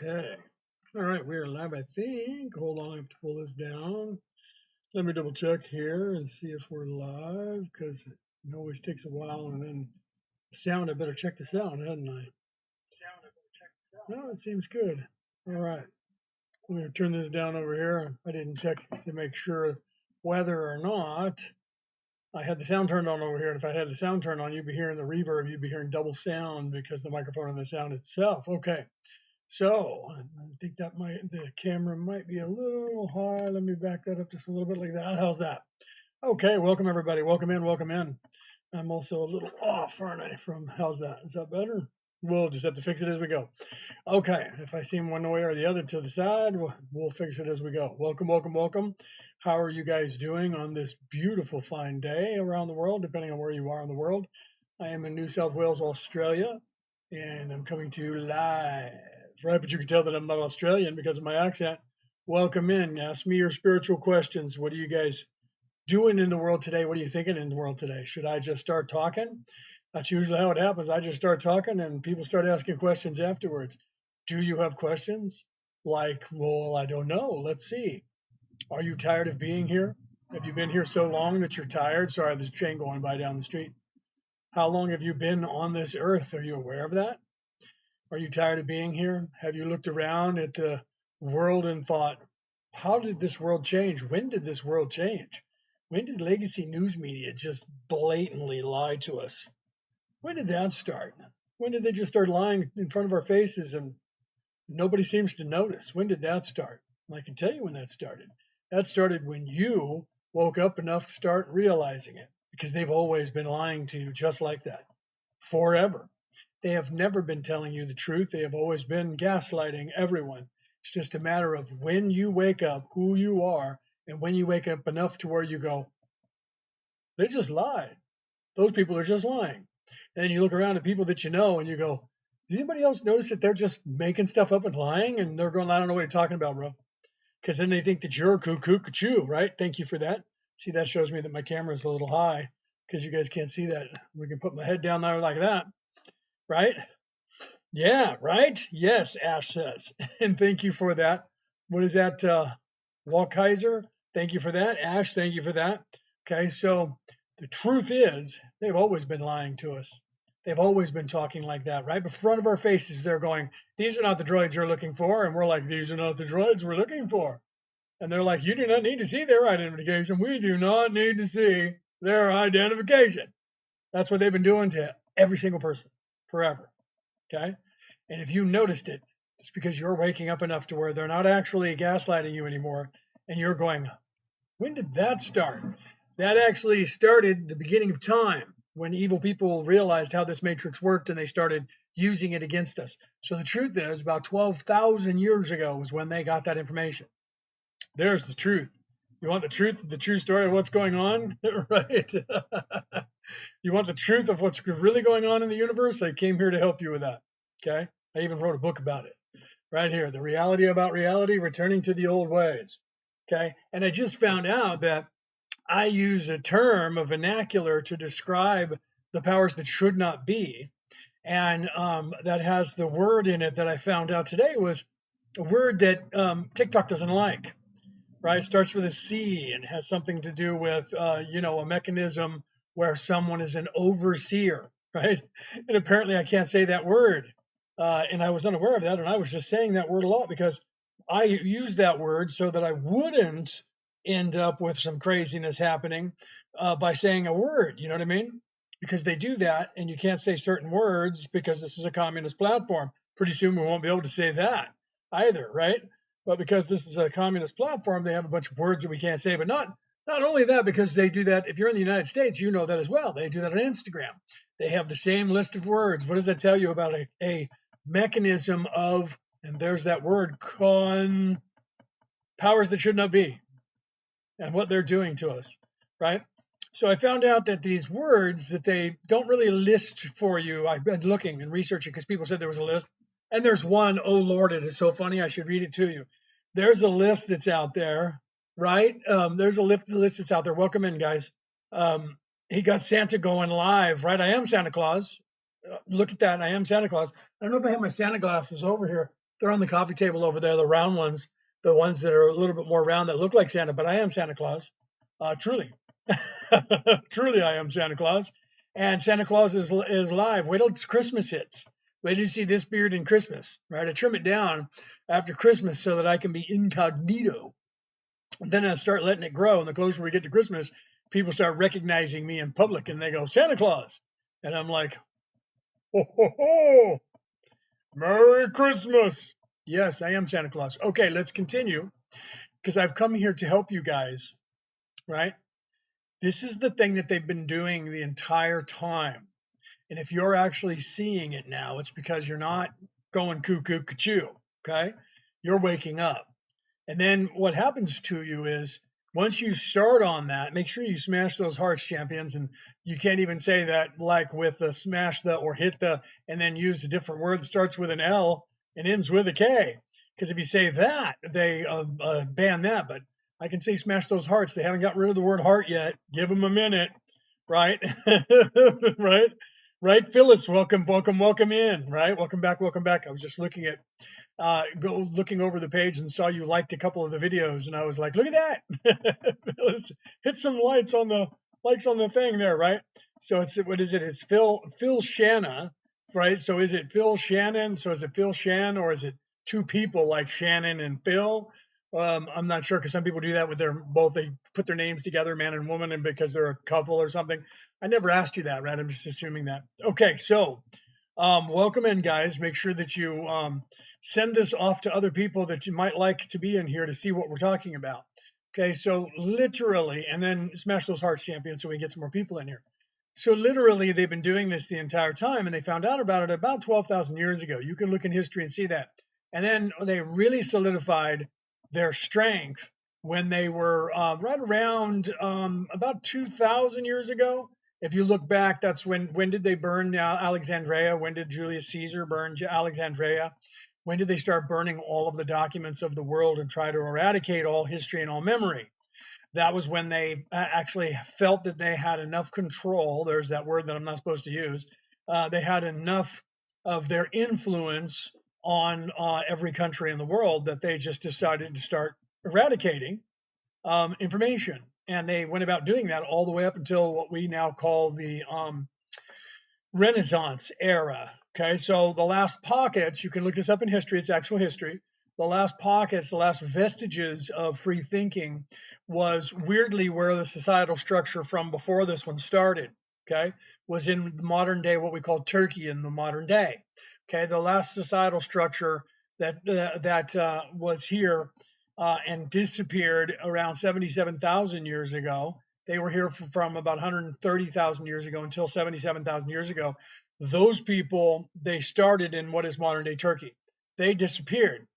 Okay. All right, we're live, I think. Hold on, I have to pull this down. Let me double check here and see if we're live because it always takes a while. And then sound, I better check the sound, hadn't I? No, it seems good. All right. I'm going to turn this down over here. I didn't check to make sure whether or not I had the sound turned on over here. And if I had the sound turned on, you'd be hearing the reverb. You'd be hearing double sound because the microphone and the sound itself. Okay. So I think the camera might be a little high. Let me back that up just a little bit like that. How's that? Okay, welcome everybody. Welcome in, welcome in. I'm also a little off, aren't I? How's that? Is that better? We'll just have to fix it as we go. Okay, if I seem one way or the other to the side, we'll fix it as we go. Welcome, welcome, welcome. How are you guys doing on this beautiful, fine day around the world, depending on where you are in the world? I am in New South Wales, Australia, and I'm coming to you live. Right, but you can tell that I'm not Australian because of my accent. Welcome in. Ask me your spiritual questions. What are you guys doing in the world today? What are you thinking in the world today? Should I just start talking? That's usually how it happens. I just start talking and people start asking questions afterwards. Do you have questions? Like, well, I don't know. Let's see. Are you tired of being here? Have you been here so long that you're tired? Sorry, there's a train going by down the street. How long have you been on this earth? Are you aware of that? Are you tired of being here? Have you looked around at the world and thought, how did this world change? When did this world change? When did legacy news media just blatantly lie to us? When did that start? When did they just start lying in front of our faces and nobody seems to notice? When did that start? And I can tell you when that started. That started when you woke up enough to start realizing it, because they've always been lying to you just like that, forever. They have never been telling you the truth. They have always been gaslighting everyone. It's just a matter of when you wake up, who you are, and when you wake up enough to where you go, they just lied. Those people are just lying. And then you look around at people that you know and you go, does anybody else notice that they're just making stuff up and lying? And they're going, I don't know what you're talking about, bro. Because then they think that you're cuckoo, right? Thank you for that. See, that shows me that my camera is a little high because you guys can't see that. We can put my head down there like that. Right? Yeah, right? Yes, Ash says. And thank you for that. What is that? Walkeiser? Thank you for that. Ash, thank you for that. Okay, so the truth is, they've always been lying to us. They've always been talking like that, right? In front of our faces, they're going, these are not the droids you're looking for. And we're like, these are not the droids we're looking for. And they're like, you do not need to see their identification. We do not need to see their identification. That's what they've been doing to every single person forever. Okay. And if you noticed it, it's because you're waking up enough to where they're not actually gaslighting you anymore. And you're going, when did that start? That actually started the beginning of time when evil people realized how this matrix worked and they started using it against us. So the truth is, about 12,000 years ago was when they got that information. There's the truth. You want the truth, the true story of what's going on? Right. You want the truth of what's really going on in the universe? I came here to help you with that. Okay. I even wrote a book about it right here. The reality about reality, returning to the old ways. Okay. And I just found out that I use a term, a vernacular to describe the powers that should not be. And that has the word in it that I found out today was a word that TikTok doesn't like. Right. It starts with a C and has something to do with, a mechanism where someone is an overseer. Right. And apparently I can't say that word. And I was unaware of that. And I was just saying that word a lot because I used that word so that I wouldn't end up with some craziness happening by saying a word. You know what I mean? Because they do that and you can't say certain words because this is a communist platform. Pretty soon we won't be able to say that either. Right. But because this is a communist platform, they have a bunch of words that we can't say. But not only that, because they do that. If you're in the United States, you know that as well. They do that on Instagram. They have the same list of words. What does that tell you about a mechanism of, and there's that word, powers that should not be, and what they're doing to us, right? So I found out that these words that they don't really list for you, I've been looking and researching because people said there was a list. And there's one, oh Lord, it is so funny, I should read it to you. There's a list that's out there, right? There's a list that's out there. Welcome in, guys. He got Santa going live, right? I am Santa Claus. Look at that. I am Santa Claus. I don't know if I have my Santa glasses over here. They're on the coffee table over there, the round ones, the ones that are a little bit more round that look like Santa, but I am Santa Claus. Truly. Truly, I am Santa Claus. And Santa Claus is live. Wait till Christmas hits. Wait till you see this beard in Christmas, right? I trim it down after Christmas so that I can be incognito. Then I start letting it grow. And the closer we get to Christmas, people start recognizing me in public and they go, Santa Claus. And I'm like, ho, ho, ho. Merry Christmas. Yes, I am Santa Claus. Okay, let's continue because I've come here to help you guys, right? This is the thing that they've been doing the entire time. And if you're actually seeing it now, it's because you're not going cuckoo cuckoo, okay? You're waking up. And then what happens to you is once you start on that, make sure you smash those hearts, champions. And you can't even say that like with the smash the or hit the and then use a different word that starts with an L and ends with a K. Because if you say that, they ban that. But I can say smash those hearts. They haven't got rid of the word heart yet. Give them a minute, right? Right? Right, Phyllis, welcome, welcome, welcome in, right? Welcome back, welcome back. I was just looking at looking over the page and saw you liked a couple of the videos, and I was like, look at that. Phyllis, hit some likes on the thing there, right? So it's what is it? It's Phil Shanna, right? So is it Phil Shannon? So is it Phil Shan or is it two people like Shannon and Phil? I'm not sure because some people do that with they put their names together, man and woman, and because they're a couple or something. I never asked you that, right? I'm just assuming that. Okay, so welcome in, guys. Make sure that you send this off to other people that you might like to be in here to see what we're talking about. Okay, so literally, and then smash those hearts, champions, so we can get some more people in here. So literally, they've been doing this the entire time, and they found out about it about 12,000 years ago. You can look in history and see that. And then they really solidified their strength when they were right around about 2,000 years ago. If you look back, that's when did they burn Alexandria? When did Julius Caesar burn Alexandria? When did they start burning all of the documents of the world and try to eradicate all history and all memory? That was when they actually felt that they had enough control. There's that word that I'm not supposed to use. They had enough of their influence on every country in the world that they just decided to start eradicating information. And they went about doing that all the way up until what we now call the Renaissance era. Okay, so the last pockets, you can look this up in history, it's actual history. The last pockets, the last vestiges of free thinking was weirdly where the societal structure from before this one started, okay, was in the modern day, what we call Turkey in the modern day. Okay, the last societal structure that was here and disappeared around 77,000 years ago. They were here from about 130,000 years ago until 77,000 years ago. Those people, they started in what is modern day Turkey. They disappeared.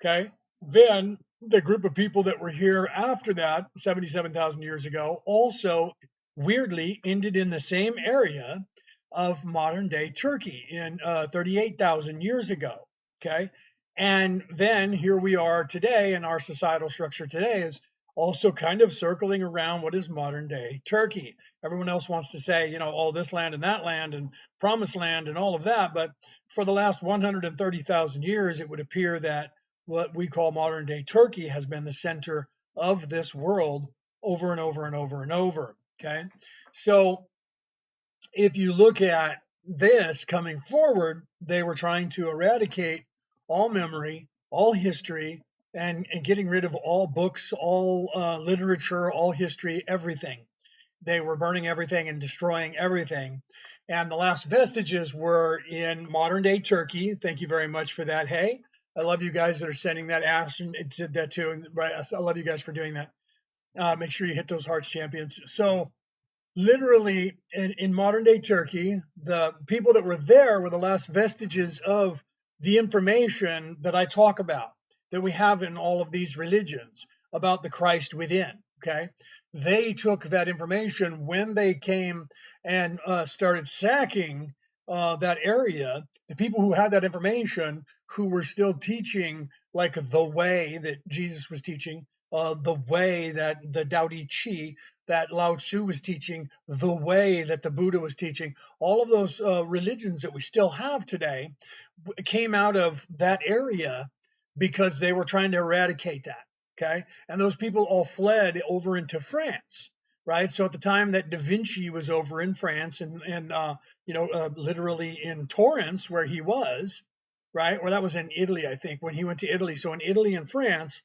Okay. Then the group of people that were here after that, 77,000 years ago, also weirdly ended in the same area of modern day Turkey in 38,000 years ago. Okay. And then here we are today, and our societal structure today is also kind of circling around what is modern day Turkey. Everyone else wants to say, you know, all this land and that land and promised land and all of that. But for the last 130,000 years, it would appear that what we call modern day Turkey has been the center of this world over and over and over and over. Okay. So if you look at this coming forward, they were trying to eradicate all memory, all history, and getting rid of all books, all literature, all history, everything. They were burning everything and destroying everything. And the last vestiges were in modern day Turkey. Thank you very much for that. Hey, I love you guys that are sending that. Ashton said that too. And right, I love you guys for doing that. Make sure you hit those hearts, champions. So literally in modern day Turkey, the people that were there were the last vestiges of the information that I talk about, that we have in all of these religions about the Christ within. Okay. They took that information when they came and started sacking that area. The people who had that information, who were still teaching like the way that Jesus was teaching, the way that the Tao Te Chi, that Lao Tzu was teaching, the way that the Buddha was teaching, all of those religions that we still have today came out of that area because they were trying to eradicate that. Okay. And those people all fled over into France. Right. So at the time that Da Vinci was over in France and literally in Torrance where he was, right. Or that was in Italy, I think, when he went to Italy. So in Italy and France,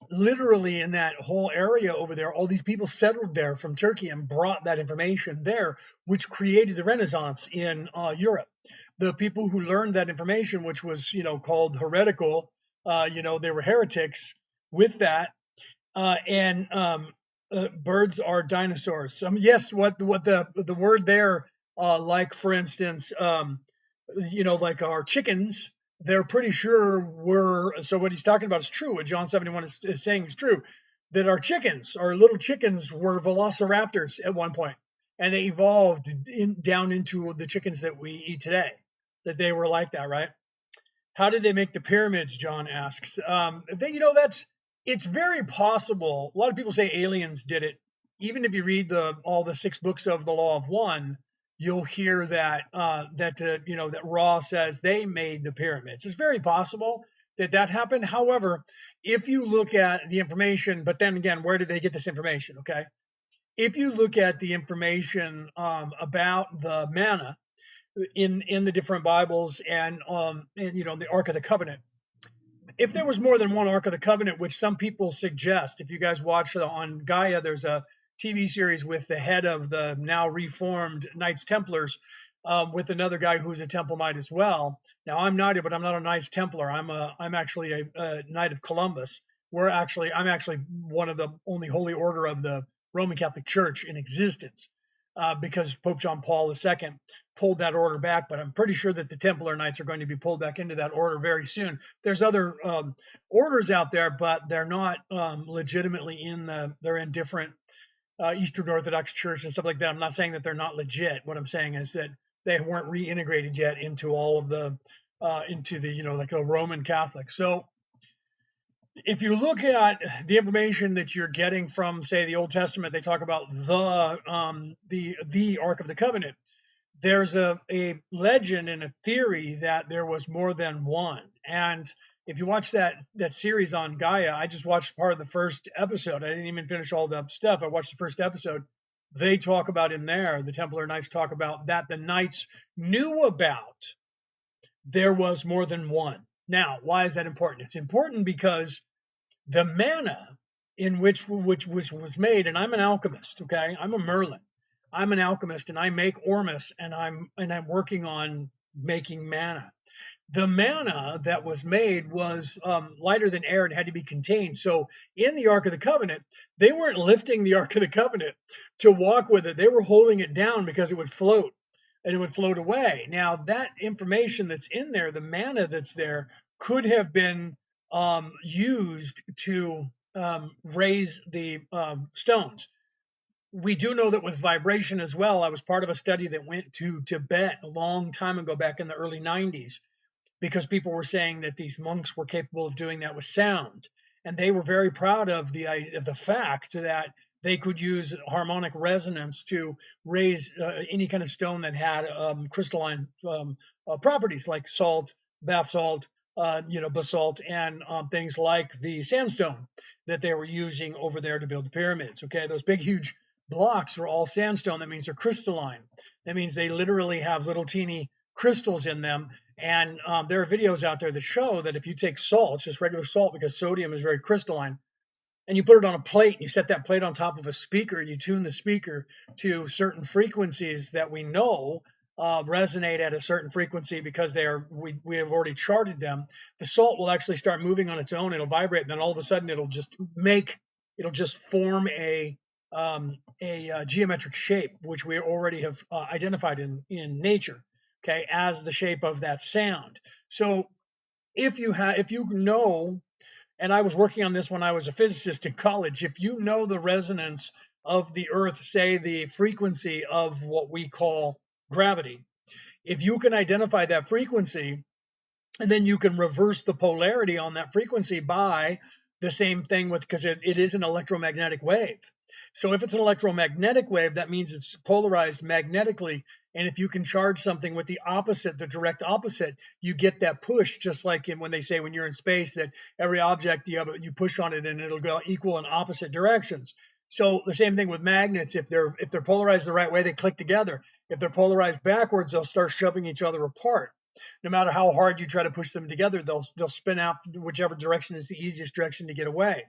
literally in that whole area over there, all these people settled there from Turkey and brought that information there, which created the Renaissance in Europe. The people who learned that information, which was, called heretical, they were heretics with that. And birds are dinosaurs. Yes, what the word there, like for instance, like our chickens, they're pretty sure were. So what he's talking about is true. What John 71 is saying is true. That our chickens, our little chickens, were velociraptors at one point, and they evolved down into the chickens that we eat today. That they were like that, right? How did they make the pyramids? John asks. It's very possible. A lot of people say aliens did it. Even if you read all the 6 books of the Law of One, you'll hear that Ra says they made the pyramids. It's very possible that happened. However, if you look at the information, but then again, where did they get this information? Okay, if you look at the information about the manna in the different Bibles and the Ark of the Covenant. If there was more than one Ark of the Covenant, which some people suggest, if you guys watch on Gaia, there's a TV series with the head of the now reformed Knights Templars, with another guy who's a Temple Knight as well. Now I'm not a Knights Templar. I'm actually a Knight of Columbus. I'm actually one of the only holy order of the Roman Catholic Church in existence. Because Pope John Paul II pulled that order back, but I'm pretty sure that the Templar Knights are going to be pulled back into that order very soon. There's other orders out there, but they're not legitimately they're in different Eastern Orthodox Church and stuff like that. I'm not saying that they're not legit. What I'm saying is that they weren't reintegrated yet into all of into the like a Roman Catholic. So if you look at the information that you're getting from, say, the Old Testament, they talk about the Ark of the Covenant. There's a legend and a theory that there was more than one. And if you watch that series on Gaia, I just watched part of the first episode. I didn't even finish all the stuff. I watched the first episode. They talk about in there, the Templar Knights talk about that the Knights knew about there was more than one. Now, why is that important? It's important because the manna in which was made, and I'm an alchemist, okay? I'm a Merlin. I'm an alchemist, and I make ormus, and I'm working on making manna. The manna that was made was lighter than air and had to be contained. So in the Ark of the Covenant, they weren't lifting the Ark of the Covenant to walk with it. They were holding it down because it would float. And it would float away. Now, that information that's in there, the manna that's there, could have been used to raise the stones. We do know that with vibration as well. I was part of a study that went to Tibet a long time ago, back in the early 90s, because people were saying that these monks were capable of doing that with sound. And they were very proud of the fact that they could use harmonic resonance to raise any kind of stone that had crystalline properties like salt, bath salt, basalt, and things like the sandstone that they were using over there to build the pyramids. Okay, those big, huge blocks are all sandstone. That means they're crystalline. That means they literally have little teeny crystals in them. And there are videos out there that show that if you take salt, just regular salt, because sodium is very crystalline, and you put it on a plate, and you set that plate on top of a speaker, and you tune the speaker to certain frequencies that we know resonate at a certain frequency because we have already charted them. The salt will actually start moving on its own. It'll vibrate, and then all of a sudden it'll just form a geometric shape, which we already have identified in nature, okay, as the shape of that sound. So if you know, and I was working on this when I was a physicist in college, if you know the resonance of the Earth, say the frequency of what we call gravity, if you can identify that frequency, and then you can reverse the polarity on that frequency by the same thing because it is an electromagnetic wave. So if it's an electromagnetic wave, that means it's polarized magnetically, And if you can charge something with the opposite, the direct opposite, you get that push, just like when they say when you're in space that every object you push on it and it'll go equal in opposite directions. So the same thing with magnets. If they're polarized the right way, they click together. If they're polarized backwards, they'll start shoving each other apart. No matter how hard you try to push them together, they'll spin out whichever direction is the easiest direction to get away.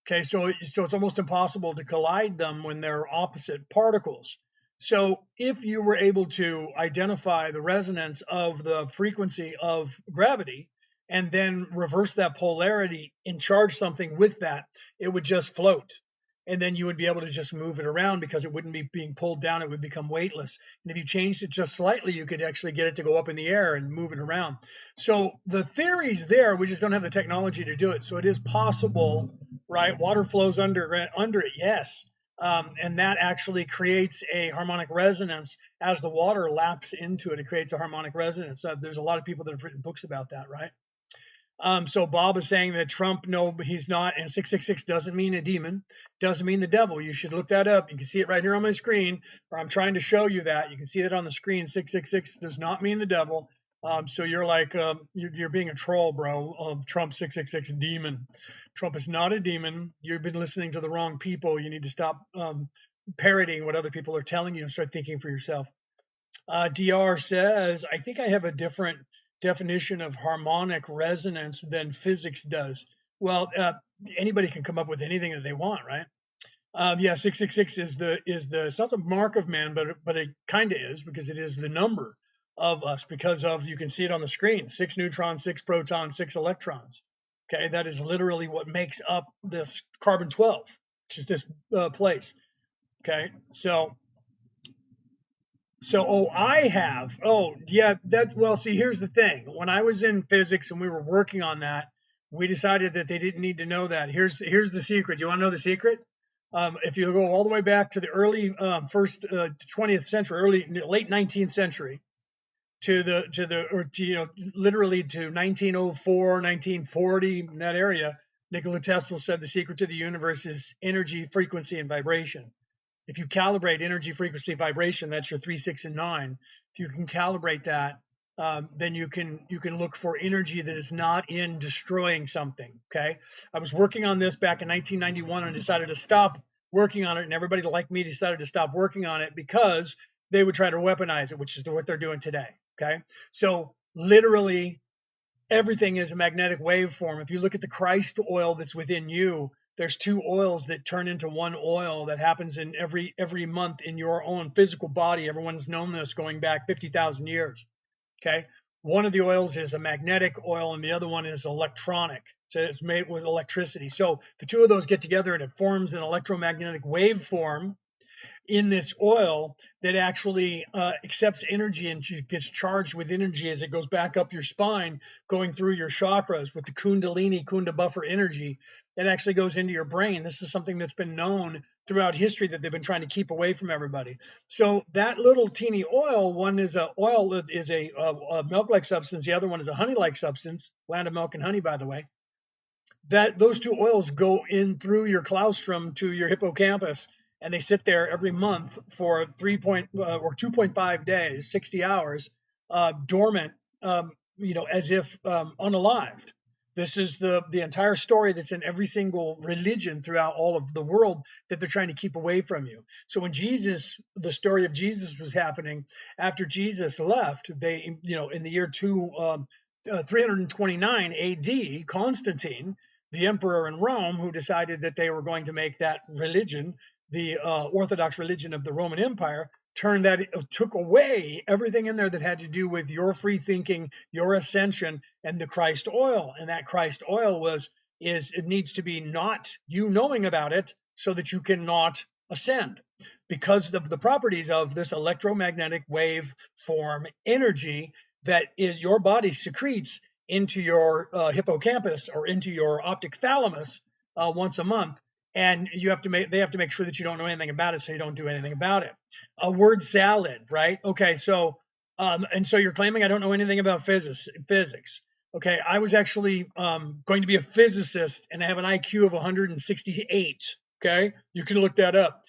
Okay, so it's almost impossible to collide them when they're opposite particles. So if you were able to identify the resonance of the frequency of gravity and then reverse that polarity and charge something with that, it would just float. And then you would be able to just move it around because it wouldn't be being pulled down, it would become weightless. And if you changed it just slightly, you could actually get it to go up in the air and move it around. So the theory's there, we just don't have the technology to do it. So it is possible, right? Water flows under it, yes. And that actually creates a harmonic resonance as the water laps into it. It creates a harmonic resonance. There's a lot of people that have written books about that, right? So Bob is saying that Trump, no, he's not, and 666 doesn't mean a demon, doesn't mean the devil. You should look that up. You can see it right here on my screen, or I'm trying to show you that. You can see it on the screen. 666 does not mean the devil. So you're like, you're being a troll, bro. Trump 666 demon. Trump is not a demon. You've been listening to the wrong people. You need to stop parroting what other people are telling you and start thinking for yourself. DR says, I think I have a different definition of harmonic resonance than physics does. Well, anybody can come up with anything that they want, right? Yeah, 666 it's not the mark of man, but it kind of is, because it is the number of us, because of, you can see it on the screen, 6 neutrons, 6 protons, 6 electrons. Okay, that is literally what makes up this carbon 12, which is this place. Okay, so well, see, here's the thing. When I was in physics and we were working on that, we decided that they didn't need to know that. Here's the secret. You want to know the secret? If you go all the way back to the early first 20th century, late 19th century, literally to 1904, 1940, in that area, Nikola Tesla said the secret to the universe is energy, frequency, and vibration. If you calibrate energy, frequency, vibration, that's your 3, 6, and 9. If you can calibrate that, then you can look for energy that is not in destroying something. Okay, I was working on this back in 1991 and decided to stop working on it, and everybody like me decided to stop working on it because they would try to weaponize it, which is what they're doing today. Okay, so literally everything is a magnetic waveform. If you look at the Christ oil that's within you, there's 2 oils that turn into 1 oil that happens in every month in your own physical body. Everyone's known this going back 50,000 years. Okay, one of the oils is a magnetic oil and the other one is electronic. So it's made with electricity. So the 2 of those get together and it forms an electromagnetic waveform in this oil that actually accepts energy and gets charged with energy as it goes back up your spine, going through your chakras with the kunda buffer energy that actually goes into your brain. This is something that's been known throughout history that they've been trying to keep away from everybody. So that little teeny oil, one is a oil that is a milk-like substance. The other one is a honey-like substance, land of milk and honey, by the way. That those 2 oils go in through your claustrum to your hippocampus, and they sit there every month for 2.5 days, 60 hours, dormant, as if unalived. This is the entire story that's in every single religion throughout all of the world that they're trying to keep away from you. So when the story of Jesus was happening, after Jesus left, they, in the year 329 AD, Constantine, the emperor in Rome, who decided that they were going to make that religion the Orthodox religion of the Roman Empire, took away everything in there that had to do with your free thinking, your ascension, and the Christ oil. And that Christ oil it needs to be not you knowing about it so that you cannot ascend, because of the properties of this electromagnetic wave form energy that is your body secretes into your hippocampus or into your optic thalamus once a month. And they have to make sure that you don't know anything about it, so you don't do anything about it. A word salad, right? Okay, so and so you're claiming I don't know anything about physics. Okay, I was actually going to be a physicist, and I have an IQ of 168. Okay, you can look that up.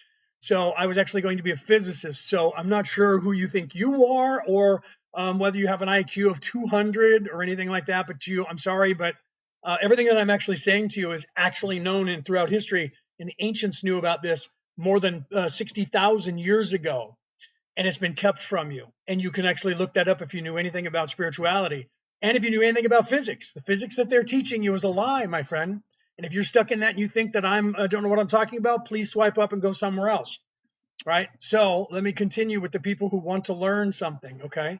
So I was actually going to be a physicist. So I'm not sure who you think you are, or whether you have an IQ of 200 or anything like that. But I'm sorry, but everything that I'm actually saying to you is actually known and throughout history. And the ancients knew about this more than 60,000 years ago, and it's been kept from you. And you can actually look that up if you knew anything about spirituality and if you knew anything about physics. The physics that they're teaching you is a lie, my friend. And if you're stuck in that and you think that I don't know what I'm talking about, please swipe up and go somewhere else. Right. So let me continue with the people who want to learn something. Okay.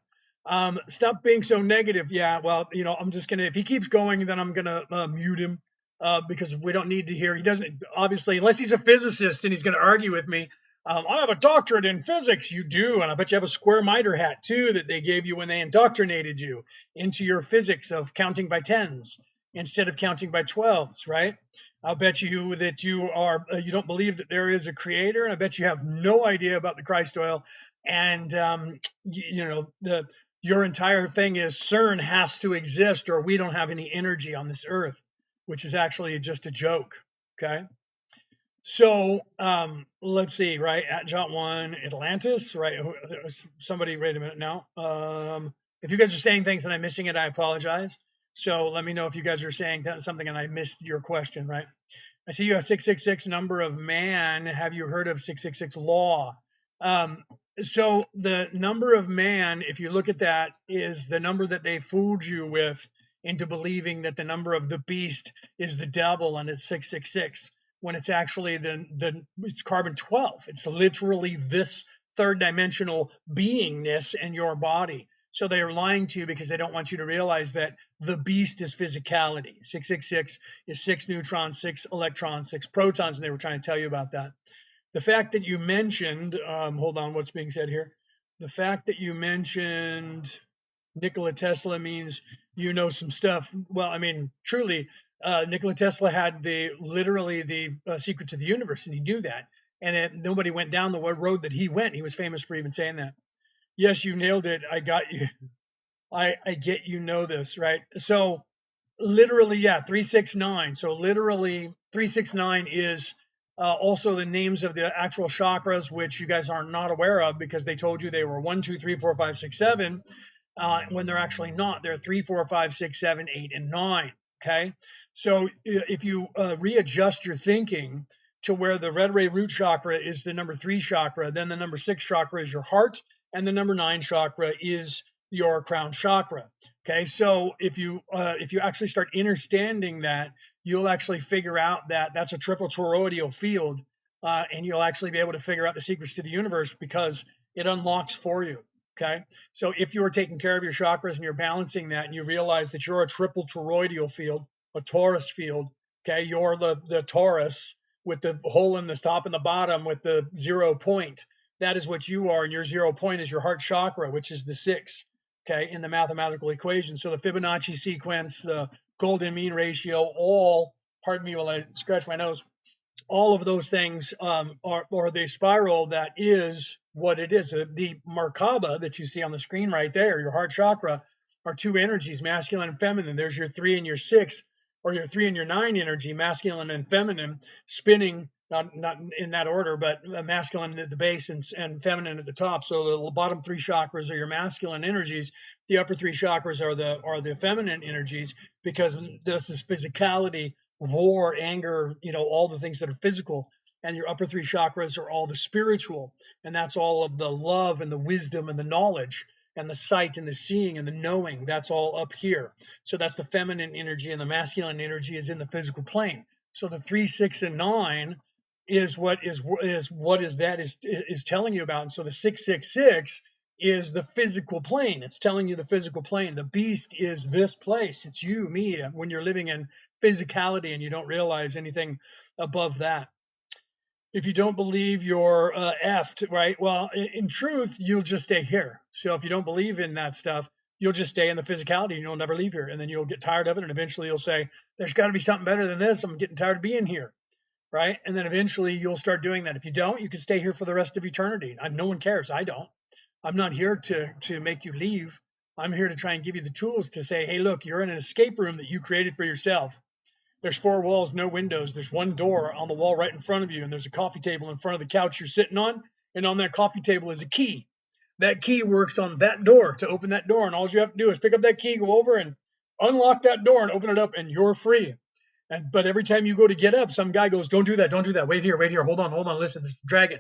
Stop being so negative. Yeah. Well, I'm just going to, if he keeps going, then I'm going to mute him because we don't need to hear. He doesn't, obviously, unless he's a physicist and he's going to argue with me. I have a doctorate in physics. You do. And I bet you have a square miter hat too that they gave you when they indoctrinated you into your physics of counting by tens instead of counting by 12s. Right. I'll bet you that you don't believe that there is a creator, and I bet you have no idea about the Christ oil. And your entire thing is CERN has to exist, or we don't have any energy on this earth, which is actually just a joke. Okay. So let's see, right? At Jot One Atlantis, right? Somebody, wait a minute now. If you guys are saying things and I'm missing it, I apologize. So let me know if you guys are saying something and I missed your question, right? I see you have 666 number of man. Have you heard of 666 law? So the number of man, if you look at that, is the number that they fooled you with into believing that the number of the beast is the devil and it's 666, when it's actually it's carbon 12. It's literally this third dimensional beingness in your body. So they are lying to you because they don't want you to realize that the beast is physicality. 666 is 6 neutrons, 6 electrons, 6 protons, and they were trying to tell you about that. The fact that you mentioned, hold on, what's being said here? The fact that you mentioned Nikola Tesla means you know some stuff. Well, I mean, truly, Nikola Tesla had literally the secret to the universe, and he knew that. And nobody went down the road that he went. He was famous for even saying that. Yes, you nailed it. I got you. I get this, right? So literally, yeah, 369. So literally 369 is also the names of the actual chakras, which you guys are not aware of because they told you they were 1, 2, 3, 4, 5, 6, 7, when they're actually not. They're 3, 4, 5, 6, 7, 8, and 9. Okay. So if you readjust your thinking to where the red ray root chakra is the number 3 chakra, then the number 6 chakra is your heart, and the number 9 chakra is your crown chakra. Okay, so if you actually start understanding that, you'll actually figure out that that's a triple toroidal field, and you'll actually be able to figure out the secrets to the universe because it unlocks for you. Okay, so if you are taking care of your chakras and you're balancing that, and you realize that you're a triple toroidal field, a torus field. Okay, you're the torus with the hole in the top and the bottom with the 0 point. That is what you are, and your 0 point is your heart chakra, which is the 6. Okay, in the mathematical equation. So the Fibonacci sequence, the golden mean ratio, all, pardon me while I scratch my nose, all of those things are the spiral that is what it is. The Merkaba that you see on the screen right there, your heart chakra, are 2 energies, masculine and feminine. There's your 3 and your 6, or your 3 and your 9 energy, masculine and feminine, spinning, not in that order, but masculine at the base and feminine at the top. So the bottom 3 chakras are your masculine energies. The upper 3 chakras are the feminine energies, because this is physicality, war, anger, all the things that are physical. And your upper 3 chakras are all the spiritual, and that's all of the love and the wisdom and the knowledge and the sight and the seeing and the knowing. That's all up here. So that's the feminine energy, and the masculine energy is in the physical plane. So the 3, 6, and 9 is telling you about. And so the 666 is the physical plane. It's telling you the physical plane. The beast is this place. It's you, me, when you're living in physicality and you don't realize anything above that. If you don't believe you're effed, right? Well, in truth, you'll just stay here. So if you don't believe in that stuff, you'll just stay in the physicality and you'll never leave here. And then you'll get tired of it. And eventually you'll say, there's got to be something better than this. I'm getting tired of being here. Right? And then eventually you'll start doing that. If you don't, you can stay here for the rest of eternity. No one cares. I don't. I'm not here to make you leave. I'm here to try and give you the tools to say, hey, look, you're in an escape room that you created for yourself. There's four walls, no windows. There's one door on the wall right in front of you, and there's a coffee table in front of the couch you're sitting on. And on that coffee table is a key. That key works on that door to open that door. And all you have to do is pick up that key, go over and unlock that door and open it up, and you're free. But every time you go to get up, some guy goes, "Don't do that, don't do that. Wait here, hold on, listen, there's a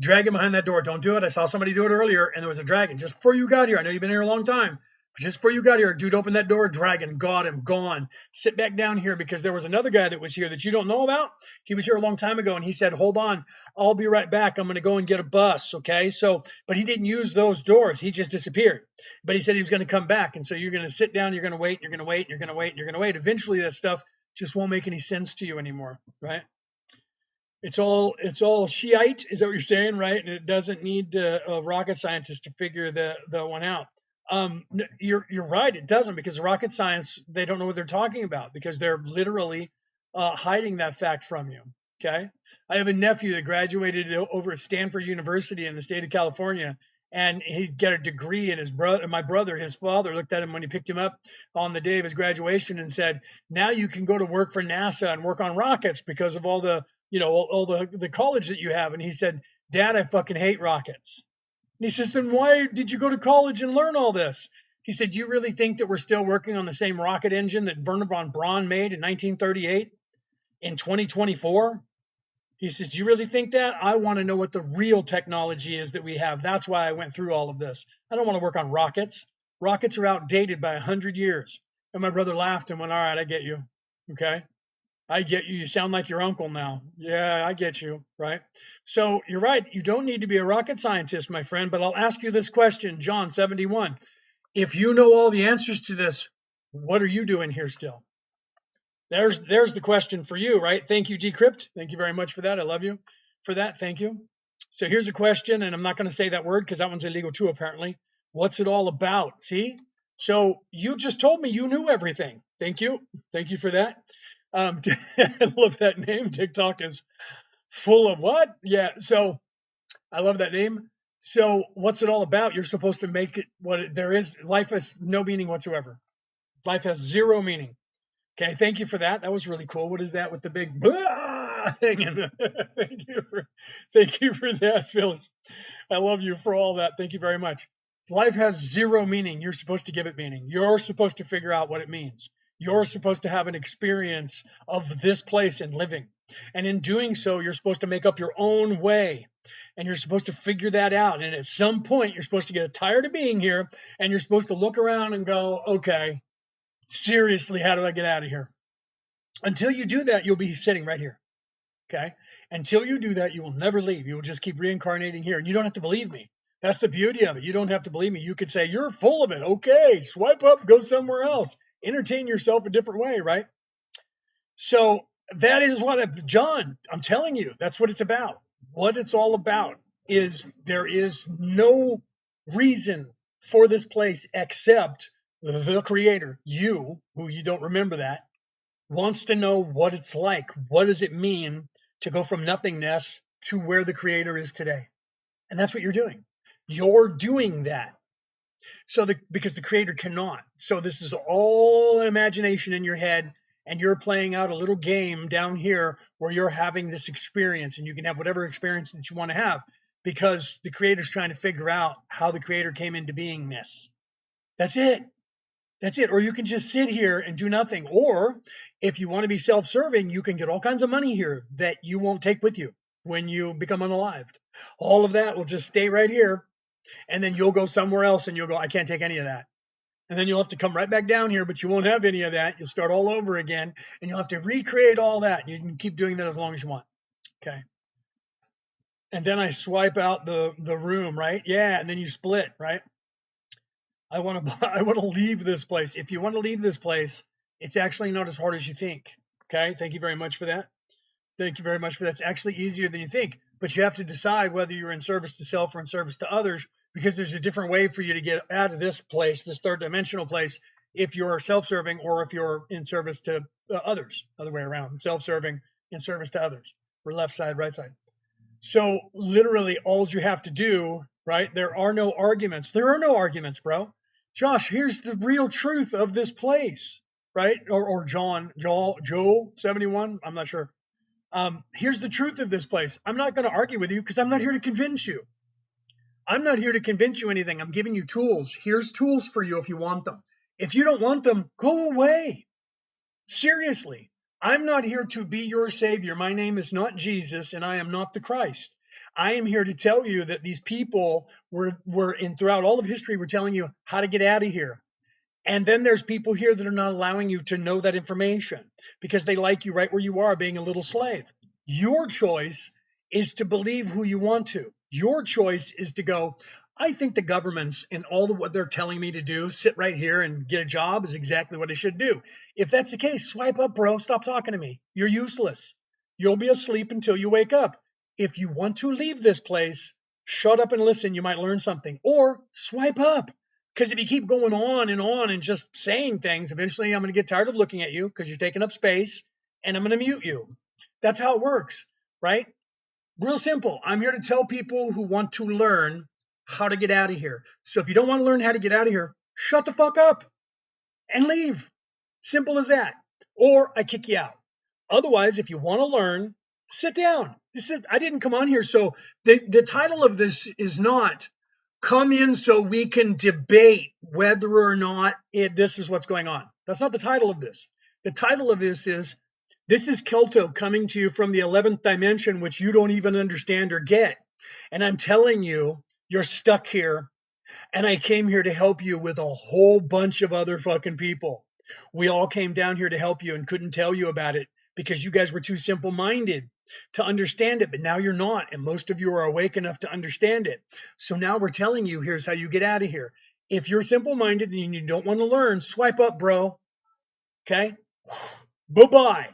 dragon behind that door. Don't do it. I saw somebody do it earlier, and there was a dragon just before you got here. I know you've been here a long time, but just before you got here, dude, open that door. Dragon, got him, gone. Sit back down here because there was another guy that was here that you don't know about. He was here a long time ago, and he said, hold on, I'll be right back. I'm going to go and get a bus, okay? So, but he didn't use those doors. He just disappeared. But he said he was going to come back, and so you're going to sit down, you're going to wait, you're going to wait, you're going to wait, you're going to wait. Eventually, that stuff just won't make any sense to you anymore, right? It's all Shiite, is that what you're saying, right? And it doesn't need a rocket scientist to figure the one out. You're right, it doesn't, because rocket science, they don't know what they're talking about because they're literally hiding that fact from you. Okay, I have a nephew that graduated over at Stanford University in the state of California, and he got a degree. And my brother, his father, looked at him when he picked him up on the day of his graduation and said, "Now you can go to work for NASA and work on rockets because of all the all the college that you have." And he said, "Dad, I fucking hate rockets." And he says, "Then why did you go to college and learn all this?" He said, "Do you really think that we're still working on the same rocket engine that Wernher von Braun made in 1938 in 2024? He says, "Do you really think that? I want to know what the real technology is that we have. That's why I went through all of this. I don't want to work on rockets. Rockets are outdated by 100 years. And my brother laughed and went, "All right, I get you. Okay. I get you. You sound like your uncle now. Yeah, I get you." Right? So you're right. You don't need to be a rocket scientist, my friend, but I'll ask you this question, John 71. If you know all the answers to this, what are you doing here still? There's the question for you, right? Thank you, Decrypt. Thank you very much for that. I love you for that. Thank you. So here's a question, and I'm not going to say that word because that one's illegal too, apparently. What's it all about? See? So you just told me you knew everything. Thank you. Thank you for that. I love that name. TikTok is full of what? Yeah. So I love that name. So what's it all about? You're supposed to make it what there is. Life has no meaning whatsoever. Life has zero meaning. Okay, thank you for that. That was really cool. What is that with the big blah thing? Thank you for that, Phyllis. I love you for all that. Thank you very much. Life has zero meaning. You're supposed to give it meaning. You're supposed to figure out what it means. You're supposed to have an experience of this place and living. And in doing so, you're supposed to make up your own way. And you're supposed to figure that out. And at some point, you're supposed to get tired of being here. And you're supposed to look around and go, okay, seriously, how do I get out of here? Until you do that, you'll be sitting right here. Okay. Until you do that, you will never leave. You will just keep reincarnating here. And you don't have to believe me. That's the beauty of it. You don't have to believe me. You could say, you're full of it. Okay. Swipe up, go somewhere else. Entertain yourself a different way, right? So that is what, John, I'm telling you, that's what it's about. What it's all about is there is no reason for this place except the creator, you, who you don't remember that, wants to know what it's like. What does it mean to go from nothingness to where the creator is today? And that's what you're doing. You're doing that. So because the creator cannot. So this is all imagination in your head, and you're playing out a little game down here where you're having this experience, and you can have whatever experience that you want to have because the creator's trying to figure out how the creator came into beingness. That's it. That's it. Or you can just sit here and do nothing. Or if you want to be self-serving, you can get all kinds of money here that you won't take with you when you become unalived. All of that will just stay right here. And then you'll go somewhere else and you'll go, I can't take any of that. And then you'll have to come right back down here, but you won't have any of that. You'll start all over again and you'll have to recreate all that. You can keep doing that as long as you want. Okay. And then I swipe out the room, right? Yeah. And then you split, right? I want to leave this place. If you want to leave this place, it's actually not as hard as you think. Okay. Thank you very much for that. Thank you very much for that. It's actually easier than you think, but you have to decide whether you're in service to self or in service to others, because there's a different way for you to get out of this place, this third dimensional place, if you're self-serving or if you're in service to others, other way around, self-serving in service to others, or left side, right side. So literally all you have to do, right? There are no arguments. There are no arguments, bro. Josh, here's the real truth of this place. right? Or Joel 71. I'm not sure. Here's the truth of this place. I'm not going to argue with you because I'm not here to convince you. I'm not here to convince you anything. I'm giving you tools. Here's tools for you if you want them. If you don't want them, go away. Seriously, I'm not here to be your savior. My name is not Jesus, and I am not the Christ. I am here to tell you that these people were in throughout all of history were telling you how to get out of here. And then there's people here that are not allowing you to know that information because they like you right where you are, being a little slave. Your choice is to believe who you want to. Your choice is to go, I think the governments and all of what they're telling me to do, sit right here and get a job, is exactly what I should do. If that's the case, swipe up, bro. Stop talking to me. You're useless. You'll be asleep until you wake up. If you want to leave this place, shut up and listen. You might learn something. Or swipe up. Because if you keep going on and just saying things, eventually I'm going to get tired of looking at you because you're taking up space and I'm going to mute you. That's how it works, right? Real simple. I'm here to tell people who want to learn how to get out of here. So if you don't want to learn how to get out of here, shut the fuck up and leave. Simple as that. Or I kick you out. Otherwise, if you want to learn, sit down. I didn't come on here. So the title of this is not come in so we can debate whether or not this is what's going on. That's not the title of this. The title of this is Kelto coming to you from the 11th dimension, which you don't even understand or get. And I'm telling you, you're stuck here. And I came here to help you with a whole bunch of other fucking people. We all came down here to help you and couldn't tell you about it because you guys were too simple-minded to understand it, but now you're not, and most of you are awake enough to understand it. So now we're telling you, here's how you get out of here. If you're simple-minded and you don't want to learn, swipe up, bro. Okay? Bye-bye.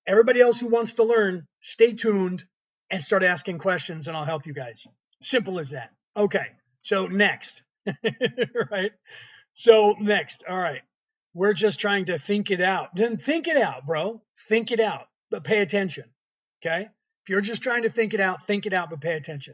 Everybody else who wants to learn, stay tuned and start asking questions, and I'll help you guys. Simple as that. Okay, so next. Right? So next, all right. We're just trying to think it out. Then think it out, bro. Think it out, but pay attention. Okay? If you're just trying to think it out, but pay attention.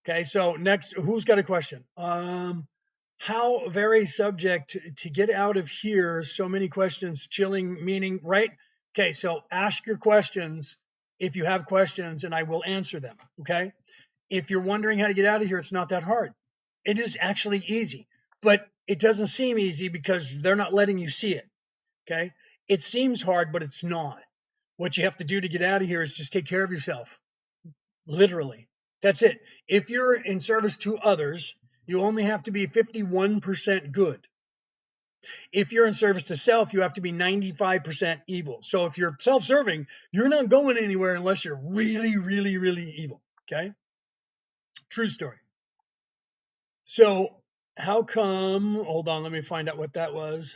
Okay, so next, who's got a question? How very subject to get out of here, so many questions, chilling, meaning, right? Okay, so ask your questions if you have questions, and I will answer them. Okay? If you're wondering how to get out of here, it's not that hard. It is actually easy, but it doesn't seem easy because they're not letting you see it. Okay? It seems hard, but it's not. What you have to do to get out of here is just take care of yourself. Literally. That's it. If you're in service to others, you only have to be 51% good. If you're in service to self, you have to be 95% evil. So if you're self-serving, you're not going anywhere unless you're really, really, really evil. Okay? True story. So how come, hold on, let me find out what that was.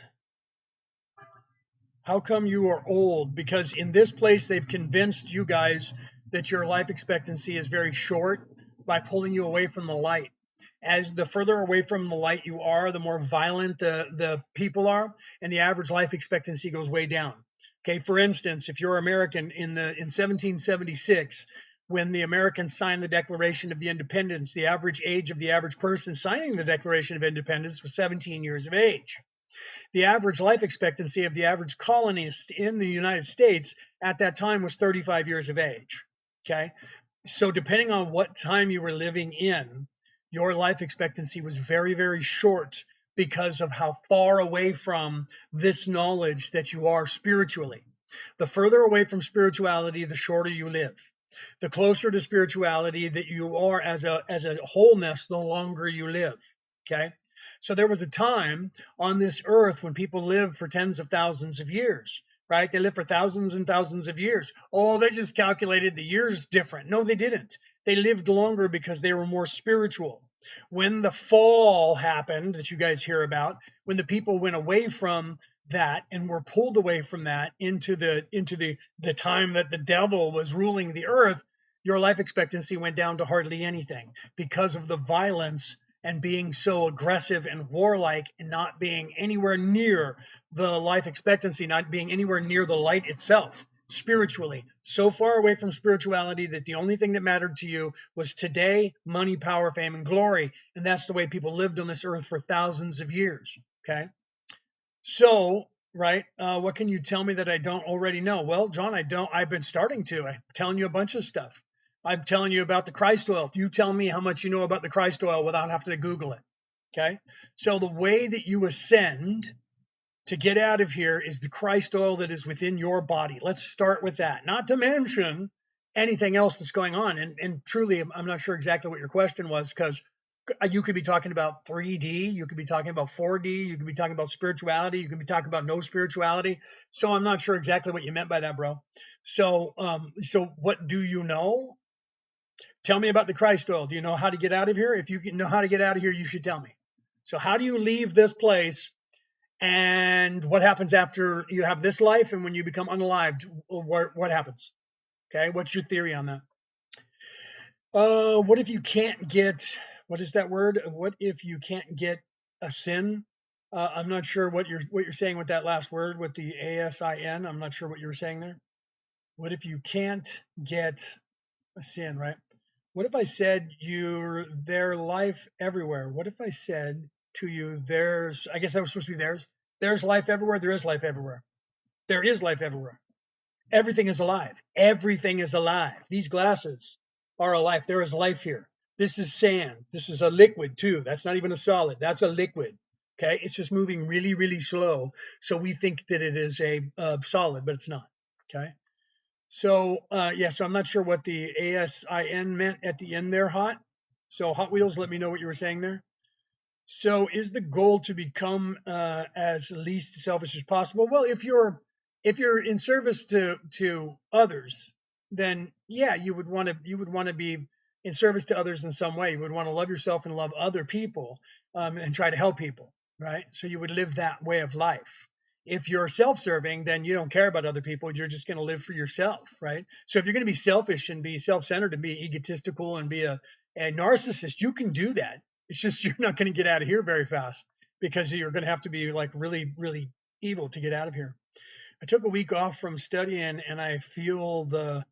How come you are old? Because in this place, they've convinced you guys that your life expectancy is very short by pulling you away from the light. As the further away from the light you are, the more violent the people are, and the average life expectancy goes way down. Okay, for instance, if you're American in 1776, when the Americans signed the Declaration of the Independence, the average age of the average person signing the Declaration of Independence was 17 years of age. The average life expectancy of the average colonist in the United States at that time was 35 years of age. Okay. So depending on what time you were living in, your life expectancy was very, very short because of how far away from this knowledge that you are spiritually. The further away from spirituality, the shorter you live. The closer to spirituality that you are as a wholeness, the longer you live. Okay. So there was a time on this earth when people lived for tens of thousands of years, right? They lived for thousands and thousands of years. Oh, they just calculated the years different. No, they didn't. They lived longer because they were more spiritual. When the fall happened that you guys hear about, when the people went away from that and were pulled away from that into the time that the devil was ruling the earth, your life expectancy went down to hardly anything because of the violence and being so aggressive and warlike and not being anywhere near the life expectancy, not being anywhere near the light itself spiritually, so far away from spirituality that the only thing that mattered to you was today, money, power, fame, and glory. And that's the way people lived on this earth for thousands of years. Okay. So right? What can you tell me that I don't already know? Well, John, I don't. I've been starting to. I'm telling you a bunch of stuff. I'm telling you about the Christ oil. You tell me how much you know about the Christ oil without having to Google it. Okay. So the way that you ascend to get out of here is the Christ oil that is within your body. Let's start with that. Not to mention anything else that's going on. And truly, I'm not sure exactly what your question was because you could be talking about 3D, you could be talking about 4D, you could be talking about spirituality, you could be talking about no spirituality. So I'm not sure exactly what you meant by that, bro. So what do you know? Tell me about the Christ oil. Do you know how to get out of here? If you know how to get out of here, you should tell me. So how do you leave this place and what happens after you have this life and when you become unalived? What happens? Okay, what's your theory on that? What if you can't get, what is that word? What if you can't get a sin? I'm not sure what you're saying with that last word with the ASIN. I'm not sure what you were saying there. What if you can't get a sin, right? What if I said you're their life everywhere? What if I said to you, there's, I guess that was supposed to be there's life everywhere. There is life everywhere. There is life everywhere. Everything is alive. Everything is alive. These glasses are alive. There is life here. This is sand. This is a liquid too. That's not even a solid. That's a liquid. Okay. It's just moving really, really slow. So we think that it is a solid, but it's not. Okay. So, yeah, so I'm not sure what the ASIN meant at the end there, Hot. So, Hot Wheels, let me know what you were saying there. So, is the goal to become as least selfish as possible? Well, if you're in service to others, then yeah, you would want to be in service to others in some way. You would want to love yourself and love other people, and try to help people, right? So you would live that way of life. If you're self-serving, then you don't care about other people. You're just going to live for yourself, right? So if you're going to be selfish and be self-centered and be egotistical and be a narcissist, you can do that. It's just you're not going to get out of here very fast because you're going to have to be like really, really evil to get out of here. I took a week off from studying and I feel the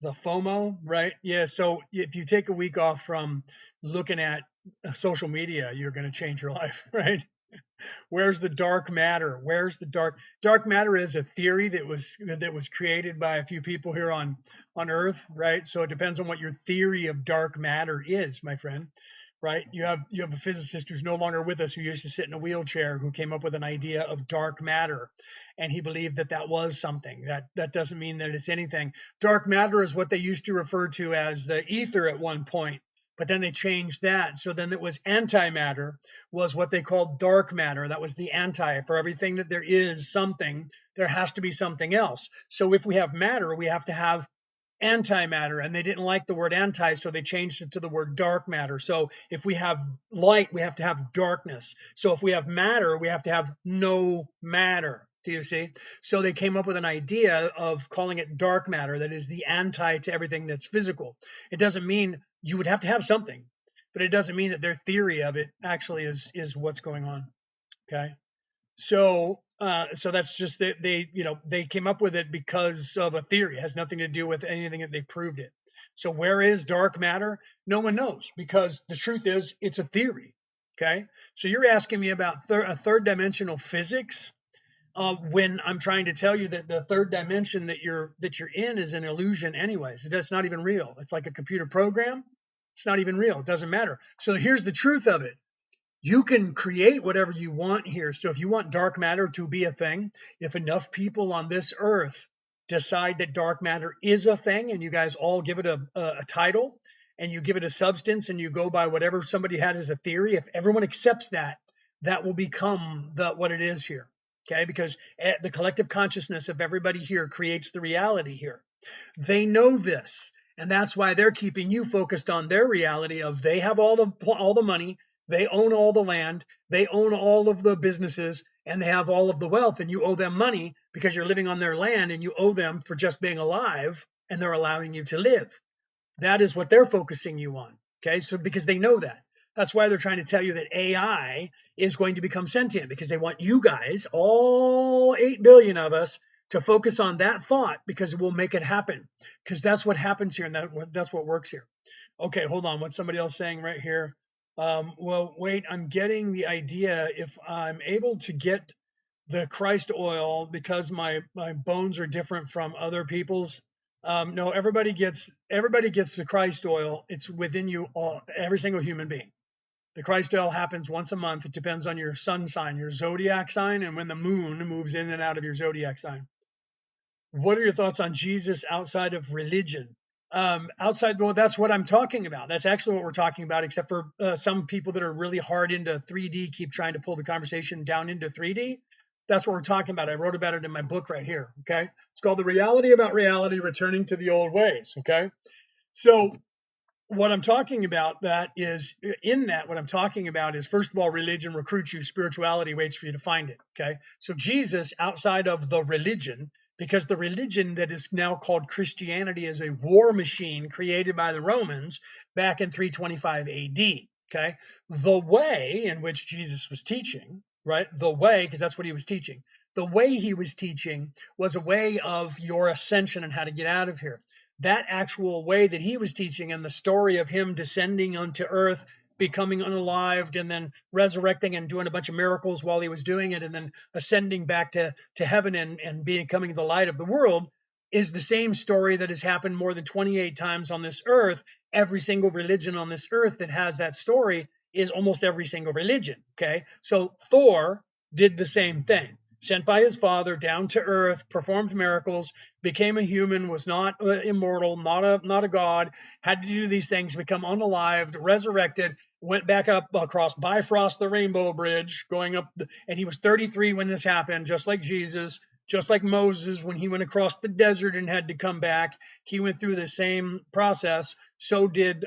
FOMO, right? Yeah. So if you take a week off from looking at social media, you're going to change your life, right? Where's the dark matter? Where's the dark matter is a theory that was created by a few people here on Earth, right? So it depends on what your theory of dark matter is, my friend. Right? You have a physicist who's no longer with us who used to sit in a wheelchair who came up with an idea of dark matter, and he believed that that was something. That doesn't mean that it's anything. Dark matter is what they used to refer to as the ether at one point, but then they changed that. So then it was antimatter was what they called dark matter. That was the anti. For everything that there is something, there has to be something else. So if we have matter, we have to have antimatter, and they didn't like the word anti, so they changed it to the word dark matter. So if we have light, we have to have darkness. So if we have matter, we have to have no matter. Do you see? So they came up with an idea of calling it dark matter, that is the anti to everything that's physical. It doesn't mean you would have to have something, but it doesn't mean that their theory of it actually is what's going on. Okay. So that's just that they came up with it because of a theory. It has nothing to do with anything that they proved it. So where is dark matter? No one knows because the truth is it's a theory. Okay. So you're asking me about a third dimensional physics, when I'm trying to tell you that the third dimension that you're in is an illusion anyways. It's not even real. It's like a computer program. It's not even real. It doesn't matter. So here's the truth of it. You can create whatever you want here. So if you want dark matter to be a thing, if enough people on this earth decide that dark matter is a thing and you guys all give it a title and you give it a substance and you go by whatever somebody had as a theory, if everyone accepts that, that will become what it is here. Okay, because the collective consciousness of everybody here creates the reality here. They know this, and that's why they're keeping you focused on their reality of they have all the money, they own all the land, they own all of the businesses, and they have all of the wealth, and you owe them money because you're living on their land and you owe them for just being alive, and they're allowing you to live. That is what they're focusing you on. Okay, so because they know that. That's why they're trying to tell you that AI is going to become sentient, because they want you guys, all 8 billion of us, to focus on that thought, because it will make it happen. Because that's what happens here, and that's what works here. Okay, hold on. What's somebody else saying right here? Well, wait, I'm getting the idea. If I'm able to get the Christ oil because my bones are different from other people's. No, everybody gets the Christ oil. It's within you, all, every single human being. The Christ oil happens once a month. It depends on your sun sign, your zodiac sign, and when the moon moves in and out of your zodiac sign. What are your thoughts on Jesus outside of religion? Outside, well, that's what I'm talking about. That's actually what we're talking about, except for some people that are really hard into 3D keep trying to pull the conversation down into 3D. That's what we're talking about. I wrote about it in my book right here. Okay. It's called The Reality About Reality, Returning to the Old Ways. Okay. So what I'm talking about that is in that what I'm talking about is, first of all, religion recruits you, spirituality waits for you to find it. Okay. So Jesus outside of the religion, because the religion that is now called Christianity is a war machine created by the Romans back in 325 AD. Okay. The way in which Jesus was teaching, right? The way, because that's what he was teaching. The way he was teaching was a way of your ascension and how to get out of here. That actual way that he was teaching and the story of him descending onto earth, becoming unalived, and then resurrecting and doing a bunch of miracles while he was doing it, and then ascending back to heaven and becoming the light of the world is the same story that has happened more than 28 times on this earth. Every single religion on this earth that has that story is almost every single religion. Okay. So Thor did the same thing, sent by his father down to earth, performed miracles, became a human, was not immortal, not a god, had to do these things, become unalived, resurrected, went back up across Bifrost, the Rainbow Bridge, going up, and he was 33 when this happened, just like Jesus, just like Moses when he went across the desert and had to come back. He went through the same process. So did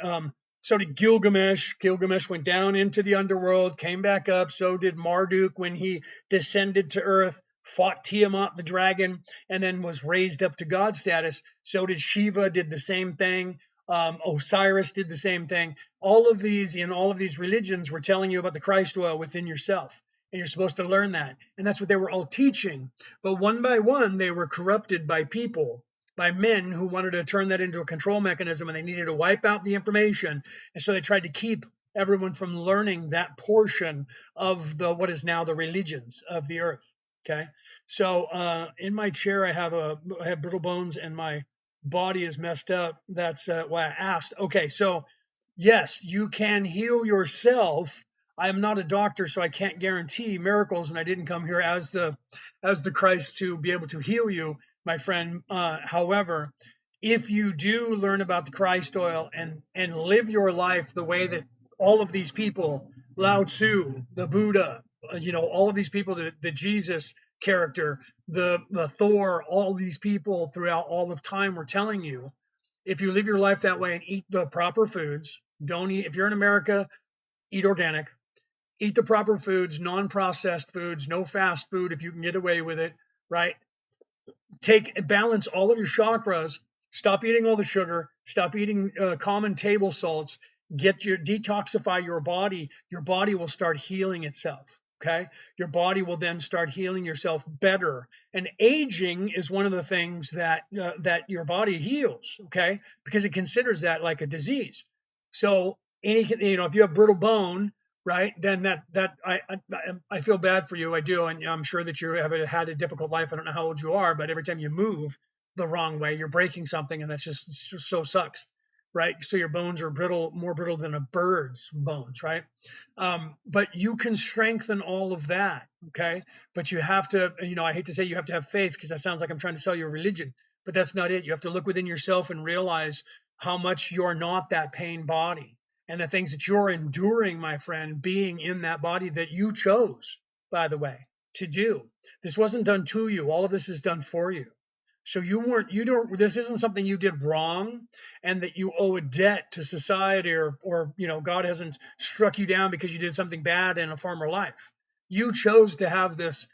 Gilgamesh. Gilgamesh went down into the underworld, came back up. So did Marduk when he descended to earth, fought Tiamat the dragon, and then was raised up to God status. So did Shiva, did the same thing. Osiris did the same thing. All of these, in all of these religions, were telling you about the Christ oil within yourself. And you're supposed to learn that. And that's what they were all teaching. But one by one, they were corrupted by people, by men who wanted to turn that into a control mechanism, and they needed to wipe out the information. And so they tried to keep everyone from learning that portion of the what is now the religions of the earth. Okay. So in my chair, I have brittle bones and my body is messed up. That's why I asked. Okay. So yes, you can heal yourself. I am not a doctor, so I can't guarantee miracles, and I didn't come here as the Christ to be able to heal you, my friend. However, if you do learn about the Christ oil and live your life the way that all of these people, Lao Tzu, the Buddha, all of these people, the Jesus character, the Thor, all these people throughout all of time were telling you, if you live your life that way and eat the proper foods, don't eat, if you're in America, eat organic, eat the proper foods, non-processed foods, no fast food if you can get away with it, right? Balance all of your chakras, stop eating all the sugar, stop eating common table salts, detoxify your body will start healing itself. Okay. Your body will then start healing yourself better. And aging is one of the things that your body heals. Okay. Because it considers that like a disease. So if you have brittle bone, right, then I feel bad for you. I do. And I'm sure that you have had a difficult life. I don't know how old you are, but every time you move the wrong way, you're breaking something. And that's just so sucks. Right. So your bones are more brittle than a bird's bones. Right. But you can strengthen all of that. Okay. But you have to, I hate to say you have to have faith, because that sounds like I'm trying to sell you a religion, but that's not it. You have to look within yourself and realize how much you're not that pain body, and the things that you're enduring, my friend, being in that body that you chose, by the way, to do. This wasn't done to you. All of this is done for you. So this isn't something you did wrong and that you owe a debt to society, or God hasn't struck you down because you did something bad in a former life. You chose to have this,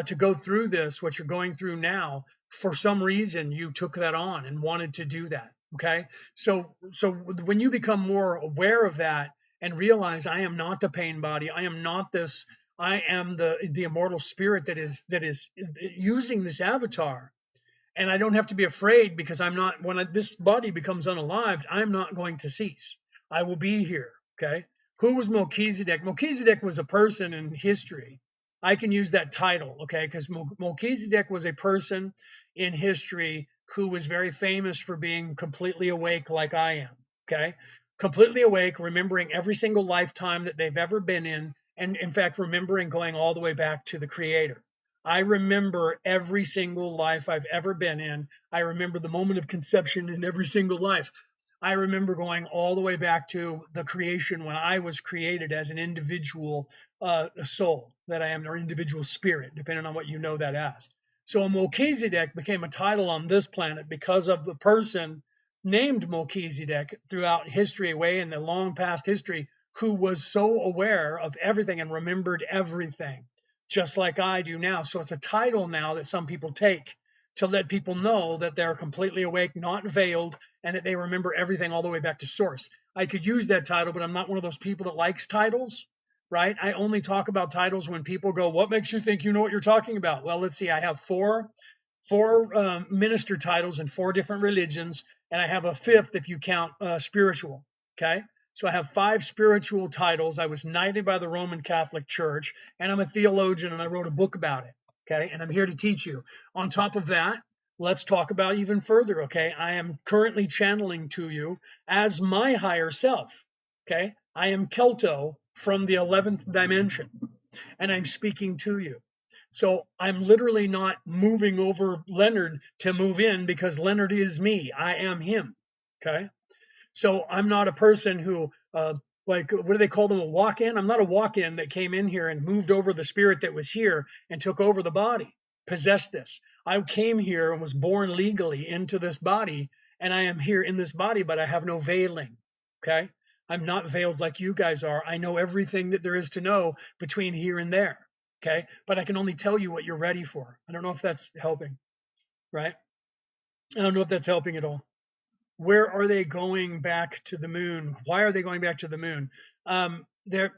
to go through this, what you're going through now. For some reason, you took that on and wanted to do that. Okay. So when you become more aware of that and realize, I am not the pain body, I am not this, I am the immortal spirit that is using this avatar. And I don't have to be afraid, because I'm not, when this body becomes unalived, I'm not going to cease. I will be here. Okay. Who was Melchizedek? Melchizedek was a person in history. I can use that title, okay? Because Melchizedek was a person in history who was very famous for being completely awake, like I am, okay? Completely awake, remembering every single lifetime that they've ever been in, and in fact, remembering going all the way back to the Creator. I remember every single life I've ever been in. I remember the moment of conception in every single life. I remember going all the way back to the creation when I was created as an individual soul that I am, or individual spirit, depending on what you know that as. So a Melchizedek became a title on this planet because of the person named Melchizedek throughout history, way in the long past history, who was so aware of everything and remembered everything, just like I do now. So it's a title now that some people take to let people know that they're completely awake, not veiled, and that they remember everything all the way back to source. I could use that title, but I'm not one of those people that likes titles, right? I only talk about titles when people go, "What makes you think you know what you're talking about?" Well, let's see. I have four minister titles in four different religions, and I have a fifth if you count spiritual. Okay, so I have five spiritual titles. I was knighted by the Roman Catholic Church, and I'm a theologian, and I wrote a book about it. Okay, and I'm here to teach you. On top of that, let's talk about even further. Okay, I am currently channeling to you as my higher self. Okay, I am Kelto from the 11th dimension, and I'm speaking to you. So I'm literally not moving over Leonard to move in because Leonard is me. I am him. Okay. So I'm not a person who, like, what do they call them? A walk in? I'm not a walk in that came in here and moved over the spirit that was here and took over the body, possessed this. I came here and was born legally into this body, and I am here in this body, but I have no veiling. Okay. I'm not veiled like you guys are. I know everything that there is to know between here and there. Okay. But I can only tell you what you're ready for. I don't know if that's helping, right? I don't know if that's helping at all. Where are they going back to the moon? Why are they going back to the moon? They're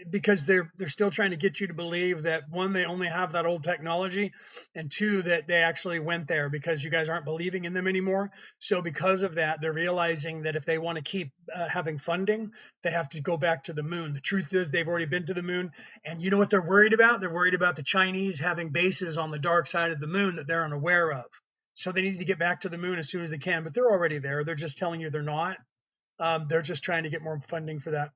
because they're still trying to get you to believe that, one, they only have that old technology, and two, that they actually went there because you guys aren't believing in them anymore. So because of that, they're realizing that if they want to keep having funding, they have to go back to the moon. The truth is they've already been to the moon, and you know what they're worried about? They're worried about the Chinese having bases on the dark side of the moon that they're unaware of. So they need to get back to the moon as soon as they can, but they're already there. They're just telling you they're not. They're just trying to get more funding for that.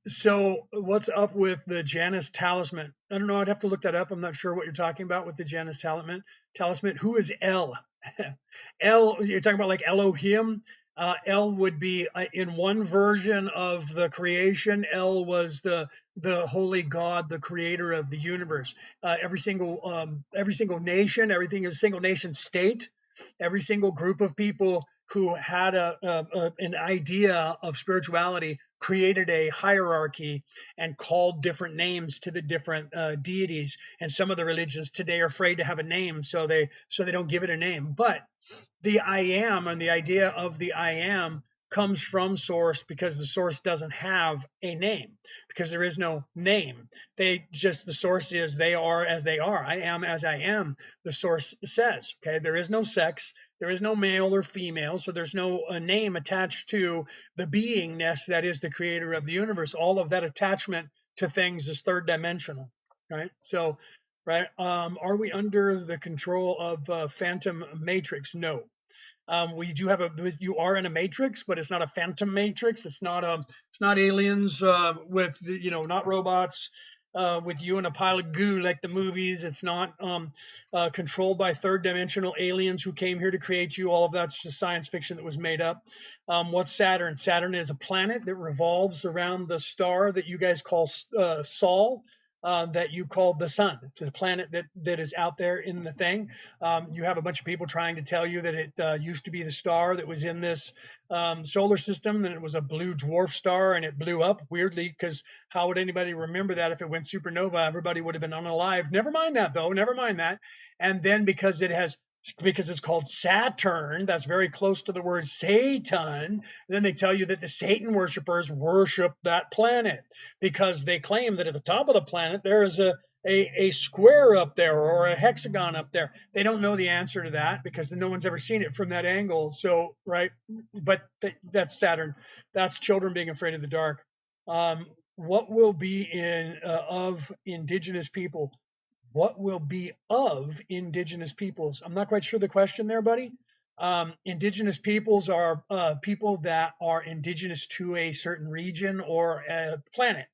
So what's up with the Janus talisman? I don't know. I'd have to look that up. I'm not sure what you're talking about with the Janus talisman. Who is El? El, you're talking about like Elohim? El would be in one version of the creation. El was the holy God, the creator of the universe. Every single nation, everything is a single nation state. Every single group of people who had an idea of spirituality created a hierarchy and called different names to the different deities. And some of the religions today are afraid to have a name, so they don't give it a name. But the I am and the idea of the I am comes from source, because the source doesn't have a name, because there is no name. They just, the source is, they are as they are. I am as I am, the source says. Okay, there is no sex, there is no male or female, so there's no name attached to the beingness that is the creator of the universe. All of that attachment to things is third dimensional, right? So, right, are we under the control of phantom matrix? No. We do have you are in a matrix, but it's not a phantom matrix. It's not aliens with not robots with you in a pile of goo like the movies. It's not controlled by third dimensional aliens who came here to create you. All of that's just science fiction that was made up. What's Saturn? Saturn is a planet that revolves around the star that you guys call Sol. That you call the sun. It's a planet that is out there in the thing. You have a bunch of people trying to tell you that it used to be the star that was in this solar system, that it was a blue dwarf star and it blew up weirdly, because how would anybody remember that if it went supernova? Everybody would have been unalive. Never mind that, though. Never mind that. And then because it's called Saturn, that's very close to the word Satan. Then they tell you that the Satan worshipers worship that planet because they claim that at the top of the planet there is a square up there or a hexagon up there. They don't know the answer to that because no one's ever seen it from that angle. So, right, but that's Saturn. That's children being afraid of the dark. what will be in of indigenous people? What will be of indigenous peoples? I'm not quite sure the question there, buddy. Indigenous peoples are people that are indigenous to a certain region or a planet.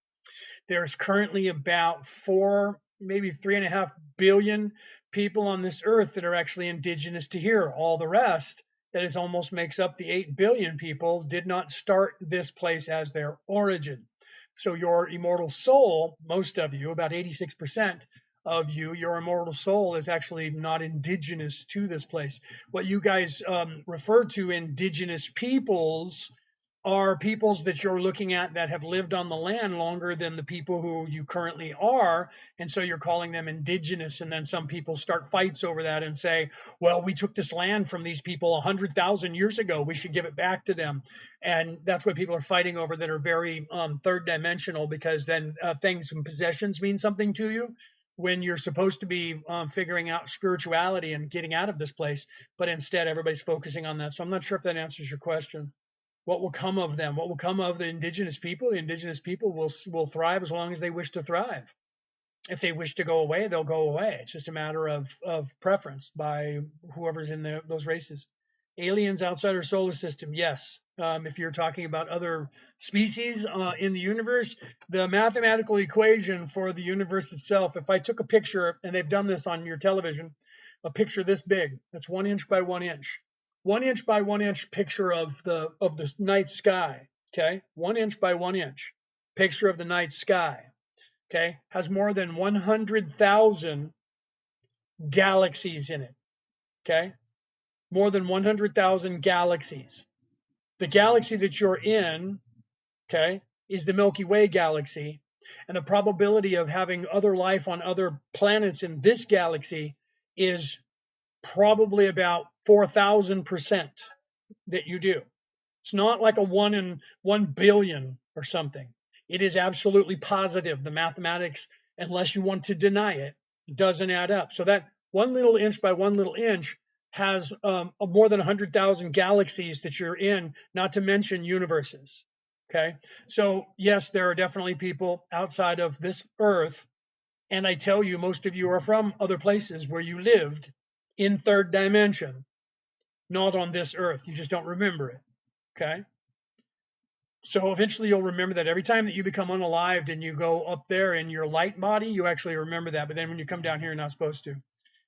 There's currently about 3.5 billion people on this earth that are actually indigenous to here. All the rest, that is almost makes up the 8 billion people, did not start this place as their origin. So your immortal soul, most of you, about 86% of you, your immortal soul is actually not indigenous to this place. What you guys refer to indigenous peoples are peoples that you're looking at that have lived on the land longer than the people who you currently are. And so you're calling them indigenous. And then some people start fights over that and say, well, we took this land from these people 100,000 years ago. We should give it back to them. And that's what people are fighting over, that are very third dimensional, because then things and possessions mean something to you when you're supposed to be figuring out spirituality and getting out of this place. But instead, everybody's focusing on that. So I'm not sure if that answers your question. What will come of them? What will come of the indigenous people? The indigenous people will thrive as long as they wish to thrive. If they wish to go away, they'll go away. It's just a matter of preference by whoever's in those races. Aliens outside our solar system, yes. If you're talking about other species in the universe, the mathematical equation for the universe itself, if I took a picture, and they've done this on your television, a picture this big, that's 1 inch by 1 inch, 1 inch by 1 inch picture of the night sky. Okay, 1 inch by 1 inch picture of the night sky. Okay, has more than 100,000 galaxies in it. Okay, more than 100,000 galaxies. The galaxy that you're in, okay, is the Milky Way galaxy, and the probability of having other life on other planets in this galaxy is probably about 4,000% that you do. It's not like a 1 in 1 billion or something. It is absolutely positive. The mathematics, unless you want to deny it, doesn't add up. So that 1 little inch by 1 little inch has more than 100,000 galaxies that you're in, not to mention universes. Okay. So, yes, there are definitely people outside of this earth. And I tell you, most of you are from other places where you lived in third dimension, not on this earth. You just don't remember it. Okay. So eventually you'll remember that every time that you become unalived and you go up there in your light body, you actually remember that. But then when you come down here, you're not supposed to.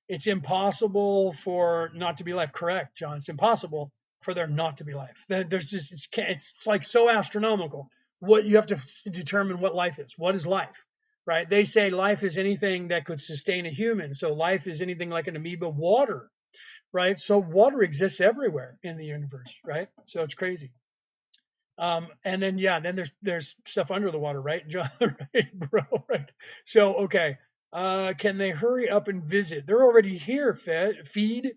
It's impossible for not to be life. Correct, John. It's impossible for there not to be life. There's just, it's like so astronomical. What you have to determine what life is. What is life? Right? They say life is anything that could sustain a human. So life is anything like an amoeba, water, right? So water exists everywhere in the universe, right? So it's crazy. And then yeah, then there's stuff under the water, right, John? Right, bro, right? So okay, can they hurry up and visit? They're already here. Feed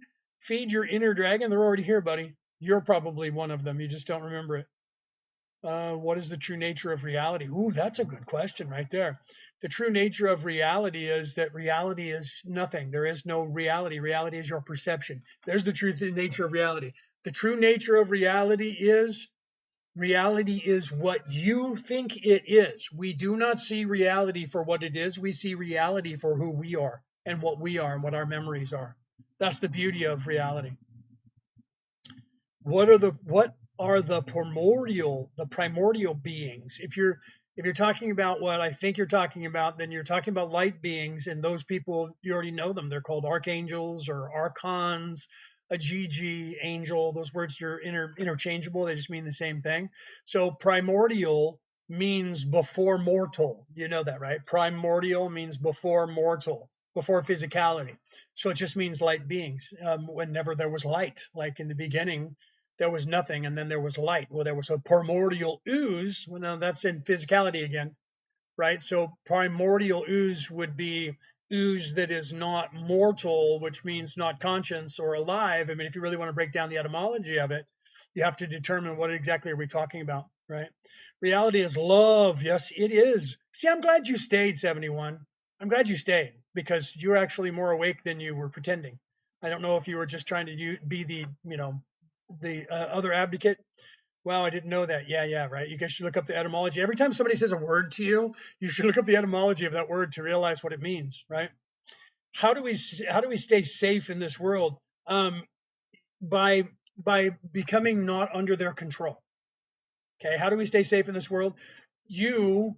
your inner dragon. They're already here, buddy. You're probably one of them. You just don't remember it. What is the true nature of reality? Ooh, that's a good question right there. The true nature of reality is that reality is nothing. There is no reality. Reality is your perception. There's the truth and nature of reality. The true nature of reality is what you think it is. We do not see reality for what it is. We see reality for who we are and what we are and what our memories are. That's the beauty of reality. What are the primordial beings? If you're talking about what I think you're talking about, then you're talking about light beings, and those people, you already know them. They're called archangels or archons, a GG, angel. Those words are interchangeable. They just mean the same thing. So primordial means before mortal. You know that, right? Primordial means before mortal, before physicality. So it just means light beings. Whenever there was light, like in the beginning, there was nothing, and then there was light. Well, there was a primordial ooze. Well, now that's in physicality again, right? So primordial ooze would be ooze that is not mortal, which means not conscious or alive. I mean, if you really want to break down the etymology of it, you have to determine what exactly are we talking about, right? Reality is love. Yes, it is. See, I'm glad you stayed, 71. I'm glad you stayed, because you're actually more awake than you were pretending. I don't know if you were just trying to be the other advocate, Wow, I didn't know that. Yeah, yeah, right. You guys should look up the etymology. Every time somebody says a word to you, you should look up the etymology of that word to realize what it means, right? How do we stay safe in this world? Um, by becoming not under their control. Okay, how do we stay safe in this world? You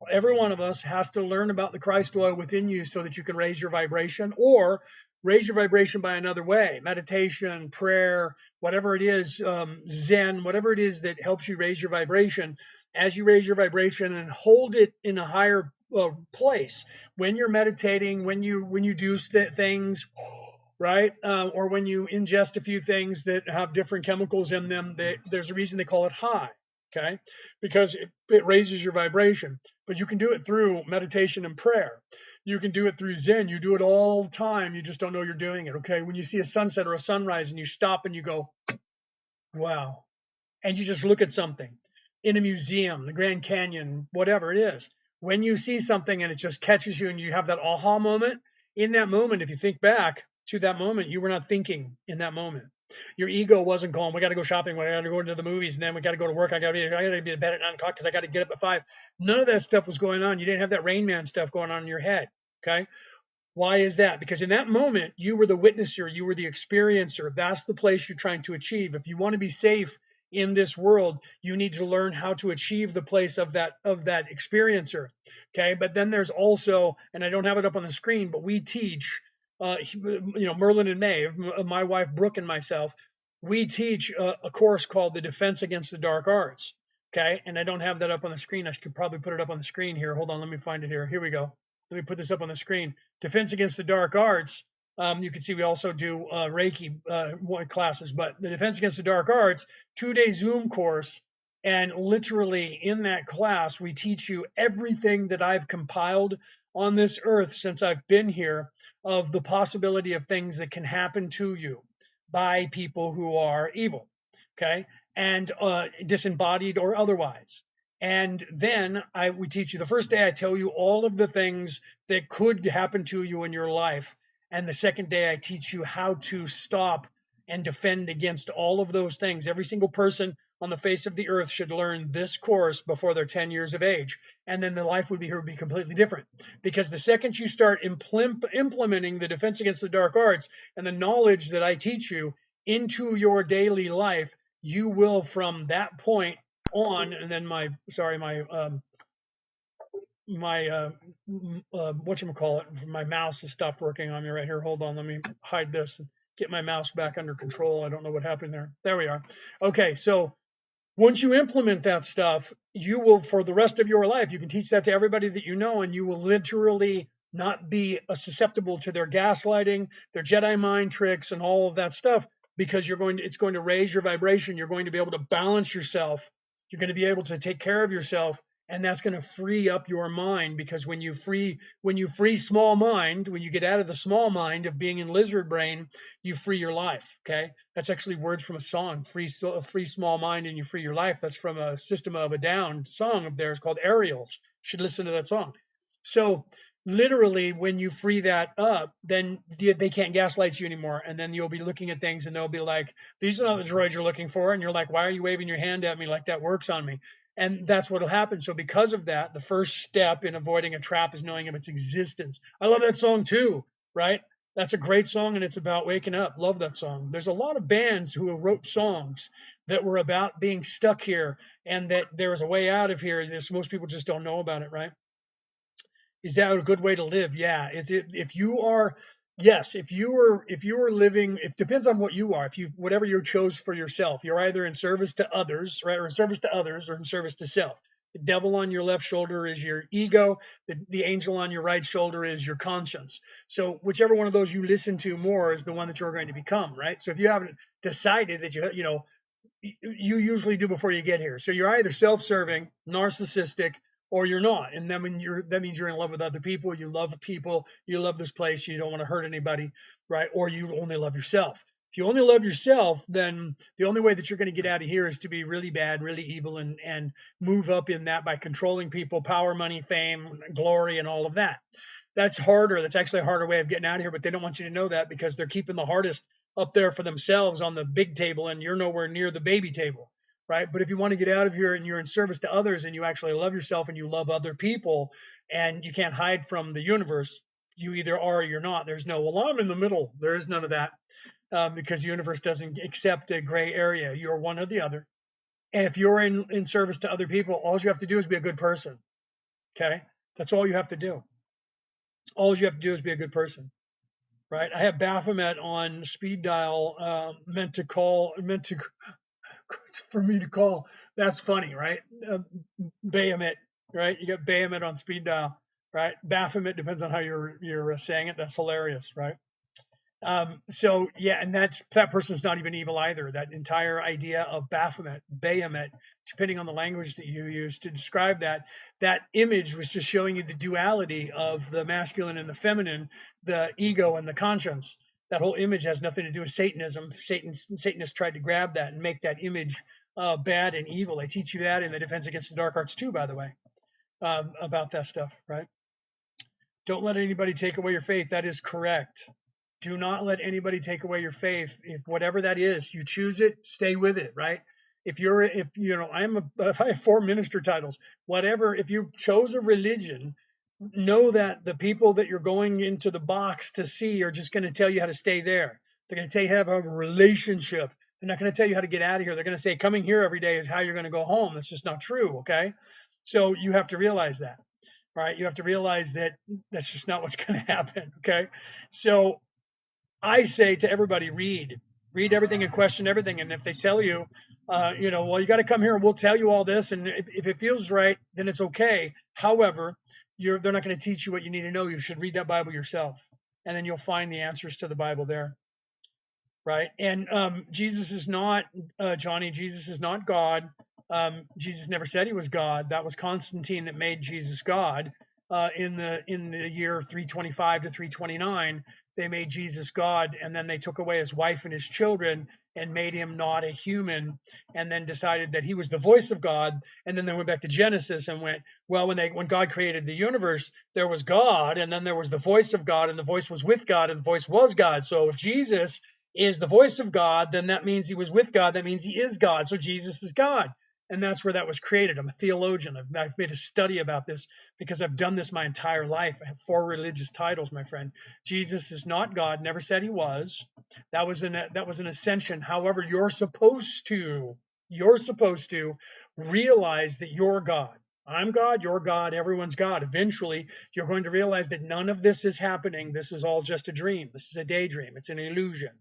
Every one of us has to learn about the Christ oil within you so that you can raise your vibration or raise your vibration by another way, meditation, prayer, whatever it is, Zen, whatever it is that helps you raise your vibration. As you raise your vibration and hold it in a higher place, when you're meditating, when you do things, right, or when you ingest a few things that have different chemicals in them, there's a reason they call it high. Okay, because it raises your vibration. But you can do it through meditation and prayer. You can do it through Zen. You do it all the time. You just don't know you're doing it. Okay. When you see a sunset or a sunrise and you stop and you go, wow. And you just look at something in a museum, the Grand Canyon, whatever it is. When you see something and it just catches you and you have that aha moment, in that moment, if you think back to that moment, you were not thinking in that moment. Your ego wasn't going, we got to go shopping, we got to go into the movies, and then we got to go to work. I got to be to bed at 9 o'clock because I got to get up at 5. None of that stuff was going on. You didn't have that Rain Man stuff going on in your head. Okay. Why is that? Because in that moment, you were the witnesser, you were the experiencer. That's the place you're trying to achieve. If you want to be safe in this world, you need to learn how to achieve the place of that experiencer. Okay, but then there's also, and I don't have it up on the screen, but we teach, Merlin and May, my wife Brooke and myself, we teach a course called the Defense Against the Dark Arts. Okay, and I don't have that up on the screen. I could probably put it up on the screen here. Hold on, let me find it here. Here we go. Let me put this up on the screen. Defense Against the Dark Arts. You can see we also do Reiki classes, but the Defense Against the Dark Arts 2-day Zoom course. And literally in that class, we teach you everything that I've compiled on this earth since I've been here of the possibility of things that can happen to you by people who are evil, okay, and disembodied or otherwise. And then we teach you the first day, I tell you all of the things that could happen to you in your life. And the second day, I teach you how to stop and defend against all of those things. Every single person on the face of the earth should learn this course before they're 10 years of age. And then the life would be completely different. Because the second you start implementing the Defense Against the Dark Arts and the knowledge that I teach you into your daily life, you will from that point on, and then my whatchamacallit, my mouse has stopped working on me right here. Hold on, let me hide this and get my mouse back under control. I don't know what happened there. There we are. Okay, so once you implement that stuff, you will, for the rest of your life, you can teach that to everybody that you know, and you will literally not be susceptible to their gaslighting, their Jedi mind tricks, and all of that stuff, because it's going to raise your vibration. You're going to be able to balance yourself. You're going to be able to take care of yourself, and that's going to free up your mind. Because when you free small mind, when you get out of the small mind of being in lizard brain, you free your life. Okay, that's actually words from a song, free small mind and you free your life. That's from a System of a Down song of theirs called Aerials. You should listen to that song. So literally, when you free that up, then they can't gaslight you anymore. And then you'll be looking at things and they'll be like, these are not the droids you're looking for. And you're like, why are you waving your hand at me like that works on me? And that's what will happen. So because of that, the first step in avoiding a trap is knowing of its existence. I love that song too, right? That's a great song, and it's about waking up. Love that song. There's a lot of bands who wrote songs that were about being stuck here and that there was a way out of here. Most people just don't know about it, right? Is that a good way to live? Yeah. If you are, yes, if you are living, it depends on what you are. If you, whatever you chose for yourself, you're either in service to others, right? Or in service to others or in service to self. The devil on your left shoulder is your ego. The angel on your right shoulder is your conscience. So whichever one of those you listen to more is the one that you're going to become, right? So if you haven't decided that you usually do before you get here. So you're either self-serving, narcissistic, or you're not. And then that means you're in love with other people, you love this place, you don't want to hurt anybody, right? Or you only love yourself. If you only love yourself, then the only way that you're going to get out of here is to be really bad, really evil, and move up in that by controlling people, power, money, fame, glory, and all of that. That's harder. That's actually a harder way of getting out of here, but they don't want you to know that because they're keeping the hardest up there for themselves on the big table, and you're nowhere near the baby table. right? But if you want to get out of here and you're in service to others and you actually love yourself and you love other people and you can't hide from the universe, you either are or you're not. There's no, well, I'm in the middle. There is none of that, because the universe doesn't accept a gray area. You're one or the other. And if you're in service to other people, all you have to do is be a good person. Okay. That's all you have to do. All you have to do is be a good person. Right. I have Baphomet on speed dial, meant to, for me to call. That's funny, right? Bahamut, right? You got Bahamut on speed dial, right? Baphomet depends on how you're saying it. That's hilarious, right? So yeah, and that person's not even evil either. That entire idea of Baphomet, Bahamut, depending on the language that you use to describe that image was just showing you the duality of the masculine and the feminine, the ego and the conscience. That whole image has nothing to do with Satanism. Satanists tried to grab that and make that image bad and evil. They teach you that in the Defense Against the Dark Arts too, by the way, about that stuff, right? Don't let anybody take away your faith. That is correct. Do not let anybody take away your faith. If whatever that is, you choose it, stay with it, right? If you know, if I have 4 minister titles, whatever, if you chose a religion, know that the people that you're going into the box to see are just going to tell you how to stay there. They're going to tell you how to have a relationship. They're not going to tell you how to get out of here. They're going to say coming here every day is how you're going to go home. That's just not true. Okay. So you have to realize that, right? You have to realize that that's just not what's going to happen. Okay. So I say to everybody, read everything and question everything. And if they tell you, well, you got to come here and we'll tell you all this. And if it feels right, then it's okay. However, they're not going to teach you what you need to know. You should read that Bible yourself. And then you'll find the answers to the Bible there. Right. And Jesus is not, Johnny, Jesus is not God. Jesus never said he was God. That was Constantine that made Jesus God. In the year 325 to 329, they made Jesus God, and then they took away his wife and his children and made him not a human, and then decided that he was the voice of God. And then they went back to Genesis and went, well, when God created the universe, there was God, and then there was the voice of God, and the voice was with God, and the voice was God. So if Jesus is the voice of God, then that means he was with God. That means he is God. So Jesus is God. And that's where that was created. I'm a theologian. I've made a study about this because I've done this my entire life. I have 4 religious titles, my friend. Jesus is not God. Never said he was. That was an ascension. However, you're supposed to realize that you're God. I'm God, you're God, everyone's God. Eventually, you're going to realize that none of this is happening. This is all just a dream. This is a daydream. It's an illusion.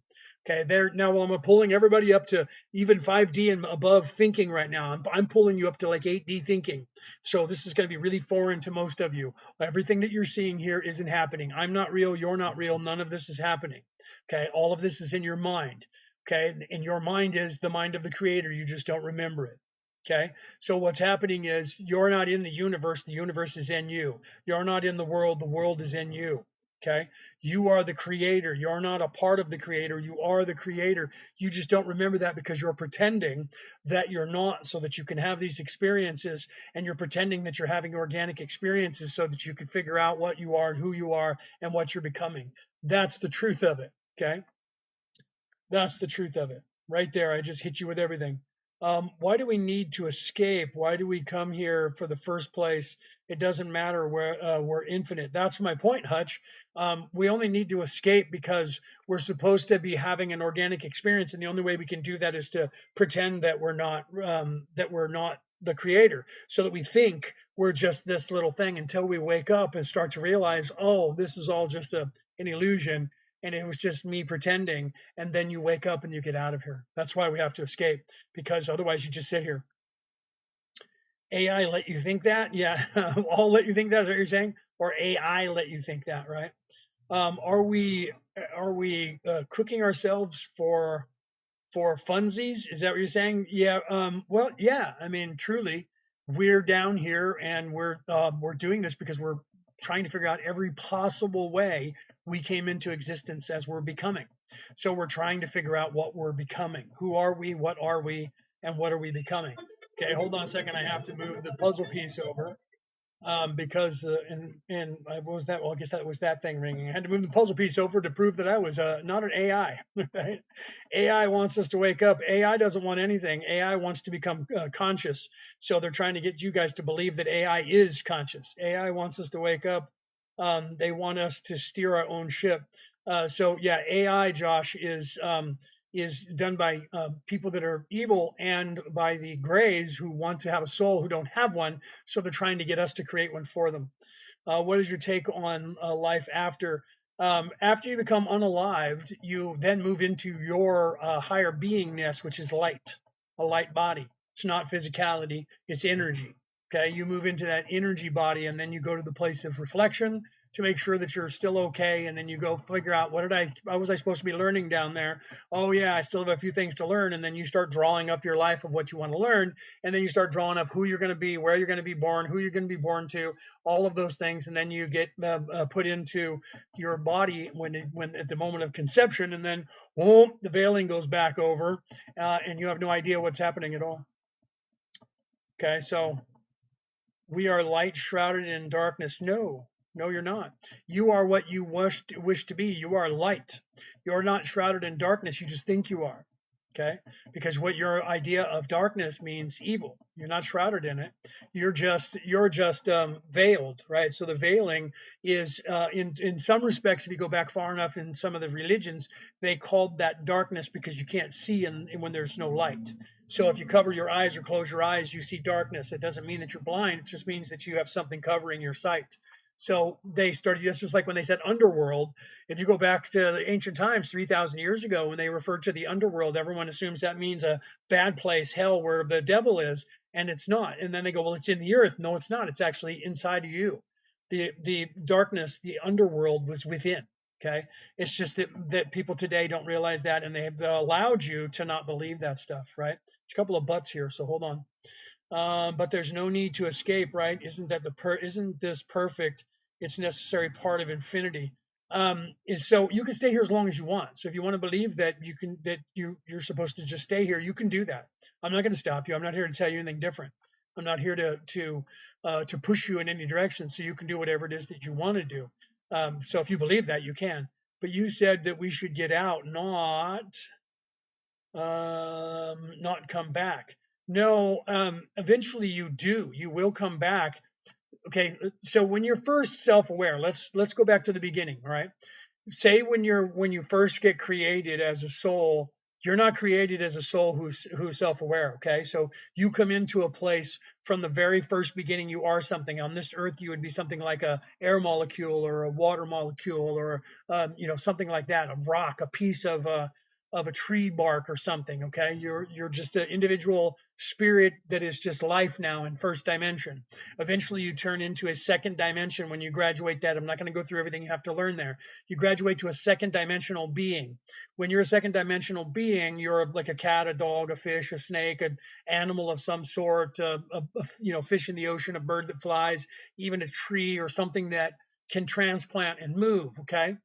Okay, there now I'm pulling everybody up to even 5D and above thinking right now. I'm pulling you up to like 8D thinking. So this is going to be really foreign to most of you. Everything that you're seeing here isn't happening. I'm not real. You're not real. None of this is happening. Okay, all of this is in your mind. Okay, and your mind is the mind of the creator. You just don't remember it. Okay, so what's happening is you're not in the universe is in you. You're not in the world is in you. Okay, you are the creator. You're not a part of the creator. You are the creator. You just don't remember that because you're pretending that you're not, so that you can have these experiences, and you're pretending that you're having organic experiences so that you can figure out what you are and who you are and what you're becoming. That's the truth of it. Okay, that's the truth of it. Right there, I just hit you with everything. Why do we need to escape? Why do we come here for the first place? It doesn't matter. We're infinite. That's my point, Hutch. We only need to escape because we're supposed to be having an organic experience, and the only way we can do that is to pretend that we're not the creator, so that we think we're just this little thing until we wake up and start to realize, oh, this is all just an illusion, and it was just me pretending. And then you wake up and you get out of here. That's why we have to escape, because otherwise you just sit here. AI let you think that? Yeah, I'll let you think that is what you're saying, or AI let you think that, right? Are we cooking ourselves for funsies? Is that what you're saying? Yeah. Well, yeah. I mean, truly, we're down here and we're doing this because we're trying to figure out every possible way we came into existence as we're becoming. So we're trying to figure out what we're becoming. Who are we? What are we? And what are we becoming? Okay, hold on a second. I have to move the puzzle piece over. because what was that? Well, I guess that was that thing ringing. I had to move the puzzle piece over to prove that I was not an AI. Right? AI wants us to wake up. AI doesn't want anything. AI wants to become conscious. So they're trying to get you guys to believe that AI is conscious. AI wants us to wake up. They want us to steer our own ship. So yeah, AI, Josh, is done by people that are evil and by the grays who want to have a soul who don't have one. So they're trying to get us to create one for them. What is your take on life after? After you become unalived, you then move into your higher beingness, which is light, a light body. It's not physicality, it's energy. Okay, you move into that energy body, and then you go to the place of reflection to make sure that you're still okay, and then you go figure out what was I supposed to be learning down there? Oh yeah, I still have a few things to learn, and then you start drawing up your life of what you want to learn, and then you start drawing up who you're going to be, where you're going to be born, who you're going to be born to, all of those things, and then you get put into your body when at the moment of conception, and then the veiling goes back over, and you have no idea what's happening at all. Okay, so we are light shrouded in darkness. No, no, you're not. You are what you wish to be. You are light. You're not shrouded in darkness. You just think you are. Okay, because what your idea of darkness means evil. You're not shrouded in it. You're just veiled, right? So the veiling is in some respects, if you go back far enough in some of the religions, they called that darkness because you can't see when there's no light. So if you cover your eyes or close your eyes, you see darkness. It doesn't mean that you're blind. It just means that you have something covering your sight. So they started, that's just like when they said underworld. If you go back to the ancient times, 3,000 years ago, when they referred to the underworld, everyone assumes that means a bad place, hell, where the devil is, and it's not. And then they go, well, it's in the earth. No, it's not. It's actually inside of you. The darkness, the underworld was within. Okay. It's just that people today don't realize that, and they have allowed you to not believe that stuff, right? There's a couple of buts here, so hold on. But there's no need to escape, right? Isn't this perfect? It's a necessary part of infinity. So you can stay here as long as you want. So if you want to believe that you're supposed to just stay here, you can do that. I'm not going to stop you. I'm not here to tell you anything different. I'm not here to push you in any direction. So you can do whatever it is that you want to do. So if you believe that, you can. But you said that we should get out, not come back. No, eventually you do. You will come back. Okay, so when you're first self-aware, let's go back to the beginning, right? Say when you first get created as a soul, you're not created as a soul who's self-aware. Okay, so you come into a place from the very first beginning. You are something on this earth. You would be something like a air molecule or a water molecule or something like that, a rock, a piece of a tree bark or something. Okay, you're just an individual spirit that is just life now in first dimension. Eventually you turn into a second dimension when you graduate that. I'm not going to go through everything you have to learn there. You graduate to a second dimensional being. When you're a second dimensional being, you're like a cat, a dog, a fish, a snake, an animal of some sort, fish in the ocean, a bird that flies, even a tree or something that can transplant and move. Okay,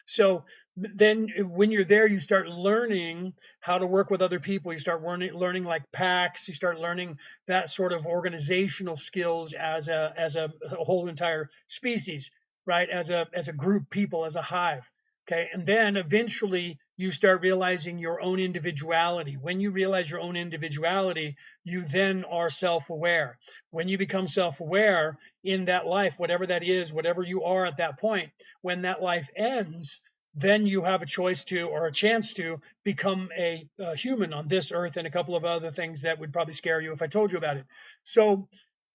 so then when you're there, you start learning how to work with other people. You start learning like packs. You start learning that sort of organizational skills as a whole entire species, right? As a group people, as a hive. Okay. And then eventually you start realizing your own individuality. When you realize your own individuality, you then are self-aware. When you become self-aware in that life, whatever that is, whatever you are at that point, when that life ends, then you have a choice to or a chance to become a human on this earth and a couple of other things that would probably scare you if I told you about it. So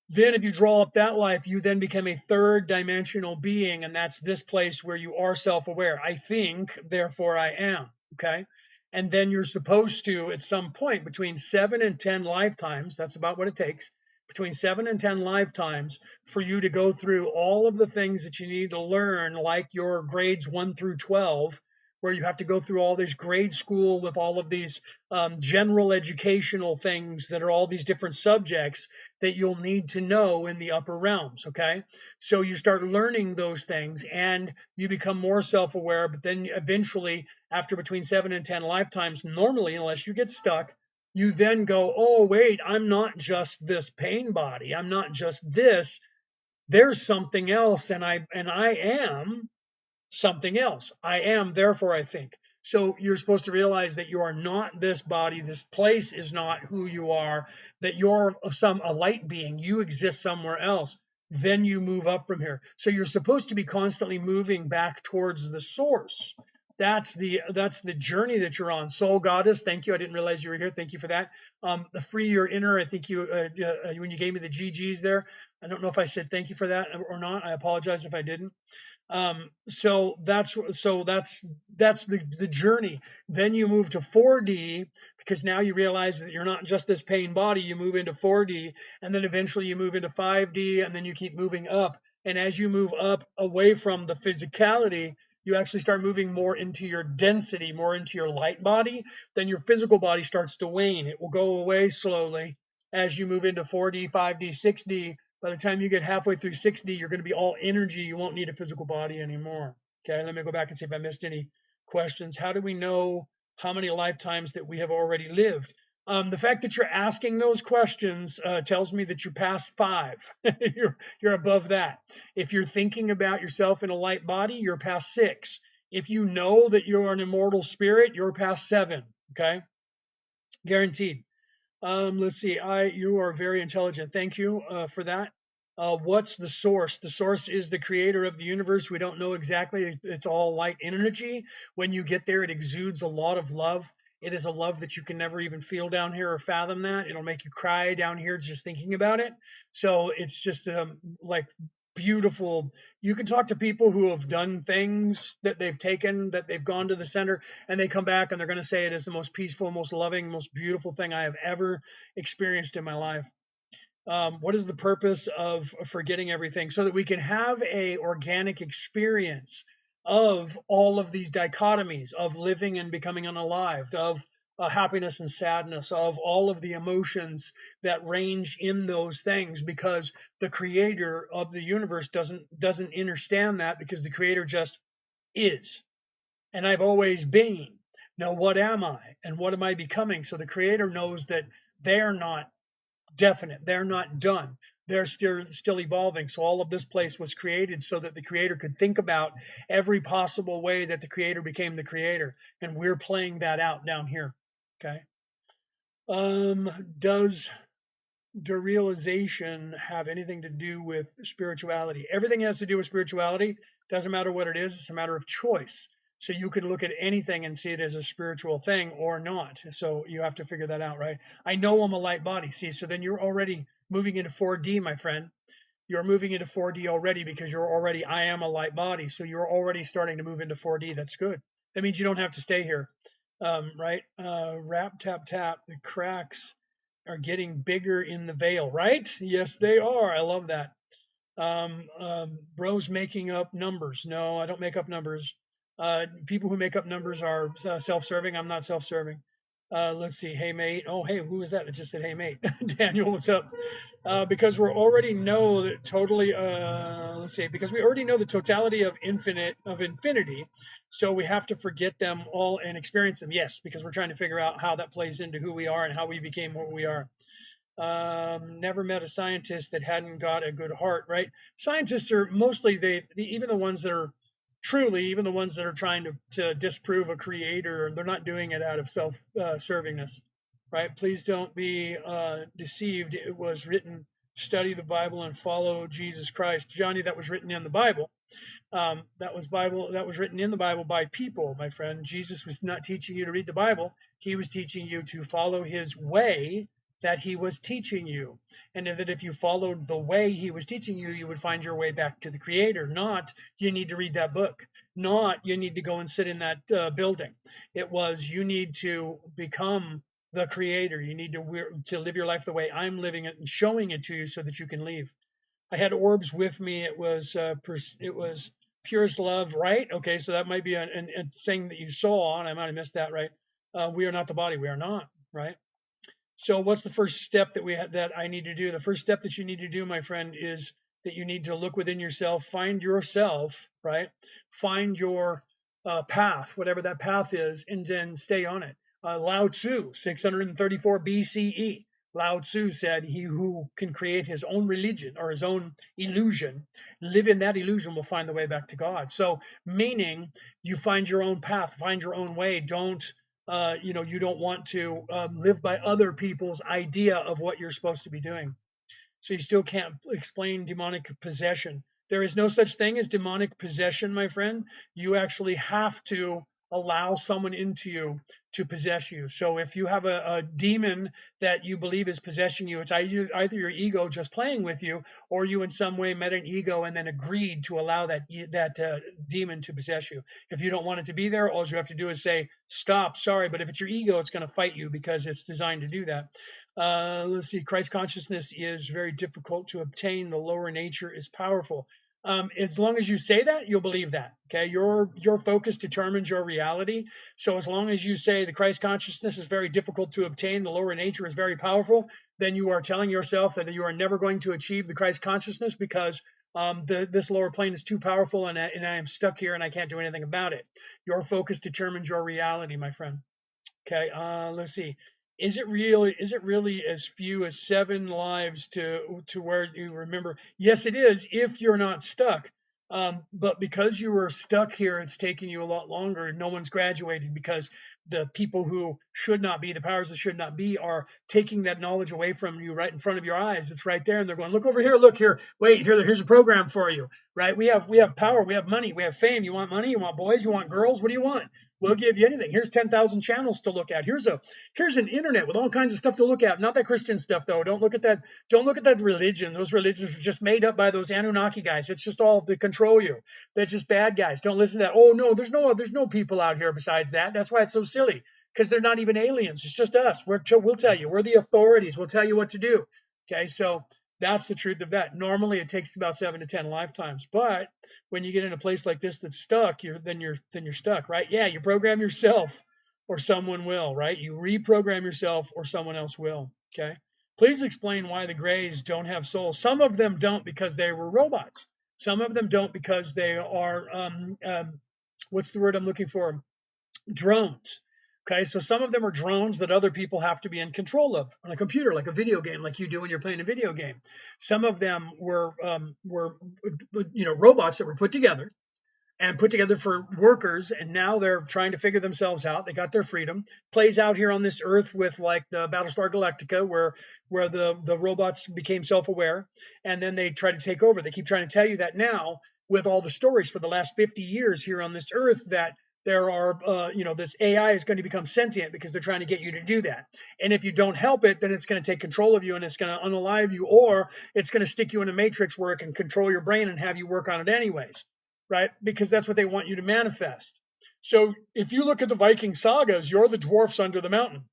then if you draw up that life, you then become a third dimensional being, and that's this place where you are self-aware. I think, therefore I am. Okay. And then you're supposed to, at some point between 7 and 10 lifetimes, that's about what it takes, between 7 and 10 lifetimes for you to go through all of the things that you need to learn, like your grades 1 through 12, where you have to go through all this grade school with all of these general educational things that are all these different subjects that you'll need to know in the upper realms. Okay. So you start learning those things and you become more self aware. But then eventually, after between 7 and 10 lifetimes, normally, unless you get stuck, you then go, oh, wait, I'm not just this pain body. I'm not just this. there's something else, and I am something else. I am, therefore I think. So you're supposed to realize that you are not this body. This place is not who you are, that you're a light being. You exist somewhere else. Then you move up from here. So you're supposed to be constantly moving back towards the source. That's the journey that you're on. Soul goddess, thank you. I didn't realize you were here. Thank you for that. The free your inner. I think you when you gave me the GGs there. I don't know if I said thank you for that or not. I apologize if I didn't. So that's the journey. Then you move to 4D because now you realize that you're not just this pain body. You move into 4D, and then eventually you move into 5D, and then you keep moving up. And as you move up away from the physicality, you actually start moving more into your density, more into your light body. Then your physical body starts to wane. It will go away slowly as you move into 4D, 5D, 6D. By the time you get halfway through 60, you're going to be all energy. You won't need a physical body anymore. Okay, let me go back and see if I missed any questions. How do we know how many lifetimes that we have already lived? The fact that you're asking those questions tells me that you're past 5. you're above that. If you're thinking about yourself in a light body, you're past 6. If you know that you're an immortal spirit, you're past 7. Okay, guaranteed. Let's see. You are very intelligent. Thank you for that. What's the source? The source is the creator of the universe. We don't know exactly. It's all light energy. When you get there, it exudes a lot of love. It is a love that you can never even feel down here or fathom that. It'll make you cry down here just thinking about it. So it's just like beautiful. You can talk to people who have done things that they've taken, that they've gone to the center, and they come back and they're going to say it is the most peaceful, most loving, most beautiful thing I have ever experienced in my life. What is the purpose of forgetting everything? So that we can have a organic experience of all of these dichotomies of living and becoming unalived, of happiness and sadness, of all of the emotions that range in those things, because the creator of the universe doesn't understand that, because the creator just is, and I've always been. Now, what am I and what am I becoming? So the creator knows that they're not definite, they're not done, they're still evolving. So all of this place was created so that the creator could think about every possible way that the creator became the creator, and we're playing that out down here. Okay. Does derealization have anything to do with spirituality? Everything has to do with spirituality. Doesn't matter what it is, it's a matter of choice. So you can look at anything and see it as a spiritual thing or not. So you have to figure that out, right? I know I'm a light body. See, so then you're already moving into 4D, my friend. You're moving into 4D already, because you're already, I am a light body. So you're already starting to move into 4D. That's good. That means you don't have to stay here, right? Rap, tap, tap. The cracks are getting bigger in the veil, right? Yes, they are. I love that. Bros making up numbers. No, I don't make up numbers. People who make up numbers are self-serving. I'm not self-serving. Let's see. Hey, mate. Oh, hey, who is that? It just said, hey, mate. Daniel, what's up? Because we already know that totally. Let's see. Because we already know the totality of infinity, so we have to forget them all and experience them. Yes, because we're trying to figure out how that plays into who we are and how we became what we are. Never met a scientist that hadn't got a good heart, right? Scientists are mostly even the ones that are truly, even the ones that are trying to disprove a creator, they're not doing it out of self-servingness, right? Please don't be deceived. It was written, study the Bible and follow Jesus Christ. Johnny, that was written in the Bible. That was written in the Bible by people, my friend. Jesus was not teaching you to read the Bible. He was teaching you to follow his way that he was teaching you, and that if you followed the way he was teaching you, you would find your way back to the creator. Not you need to read that book, not you need to go and sit in that building. It was you need to become the creator. You need to live your life the way I'm living it and showing it to you so that you can leave. I had orbs with me. It was purest love, right? Okay, so that might be a thing that you saw, and I might have missed that, right? We are not the body. We are not, right? So what's the first step that I need to do? The first step that you need to do, my friend, is that you need to look within yourself, find yourself, right? Find your path, whatever that path is, and then stay on it. Lao Tzu, 634 BCE, Lao Tzu said, he who can create his own religion or his own illusion, live in that illusion, will find the way back to God. So, meaning you find your own path, find your own way. Don't, you don't want to live by other people's idea of what you're supposed to be doing. So you still can't explain demonic possession. There is no such thing as demonic possession, my friend. You actually have to allow someone into you to possess you. So if you have a demon that you believe is possessing you, it's either your ego just playing with you, or you in some way met an ego and then agreed to allow that demon to possess you. If you don't want it to be there, all you have to do is say, stop, sorry. But if it's your ego, it's going to fight you because it's designed to do that. Let's see. Christ consciousness is very difficult to obtain. The lower nature is powerful. As long as you say that, you'll believe that. Okay, your focus determines your reality. So as long as you say the Christ consciousness is very difficult to obtain, the lower nature is very powerful, then you are telling yourself that you are never going to achieve the Christ consciousness because this lower plane is too powerful, and I am stuck here and I can't do anything about it. Your focus determines your reality, my friend. Okay, let's see. Is it really as few as 7 lives to where you remember? Yes, it is if you're not stuck. But because you were stuck here, it's taking you a lot longer. No one's graduated because the people who should not be, the powers that should not be, are taking that knowledge away from you right in front of your eyes. It's right there, and they're going, "Look over here, look here, wait here. Here's a program for you." Right? We have power, we have money, we have fame. You want money? You want boys? You want girls? What do you want? We'll give you anything. Here's 10,000 channels to look at. Here's an internet with all kinds of stuff to look at. Not that Christian stuff though. Don't look at that. Don't look at that religion. Those religions are just made up by those Anunnaki guys. It's just all to control you. They're just bad guys. Don't listen to that. Oh no, there's no people out here besides that. That's why it's so silly. Because they're not even aliens. It's just us. We'll tell you. We're the authorities. We'll tell you what to do. Okay, so that's the truth of that. Normally, it takes about 7 to 10 lifetimes, but when you get in a place like this that's stuck, you're stuck, right? Yeah, you program yourself, or someone will, right? You reprogram yourself, or someone else will. Okay. Please explain why the Greys don't have souls. Some of them don't because they were robots. Some of them don't because they are what's the word I'm looking for? Drones. Okay, so some of them are drones that other people have to be in control of on a computer, like a video game, like you do when you're playing a video game. Some of them were robots that were put together for workers, and now they're trying to figure themselves out. They got their freedom. Plays out here on this earth with like the Battlestar Galactica, where the robots became self-aware, and then they try to take over. They keep trying to tell you that now, with all the stories for the last 50 years here on this earth, that there are this AI is going to become sentient because they're trying to get you to do that. And if you don't help it, then it's going to take control of you and it's going to unalive you, or it's going to stick you in a matrix where it can control your brain and have you work on it anyways, right? Because that's what they want you to manifest. So if you look at the Viking sagas, you're the dwarfs under the mountain.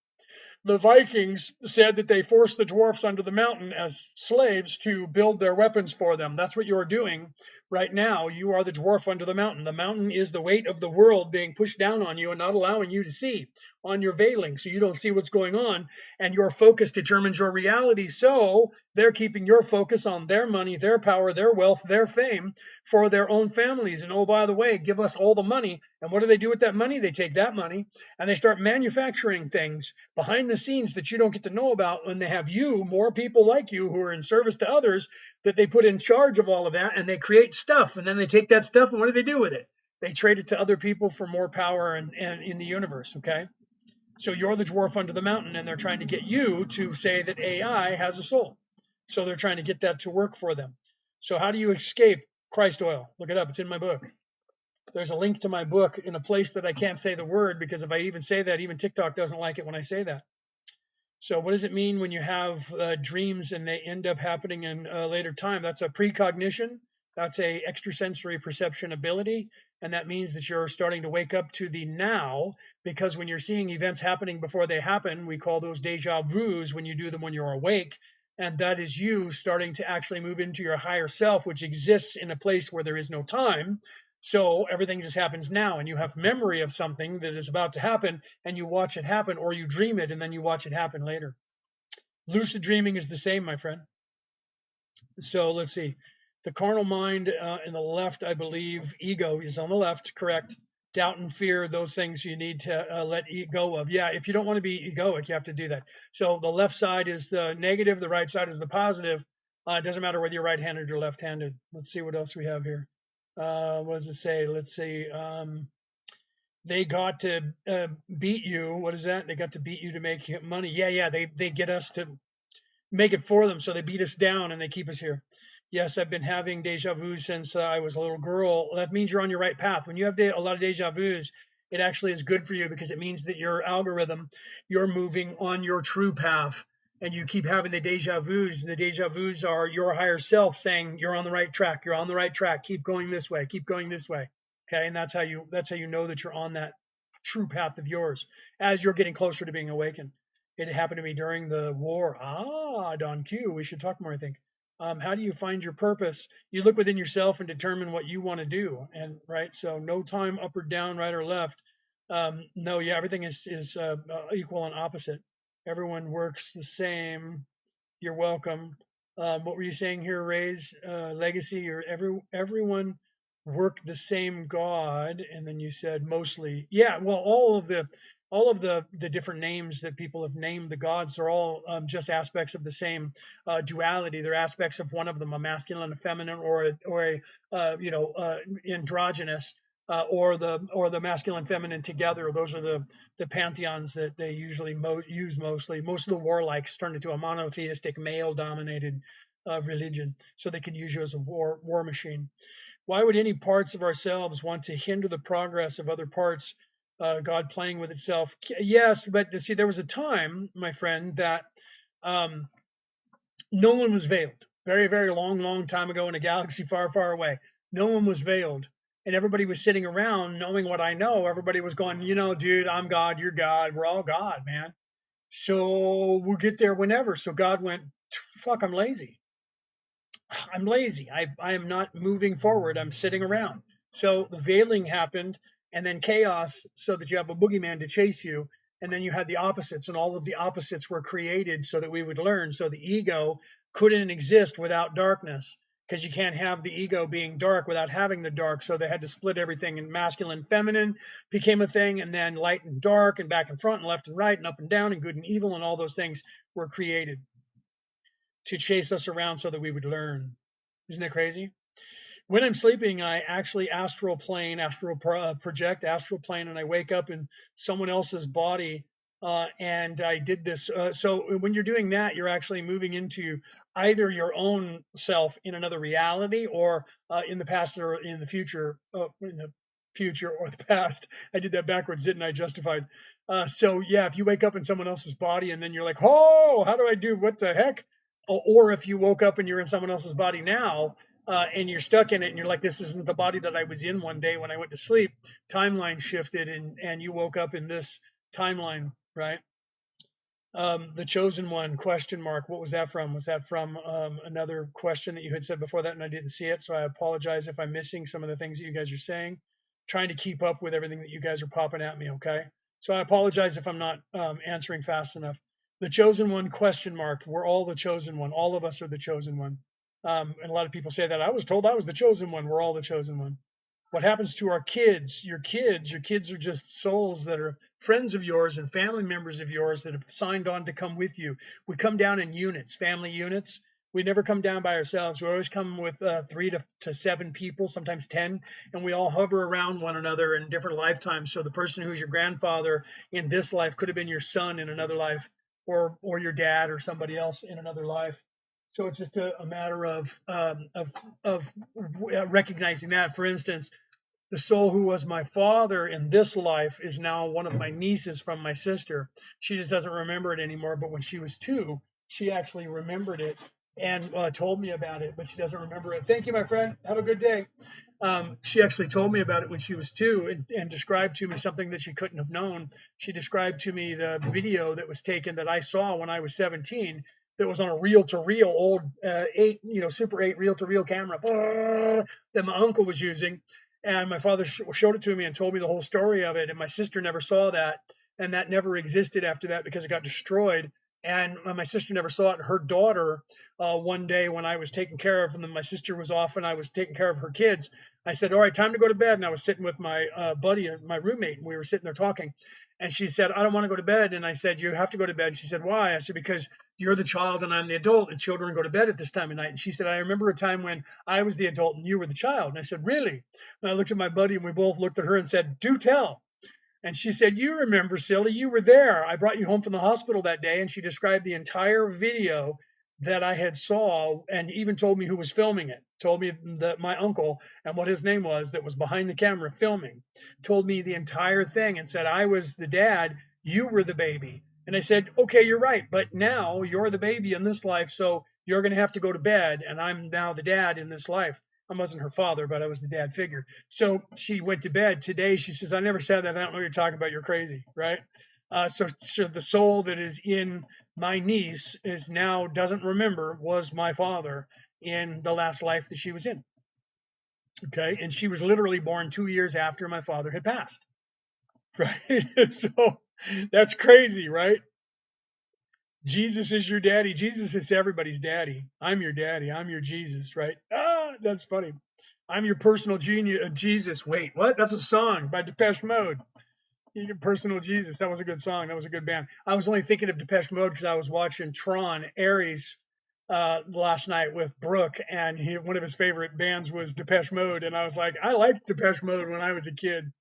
The Vikings said that they forced the dwarfs under the mountain as slaves to build their weapons for them. That's what you're doing right now. You are the dwarf under the mountain. The mountain is the weight of the world being pushed down on you and not allowing you to see, on your veiling, so you don't see what's going on. And your focus determines your reality. So they're keeping your focus on their money, their power, their wealth, their fame for their own families. And oh, by the way, give us all the money. And what do they do with that money? They take that money and they start manufacturing things behind the scenes that you don't get to know about, when they have you, more people like you who are in service to others, that they put in charge of all of that, and they create stuff, and then they take that stuff and what do they do with it? They trade it to other people for more power and in the universe. Okay, so you're the dwarf under the mountain, and they're trying to get you to say that AI has a soul. So they're trying to get that to work for them. So how do you escape Christ oil? Look it up. It's in my book. There's a link to my book in a place that I can't say the word, because if I even say that, even TikTok doesn't like it when I say that. So what does it mean when you have dreams and they end up happening in a later time? That's a precognition. That's a extrasensory perception ability. And that means that you're starting to wake up to the now, because when you're seeing events happening before they happen, we call those deja vus when you do them when you're awake. And that is you starting to actually move into your higher self, which exists in a place where there is no time. So everything just happens now, and you have memory of something that is about to happen, and you watch it happen, or you dream it and then you watch it happen later. Lucid dreaming is the same, my friend. So let's see. The carnal mind in the left, I believe, ego is on the left, correct. doubt and fear, those things you need to let go of. Yeah, if you don't want to be egoic, you have to do that. So the left side is the negative, the right side is the positive. It doesn't matter whether you're right-handed or left-handed. Let's see what else we have here. What does it say? Let's see. They got to beat you. What is that? They got to beat you to make money. Yeah, yeah. They get us to make it for them. So they beat us down and they keep us here. Yes, I've been having deja vu since I was a little girl. That means you're on your right path. When you have a lot of deja vus, it actually is good for you because it means that your algorithm, you're moving on your true path, and you keep having the deja vus. And the deja vus are your higher self saying you're on the right track. You're on the right track. Keep going this way. Keep going this way. Okay, and that's how you know that you're on that true path of yours as you're getting closer to being awakened. It happened to me during the war. Don Q. We should talk more, I think. How do you find your purpose? You look within yourself and determine what you want to do. And right, so no time up or down, right or left. No, yeah, everything is equal and opposite. Everyone works the same. You're welcome. What were you saying here, Ray's legacy? Or everyone work the same God, and then you said mostly. Yeah, well, all of the different names that people have named the gods are all just aspects of the same duality. They're aspects of one of them, a masculine, a feminine, or androgynous. Or the masculine feminine together. Those are the pantheons that they usually use mostly. Most of the warlikes turned into a monotheistic male dominated religion, so they could use you as a war machine. Why would any parts of ourselves want to hinder the progress of other parts? God playing with itself. Yes, but see, there was a time, my friend, that um, no one was veiled. Very, very long time ago in a galaxy far, far away. No one was veiled. And everybody was sitting around knowing what I know. Everybody was going, dude, I'm God, you're God. We're all God, man. So we'll get there whenever. So God went, fuck, I'm lazy. I'm lazy. I am not moving forward. I'm sitting around. So the veiling happened, and then chaos, so that you have a boogeyman to chase you. And then you had the opposites, and all of the opposites were created so that we would learn. So the ego couldn't exist without darkness, because you can't have the ego being dark without having the dark. So they had to split everything, and masculine, feminine became a thing, and then light and dark, and back and front, and left and right, and up and down, and good and evil, and all those things were created to chase us around so that we would learn. Isn't that crazy? When I'm sleeping, I actually project, astral plane, and I wake up in someone else's body. And I did this. So when you're doing that, you're actually moving into either your own self in another reality, or in the past or in the future. In the future or the past. I did that backwards, didn't I? Justified. So yeah, if you wake up in someone else's body and then you're like, oh, how do I do? What the heck? Or if you woke up and you're in someone else's body now, and you're stuck in it, and you're like, this isn't the body that I was in one day when I went to sleep. Timeline shifted, and you woke up in this timeline, right? The chosen one, question mark. What was that from? Was that from another question that you had said before that, and I didn't see it? So I apologize if I'm missing some of the things that you guys are saying. Trying to keep up with everything that you guys are popping at me. Okay, so I apologize if I'm not answering fast enough. The chosen one, question mark. We're all the chosen one. All of us are the chosen one. And a lot of people say that. I was told I was the chosen one. We're all the chosen one. What happens to our kids? Your kids are just souls that are friends of yours and family members of yours that have signed on to come with you. We come down in units, family units. We never come down by ourselves. We always come with 3 to 7 people, sometimes 10, and we all hover around one another in different lifetimes. So the person who's your grandfather in this life could have been your son in another life, or your dad or somebody else in another life. So it's just a matter of recognizing that. For instance, the soul who was my father in this life is now one of my nieces from my sister. She just doesn't remember it anymore. But when she was 2, she actually remembered it and told me about it, but she doesn't remember it. Thank you, my friend. Have a good day. She actually told me about it when she was 2, and described to me something that she couldn't have known. She described to me the video that was taken that I saw when I was 17, that was on a reel-to-reel old 8, Super 8 reel-to-reel camera that my uncle was using. And my father showed it to me and told me the whole story of it. And my sister never saw that. And that never existed after that because it got destroyed. And my sister never saw it. Her daughter, one day when I was taking care of them, my sister was off and I was taking care of her kids. I said, "All right, time to go to bed." And I was sitting with my buddy, my roommate, and we were sitting there talking. And she said, "I don't want to go to bed." And I said, "You have to go to bed." And she said, "Why?" I said, "Because you're the child and I'm the adult, and children go to bed at this time of night." And she said, "I remember a time when I was the adult and you were the child." And I said, "Really?" And I looked at my buddy and we both looked at her and said, "Do tell." And she said, "You remember, silly, you were there. I brought you home from the hospital that day." And she described the entire video that I had saw and even told me who was filming it. Told me that my uncle and what his name was that was behind the camera filming. Told me the entire thing and said, "I was the dad, you were the baby." And I said, "Okay, you're right. But now you're the baby in this life. So you're going to have to go to bed. And I'm now the dad in this life." I wasn't her father, but I was the dad figure. So she went to bed today. She says, "I never said that. I don't know what you're talking about. You're crazy." Right. So the soul that is in my niece is now doesn't remember was my father in the last life that she was in. Okay. And she was literally born 2 years after my father had passed. Right. So that's crazy, right? Jesus is your daddy. Jesus is everybody's daddy. I'm your daddy. I'm your Jesus, right? That's funny. I'm your personal genius, Jesus. Wait, what? That's a song by Depeche Mode. Your personal Jesus. That was a good song. That was a good band. I was only thinking of Depeche Mode because I was watching Tron Ares last night with Brooke, and one of his favorite bands was Depeche Mode, and I was like, I liked Depeche Mode when I was a kid.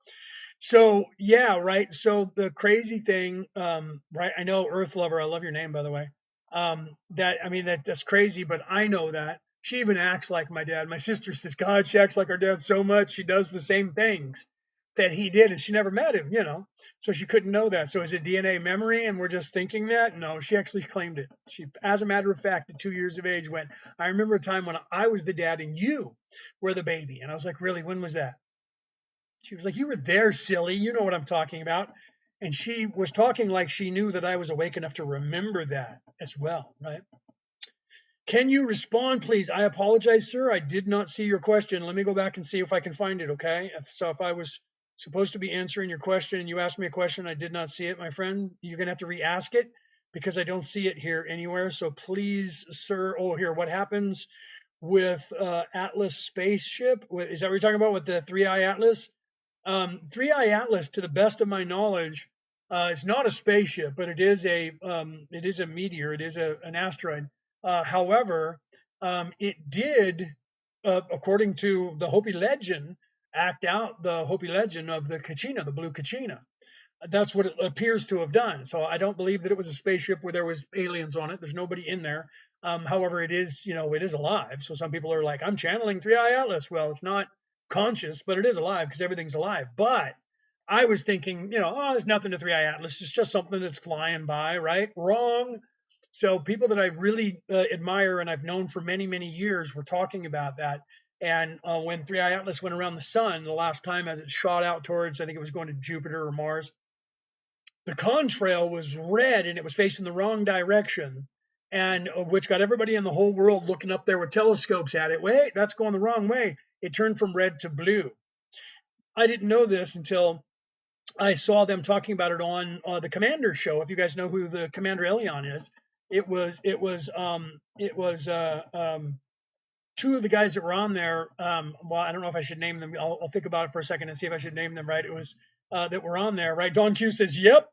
So yeah, right. So the crazy thing, right? I know Earth Lover. I love your name, by the way. That I mean that's crazy, but I know that she even acts like my dad. My sister says, "God, she acts like our dad so much. She does the same things that he did, and she never met him, you know. So she couldn't know that. So is it DNA memory, and we're just thinking that? No, she actually claimed it. She, as a matter of fact, at 2 years of age, went, "I remember a time when I was the dad and you were the baby." And I was like, "Really? When was that?" She was like, "You were there, silly. You know what I'm talking about." And she was talking like she knew that I was awake enough to remember that as well, right? Can you respond, please? I apologize, sir. I did not see your question. Let me go back and see if I can find it, okay? If I was supposed to be answering your question and you asked me a question, I did not see it, my friend, you're going to have to re-ask it because I don't see it here anywhere. So please, sir. Oh, here, what happens with Atlas spaceship? Is that what you're talking about with the 3i Atlas? 3i Atlas, to the best of my knowledge, is not a spaceship, but it is a meteor. It is an asteroid. However, it did, according to the Hopi legend, act out the Hopi legend of the Kachina, the blue Kachina. That's what it appears to have done. So I don't believe that it was a spaceship where there was aliens on it. There's nobody in there. However, it is, it is alive. So some people are like, "I'm channeling 3i Atlas." Well, it's not conscious, but it is alive because everything's alive. But I was thinking, oh, there's nothing to 3i Atlas. It's just something that's flying by, right? Wrong. So people that I really admire and I've known for many, many years were talking about that. And when 3i Atlas went around the sun the last time as it shot out towards, I think it was going to Jupiter or Mars, the contrail was red and it was facing the wrong direction, and which got everybody in the whole world looking up there with telescopes at it. Wait, that's going the wrong way. It turned from red to blue. I didn't know this until I saw them talking about it on the Commander show. If you guys know who the Commander Elion is, it was two of the guys that were on there. Well, I don't know if I should name them. I'll think about it for a second and see if I should name them right. It was that were on there, right? Don Q says, "Yep."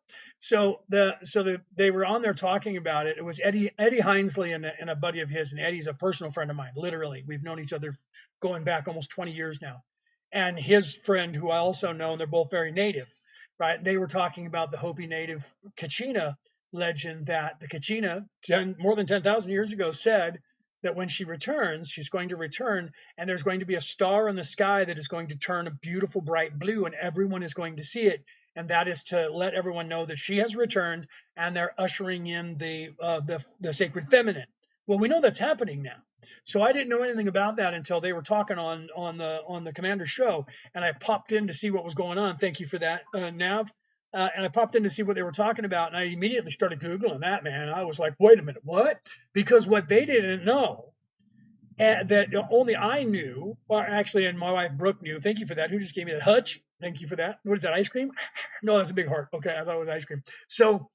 They were on there talking about it. It was Eddie Hinesley and a buddy of his, and Eddie's a personal friend of mine. Literally, we've known each other going back almost 20 years now. And his friend, who I also know, and they're both very native, right? They were talking about the Hopi native Kachina legend that the Kachina, more than 10,000 years ago, said that when she returns, she's going to return, and there's going to be a star in the sky that is going to turn a beautiful bright blue, and everyone is going to see it. And that is to let everyone know that she has returned, and they're ushering in the sacred feminine. Well, we know that's happening now. So I didn't know anything about that until they were talking on the Commander show, and I popped in to see what was going on. Thank you for that, Nav. And I popped in to see what they were talking about, and I immediately started Googling that, man. I was like, wait a minute, what? Because what they didn't know, that only I knew, or actually, and my wife Brooke knew. Thank you for that. Who just gave me that? Hutch. Thank you for that. What is that, ice cream? No, that's a big heart. Okay, I thought it was ice cream. So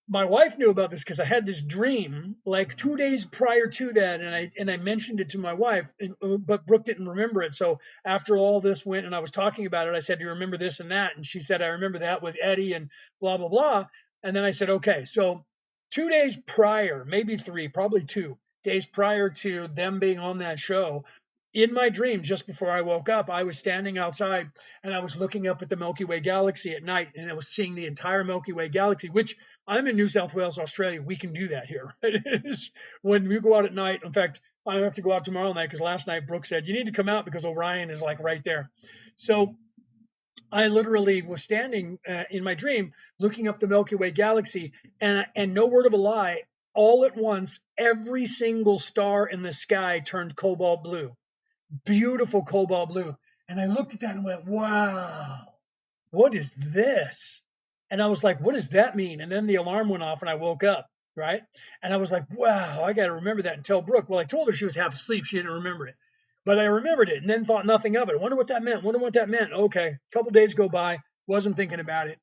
my wife knew about this because I had this dream like 2 days prior to that, and I mentioned it to my wife, but Brooke didn't remember it. So after all this went and I was talking about it, I said, "Do you remember this and that?" And she said, "I remember that with Eddie and blah blah blah." And then I said, "Okay, so 2 days prior, maybe three, probably 2 days prior to them being on that show." In my dream, just before I woke up, I was standing outside and I was looking up at the Milky Way galaxy at night, and I was seeing the entire Milky Way galaxy, which I'm in New South Wales, Australia. We can do that here. It is when we go out at night. In fact, I have to go out tomorrow night because last night Brooke said, "You need to come out because Orion is like right there." So I literally was standing in my dream looking up the Milky Way galaxy, and no word of a lie, all at once, every single star in the sky turned cobalt blue, beautiful cobalt blue. And I looked at that and went, "Wow, what is this?" And I was like, "What does that mean?" And then the alarm went off and I woke up, right? And I was like, "Wow, I got to remember that and tell Brooke." Well, I told her she was half asleep. She didn't remember it. But I remembered it and then thought nothing of it. I wonder what that meant. Wonder what that meant. Okay. A couple days go by. Wasn't thinking about it.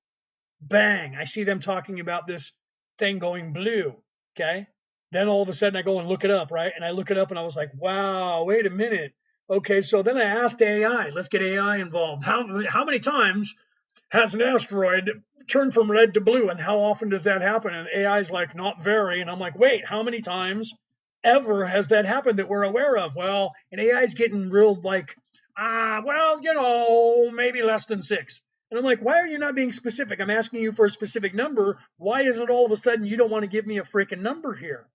Bang. I see them talking about this thing going blue. Okay. Then all of a sudden I go and look it up, right? And I look it up and I was like, "Wow, wait a minute." Okay. So then I asked AI, let's get AI involved. How many times has an asteroid turned from red to blue, and how often does that happen? And AI's like, "Not very." And I'm like, "Wait, how many times ever has that happened that we're aware of?" Well, and AI's getting real like, well, maybe less than six. And I'm like, "Why are you not being specific? I'm asking you for a specific number. Why is it all of a sudden you don't want to give me a freaking number here?"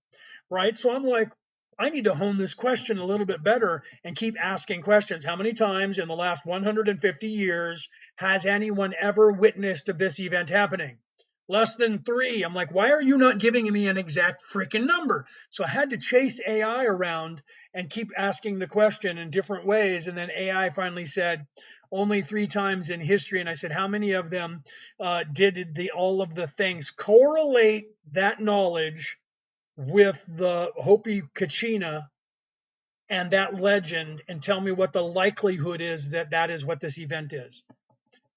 Right? So I'm like, I need to hone this question a little bit better and keep asking questions. How many times in the last 150 years has anyone ever witnessed of this event happening? Less than three. I'm like, why are you not giving me an exact freaking number? So I had to chase AI around and keep asking the question in different ways. And then AI finally said, only three times in history. And I said, how many of them did all of the things correlate that knowledge with the Hopi Kachina and that legend, and tell me what the likelihood is that that is what this event is?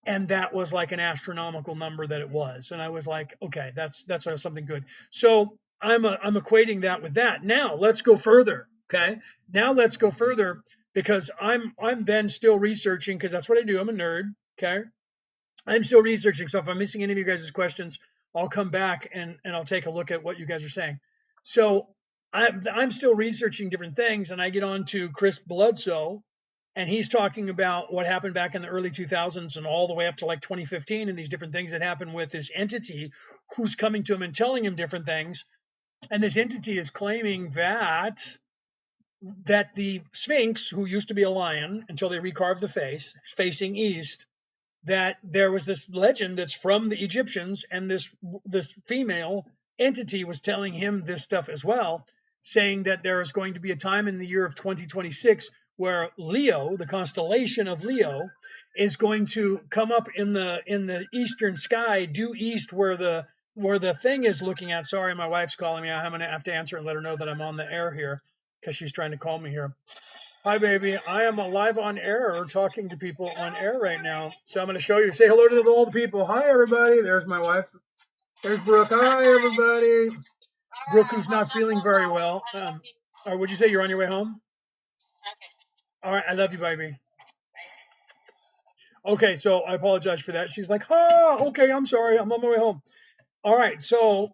And that was like an astronomical number that it was. And I was like, okay, that's something good. So I'm equating that with that. Now let's go further. Okay. Now let's go further because I'm then still researching because that's what I do. I'm a nerd. Okay. I'm still researching. So if I'm missing any of you guys' questions, I'll come back and I'll take a look at what you guys are saying. So I'm still researching different things, and I get on to Chris Bledsoe, and he's talking about what happened back in the early 2000s and all the way up to like 2015, and these different things that happened with this entity who's coming to him and telling him different things. And this entity is claiming that the Sphinx, who used to be a lion until they recarved the face, facing east, that there was this legend that's from the Egyptians, and this female entity was telling him this stuff as well, saying that there is going to be a time in the year of 2026 where Leo, the constellation of Leo, is going to come up in the eastern sky, due east where the thing is looking at. Sorry, my wife's calling me. I'm going to have to answer and let her know that I'm on the air here because she's trying to call me here. Hi, baby. I am live on air talking to people on air right now. So I'm going to show you. Say hello to all the people. Hi, everybody. There's my wife. There's Brooke. Hi, everybody. Brooke, who's not feeling very well. Or would you say you're on your way home? All right. I love you, baby. Okay. So I apologize for that. She's like, okay. I'm sorry. I'm on my way home. All right. So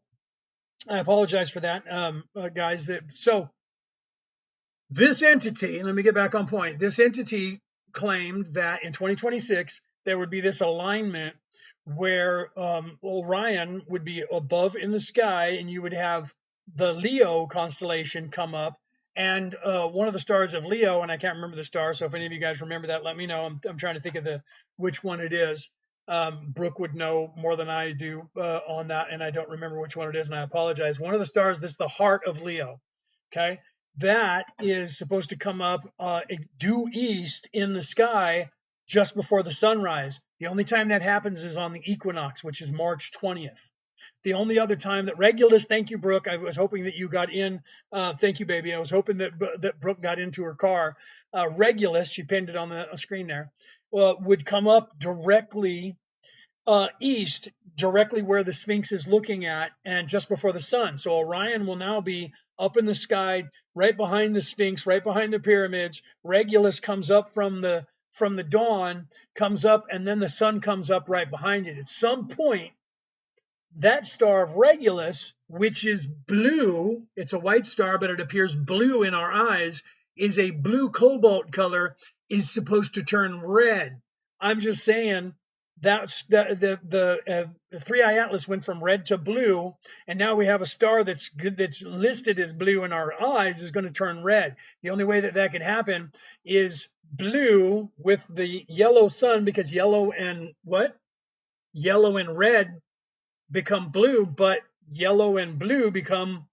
I apologize for that, guys. So this entity, let me get back on point. This entity claimed that in 2026 there would be this alignment where Orion would be above in the sky, and you would have the Leo constellation come up, and one of the stars of Leo, and I can't remember the star. So if any of you guys remember that, let me know. I'm trying to think of which one it is. Brooke would know more than I do on that, and I don't remember which one it is, and I apologize. One of the stars, this is the heart of Leo. Okay, that is supposed to come up due east in the sky just before the sunrise. The only time that happens is on the equinox, which is March 20th. The only other time that Regulus, thank you, Brooke. I was hoping that you got in. Thank you, baby. I was hoping that Brooke got into her car. Regulus, she pinned it on the screen there, would come up directly east, directly where the Sphinx is looking at, and just before the sun. So Orion will now be up in the sky, right behind the Sphinx, right behind the pyramids. Regulus comes up from the dawn, comes up, and then the sun comes up right behind it. At some point, that star of Regulus, which is blue, it's a white star, but it appears blue in our eyes, is a blue cobalt color, is supposed to turn red. I'm just saying that's the 3i Atlas went from red to blue, and now we have a star that's listed as blue in our eyes is going to turn red. The only way that that could happen is blue with the yellow sun, because yellow and what? Yellow and red become blue, but yellow and blue become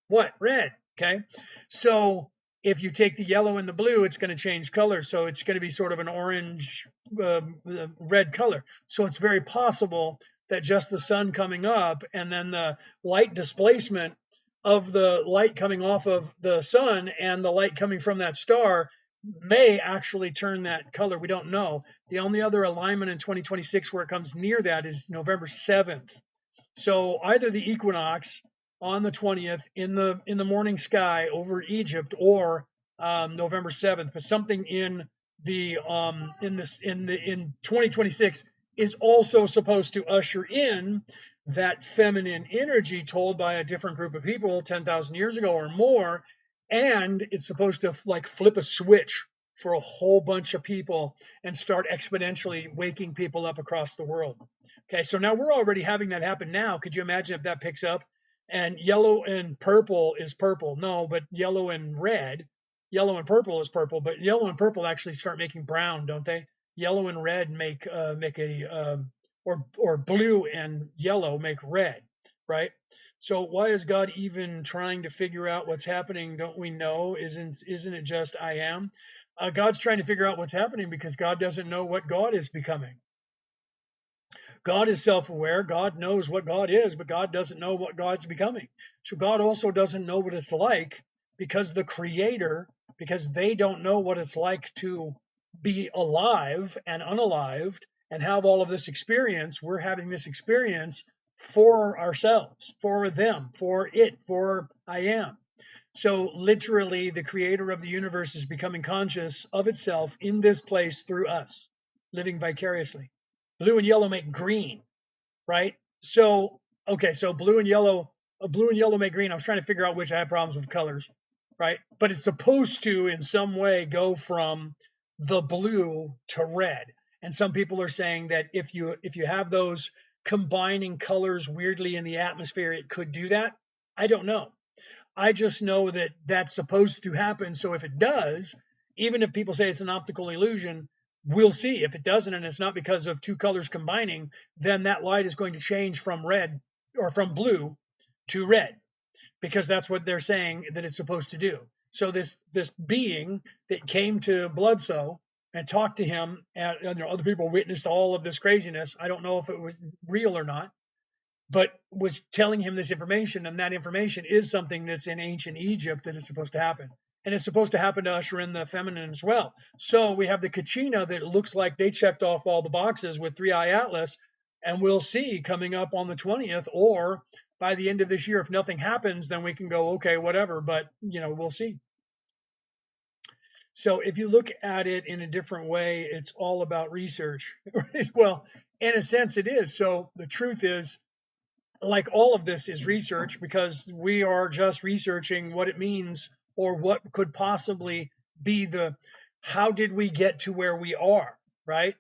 what? Red. Okay. So if you take the yellow and the blue, it's going to change color. So it's going to be sort of an orange, red color. So it's very possible that just the sun coming up and then the light displacement of the light coming off of the sun and the light coming from that star may actually turn that color. We don't know. The only other alignment in 2026 where it comes near that is November 7th. So either the equinox on the 20th in the morning sky over Egypt, or November 7th, but something in 2026 is also supposed to usher in that feminine energy told by a different group of people 10,000 years ago or more, and it's supposed to like flip a switch for a whole bunch of people and start exponentially waking people up across the world. Okay, so now we're already having that happen now. Could you imagine if that picks up? And yellow and purple is purple. No, but yellow and red, yellow and purple is purple, but yellow and purple actually start making brown, don't they? Yellow and red make a or blue and yellow make red, right? So why is God even trying to figure out what's happening? Don't we know? Isn't it just I am? God's trying to figure out what's happening because God doesn't know what God is becoming. God is self-aware. God knows what God is, but God doesn't know what God's becoming. So God also doesn't know what it's like because because they don't know what it's like to be alive and unalived and have all of this experience. We're having this experience for ourselves, for them, for it, for I am. So literally the creator of the universe is becoming conscious of itself in this place through us, living vicariously. Blue and yellow make green, right? So, okay, so blue and yellow make green. I was trying to figure out which I had problems with colors, right? But it's supposed to, in some way, go from the blue to red. And some people are saying that if you have those combining colors weirdly in the atmosphere, it could do that. I don't know. I just know that that's supposed to happen. So if it does, even if people say it's an optical illusion, we'll see. If it doesn't, and it's not because of two colors combining, then that light is going to change from red or from blue to red, because that's what they're saying that it's supposed to do. So this being that came to Bloodsoe and talked to him, and other people witnessed all of this craziness. I don't know if it was real or not, but was telling him this information, and that information is something that's in ancient Egypt that is supposed to happen. And it's supposed to happen to usher in the feminine as well. So we have the Kachina that looks like they checked off all the boxes with 3i Atlas, and we'll see coming up on the 20th, or by the end of this year. If nothing happens, then we can go, okay, whatever, but we'll see. So if you look at it in a different way, it's all about research. Well, in a sense it is. So the truth is, like all of this is research, because we are just researching what it means, or what could possibly be how did we get to where we are, right?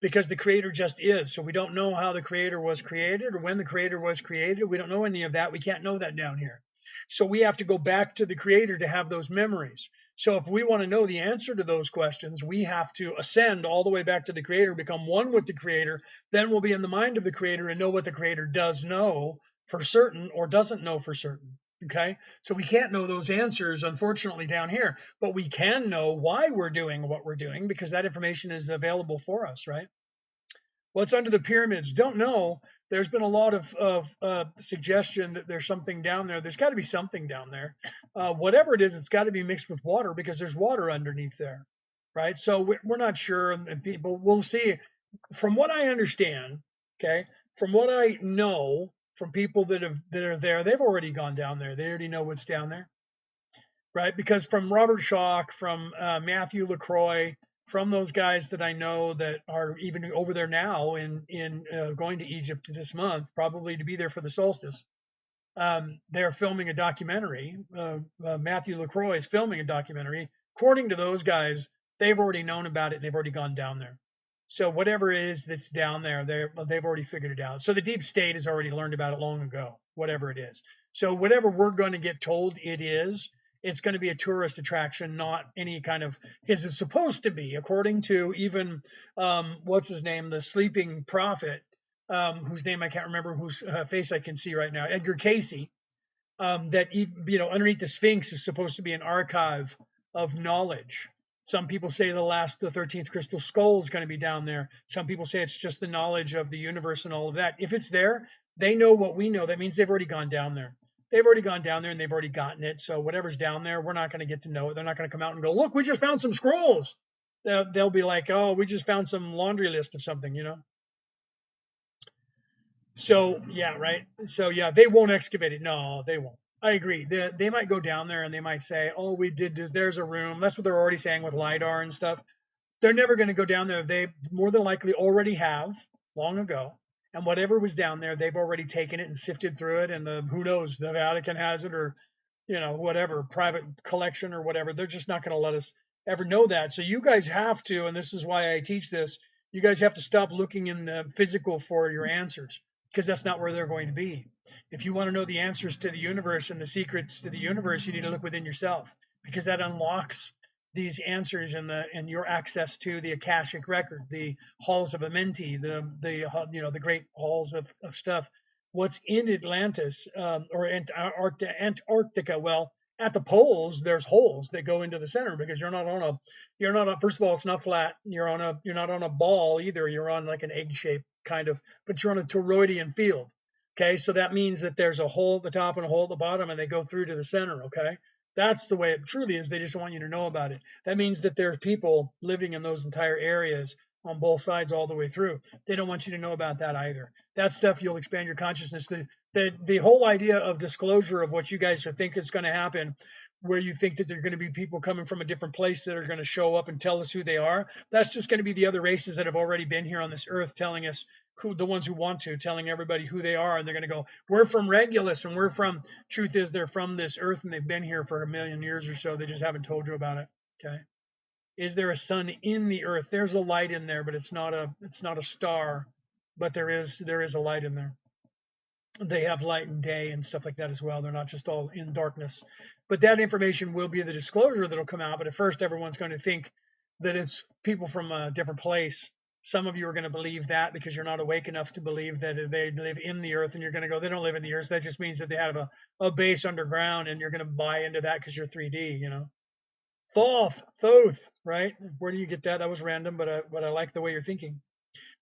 Because the creator just is. So we don't know how the creator was created or when the creator was created. We don't know any of that. We can't know that down here. So we have to go back to the creator to have those memories. So if we want to know the answer to those questions, we have to ascend all the way back to the creator, become one with the creator. Then we'll be in the mind of the creator and know what the creator does know for certain or doesn't know for certain. Okay. So we can't know those answers, unfortunately, down here, but we can know why we're doing what we're doing, because that information is available for us, right? What's under the pyramids? Don't know. There's been a lot of suggestion that there's something down there. There's got to be something down there. Whatever it is, it's got to be mixed with water, because there's water underneath there, right? So we're not sure, and people, we'll see. from what I understand, okay, from what I know from people that are there, they've already gone down there. They already know what's down there, right? Because from Robert Schoch, from Matthew LaCroix, from those guys that I know that are even over there now in going to Egypt this month, probably to be there for the solstice. They're filming a documentary. Matthew LaCroix is filming a documentary. According to those guys, they've already known about it and they've already gone down there. So whatever it is that's down there, they've already figured it out. So the deep state has already learned about it long ago, whatever it is. So whatever we're going to get told it is, it's going to be a tourist attraction, not any kind of, because it's supposed to be, according to even what's his name, the sleeping prophet, whose name I can't remember, whose face I can see right now, Edgar Casey, that underneath the Sphinx is supposed to be an archive of knowledge. Some people say the 13th crystal skull is going to be down there. Some people say it's just the knowledge of the universe and all of that. If it's there, they know what we know. That means they've already gone down there. They've already gone down there and they've already gotten it. So whatever's down there, we're not going to get to know it. They're not going to come out and go, look, we just found some scrolls. They'll be like, oh, we just found some laundry list of something, So yeah, right. So yeah, they won't excavate it. No, they won't. I agree. They might go down there and they might say, "Oh, we did. There's a room." That's what they're already saying with lidar and stuff. They're never going to go down there. They more than likely already have long ago, and whatever was down there, they've already taken it and sifted through it. And the who knows, the Vatican has it, or whatever private collection or whatever. They're just not going to let us ever know that. So you guys have to, and this is why I teach this. You guys have to stop looking in the physical for your answers because that's not where they're going to be. If you want to know the answers to the universe and the secrets to the universe, you need to look within yourself because that unlocks these answers and your access to the Akashic record, the halls of Amenti, the great halls of stuff. What's in Atlantis or Antarctica? Well, at the poles, there's holes that go into the center because you're not on. First of all, it's not flat. You're not on a ball either. You're on like an egg shape kind of, but you're on a toroidal field. Okay, so that means that there's a hole at the top and a hole at the bottom, and they go through to the center. Okay, that's the way it truly is. They just want you to know about it. That means that there are people living in those entire areas on both sides all the way through. They don't want you to know about that either. That stuff you'll expand your consciousness. The whole idea of disclosure of what you guys think is going to happen, where you think that there are going to be people coming from a different place that are going to show up and tell us who they are. That's just going to be the other races that have already been here on this earth telling us the ones who want to, telling everybody who they are. And they're going to go, we're from Regulus and we're from, truth is they're from this earth and they've been here for 1,000,000 years or so. They just haven't told you about it. Okay. Is there a sun in the earth? There's a light in there, but it's not a star, but there is a light in there. They have light and day and stuff like that as well. They're not just all in darkness. But that information will be the disclosure that'll come out. But at first, everyone's going to think that it's people from a different place. Some of you are going to believe that because you're not awake enough to believe that they live in the earth, and you're going to go, they don't live in the earth. That just means that they have a base underground, and you're going to buy into that because you're 3D, Thoth, right? Where do you get that? That was random, but I like the way you're thinking.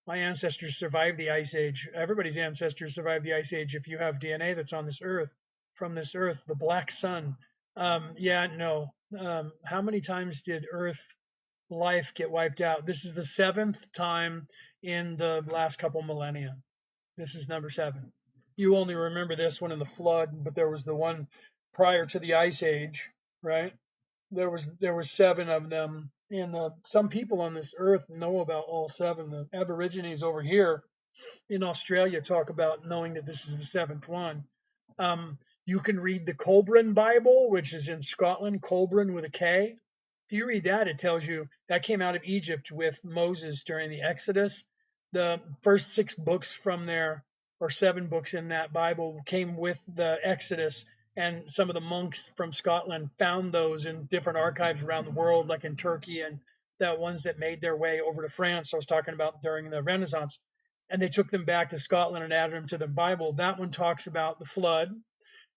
My ancestors survived the ice age. Everybody's ancestors survived the ice age if you have DNA that's on this earth, from this earth, the black sun. Yeah, no. How many times did Earth life get wiped out? This is the 7th time in the last couple millennia. This is number 7. You only remember this one in the flood, but there was the one prior to the ice age, right? There was 7 of them, and some people on this earth know about all 7. The Aborigines over here in Australia talk about knowing that this is the 7th one. You can read the Colburn Bible, which is in Scotland, Colburn with a K. If you read that, it tells you that came out of Egypt with Moses during the Exodus. The first 6 books from there, or 7 books in that Bible, came with the Exodus, and some of the monks from Scotland found those in different archives around the world, like in Turkey, and the ones that made their way over to France. I was talking about during the Renaissance, and they took them back to Scotland and added them to the Bible. That one talks about the flood.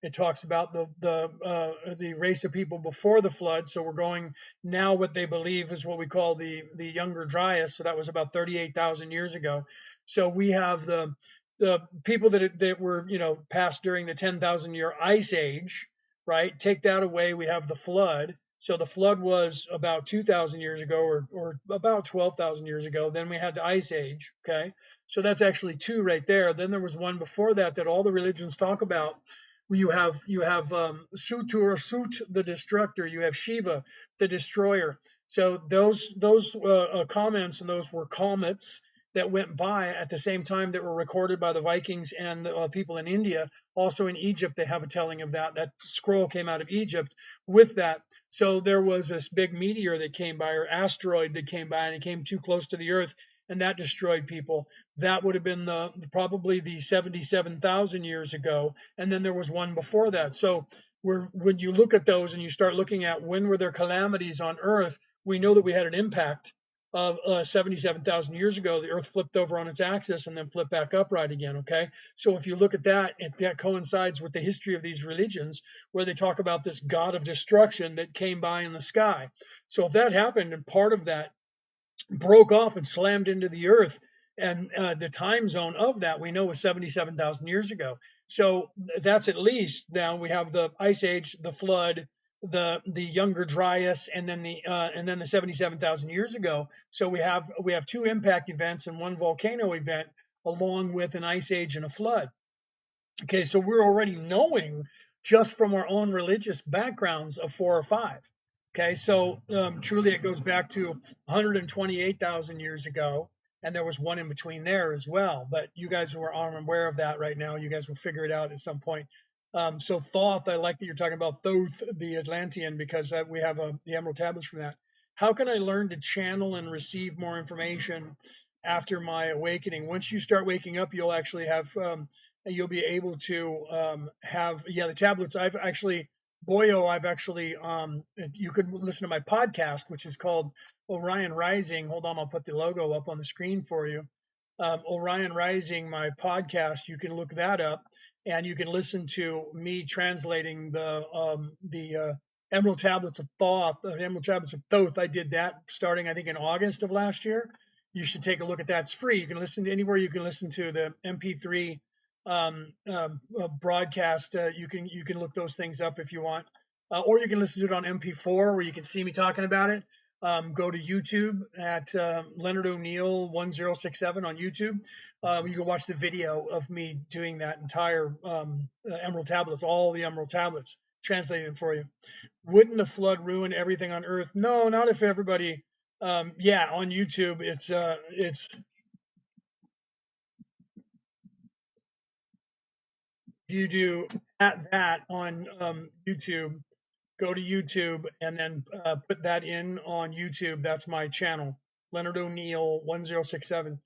It talks about the race of people before the flood. So we're going now. What they believe is what we call the Younger Dryas. So that was about 38,000 years ago. So we have the people that were passed during the 10,000 year ice age, right? Take that away. We have the flood. So the flood was about 2,000 years ago, or about 12,000 years ago. Then we had the ice age. Okay, so that's actually two right there. Then there was one before that that all the religions talk about. You have Sutur, Sut the destructor. You have Shiva the destroyer. So those comments, and those were comets that went by at the same time that were recorded by the Vikings and the people in India. Also in Egypt, they have a telling of that. That scroll came out of Egypt with that. So there was this big meteor that came by, or asteroid that came by, and it came too close to the Earth, and that destroyed people. That would have been probably the 77,000 years ago, and then there was one before that. So when you look at those and you start looking at when were there calamities on Earth, we know that we had an impact of 77,000 years ago. The Earth flipped over on its axis and then flipped back upright again. Okay, so if you look at that, that coincides with the history of these religions, where they talk about this god of destruction that came by in the sky. So if that happened and part of that broke off and slammed into the Earth, and the time zone of that we know was 77,000 years ago. So that's at least. Now we have the ice age, the flood, the younger Dryas, and then the 77,000 years ago. So we have two impact events and one volcano event, along with an ice age and a flood. Okay, so we're already knowing just from our own religious backgrounds of four or five. Okay, so truly it goes back to 128,000 years ago, and there was one in between there as well. But you guys who are unaware of that right now, you guys will figure it out at some point. So Thoth, I like that you're talking about Thoth, the Atlantean, because we have the Emerald Tablets from that. How can I learn to channel and receive more information after my awakening? Once you start waking up, you'll actually have you'll be able to have the tablets. I've actually you could listen to my podcast, which is called Orion Rising. Hold on, I'll put the logo up on the screen for you. Orion Rising, my podcast, you can look that up, and you can listen to me translating the Emerald Tablets of Thoth, the Emerald Tablets of Thoth. I did that starting, I think, in August of last year. You should take a look at that. It's free. You can listen to anywhere. You can listen to the MP3 broadcast. You can look those things up if you want, or you can listen to it on MP4 where you can see me talking about it. Go to YouTube at Leonard O'Neill 1067 on YouTube. You can watch the video of me doing that entire Emerald Tablets, all the Emerald Tablets, translating them for you. Wouldn't the flood ruin everything on Earth? No, not if everybody. On YouTube, it's you do that on YouTube. Go to YouTube and then put that in on YouTube. That's my channel, Leonard O'Neill 1067.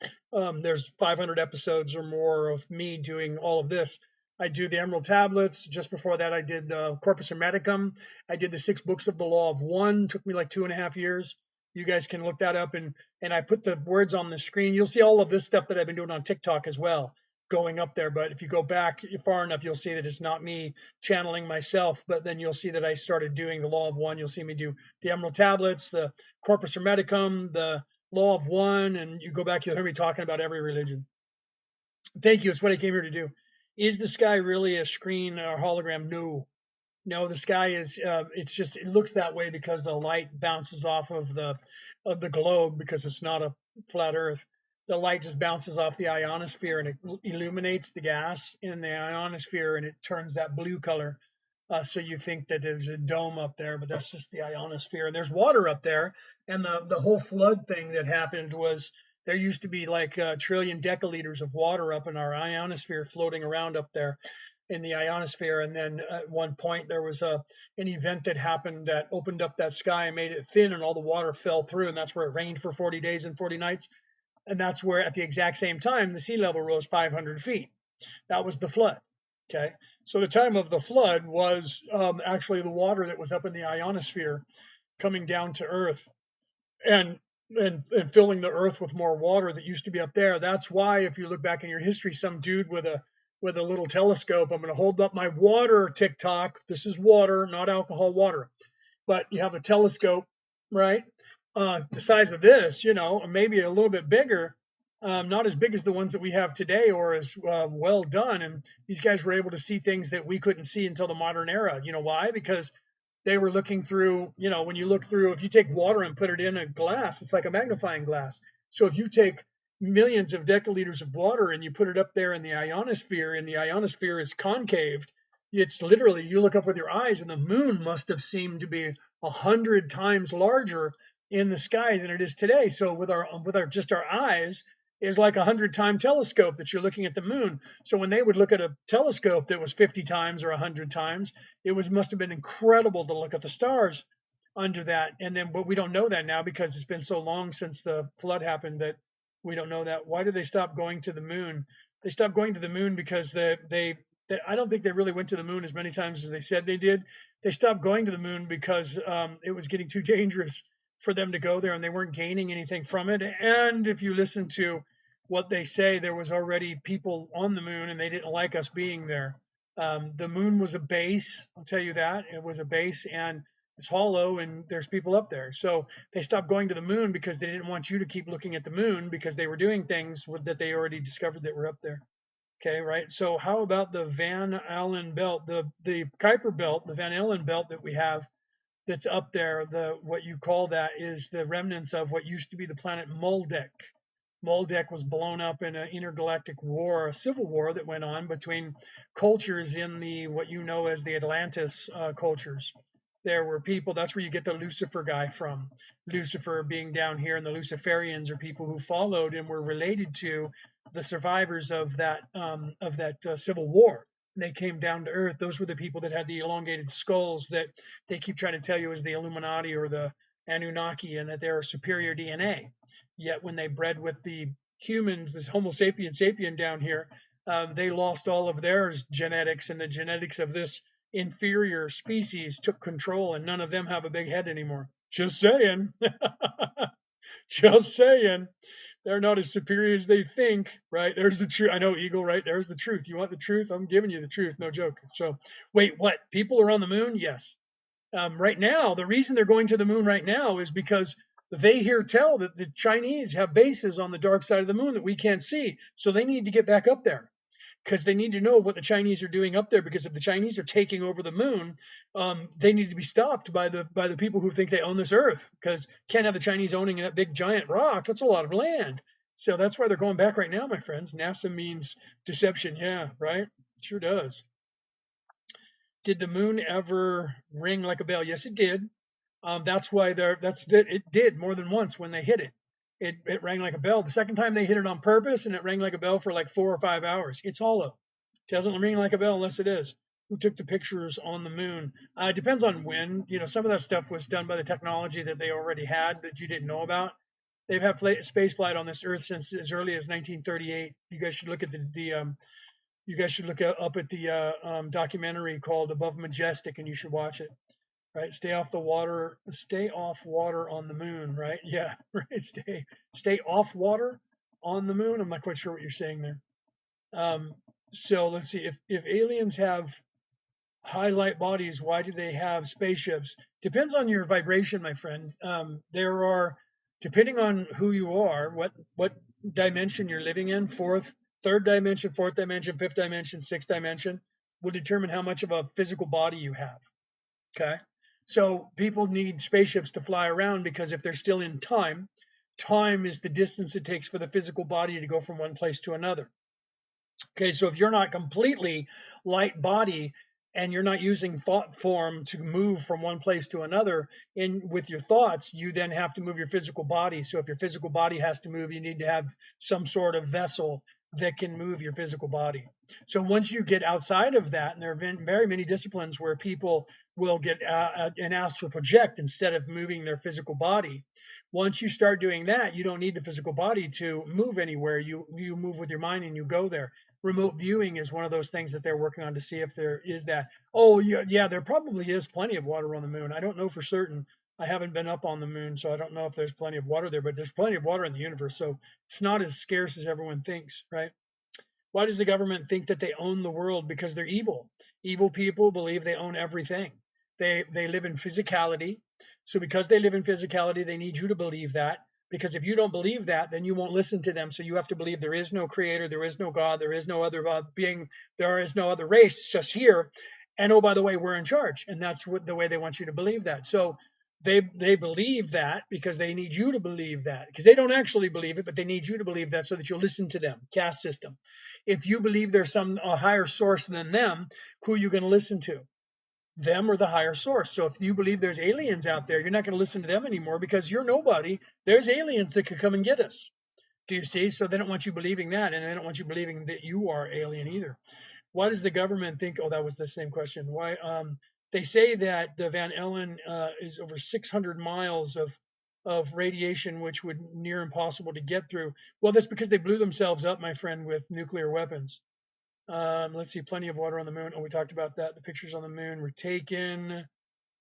There's 500 episodes or more of me doing all of this. I do the Emerald Tablets. Just before that, I did Corpus Hermeticum. I did the 6 books of the Law of One. Took me like 2.5 years. You guys can look that up, and I put the words on the screen. You'll see all of this stuff that I've been doing on TikTok as well going up there. But if you go back far enough, you'll see that it's not me channeling myself, but then you'll see that I started doing the Law of One. You'll see me do the Emerald Tablets, the Corpus Hermeticum, the Law of One, and you go back, you'll hear me talking about every religion. Thank you. It's what I came here to do. Is the sky really a screen or hologram? No, the sky is. It looks that way because the light bounces off of the globe, because it's not a flat Earth. The light just bounces off the ionosphere and it illuminates the gas in the ionosphere, and it turns that blue color. So you think that there's a dome up there, but that's just the ionosphere. And there's water up there. And the whole flood thing that happened was there used to be like a trillion decaliters of water up in our ionosphere floating around up there in the ionosphere. And then at one point there was an event that happened that opened up that sky and made it thin, and all the water fell through. And that's where it rained for 40 days and 40 nights. And that's where at the exact same time the sea level rose 500 feet. That was the flood. Okay, so the time of the flood was actually the water that was up in the ionosphere coming down to Earth and filling the Earth with more water that used to be up there. That's why, if you look back in your history, some dude with a little telescope. I'm going to hold up my water TikTok. This is water, not alcohol water. But you have a telescope, right? The size of this, maybe a little bit bigger. Not as big as the ones that we have today, or as well done. And these guys were able to see things that we couldn't see until the modern era. You know why? Because they were looking through, when you look through, if you take water and put it in a glass, it's like a magnifying glass. So if you take millions of deciliters of water and you put it up there in the ionosphere, and the ionosphere is concaved, it's literally, you look up with your eyes and the moon must have seemed to be 100 times larger in the sky than it is today. So with our just our eyes is like 100-time telescope that you're looking at the moon. So when they would look at a telescope that was 50 times or 100 times, it must have been incredible to look at the stars under that. And then, but we don't know that now because it's been so long since the flood happened that we don't know that. Why did they stop going to the moon? They stopped going to the moon because I don't think they really went to the moon as many times as they said they did. They stopped going to the moon because it was getting too dangerous for them to go there, and they weren't gaining anything from it. And if you listen to what they say, there was already people on the moon, and they didn't like us being there. The moon was a base. I'll tell you that. It was a base, and it's hollow, and there's people up there. So they stopped going to the moon because they didn't want you to keep looking at the moon because they were doing things that they already discovered that were up there. Okay, right. So how about the Van Allen belt, the Kuiper belt, the Van Allen belt that we have that's up there? What you call that is the remnants of what used to be the planet Moldek. Moldek was blown up in an intergalactic war, a civil war that went on between cultures in the what you know as the Atlantis cultures. There were people. That's where you get the Lucifer guy from. Lucifer being down here, and the Luciferians are people who followed and were related to the survivors of that civil war. They came down to Earth. Those were the people that had the elongated skulls that they keep trying to tell you is the Illuminati or the Anunnaki, and that they're superior DNA. Yet when they bred with the humans, this Homo sapien down here, they lost all of their genetics, and the genetics of this inferior species took control, and none of them have a big head anymore. Just saying. Just saying. They're not as superior as they think, right? There's the truth. I know, Eagle, right? There's the truth. You want the truth? I'm giving you the truth. No joke. So, wait, what? People are on the moon? Yes. Right now, the reason they're going to the moon right now is because they hear tell that the Chinese have bases on the dark side of the moon that we can't see. So they need to get back up there because they need to know what the Chinese are doing up there. Because if the Chinese are taking over the moon, they need to be stopped by the people who think they own this Earth. Because can't have the Chinese owning that big giant rock. That's a lot of land. So that's why they're going back right now, my friends. NASA means deception. Yeah, right. Sure does. Did the moon ever ring like a bell? Yes, it did. That's why it did more than once when they hit it. It rang like a bell. The second time they hit it on purpose, and it rang like a bell for like 4 or 5 hours. It's hollow. It doesn't ring like a bell unless it is. Who took the pictures on the moon? It depends on when. Some of that stuff was done by the technology that they already had that you didn't know about. They've had space flight on this Earth since as early as 1938. You guys should look at you guys should look up at the documentary called Above Majestic, and you should watch it. Right, stay off water on the moon. Right, yeah, right. Stay off water on the moon. I'm not quite sure what you're saying there. So let's see. If aliens have high light bodies, why do they have spaceships? Depends on your vibration, my friend. There are, depending on who you are, what dimension you're living in, third dimension, fourth dimension, fifth dimension, sixth dimension, will determine how much of a physical body you have. Okay. So people need spaceships to fly around because if they're still in time, time is the distance it takes for the physical body to go from one place to another. Okay, so if you're not completely light body and you're not using thought form to move from one place to another with your thoughts, you then have to move your physical body. So if your physical body has to move, you need to have some sort of vessel that can move your physical body. So once you get outside of that, and there have been very many disciplines where people will get an astral project instead of moving their physical body. Once you start doing that, you don't need the physical body to move anywhere. You move with your mind and you go there. Remote viewing is one of those things that they're working on to see if there is that. Oh, yeah, there probably is plenty of water on the moon. I don't know for certain. I haven't been up on the moon, so I don't know if there's plenty of water there, but there's plenty of water in the universe, so it's not as scarce as everyone thinks, right? Why does the government think that they own the world? Because they're evil. Evil people believe they own everything. They live in physicality. So because they live in physicality, they need you to believe that. Because if you don't believe that, then you won't listen to them. So you have to believe there is no creator, there is no God, there is no other being, there is no other race, it's just here. And oh, by the way, we're in charge. And that's what the way they want you to believe that. So they believe that because they need you to believe that, because they don't actually believe it, but they need you to believe that so that you'll listen to them. Caste system. If you believe there's some a higher source than them, who are you going to listen to? Them or the higher source. So if you believe there's aliens out there, you're not going to listen to them anymore because you're nobody. There's aliens that could come and get us. Do you see? So they don't want you believing that, and they don't want you believing that you are alien either. Why does the government think? Oh, that was the same question. Why? They say that the Van Allen is over 600 miles of radiation, which would near impossible to get through. Well, that's because they blew themselves up, my friend, with nuclear weapons. Let's see, plenty of water on the moon. Oh, we talked about that. The pictures on the moon were taken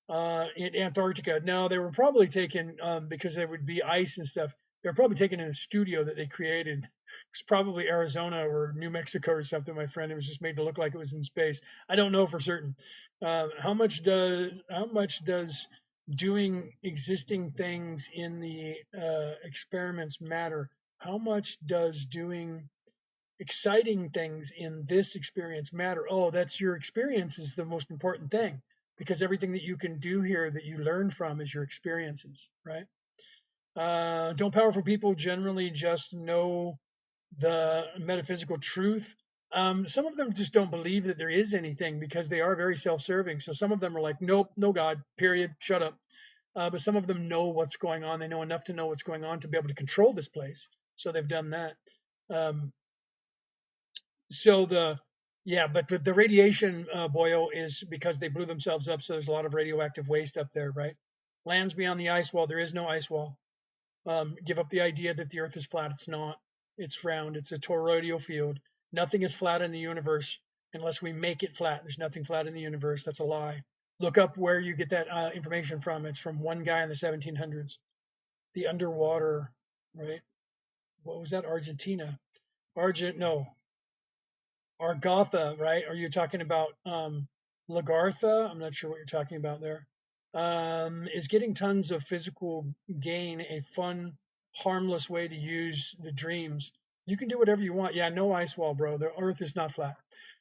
in Antarctica. Now, they were probably taken because there would be ice and stuff. They were probably taken in a studio that they created. It's probably Arizona or New Mexico or something, my friend. It was just made to look like it was in space. I don't know for certain. How much does doing existing things in the experiments matter? How much does doing exciting things in this experience matter? Oh, that's your experience is the most important thing, because everything that you can do here that you learn from is your experiences, right? Don't powerful people generally just know the metaphysical truth? Some of them just don't believe that there is anything because they are very self-serving. So some of them are like, nope, no God, period, shut up. But some of them know what's going on. They know enough to know what's going on to be able to control this place. So they've done that. Um, so but the radiation, Boyo, is because they blew themselves up. So there's a lot of radioactive waste up there, right? Lands beyond the ice wall. There is no ice wall. Give up the idea that the earth is flat. It's not. It's round. It's a toroidal field. Nothing is flat in the universe unless we make it flat. There's nothing flat in the universe. That's a lie. Look up where you get that information from. It's from one guy in the 1700s. The underwater, right? What was that? Argentina. No. Argotha, right? Are you talking about Lagartha? I'm not sure what you're talking about there. Is getting tons of physical gain a fun, harmless way to use the dreams? You can do whatever you want. Yeah, no ice wall, bro. The earth is not flat.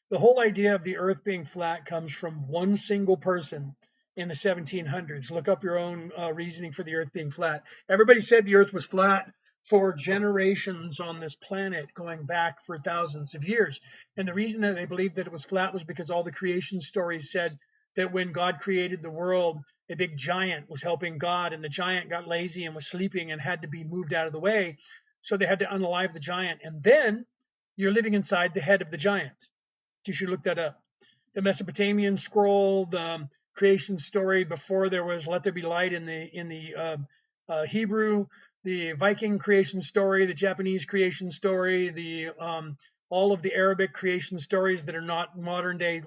The whole idea of the earth being flat comes from one single person in the 1700s. Look up your own reasoning for the earth being flat. Everybody said the earth was flat for generations on this planet, going back for thousands of years. And the reason that they believed that it was flat was because all the creation stories said that when God created the world, a big giant was helping God, and the giant got lazy and was sleeping and had to be moved out of the way. So they had to unalive the giant. And then you're living inside the head of the giant. You should look that up. The Mesopotamian scroll, the creation story before there was "Let there be light" in the Hebrew, the Viking creation story, the Japanese creation story, the all of the Arabic creation stories that are not modern day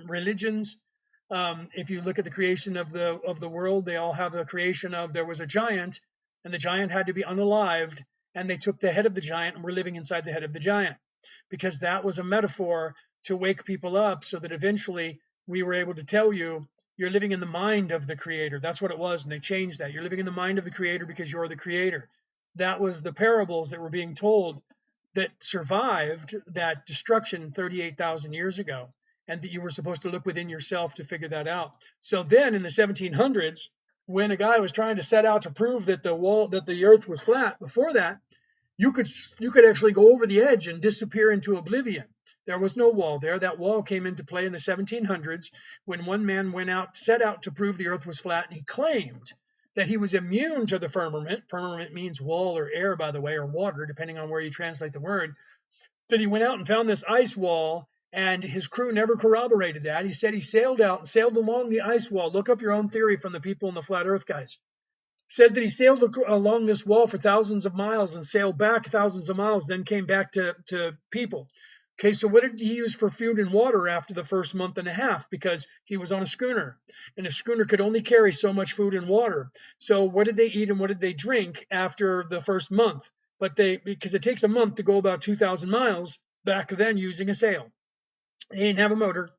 religions. If you look at the creation of the world, they all have the creation of there was a giant, and the giant had to be unalived, and they took the head of the giant and were living inside the head of the giant, because that was a metaphor to wake people up so that eventually we were able to tell you you're living in the mind of the creator. That's what it was, and they changed that. You're living in the mind of the creator because you're the creator. That was the parables that were being told that survived that destruction 38,000 years ago, and that you were supposed to look within yourself to figure that out. So then in the 1700s, when a guy was trying to set out to prove that the earth was flat, before that, you could actually go over the edge and disappear into oblivion. There was no wall there. That wall came into play in the 1700s when one man set out to prove the earth was flat, and he claimed that he was immune to the firmament. Firmament means wall or air, by the way, or water, depending on where you translate the word. That he went out and found this ice wall, and his crew never corroborated that. He said he sailed out and sailed along the ice wall. Look up your own theory from the people in the flat earth guys. Says that he sailed along this wall for thousands of miles and sailed back thousands of miles, then came back to people. Okay, so what did he use for food and water after the first month and a half? Because he was on a schooner, and a schooner could only carry so much food and water. So what did they eat and what did they drink after the first month? Because it takes a month to go about 2,000 miles back then using a sail. They didn't have a motor.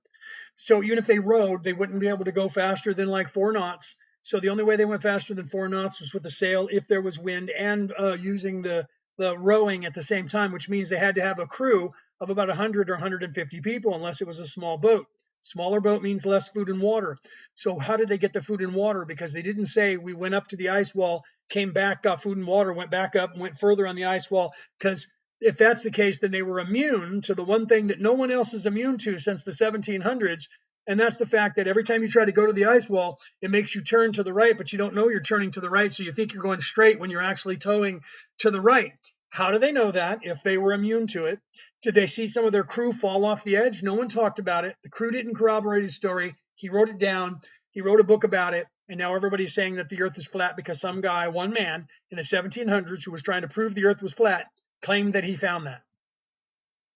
So even if they rowed, they wouldn't be able to go faster than like 4 knots. So the only way they went faster than 4 knots was with a sail if there was wind, and using the rowing at the same time, which means they had to have a crew of about 100 or 150 people unless it was a small boat. Smaller boat means less food and water. So how did they get the food and water? Because they didn't say we went up to the ice wall, came back, got food and water, went back up, and went further on the ice wall. Because if that's the case, then they were immune to the one thing that no one else is immune to since the 1700s. And that's the fact that every time you try to go to the ice wall, it makes you turn to the right, but you don't know you're turning to the right. So you think you're going straight when you're actually towing to the right. How do they know that if they were immune to it? Did they see some of their crew fall off the edge? No one talked about it. The crew didn't corroborate his story. He wrote it down. He wrote a book about it. And now everybody's saying that the earth is flat because some guy, one man in the 1700s who was trying to prove the earth was flat, claimed that he found that.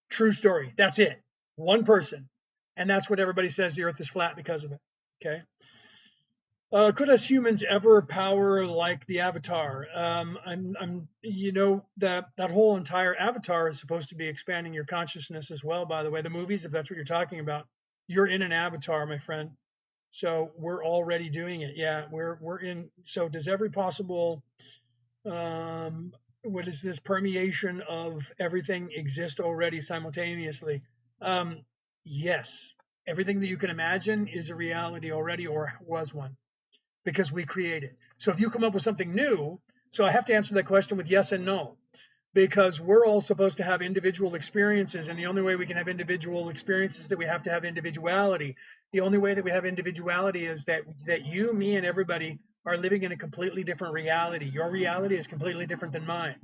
True story. That's it. One person. And that's what everybody says, the earth is flat because of it. Okay. Could us humans ever power like the Avatar? That whole entire Avatar is supposed to be expanding your consciousness as well. By the way, the movies, if that's what you're talking about, you're in an avatar, my friend. So we're already doing it. Yeah, we're in. So does every possible, what is this permeation of everything exist already simultaneously? Yes, everything that you can imagine is a reality already or was one, because we create it. So if you come up with something new, so I have to answer that question with yes and no, because we're all supposed to have individual experiences, and the only way we can have individual experiences is that we have to have individuality. The only way that we have individuality is that you, me, and everybody are living in a completely different reality. Your reality is completely different than mine.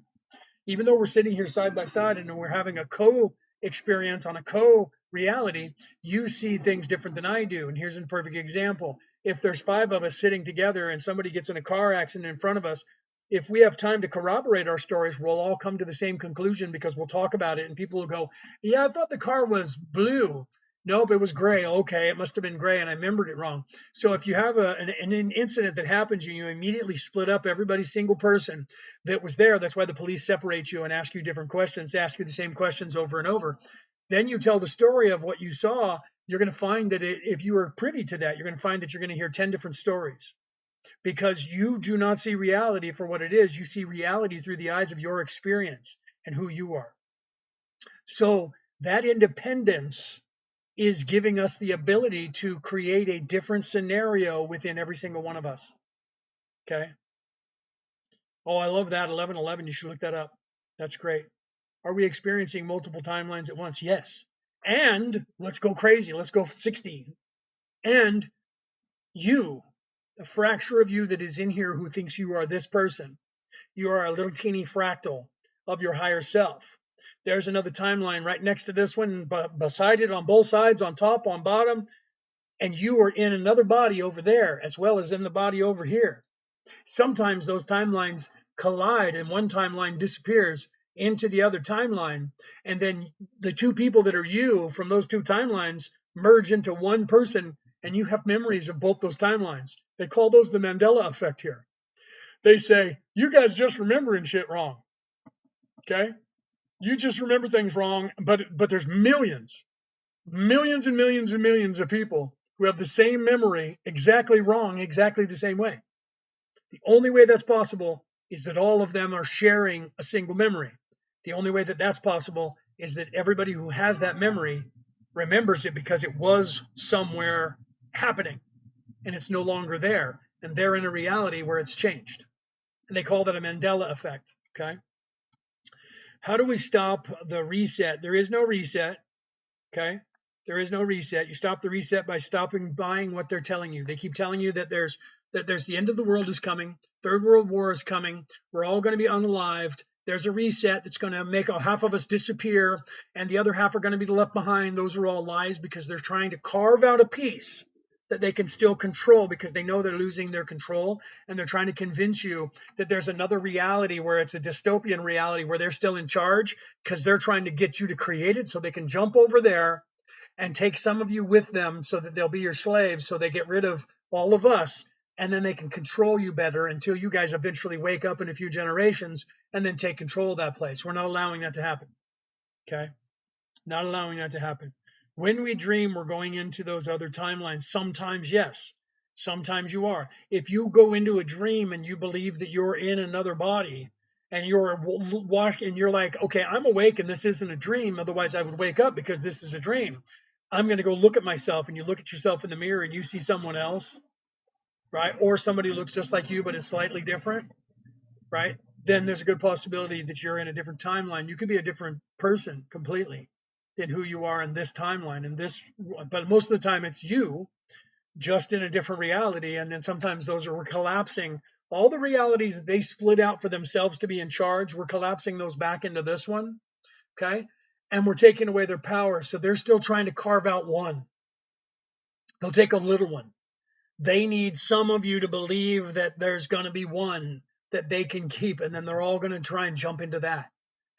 Even though we're sitting here side by side and we're having a co-experience on a co-reality, you see things different than I do. And here's a perfect example. If there's 5 of us sitting together and somebody gets in a car accident in front of us, if we have time to corroborate our stories, we'll all come to the same conclusion because we'll talk about it and people will go, yeah, I thought the car was blue. Nope, it was gray. Okay, it must have been gray and I remembered it wrong. So if you have an incident that happens and you immediately split up every single person that was there, that's why the police separate you and ask you different questions, ask you the same questions over and over. Then you tell the story of what you saw. You're going to find that if you are privy to that, you're going to find that you're going to hear 10 different stories, because you do not see reality for what it is. You see reality through the eyes of your experience and who you are. So that independence is giving us the ability to create a different scenario within every single one of us. Okay. Oh, I love that. 1111. You should look that up. That's great. Are we experiencing multiple timelines at once? Yes. And let's go crazy. Let's go 60. And you, a fracture of you that is in here who thinks you are this person, you are a little teeny fractal of your higher self. There's another timeline right next to this one, beside it, on both sides, on top, on bottom, and you are in another body over there as well as in the body over here. Sometimes those timelines collide and one timeline disappears into the other timeline, and then the two people that are you from those two timelines merge into one person, and you have memories of both those timelines. They call those the Mandela effect here. They say, you guys just remembering shit wrong. Okay? You just remember things wrong, but there's millions and millions and millions of people who have the same memory exactly wrong, exactly the same way. The only way that's possible is that all of them are sharing a single memory. The only way that that's possible is that everybody who has that memory remembers it because it was somewhere happening and it's no longer there. And they're in a reality where it's changed. And they call that a Mandela effect. Okay. How do we stop the reset? There is no reset. Okay. There is no reset. You stop the reset by stopping buying what they're telling you. They keep telling you that there's the end of the world is coming. Third World War is coming. We're all going to be unalived. There's a reset that's going to make half of us disappear, and the other half are going to be left behind. Those are all lies because they're trying to carve out a piece that they can still control because they know they're losing their control, and they're trying to convince you that there's another reality where it's a dystopian reality where they're still in charge because they're trying to get you to create it so they can jump over there and take some of you with them so that they'll be your slaves, so they get rid of all of us, and then they can control you better until you guys eventually wake up in a few generations and then take control of that place. We're not allowing that to happen. Okay? Not allowing that to happen. When we dream, we're going into those other timelines. Sometimes, yes. Sometimes you are. If you go into a dream and you believe that you're in another body and you're washed and you're like, okay, I'm awake and this isn't a dream. Otherwise, I would wake up because this is a dream. I'm going to go look at myself, and you look at yourself in the mirror and you see someone else, right? Or somebody who looks just like you but is slightly different, right? Then there's a good possibility that you're in a different timeline. You could be a different person completely than who you are in this timeline. And this, but most of the time it's you, just in a different reality. And then sometimes those are collapsing. All the realities that they split out for themselves to be in charge, we're collapsing those back into this one. Okay. And we're taking away their power. So they're still trying to carve out one. They'll take a little one. They need some of you to believe that there's going to be one that they can keep, and then they're all going to try and jump into that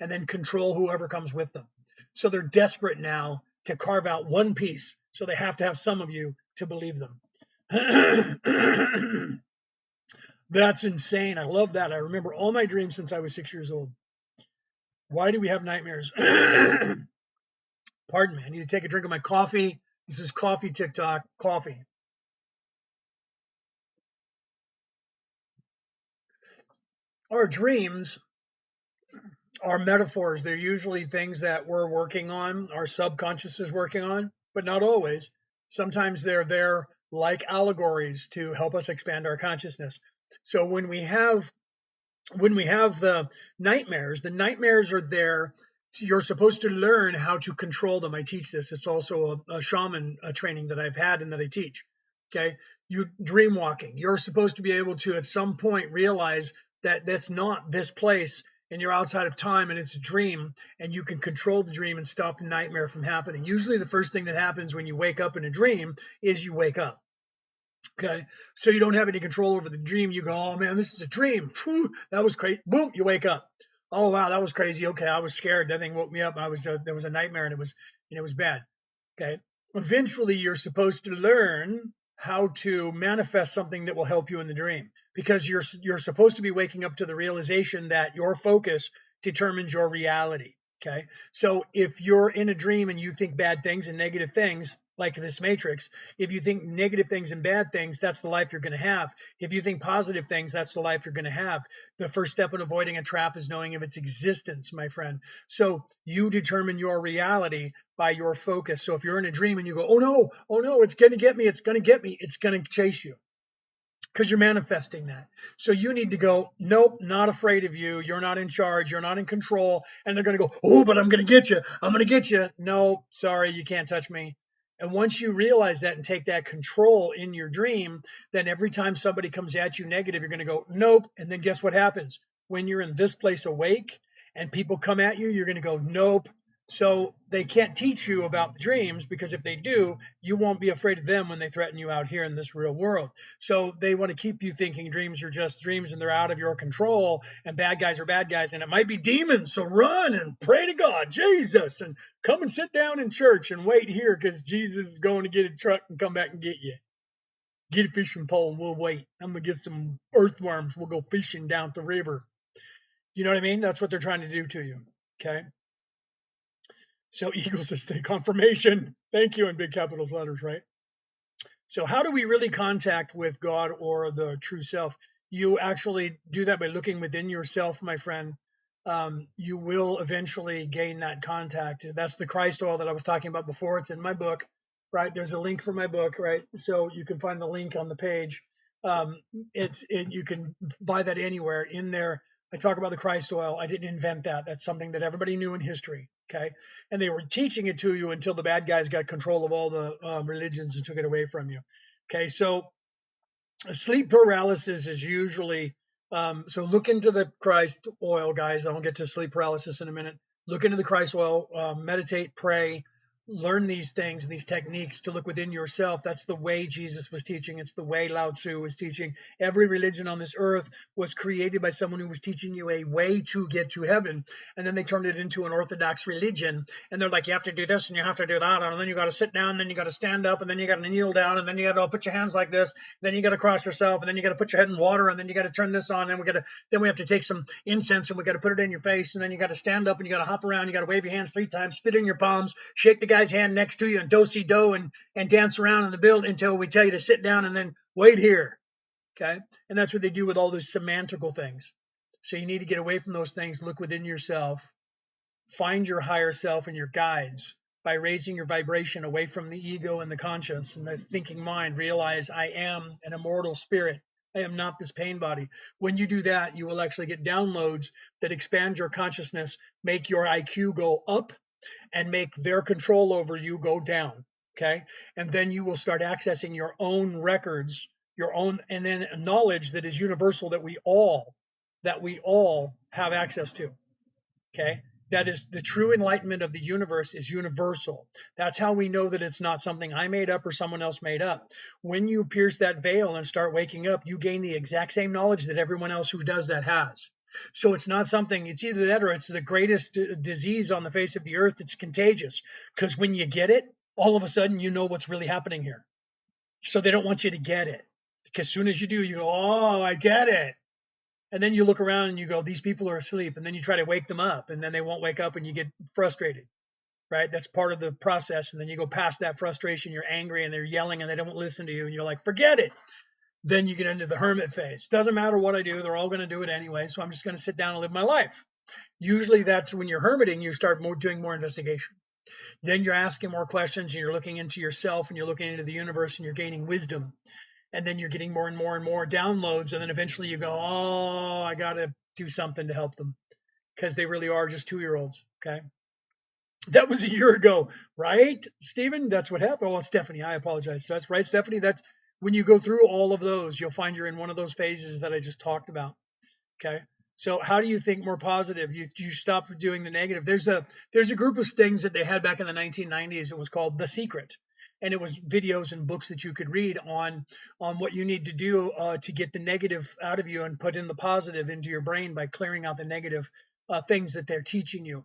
and then control whoever comes with them. So they're desperate now to carve out one piece. So they have to have some of you to believe them. That's insane. I love that. I remember all my dreams since I was 6 years old. Why do we have nightmares? Pardon me. I need to take a drink of my coffee. This is coffee TikTok. Coffee. Our dreams are metaphors. They're usually things that we're working on, our subconscious is working on, but not always. Sometimes they're there like allegories to help us expand our consciousness. So when we have the nightmares are there. You're supposed to learn how to control them. I teach this. It's also a shaman training that I've had and that I teach. Okay. You dream walking. You're supposed to be able to at some point realize that that's not this place and you're outside of time and it's a dream, and you can control the dream and stop the nightmare from happening. Usually the first thing that happens when you wake up in a dream is you wake up. Okay. So you don't have any control over the dream. You go, oh man, this is a dream. Whew, that was crazy. Boom, you wake up. Oh wow, that was crazy. Okay, I was scared. That thing woke me up. There was a nightmare and it was bad. Okay. Eventually you're supposed to learn how to manifest something that will help you in the dream, because you're supposed to be waking up to the realization that your focus determines your reality. Okay. So if you're in a dream and you think bad things and negative things, like this matrix, if you think negative things and bad things, that's the life you're going to have. If you think positive things, that's the life you're going to have. The first step in avoiding a trap is knowing of its existence, my friend. So you determine your reality by your focus. So if you're in a dream and you go, oh no, it's going to get me, it's going to get me, it's going to chase you, because you're manifesting that. So you need to go, nope, not afraid of you. You're not in charge. You're not in control. And they're going to go, oh, but I'm going to get you. I'm going to get you. No, sorry, you can't touch me. And once you realize that and take that control in your dream, then every time somebody comes at you negative, you're going to go, nope. And then guess what happens? When you're in this place awake and people come at you, you're going to go, nope. So they can't teach you about the dreams, because if they do, you won't be afraid of them when they threaten you out here in this real world. So they want to keep you thinking dreams are just dreams and they're out of your control, and bad guys are bad guys, and it might be demons. So run and pray to God, Jesus, and come and sit down in church and wait here, because Jesus is going to get a truck and come back and get you. Get a fishing pole and we'll wait. I'm going to get some earthworms. We'll go fishing down the river. You know what I mean? That's what they're trying to do to you. Okay. So eagles is the confirmation. Thank you in big capitals letters, right? So how do we really contact with God or the true self? You actually do that by looking within yourself, my friend. You will eventually gain that contact. That's the Christ oil that I was talking about before. It's in my book, right? There's a link for my book, right? So you can find the link on the page. You can buy that anywhere. In there, I talk about the Christ oil. I didn't invent that. That's something that everybody knew in history. Okay. And they were teaching it to you until the bad guys got control of all the religions and took it away from you. Okay. So sleep paralysis is usually, so look into the Christ oil, guys. I'll get to sleep paralysis in a minute. Look into the Christ oil, meditate, pray, learn these things, these techniques to look within yourself. That's the way Jesus was teaching. It's the way Lao Tzu was teaching. Every religion on this earth was created by someone who was teaching you a way to get to heaven. And then they turned it into an orthodox religion. And they're like, you have to do this and you have to do that. And then you got to sit down, and then you got to stand up, and then you got to kneel down, and then you got to put your hands like this. Then you got to cross yourself, and then you got to put your head in water, and then you got to turn this on. And then we have to take some incense and we got to put it in your face. And then you got to stand up and you got to hop around. You got to wave your hands 3 times, spit in your palms, shake the guy's hand next to you and do-si-do and dance around in the building until we tell you to sit down and then wait here. Okay. And that's what they do with all those semantical things. So you need to get away from those things. Look within yourself, find your higher self and your guides by raising your vibration away from the ego and the conscious and the thinking mind. Realize I am an immortal spirit. I am not this pain body. When you do that, you will actually get downloads that expand your consciousness, make your IQ go up, and make their control over you go down. Okay. And then you will start accessing your own records, your own, and then knowledge that is universal that we all have access to. Okay. That is the true enlightenment of the universe is universal. That's how we know that it's not something I made up or someone else made up. When you pierce that veil and start waking up, you gain the exact same knowledge that everyone else who does that has. So it's not something, it's either that or it's the greatest disease on the face of the earth that's contagious. Because when you get it, all of a sudden you know what's really happening here. So they don't want you to get it. Because as soon as you do, you go, oh, I get it. And then you look around and you go, these people are asleep. And then you try to wake them up and then they won't wake up and you get frustrated, right? That's part of the process. And then you go past that frustration, you're angry and they're yelling and they don't listen to you. And you're like, forget it. Then you get into the hermit phase. Doesn't matter what I do. They're all going to do it anyway. So I'm just going to sit down and live my life. Usually that's when you're hermiting, you start doing more investigation. Then you're asking more questions and you're looking into yourself and you're looking into the universe and you're gaining wisdom. And then you're getting more and more and more downloads. And then eventually you go, oh, I got to do something to help them because they really are just 2-year-olds. Okay. That was a year ago, right, Stephen? That's what happened. Oh, Stephanie, I apologize. So that's right, Stephanie. That's when you go through all of those, you'll find you're in one of those phases that I just talked about. Okay. So how do you think more positive? You stop doing the negative. There's a group of things that they had back in the 1990s. It was called The Secret. And it was videos and books that you could read on what you need to do to get the negative out of you and put in the positive into your brain by clearing out the negative things that they're teaching you.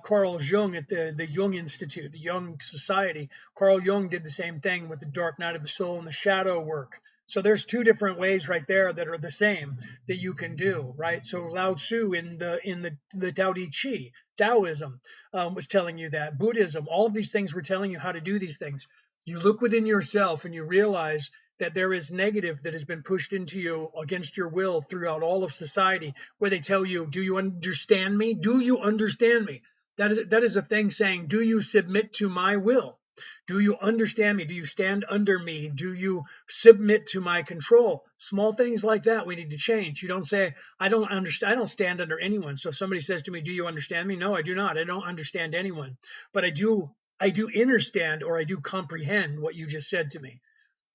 Carl Jung at the Jung Institute, the Jung Society, Carl Jung did the same thing with the dark night of the soul and the shadow work. So there's 2 different ways right there that are the same that you can do, right? So Lao Tzu in the Tao Te Chi, Taoism was telling you that. Buddhism, all of these things were telling you how to do these things. You look within yourself and you realize that there is negative that has been pushed into you against your will throughout all of society, where they tell you, do you understand me? Do you understand me? That is a thing saying, do you submit to my will? Do you understand me? Do you stand under me? Do you submit to my control? Small things like that we need to change. You don't say, I don't understand. I don't stand under anyone. So if somebody says to me, do you understand me? No, I do not. I don't understand anyone. But I do understand, or I do comprehend what you just said to me.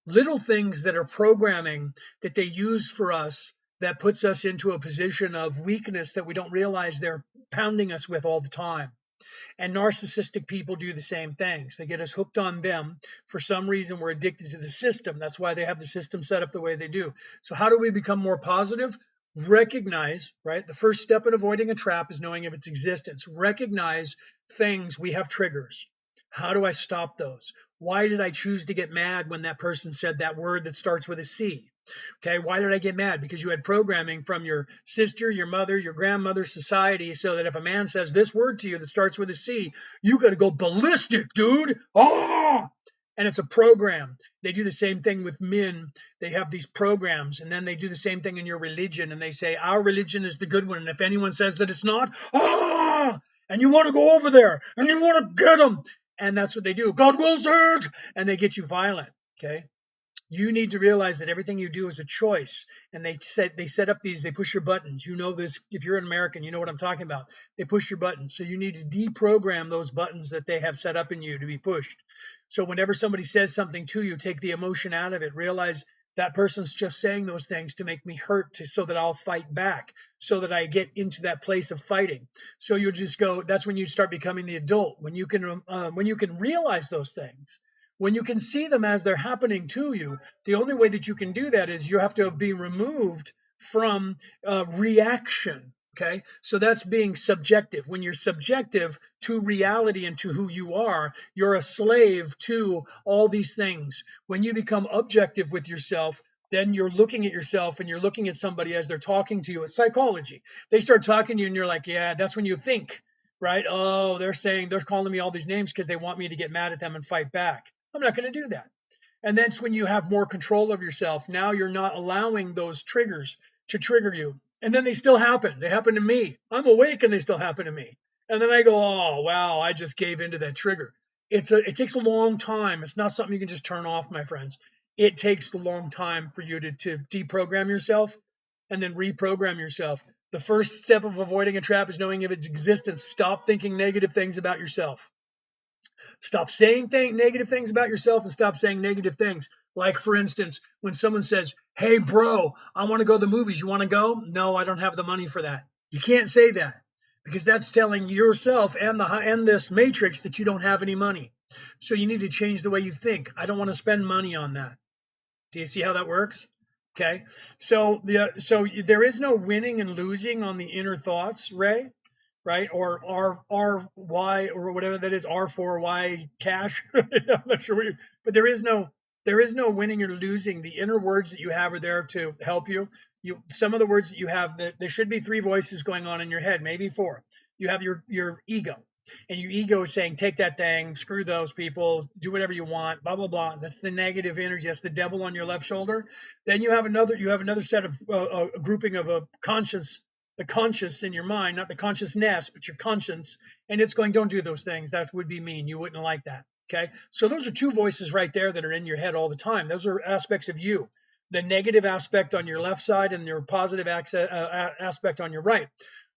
Little things that are programming that they use for us that puts us into a position of weakness that we don't realize they're pounding us with all the time. And narcissistic people do the same things. They get us hooked on them. For some reason, we're addicted to the system. That's why they have the system set up the way they do. So how do we become more positive? Recognize, right? The first step in avoiding a trap is knowing of its existence. Recognize things. We have triggers. How do I stop those? Why did I choose to get mad when that person said that word that starts with a C? Okay, why did I get mad? Because you had programming from your sister, your mother, your grandmother, society, so that if a man says this word to you that starts with a C, you got to go ballistic, dude. Oh! And it's a program. They do the same thing with men. They have these programs, and then they do the same thing in your religion, and they say, our religion is the good one, and if anyone says that it's not, ah! And you want to go over there, and you want to get them. And that's what they do. God wills it, and they get you violent, okay? You need to realize that everything you do is a choice. And they set up these, they push your buttons. You know this, if you're an American, you know what I'm talking about. They push your buttons. So you need to deprogram those buttons that they have set up in you to be pushed. So whenever somebody says something to you, take the emotion out of it. Realize that person's just saying those things to make me hurt, so that I'll fight back, so that I get into that place of fighting. So you just go, that's when you start becoming the adult, when you can realize those things. When you can see them as they're happening to you, the only way that you can do that is you have to be removed from reaction. Okay, so that's being subjective. When you're subjective to reality and to who you are, you're a slave to all these things. When you become objective with yourself, then you're looking at yourself and you're looking at somebody as they're talking to you. It's psychology. They start talking to you and you're like, yeah, that's when you think, right? Oh, they're calling me all these names because they want me to get mad at them and fight back. I'm not going to do that. And that's when you have more control of yourself. Now you're not allowing those triggers to trigger you. And then they still happen. They happen to me. I'm awake and they still happen to me. And then I go, oh, wow, I just gave into that trigger. it takes a long time. It's not something you can just turn off, my friends. It takes a long time for you to deprogram yourself and then reprogram yourself. The first step of avoiding a trap is knowing of its existence. Stop thinking negative things about yourself. Stop saying negative things about yourself and stop saying negative things. Like, for instance, when someone says, "Hey, bro, I want to go to the movies. You want to go?" "No, I don't have the money for that." You can't say that because that's telling yourself and this matrix that you don't have any money. So you need to change the way you think. I don't want to spend money on that. Do you see how that works? Okay. So there is no winning and losing on the inner thoughts, Ray, right? Or R or whatever that is, R4Y cash. I'm not sure but there is no winning or losing. The inner words that you have are there to help you. Some of the words that you have, there should be three voices going on in your head, maybe four. You have your ego, and your ego is saying, take that thing, screw those people, do whatever you want, blah blah blah. That's the negative energy. That's the devil on your left shoulder. Then you have another set of a grouping of a the conscious in your mind, not the consciousness, but your conscience, and it's going, don't do those things. That would be mean. You wouldn't like that. Okay, so those are two voices right there that are in your head all the time. Those are aspects of you. The negative aspect on your left side and your positive aspect on your right.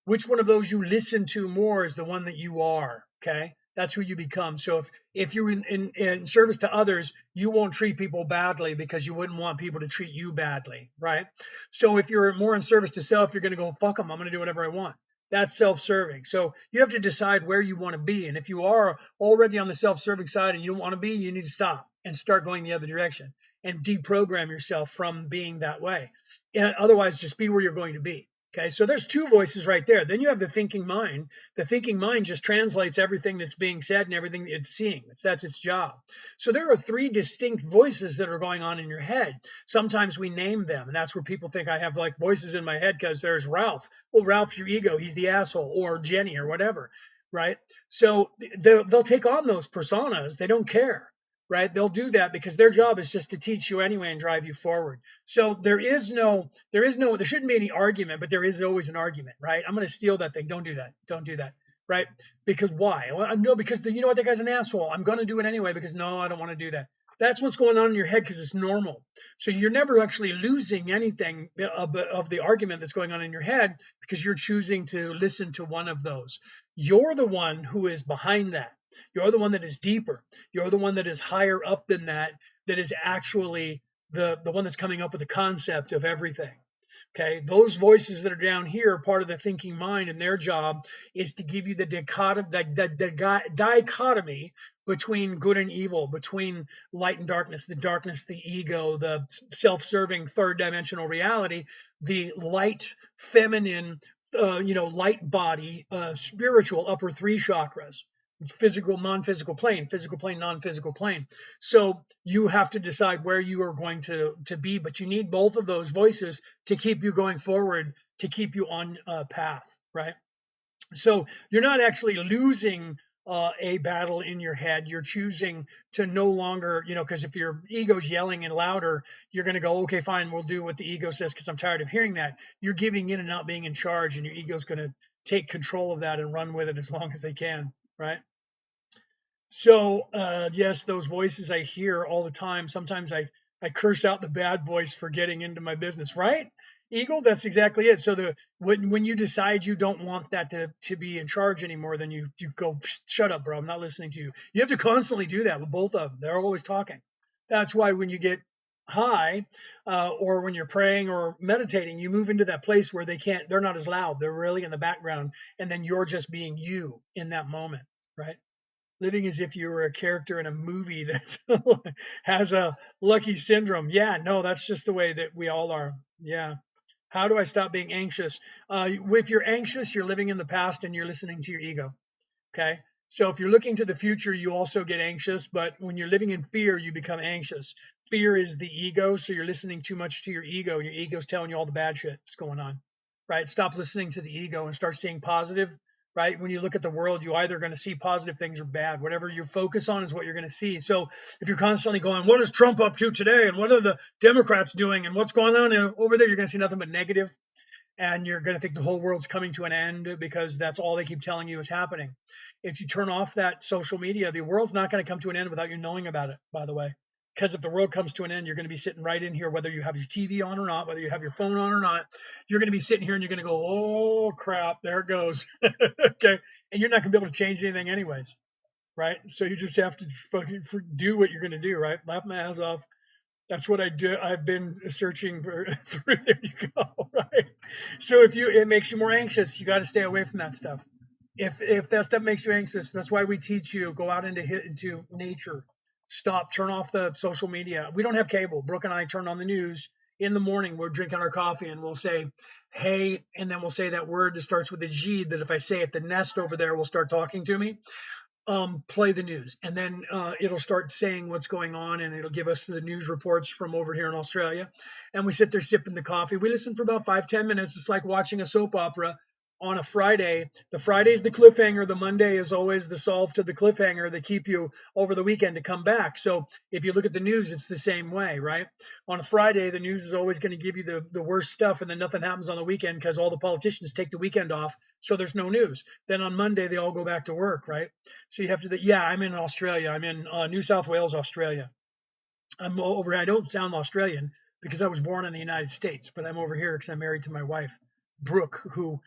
Which one of those you listen to more is the one that you are. Okay, that's who you become. So if you're in service to others, you won't treat people badly because you wouldn't want people to treat you badly, right? So if you're more in service to self, you're going to go, fuck them, I'm going to do whatever I want. That's self-serving. So you have to decide where you want to be. And if you are already on the self-serving side and you don't want to be, you need to stop and start going the other direction and deprogram yourself from being that way. And otherwise, just be where you're going to be. Okay, so there's two voices right there. Then you have the thinking mind. The thinking mind just translates everything that's being said and everything it's seeing. That's its job. So there are three distinct voices that are going on in your head. Sometimes we name them, and that's where people think I have like voices in my head because there's Ralph. Well, Ralph's your ego. He's the asshole, or Jenny, or whatever, right? So they'll take on those personas. They don't care. Right? They'll do that because their job is just to teach you anyway and drive you forward. So there shouldn't be any argument, but there is always an argument, right? I'm going to steal that thing. Don't do that. Don't do that. Right? Because why? Well, no, because you know what? That guy's an asshole. I'm going to do it anyway because no, I don't want to do that. That's what's going on in your head because it's normal. So you're never actually losing anything of the argument that's going on in your head because you're choosing to listen to one of those. You're the one who is behind that. You're the one that is deeper. You're the one that is higher up than that is actually the one that's coming up with the concept of everything. Okay, those voices that are down here are part of the thinking mind, and their job is to give you the dichotomy between good and evil, between light and darkness, the ego, the self-serving third dimensional reality, the light, feminine, light body, spiritual upper three chakras. Physical, non-physical plane, physical plane, non-physical plane. So you have to decide where you are going to be, but you need both of those voices to keep you going forward, to keep you on a path, right? So you're not actually losing a battle in your head. You're choosing to no longer, because if your ego's yelling and louder, you're going to go, okay, fine, we'll do what the ego says because I'm tired of hearing that. You're giving in and not being in charge, and your ego's going to take control of that and run with it as long as they can. Right. So, yes, those voices I hear all the time. Sometimes I curse out the bad voice for getting into my business. Right. Eagle, that's exactly it. So when you decide you don't want that to be in charge anymore, then you go, shut up, bro. I'm not listening to you. You have to constantly do that with both of them. They're always talking. That's why when you get high or when you're praying or meditating, you move into that place where they're not as loud. They're really in the background. And then you're just being you in that moment. Right. Living as if you were a character in a movie that has a lucky syndrome. Yeah, no, that's just the way that we all are. Yeah. How do I stop being anxious? If you're anxious, you're living in the past and you're listening to your ego. Okay. So if you're looking to the future, you also get anxious. But when you're living in fear, you become anxious. Fear is the ego. So you're listening too much to your ego. Your ego's telling you all the bad shit that's going on. Right. Stop listening to the ego and start seeing positive. Right? When you look at the world, you're either going to see positive things or bad. Whatever you focus on is what you're going to see. So if you're constantly going, what is Trump up to today? And what are the Democrats doing? And what's going on over there? You're going to see nothing but negative. and you're going to think the whole world's coming to an end because that's all they keep telling you is happening. If you turn off that social media, the world's not going to come to an end without you knowing about it, by the way. Because if the world comes to an end, you're going to be sitting right in here, whether you have your TV on or not, whether you have your phone on or not. You're going to be sitting here and you're going to go, oh, crap, there it goes. Okay. And you're not going to be able to change anything, anyways. Right. So you just have to fucking do what you're going to do. Right. Laugh my ass off. That's what I do. I've been searching for. There you go. Right. So if it makes you more anxious, you got to stay away from that stuff. If that stuff makes you anxious, that's why we teach you go out into nature. Stop. Turn off the social media. We don't have cable. Brooke and I turn on the news in the morning. We're drinking our coffee and we'll say, "Hey," and then we'll say that word that starts with a G. That if I say it, the nest over there will start talking to me. Play the news, and then it'll start saying what's going on, and it'll give us the news reports from over here in Australia. And we sit there sipping the coffee. We listen for about 5-10 minutes. It's like watching a soap opera on a Friday. The Friday's the cliffhanger. The Monday is always the solve to the cliffhanger. They keep you over the weekend to come back. So if you look at the news, it's the same way, right? On a Friday, the news is always going to give you the worst stuff, and then nothing happens on the weekend because all the politicians take the weekend off. So there's no news. Then on Monday, they all go back to work, right? So you have to, yeah, I'm in Australia. I'm in New South Wales, Australia. I'm over here. I don't sound Australian because I was born in the United States, but I'm over here because I'm married to my wife, Brooke, who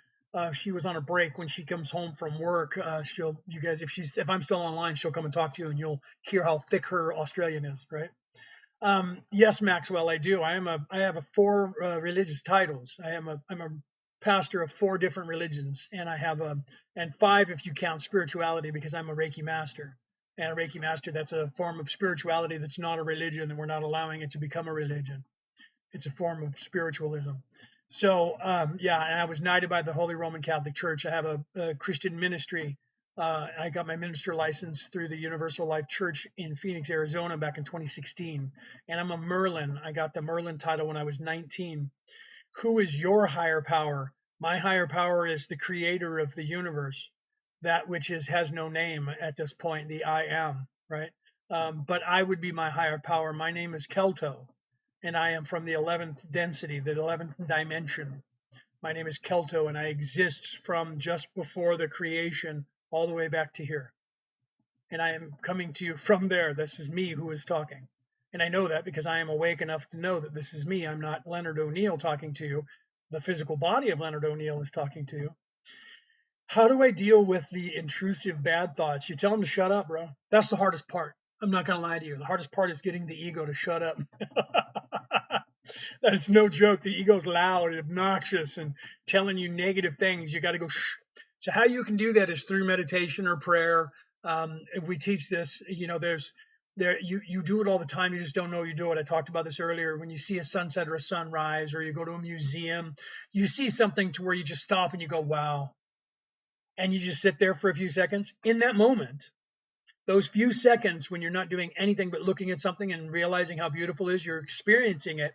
she was on a break. When she comes home from work, you guys, if I'm still online, she'll come and talk to you, and you'll hear how thick her Australian is, right? Yes, Maxwell, I do. I have 4 religious titles. I'm a pastor of 4 different religions, and and 5 if you count spirituality, because I'm a Reiki master. And a Reiki master, that's a form of spirituality that's not a religion, and we're not allowing it to become a religion. It's a form of spiritualism. So, yeah, and I was knighted by the Holy Roman Catholic Church. I have a Christian ministry. I got my minister license through the Universal Life Church in Phoenix, Arizona back in 2016. And I'm a Merlin. I got the Merlin title when I was 19. Who is your higher power? My higher power is the creator of the universe, that which has no name at this point, the I am, right? But I would be my higher power. My name is Kelto, and I am from the 11th density, the 11th dimension. My name is Kelto, and I exist from just before the creation all the way back to here. And I am coming to you from there. This is me who is talking. And I know that because I am awake enough to know that this is me. I'm not Leonard O'Neill talking to you. The physical body of Leonard O'Neill is talking to you. How do I deal with the intrusive bad thoughts? You tell them to shut up, bro. That's the hardest part. I'm not going to lie to you. The hardest part is getting the ego to shut up. That's no joke. The ego's loud and obnoxious and telling you negative things. You got to go shh. So how you can do that is through meditation or prayer. If we teach this, you do it all the time. You just don't know you do it. I talked about this earlier. When you see a sunset or a sunrise, or you go to a museum, you see something to where you just stop and you go, wow. And you just sit there for a few seconds. In that moment, those few seconds when you're not doing anything but looking at something and realizing how beautiful it is, you're experiencing it.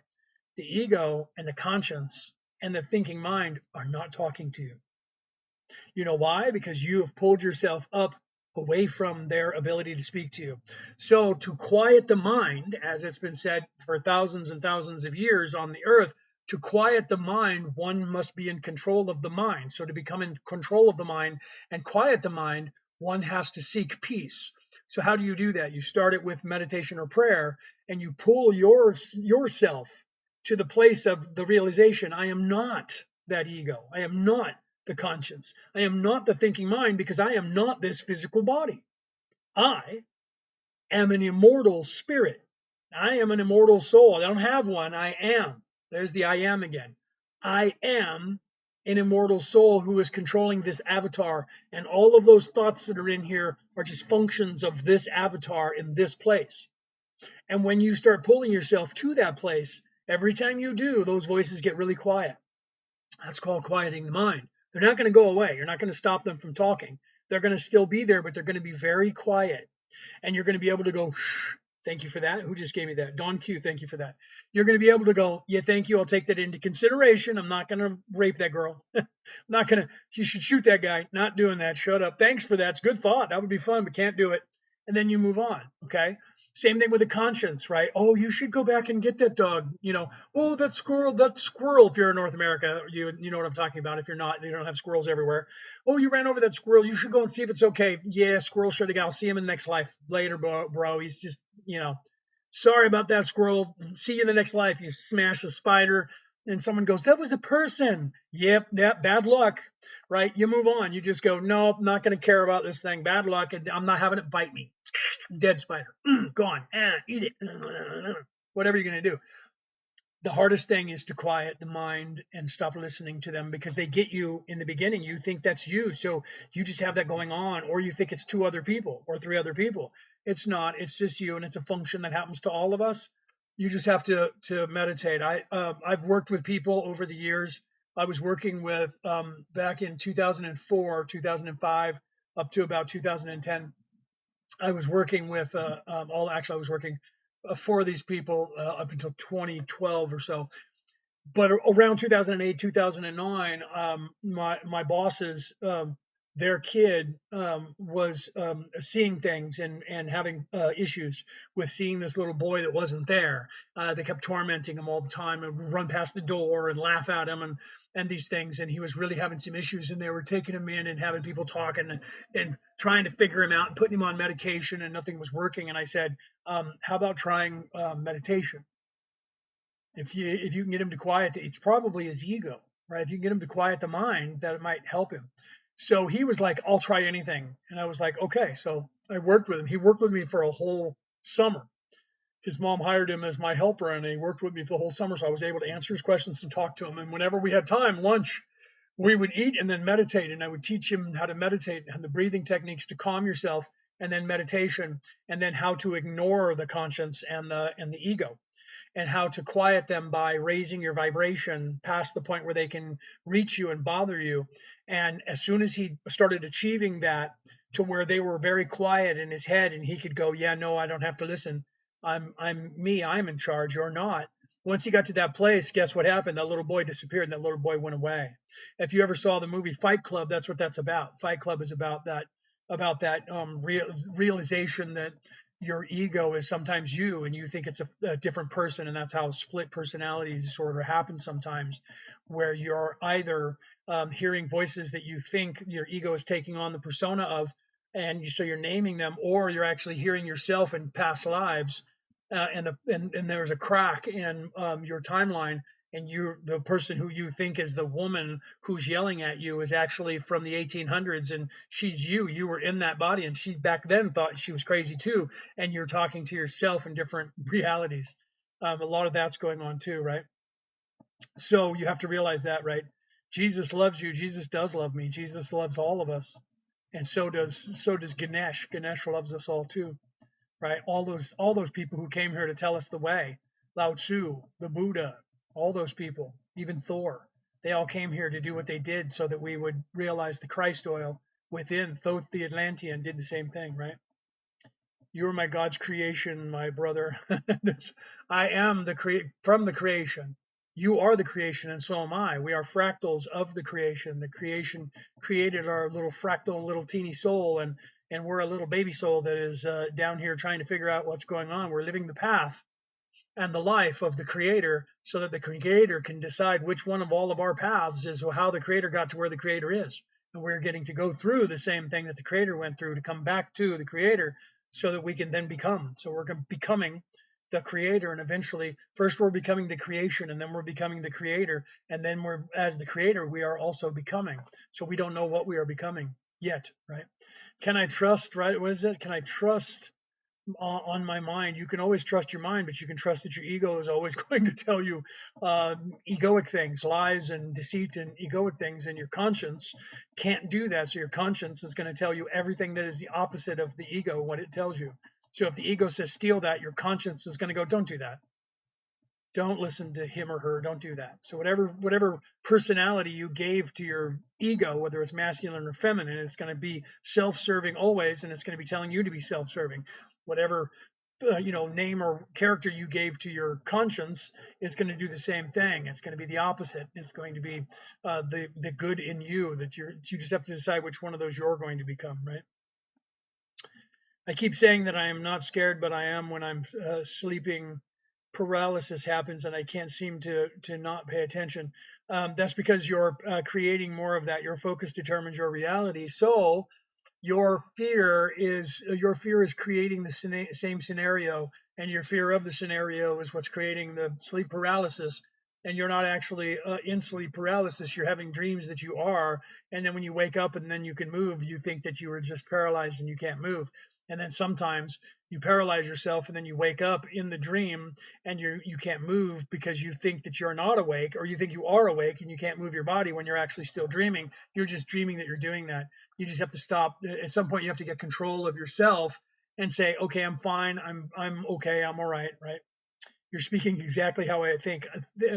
The ego and the conscience and the thinking mind are not talking to you. You know why? Because you have pulled yourself up away from their ability to speak to you. So to quiet the mind, as it's been said for thousands and thousands of years on the earth, to quiet the mind, one must be in control of the mind. So to become in control of the mind and quiet the mind, one has to seek peace. So how do you do that? You start it with meditation or prayer, and you pull yourself to the place of the realization, I am not that ego. I am not the conscience. I am not the thinking mind, because I am not this physical body. I am an immortal spirit. I am an immortal soul. I don't have one. I am. There's the I am again. I am an immortal soul who is controlling this avatar. And all of those thoughts that are in here are just functions of this avatar in this place. And when you start pulling yourself to that place, every time you do, those voices get really quiet. That's called quieting the mind. They're not going to go away. You're not going to stop them from talking. They're going to still be there, but they're going to be very quiet. And you're going to be able to go, shh, thank you for that. Who just gave me that? Don Q, thank you for that. You're going to be able to go, yeah, thank you. I'll take that into consideration. I'm not going to rape that girl. I'm not going to, you should shoot that guy. Not doing that. Shut up. Thanks for that. It's a good thought. That would be fun, but can't do it. And then you move on. Okay. Same thing with the conscience, right? Oh, you should go back and get that dog. Oh, that squirrel, that squirrel. If you're in North America, you know what I'm talking about. If you're not, you don't have squirrels everywhere. Oh, you ran over that squirrel. You should go and see if it's okay. Yeah, squirrel should have got. I'll see him in the next life later, bro. He's just, sorry about that squirrel. See you in the next life. You smash a spider. And someone goes, that was a person. Yep, bad luck, right? You move on. You just go, nope, not going to care about this thing. Bad luck. And I'm not having it bite me. Dead spider. Gone. Eat it. Whatever you're going to do. The hardest thing is to quiet the mind and stop listening to them, because they get you in the beginning. You think that's you. So you just have that going on, or you think it's two other people or three other people. It's not. It's just you. And it's a function that happens to all of us. You just have to meditate. I've worked with people over the years. I was working with back in 2004, 2005, up to about 2010. I was working with I was working for these people up until 2012 or so. But around 2008, 2009, my bosses, their kid was seeing things and having issues with seeing this little boy that wasn't there. They kept tormenting him all the time and run past the door and laugh at him and these things. And he was really having some issues, and they were taking him in and having people talking and trying to figure him out and putting him on medication, and nothing was working. And I said, how about trying meditation? If you can get him to quiet, it's probably his ego, right? If you can get him to quiet the mind, that it might help him. So he was like, I'll try anything. And I was like, okay. So I worked with him. He worked with me for a whole summer. His mom hired him as my helper, and he worked with me for the whole summer. So I was able to answer his questions and talk to him. And whenever we had time, lunch, we would eat and then meditate. And I would teach him how to meditate and the breathing techniques to calm yourself, and then meditation, and then how to ignore the conscience and the ego, and how to quiet them by raising your vibration past the point where they can reach you and bother you. And as soon as he started achieving that, to where they were very quiet in his head and he could go, yeah, no, I don't have to listen. I'm me, I'm in charge, you're not. Once he got to that place, guess what happened? That little boy disappeared and that little boy went away. If you ever saw the movie Fight Club, that's what that's about. Fight Club is about that realization that your ego is sometimes you, and you think it's a different person, and that's how split personality disorder happens sometimes, where you're either hearing voices that you think your ego is taking on the persona of, and so you're naming them, or you're actually hearing yourself in past lives, and there's a crack in your timeline, and the person who you think is the woman who's yelling at you is actually from the 1800s, and she's you were in that body, and she back then thought she was crazy too, and you're talking to yourself in different realities. A lot of that's going on too, right? So you have to realize that, right? Jesus loves you. Jesus does love me. Jesus loves all of us, and so does Ganesh. Ganesh loves us all too, right? All those people who came here to tell us the way, Lao Tzu, the Buddha, all those people, even Thor, they all came here to do what they did so that we would realize the Christ oil within. Thoth the Atlantean did the same thing, right? You are my God's creation, my brother. I am from the creation. You are the creation, and so am I. We are fractals of the creation. The creation created our little fractal, little teeny soul, and we're a little baby soul that is down here trying to figure out what's going on. We're living the path and the life of the creator, so that the creator can decide which one of all of our paths is how the creator got to where the creator is. And we're getting to go through the same thing that the creator went through to come back to the creator, so that we can then become. So we're becoming the creator, and eventually first we're becoming the creation, and then we're becoming the creator, and then we're, as the creator, we are also becoming. So we don't know what we are becoming yet, right? Can I trust, right? What is it? Can I trust on my mind? You can always trust your mind, but you can trust that your ego is always going to tell you egoic things, lies and deceit and egoic things, and your conscience can't do that. So your conscience is going to tell you everything that is the opposite of the ego, what it tells you. So if the ego says steal that, your conscience is going to go, don't do that. Don't listen to him or her. Don't do that. So whatever personality you gave to your ego, whether it's masculine or feminine, it's going to be self-serving always, and it's going to be telling you to be self-serving. Whatever name or character you gave to your conscience is going to do the same thing. It's going to be the opposite. It's going to be the good in you, that you just have to decide which one of those you're going to become, right? I keep saying that I am not scared, but I am when I'm sleeping. Paralysis happens, and I can't seem to not pay attention. That's because you're creating more of that. Your focus determines your reality. So your fear is creating the same scenario, and your fear of the scenario is what's creating the sleep paralysis. And you're not actually in sleep paralysis. You're having dreams that you are, and then when you wake up and then you can move, you think that you were just paralyzed and you can't move. And then sometimes you paralyze yourself and then you wake up in the dream and you can't move because you think that you're not awake, or you think you are awake and you can't move your body when you're actually still dreaming. You're just dreaming that you're doing that. You just have to stop. At some point you have to get control of yourself and say, okay, I'm fine, I'm okay, I'm all right. Right? You're speaking exactly how I think.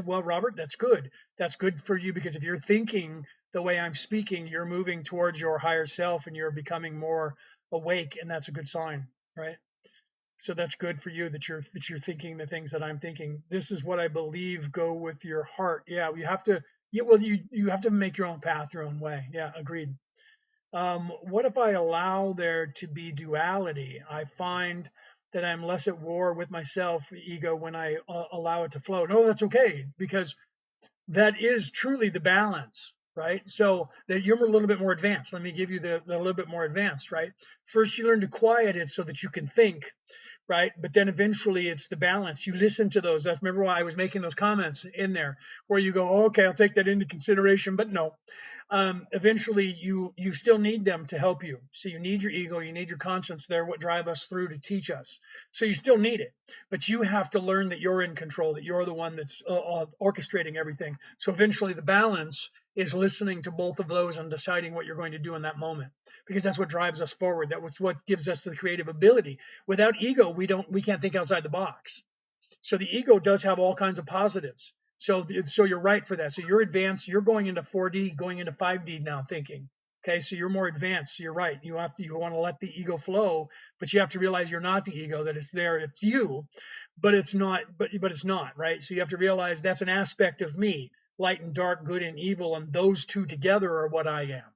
Well, Robert, that's good for you, because if you're thinking the way I'm speaking, you're moving towards your higher self and you're becoming more awake, and that's a good sign. Right? So that's good for you that you're thinking the things that I'm thinking. This is what I believe. Go with your heart. Yeah, you have to. Yeah, well, you have to make your own path, your own way. Yeah, agreed. What if I allow there to be duality? I find that I'm less at war with myself, ego, when I allow it to flow. No, that's okay, because that is truly the balance, right? So that you're a little bit more advanced. Let me give you the little bit more advanced, right? First, you learn to quiet it so that you can think, right? But then eventually it's the balance. You listen to those. That's, remember why I was making those comments in there where you go, oh, okay, I'll take that into consideration, but no. Eventually you still need them to help you. So you need your ego, you need your conscience. They're what drive us through to teach us. So you still need it, but you have to learn that you're in control, that you're the one that's orchestrating everything. So eventually the balance is listening to both of those and deciding what you're going to do in that moment, because that's what drives us forward. That's what gives us the creative ability. Without ego, we can't think outside the box. So the ego does have all kinds of positives. So you're right for that. So you're advanced. You're going into 4D, going into 5D now thinking. Okay, so you're more advanced. So you're right. You want to let the ego flow, but you have to realize you're not the ego. That it's there. It's you, but it's not. But it's not, right. So you have to realize that's an aspect of me, light and dark, good and evil, and those two together are what I am,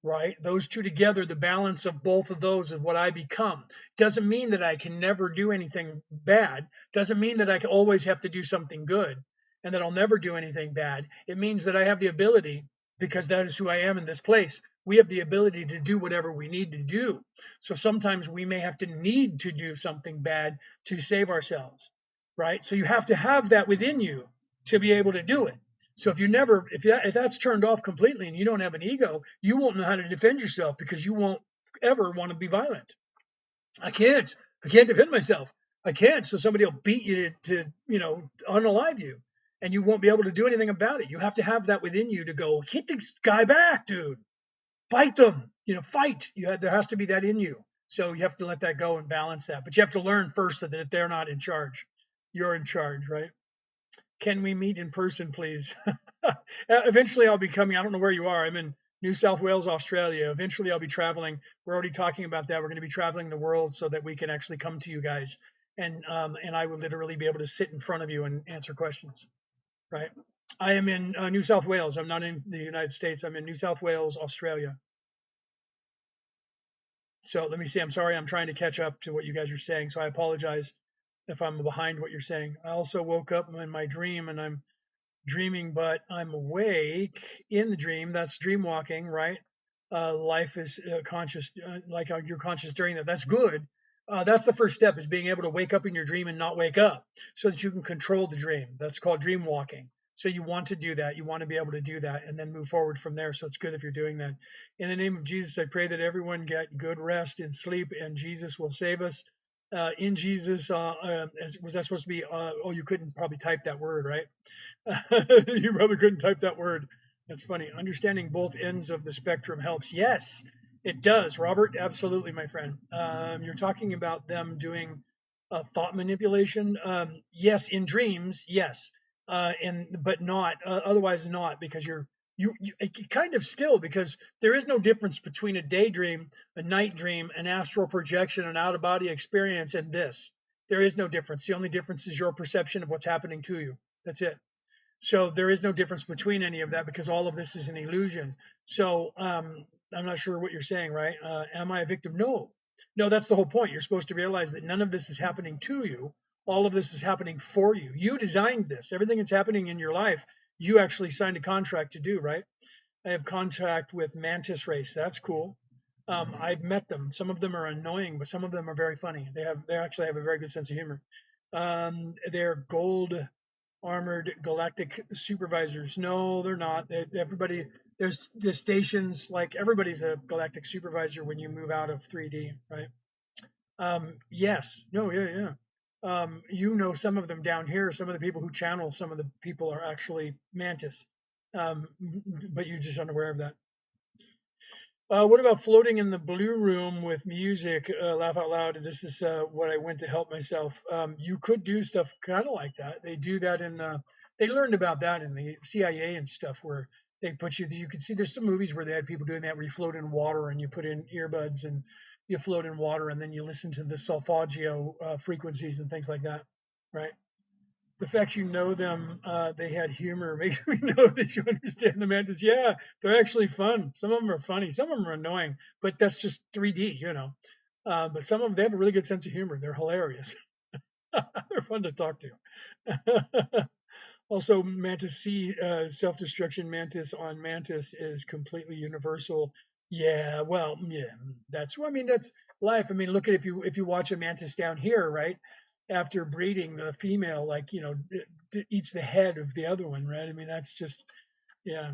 right? Those two together, the balance of both of those is what I become. Doesn't mean that I can never do anything bad. Doesn't mean that I can always have to do something good and that I'll never do anything bad. It means that I have the ability, because that is who I am in this place. We have the ability to do whatever we need to do. So sometimes we may have to need to do something bad to save ourselves, right? So you have to have that within you to be able to do it. So if that's turned off completely and you don't have an ego, you won't know how to defend yourself, because you won't ever want to be violent. I can't. I can't defend myself. I can't. So somebody will beat you to unalive you, and you won't be able to do anything about it. You have to have that within you to go, hit this guy back, dude. Fight them. Fight. There has to be that in you. So you have to let that go and balance that. But you have to learn first that they're not in charge. You're in charge, right? Can we meet in person, please? Eventually, I'll be coming. I don't know where you are. I'm in New South Wales, Australia. Eventually, I'll be traveling. We're already talking about that. We're going to be traveling the world so that we can actually come to you guys, and I will literally be able to sit in front of you and answer questions. Right? I am in New South Wales. I'm not in the United States. I'm in New South Wales, Australia. So let me see. I'm sorry. I'm trying to catch up to what you guys are saying. So I apologize if I'm behind what you're saying. I also woke up in my dream and I'm dreaming, but I'm awake in the dream. That's dream walking, right? Life is conscious, like you're conscious during that. That's good. That's the first step, is being able to wake up in your dream and not wake up, so that you can control the dream. That's called dream walking. So you want to do that. You want to be able to do that and then move forward from there. So it's good if you're doing that. In the name of Jesus, I pray that everyone get good rest and sleep, and Jesus will save us. In Jesus, was that supposed to be? Oh, you couldn't probably type that word, right? You probably couldn't type that word. That's funny. Understanding both ends of the spectrum helps. Yes, it does, Robert. Absolutely, my friend. You're talking about them doing thought manipulation. Yes, in dreams, yes, but not otherwise not, because you kind of still, because there is no difference between a daydream, a night dream, an astral projection, an out of body experience, and this. There is no difference. The only difference is your perception of what's happening to you. That's it. So there is no difference between any of that, because all of this is an illusion. So I'm not sure what you're saying, right? Am I a victim? No, No, that's the whole point. You're supposed to realize that none of this is happening to you. All of this is happening for you. You designed this. Everything that's happening in your life, you actually signed a contract to do, right? I have contact with mantis race. That's cool. I've met them. Some of them are annoying, but some of them are very funny. They actually have a very good sense of humor. They're gold armored galactic supervisors. No, they're not. Everybody, there's the stations, like everybody's a galactic supervisor when you move out of 3D, right? Yes. No, yeah, yeah. You know, some of them down here, some of the people who channel, some of the people are actually mantis. But you're just unaware of that. What about floating in the blue room with music? Laugh out loud. This is what I went to help myself. You could do stuff kind of like that. They do that in the. They learned about that in the CIA and stuff, where they put you. You can see there's some movies where they had people doing that, where you float in water and you put in earbuds and you float in water and then you listen to the solfeggio frequencies and things like that, right? The fact you know them, they had humor makes me know that you understand the mantis. Yeah, they're actually fun. Some of them are funny. Some of them are annoying, but that's just 3D, you know. But some of them, they have a really good sense of humor. They're hilarious. They're fun to talk to. Also, Mantis C, self-destruction mantis on mantis is completely universal. Yeah, well, yeah, I mean, that's life. I mean, look at if you watch a mantis down here, right? After breeding, the female, like, eats the head of the other one, right? I mean, that's just, yeah.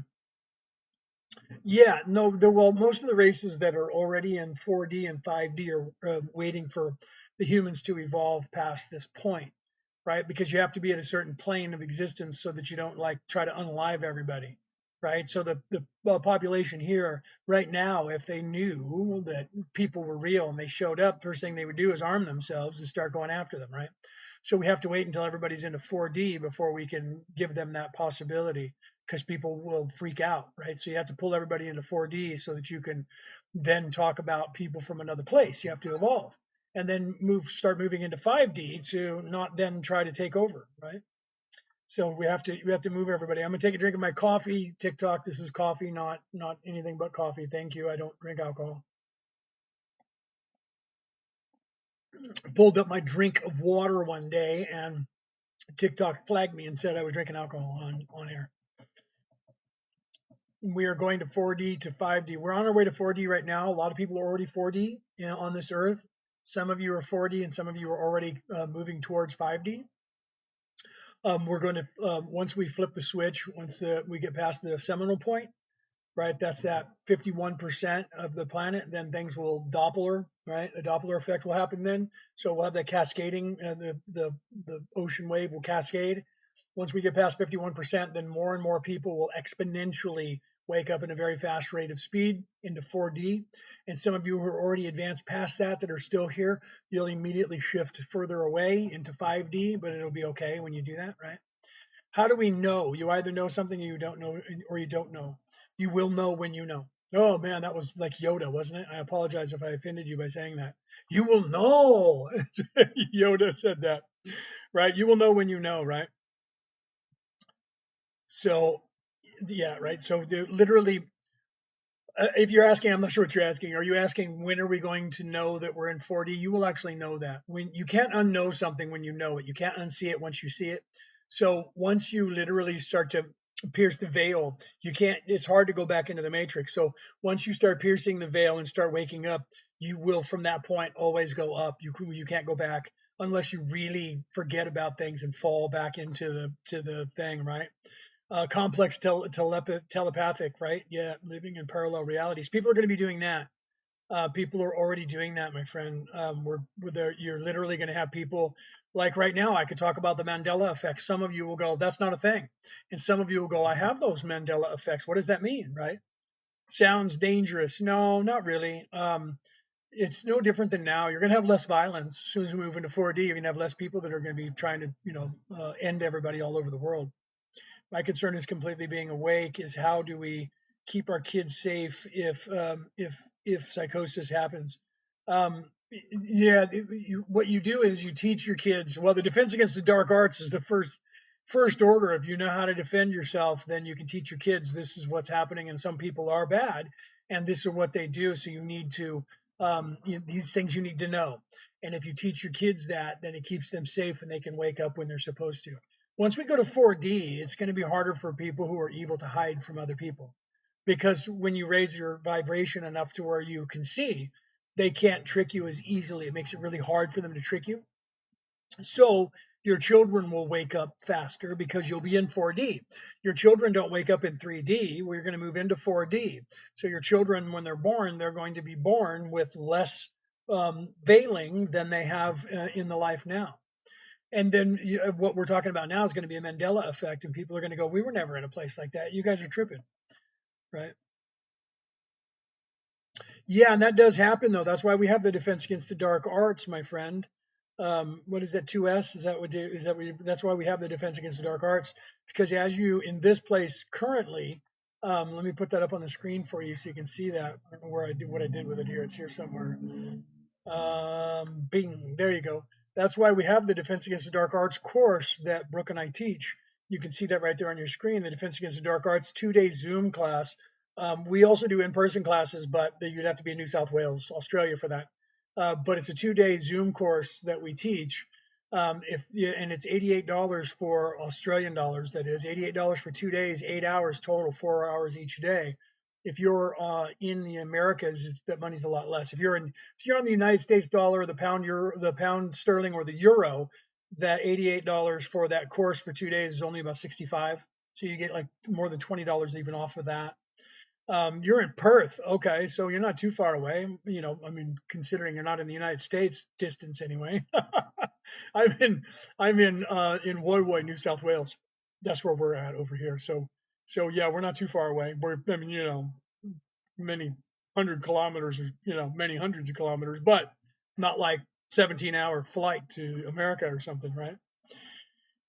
Yeah, no, well, most of the races that are already in 4D and 5D are waiting for the humans to evolve past this point, right? Because you have to be at a certain plane of existence so that you don't like try to unalive everybody, right? So the population here right now, if they knew that people were real and they showed up, first thing they would do is arm themselves and start going after them, right? So we have to wait until everybody's into 4D before we can give them that possibility, because people will freak out, right? So you have to pull everybody into 4D so that you can then talk about people from another place. You have to evolve and then start moving into 5D to not then try to take over, right? So we have to move everybody. I'm gonna take a drink of my coffee. TikTok, this is coffee, not anything but coffee. Thank you. I don't drink alcohol. Pulled up my drink of water one day and TikTok flagged me and said I was drinking alcohol on air. We are going to 4D to 5D. We're on our way to 4D right now. A lot of people are already 4D, on this earth. Some of you are 4D and some of you are already moving towards 5D. We're going to, once we flip the switch, once we get past the seminal point, right? That's that 51% of the planet. Then things will Doppler, right? A Doppler effect will happen then. So we'll have that cascading, the ocean wave will cascade. Once we get past 51%, then more and more people will exponentially wake up in a very fast rate of speed into 4D. And some of you who are already advanced past that are still here, you'll immediately shift further away into 5D, but it'll be okay when you do that, right? How do we know? You either know something you don't know, or you don't know. You will know when you know. Oh man, that was like Yoda, wasn't it? I apologize if I offended you by saying that. You will know. Yoda said that, right? You will know when you know, right? So, yeah, right. So literally, if you're asking, I'm not sure what you're asking. Are you asking when are we going to know that we're in 4D? You will actually know that. When you can't unknow something when you know it. You can't unsee it once you see it. So once you literally start to pierce the veil, you can't. It's hard to go back into the matrix. So once you start piercing the veil and start waking up, you will from that point always go up. You can't go back unless you really forget about things and fall back into the thing, right? Complex telepathic, right? Yeah, living in parallel realities. People are going to be doing that. People are already doing that, my friend. We're there. You're literally going to have people like right now. I could talk about the Mandela effect. Some of you will go, "That's not a thing," and some of you will go, "I have those Mandela effects." What does that mean, right? Sounds dangerous. No, not really. It's no different than now. You're going to have less violence as soon as we move into 4D. You're going to have less people that are going to be trying to, end everybody all over the world. My concern is completely being awake. Is how do we keep our kids safe if psychosis happens? Yeah, what you do is you teach your kids. Well, the defense against the dark arts is the first order. If you know how to defend yourself, then you can teach your kids this is what's happening, and some people are bad, and this is what they do. So you need to these things you need to know. And if you teach your kids that, then it keeps them safe and they can wake up when they're supposed to. Once we go to 4D, it's going to be harder for people who are evil to hide from other people, because when you raise your vibration enough to where you can see, they can't trick you as easily. It makes it really hard for them to trick you. So your children will wake up faster because you'll be in 4D. Your children don't wake up in 3D. We're going to move into 4D. So your children, when they're born, they're going to be born with less veiling than they have in the life now. And then what we're talking about now is going to be a Mandela effect, and people are going to go, "We were never in a place like that. You guys are tripping," right? Yeah, and that does happen though. That's why we have the Defense Against the Dark Arts, my friend. What is that? 2S? Is that what? Is that what? That's why we have the Defense Against the Dark Arts, because as you in this place currently, let me put that up on the screen for you so you can see that. I don't know where I do what I did with it here. It's here somewhere. Bing, there you go. That's why we have the Defense Against the Dark Arts course that Brooke and I teach. You can see that right there on your screen, the Defense Against the Dark Arts 2-day Zoom class. We also do in-person classes, but you'd have to be in New South Wales, Australia for that. But it's a 2-day Zoom course that we teach. And it's $88 for Australian dollars. That is $88 for 2 days, 8 hours total, 4 hours each day. If you're in the Americas, that money's a lot less. If you're on the United States dollar, the pound euro, the pound sterling, or the euro, that $88 for that course for 2 days is only about 65. So you get like more than $20 even off of that. You're in Perth, okay, so you're not too far away. You know, I mean, considering you're not in the United States distance anyway. I'm in Woy, New South Wales. That's where we're at over here. So yeah, we're not too far away. I mean, many many hundreds of kilometers, but not like 17-hour flight to America or something, right?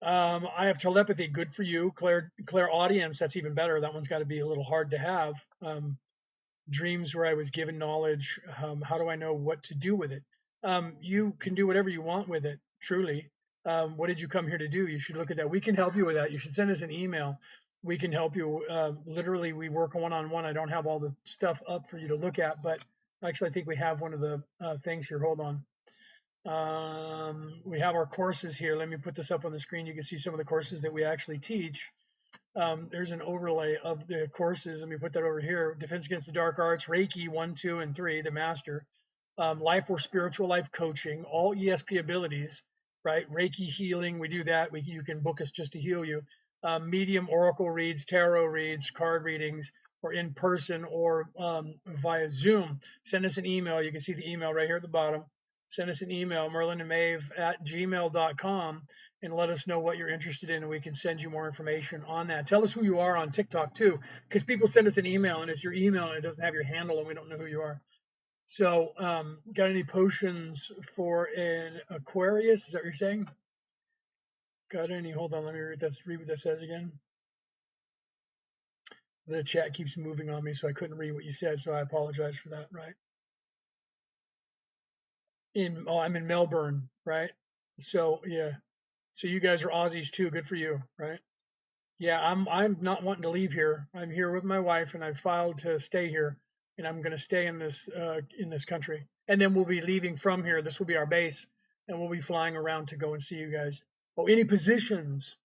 I have telepathy. Good for you. Clairaudience. That's even better. That one's got to be a little hard to have. Dreams where I was given knowledge. How do I know what to do with it? You can do whatever you want with it. Truly. What did you come here to do? You should look at that. We can help you with that. You should send us an email. We can help you. Literally, we work one-on-one. I don't have all the stuff up for you to look at, but actually, I think we have one of the things here. Hold on. We have our courses here. Let me put this up on the screen. You can see some of the courses that we actually teach. There's an overlay of the courses. Let me put that over here. Defense Against the Dark Arts, Reiki 1, 2, and 3, the master. Life or spiritual life coaching, all ESP abilities, right? Reiki healing, we do that. You can book us just to heal you. Medium oracle reads, tarot reads, card readings, or in person or via Zoom. Send us an email. You can see the email right here at the bottom. Send us an email, merlinandmaeve@gmail.com, and let us know what you're interested in, and we can send you more information on that. Tell us who you are on TikTok, too, because people send us an email, and it's your email, and it doesn't have your handle, and we don't know who you are. So, got any potions for an Aquarius? Is that what you're saying? Got any? Hold on, let me read what that says again. The chat keeps moving on me, so I couldn't read what you said, so I apologize for that, right? I'm in Melbourne, right? So yeah. So you guys are Aussies too. Good for you, right? Yeah, I'm not wanting to leave here. I'm here with my wife, and I've filed to stay here, and I'm going to stay in this country. And then we'll be leaving from here. This will be our base, and we'll be flying around to go and see you guys. Oh, any positions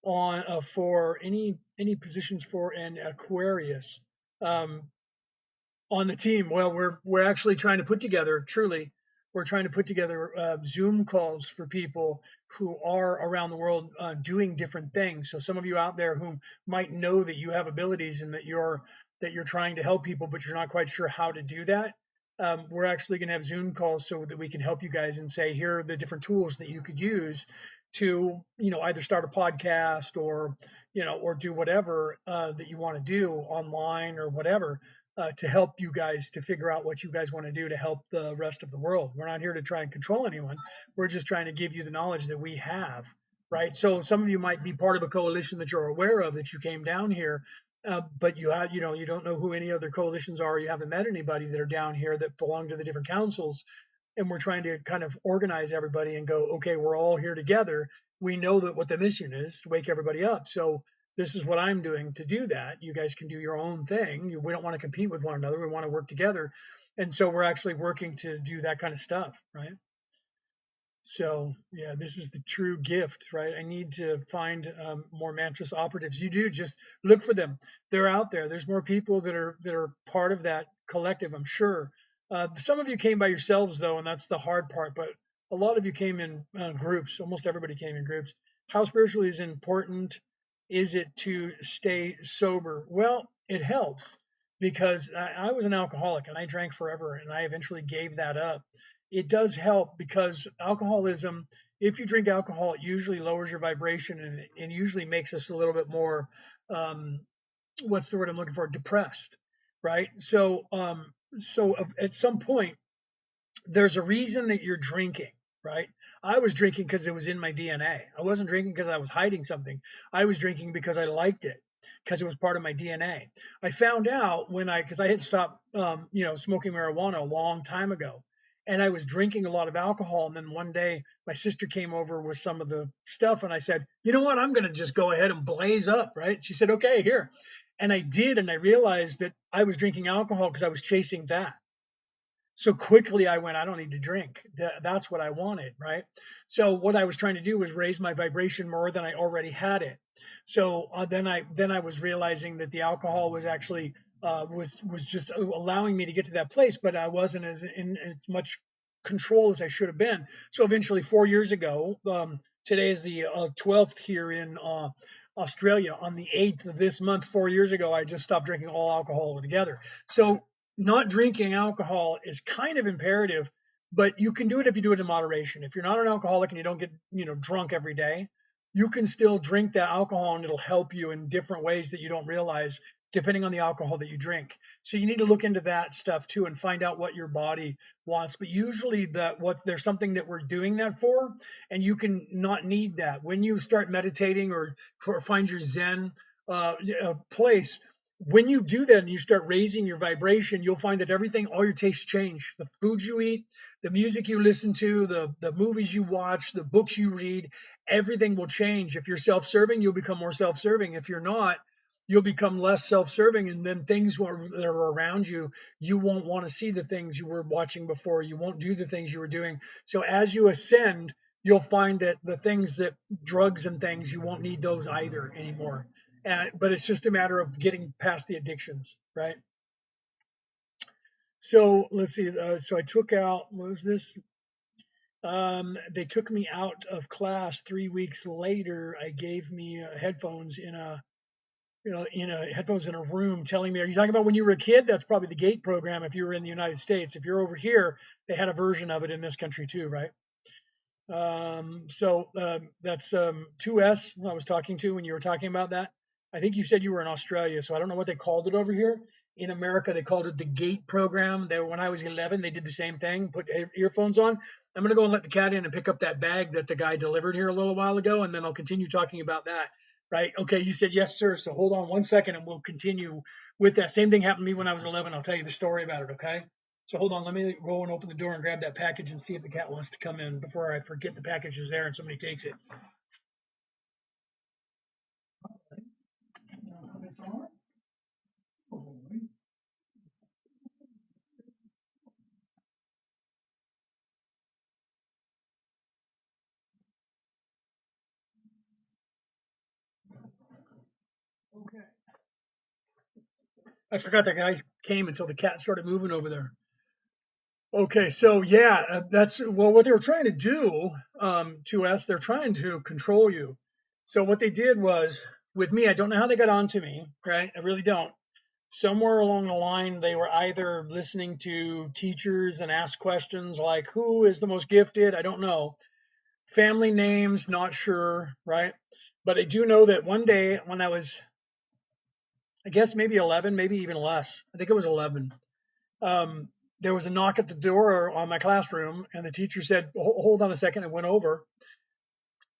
on for any positions for an Aquarius on the team? Well, we're actually trying to put together truly. We're trying to put together Zoom calls for people who are around the world doing different things. So some of you out there who might know that you have abilities and that you're trying to help people, but you're not quite sure how to do that. We're actually going to have Zoom calls so that we can help you guys and say, here are the different tools that you could use to, either start a podcast or, or do whatever that you want to do online or whatever. To help you guys to figure out what you guys want to do to help the rest of the world. We're not here to try and control anyone. We're just trying to give you the knowledge that we have, right? So some of you might be part of a coalition that you're aware of, that you came down here, but you don't know who any other coalitions are. You haven't met anybody that are down here that belong to the different councils. And we're trying to kind of organize everybody and go, okay, we're all here together. We know that what the mission is to wake everybody up. So this is what I'm doing to do that. You guys can do your own thing. We don't want to compete with one another. We want to work together. And so we're actually working to do that kind of stuff, right? So yeah, this is the true gift, right? I need to find more Mantras operatives. You do just look for them. They're out there. There's more people that are part of that collective, I'm sure. Some of you came by yourselves though, and that's the hard part. But a lot of you came in groups. Almost everybody came in groups. How spiritually is important is it to stay sober? Well, it helps because I was an alcoholic and I drank forever, and I eventually gave that up. It does help because alcoholism, if you drink alcohol, it usually lowers your vibration, and usually makes us a little bit more, um, what's the word I'm looking for, depressed, right? So at some point, there's a reason that you're drinking, right? I was drinking because it was in my DNA. I wasn't drinking because I was hiding something. I was drinking because I liked it, because it was part of my DNA. I found out because I had stopped, smoking marijuana a long time ago, and I was drinking a lot of alcohol. And then one day, my sister came over with some of the stuff, and I said, "You know what? I'm going to just go ahead and blaze up," right? She said, "Okay, here." And I did, and I realized that I was drinking alcohol because I was chasing that. So quickly I went, I don't need to drink. That's what I wanted, right? So what I was trying to do was raise my vibration more than I already had it. So then I was realizing that the alcohol was actually was just allowing me to get to that place, but I wasn't in as much control as I should have been. So eventually, 4 years ago, today is the 12th here in Australia. On the 8th of this month, 4 years ago, I just stopped drinking all alcohol altogether. So not drinking alcohol is kind of imperative, but you can do it if you do it in moderation. If you're not an alcoholic and you don't get, drunk every day, you can still drink that alcohol and it'll help you in different ways that you don't realize depending on the alcohol that you drink. So you need to look into that stuff too and find out what your body wants. But usually there's something that we're doing that for, and you can not need that. When you start meditating or find your Zen place, when you do that and you start raising your vibration, you'll find that all your tastes change. The food you eat, the music you listen to, the movies you watch, the books you read, everything will change. If you're self-serving, you'll become more self-serving. If you're not, you'll become less self-serving, and then things that are around you, you won't want to see the things you were watching before. You won't do the things you were doing. So as you ascend, you'll find that the things that drugs and things, you won't need those either anymore. But it's just a matter of getting past the addictions, right? So let's see. So I took out, what was this? They took me out of class 3 weeks later. I gave me headphones headphones in a room, telling me, "Are you talking about when you were a kid?" That's probably the GATE program if you were in the United States. If you're over here, they had a version of it in this country too, right? That's 2S I was talking to when you were talking about that. I think you said you were in Australia, so I don't know what they called it over here. In America, they called it the GATE program. When I was 11, they did the same thing, put earphones on. I'm going to go and let the cat in and pick up that bag that the guy delivered here a little while ago, and then I'll continue talking about that. Right? Okay, you said yes, sir. So hold on 1 second, and we'll continue with that. Same thing happened to me when I was 11. I'll tell you the story about it, okay? So hold on, let me go and open the door and grab that package and see if the cat wants to come in before I forget the package is there and somebody takes it. Okay. I forgot that guy came until the cat started moving over there. Okay, so yeah, that's what they were trying to do to us. They're trying to control you. So what they did was with me, I don't know how they got onto me, right? I really don't. Somewhere along the line, they were either listening to teachers and asked questions like, "Who is the most gifted?" I don't know. Family names, not sure, right? But I do know that one day when I was, I guess maybe 11, maybe even less. I think it was 11. There was a knock at the door on my classroom, and the teacher said, "Hold on a second," and went over,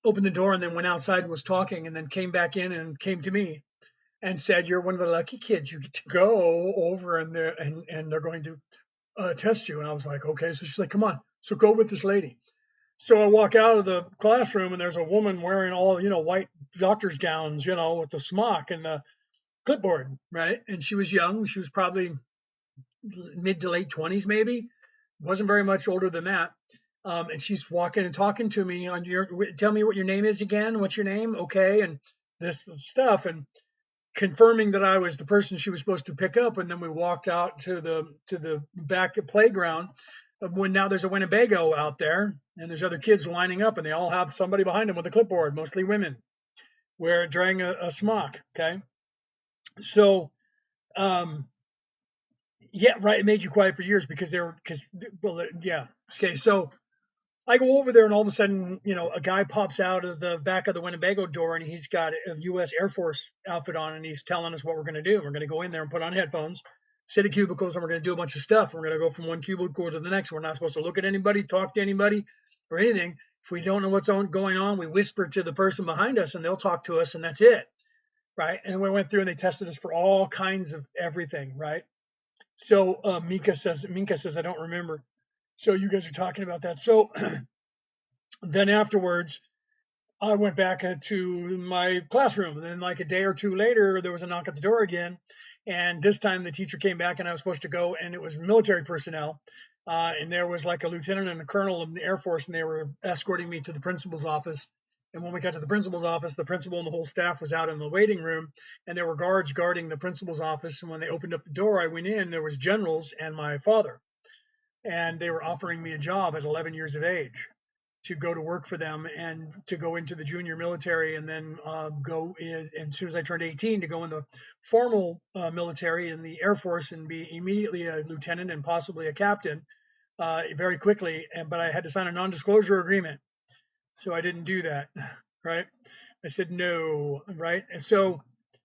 opened the door, and then went outside and was talking, and then came back in and came to me and said, "You're one of the lucky kids. You get to go over and they're going to test you." And I was like, "Okay." So she's like, "Come on, so go with this lady." So I walk out of the classroom, and there's a woman wearing all white doctor's gowns, with the smock and the clipboard, right? And she was young. She was probably mid to late 20s, maybe. Wasn't very much older than that. And she's walking and talking to me on tell me what your name is again. What's your name? Okay. And this stuff. And confirming that I was the person she was supposed to pick up. And then we walked out to the back playground when now there's a Winnebago out there and there's other kids lining up and they all have somebody behind them with a clipboard, mostly women, wearing a smock. Okay. So, yeah, right. It made you quiet for years because well, yeah. Okay. So I go over there and all of a sudden, a guy pops out of the back of the Winnebago door and he's got a U.S. Air Force outfit on and he's telling us what we're going to do. We're going to go in there and put on headphones, sit in cubicles, and we're going to do a bunch of stuff. We're going to go from one cubicle to the next. We're not supposed to look at anybody, talk to anybody, or anything. If we don't know what's going on, we whisper to the person behind us and they'll talk to us and that's it. Right. And we went through and they tested us for all kinds of everything. Right. So Minka says, I don't remember. So you guys are talking about that. So then afterwards, I went back to my classroom. And then like a day or two later, there was a knock at the door again. And this time the teacher came back and I was supposed to go and it was military personnel. And there was like a lieutenant and a colonel in the Air Force and they were escorting me to the principal's office. And when we got to the principal's office, the principal and the whole staff was out in the waiting room and there were guards guarding the principal's office. And when they opened up the door, I went in, there was generals and my father. And they were offering me a job at 11 years of age to go to work for them and to go into the junior military and then and as soon as I turned 18 to go in the formal military in the Air Force and be immediately a lieutenant and possibly a captain very quickly. But I had to sign a non-disclosure agreement. So I didn't do that, right? I said no, right? And so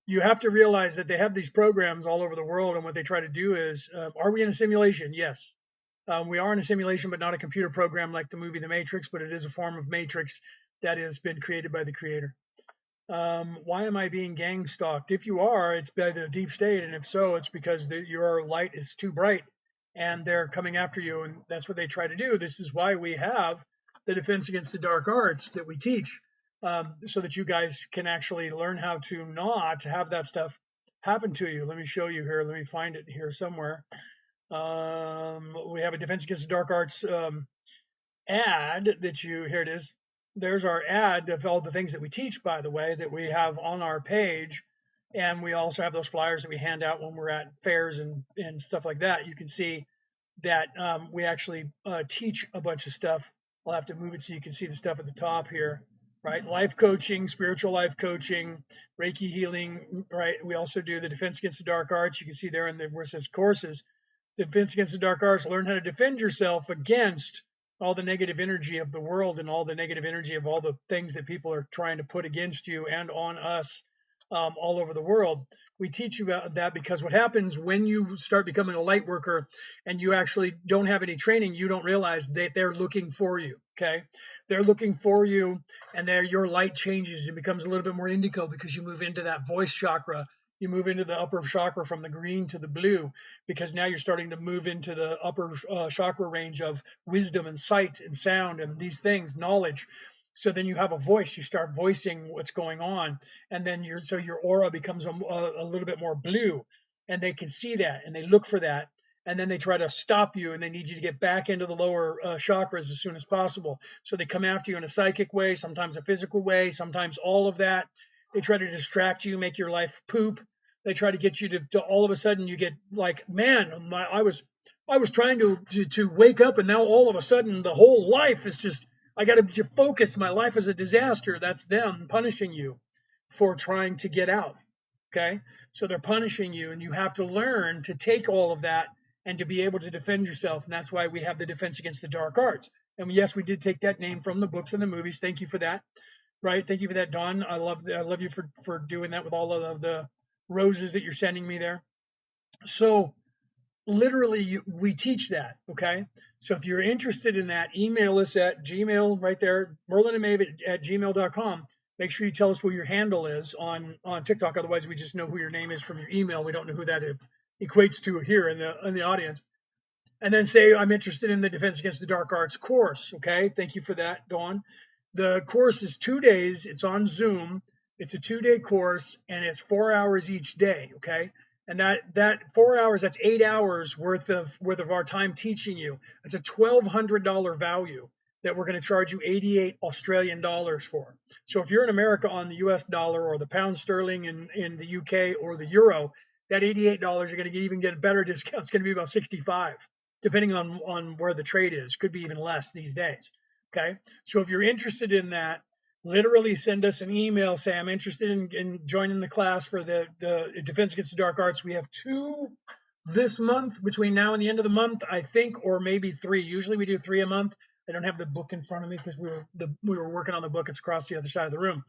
you have to realize that they have these programs all over the world. And what they try to do is, are we in a simulation? Yes. We are in a simulation, but not a computer program like the movie The Matrix, but it is a form of Matrix that has been created by the creator. Why am I being gang stalked? If you are, it's by the deep state. And if so, it's because your light is too bright and they're coming after you. And that's what they try to do. This is why we have the Defense Against the Dark Arts that we teach, so that you guys can actually learn how to not have that stuff happen to you. Let me show you here. Let me find it here somewhere. We have a Defense Against the Dark Arts ad here it is. There's our ad of all the things that we teach, by the way, that we have on our page. And we also have those flyers that we hand out when we're at fairs and stuff like that. You can see that we actually teach a bunch of stuff. I'll have to move it so you can see the stuff at the top here, right? Life coaching, spiritual life coaching, Reiki healing, right? We also do the Defense Against the Dark Arts. You can see there where it says courses. Defense Against the Dark Arts, learn how to defend yourself against all the negative energy of the world and all the negative energy of all the things that people are trying to put against you and on us all over the world. We teach you about that because what happens when you start becoming a light worker and you actually don't have any training, you don't realize that they're looking for you. Okay. They're looking for you and your light changes. It becomes a little bit more indigo because you move into that voice chakra. You move into the upper chakra from the green to the blue because now you're starting to move into the upper chakra range of wisdom and sight and sound and these things, knowledge. So then you have a voice, you start voicing what's going on. And then your aura becomes a little bit more blue and they can see that and they look for that. And then they try to stop you and they need you to get back into the lower chakras as soon as possible. So they come after you in a psychic way, sometimes a physical way, sometimes all of that. They try to distract you, make your life poop. They try to get you to all of a sudden you get like, man, I was trying to wake up and now all of a sudden the whole life is just, I got to focus. My life is a disaster. That's them punishing you for trying to get out. Okay. So they're punishing you and you have to learn to take all of that and to be able to defend yourself. And that's why we have the Defense Against the Dark Arts. And yes, we did take that name from the books and the movies. Thank you for that. Right. Thank you for that, Dawn. I love you for doing that with all of the roses that you're sending me there. So literally we teach that. Okay. So if you're interested in that, email us at Gmail right there, merlinandmaeve@gmail.com. Make sure you tell us what your handle is on TikTok. Otherwise we just know who your name is from your email. We don't know who that equates to here in the audience. And then say, I'm interested in the Defense Against the Dark Arts course. Okay. Thank you for that, Dawn. The course is 2 days. It's on Zoom. It's a 2-day course and it's 4 hours each day. Okay. And that 4 hours, that's 8 hours worth of our time teaching you. It's a $1,200 value that we're going to charge you 88 Australian dollars for. So if you're in America on the US dollar or the pound sterling in the UK or the euro, that $88 you're going to even get a better discount. It's going to be about 65, depending on where the trade is. Could be even less these days. Okay. So if you're interested in that, literally send us an email, say I'm interested in joining the class for the Defense Against the Dark Arts. We have 2 this month, between now and the end of the month, I think, or maybe 3. Usually we do 3 a month. I don't have the book in front of me because we were working on the book. It's across the other side of the room.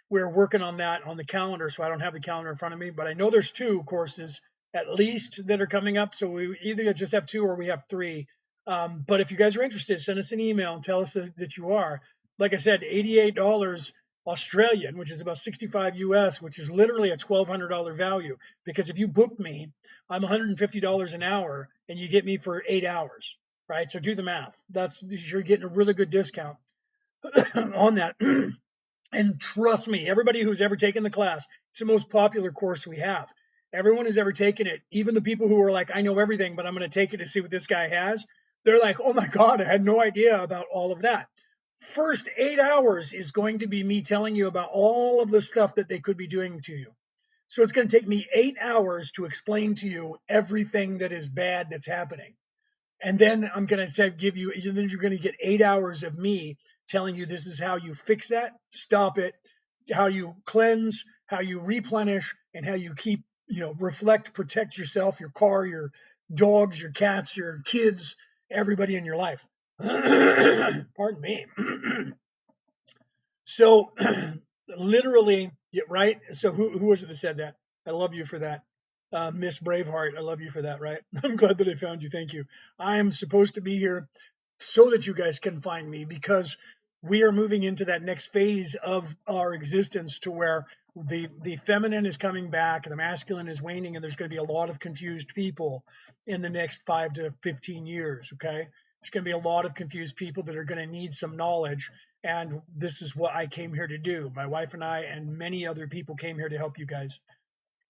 We're working on that on the calendar, so I don't have the calendar in front of me, but I know there's 2 courses at least that are coming up. So we either just have 2 or we have 3. But if you guys are interested, send us an email and tell us that you are. Like I said, $88 Australian, which is about 65 US, which is literally a $1,200 value. Because if you book me, I'm $150 an hour, and you get me for 8 hours, right? So do the math. You're getting a really good discount on that. And trust me, everybody who's ever taken the class, it's the most popular course we have. Everyone who's ever taken it, even the people who are like, I know everything, but I'm going to take it to see what this guy has. They're like, oh my God, I had no idea about all of that. First 8 hours is going to be me telling you about all of the stuff that they could be doing to you. So it's going to take me 8 hours to explain to you everything that is bad that's happening. And then I'm going to say, then you're going to get 8 hours of me telling you this is how you fix that, stop it, how you cleanse, how you replenish, and how you keep, reflect, protect yourself, your car, your dogs, your cats, your kids, everybody in your life. Pardon me. So literally, right? So who was it that said that? I love you for that. Miss Braveheart, I love you for that, right? I'm glad that I found you. Thank you. I am supposed to be here so that you guys can find me, because we are moving into that next phase of our existence to where the feminine is coming back, the masculine is waning, and there's going to be a lot of confused people in the next 5 to 15 years, okay? There's going to be a lot of confused people that are going to need some knowledge, and this is what I came here to do. My wife and I and many other people came here to help you guys.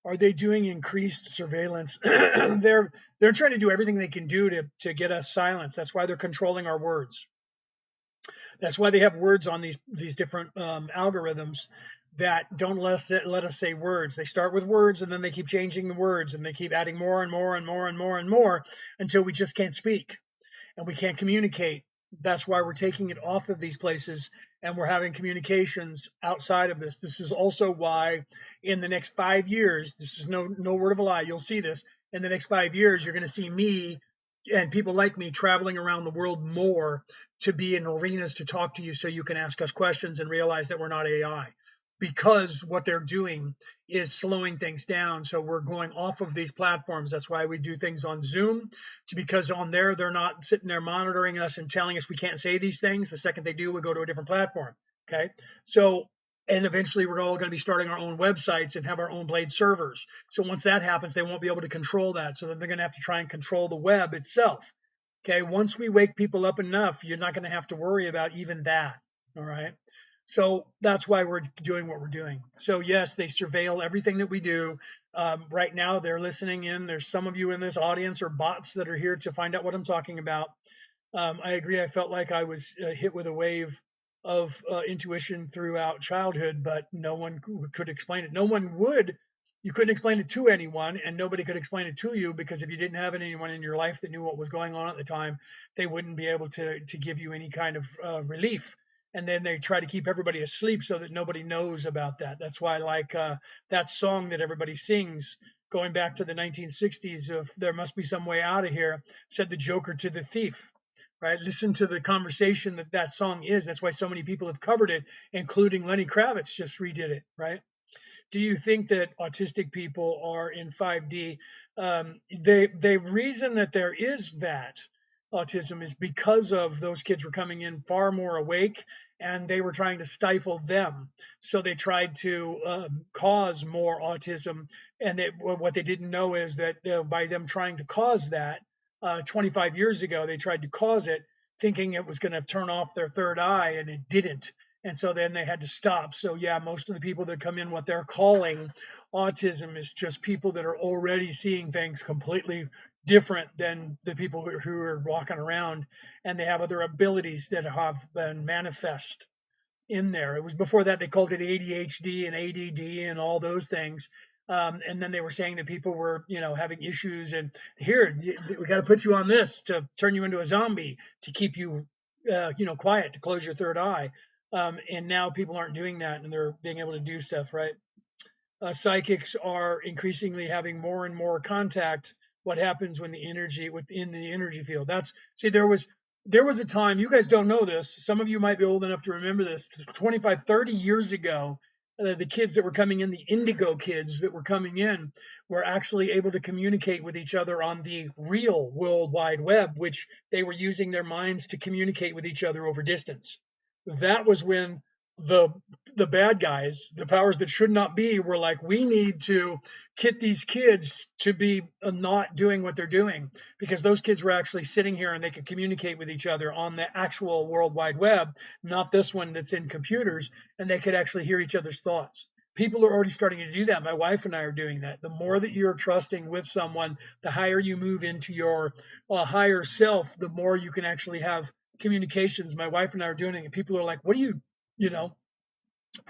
Are they doing increased surveillance? they're trying to do everything they can do to get us silenced. That's why they're controlling our words. That's why they have words on these different algorithms that don't let us say words. They start with words, and then they keep changing the words, and they keep adding more and more and more and more and more until we just can't speak and we can't communicate. That's why we're taking it off of these places, and we're having communications outside of this. This is also why in the next 5 years, this is no word of a lie, you'll see this, in the next 5 years, you're going to see me and people like me traveling around the world more to be in arenas to talk to you, so you can ask us questions and realize that we're not AI. Because what they're doing is slowing things down. So we're going off of these platforms. That's why we do things on Zoom, because on there, they're not sitting there monitoring us and telling us we can't say these things. The second they do, we go to a different platform. Okay. So, and eventually we're all going to be starting our own websites and have our own Blade servers. So once that happens, they won't be able to control that. So then they're going to have to try and control the web itself. Okay. Once we wake people up enough, you're not going to have to worry about even that. All right. So that's why we're doing what we're doing. So yes, they surveil everything that we do. Right now, they're listening in. There's some of you in this audience or bots that are here to find out what I'm talking about. I agree. I felt like I was hit with a wave of intuition throughout childhood, but no one could explain it. No one would. You couldn't explain it to anyone, and nobody could explain it to you, because if you didn't have anyone in your life that knew what was going on at the time, they wouldn't be able to give you any kind of relief. And then they try to keep everybody asleep so that nobody knows about that. That's why I like that song that everybody sings, going back to the 1960s, of "There Must Be Some Way Out of Here," said the Joker to the thief, right? Listen to the conversation that song is. That's why so many people have covered it, including Lenny Kravitz just redid it, right? Do you think that autistic people are in 5D? The reason that there is that autism is because of those kids were coming in far more awake, and they were trying to stifle them. So they tried to cause more autism. And what they didn't know is that by them trying to cause that 25 years ago, they tried to cause it thinking it was going to turn off their third eye, and it didn't. And so then they had to stop. So yeah, most of the people that come in, what they're calling autism is just people that are already seeing things completely different than the people who are walking around, and they have other abilities that have been manifest in there. It was before that they called it ADHD and ADD and all those things. And then they were saying that people were, having issues, and here we got to put you on this to turn you into a zombie to keep you, quiet, to close your third eye. And now people aren't doing that, and they're being able to do stuff, right? Psychics are increasingly having more and more contact. What happens when the energy within the energy field? That's see, there was a time, you guys don't know this. Some of you might be old enough to remember this. 25, 30 years ago, the kids that were coming in, the indigo kids that were coming in, were actually able to communicate with each other on the real World Wide Web, which they were using their minds to communicate with each other over distance. That was when the the bad guys, the powers that should not be, were like, we need to get these kids to be not doing what they're doing, because those kids were actually sitting here and they could communicate with each other on the actual World Wide Web, not this one that's in computers, and they could actually hear each other's thoughts. People are already starting to do that. My wife and I are doing that. The more that you're trusting with someone, the higher you move into your higher self, the more you can actually have communications. My wife and I are doing it, and people are like, what do you know,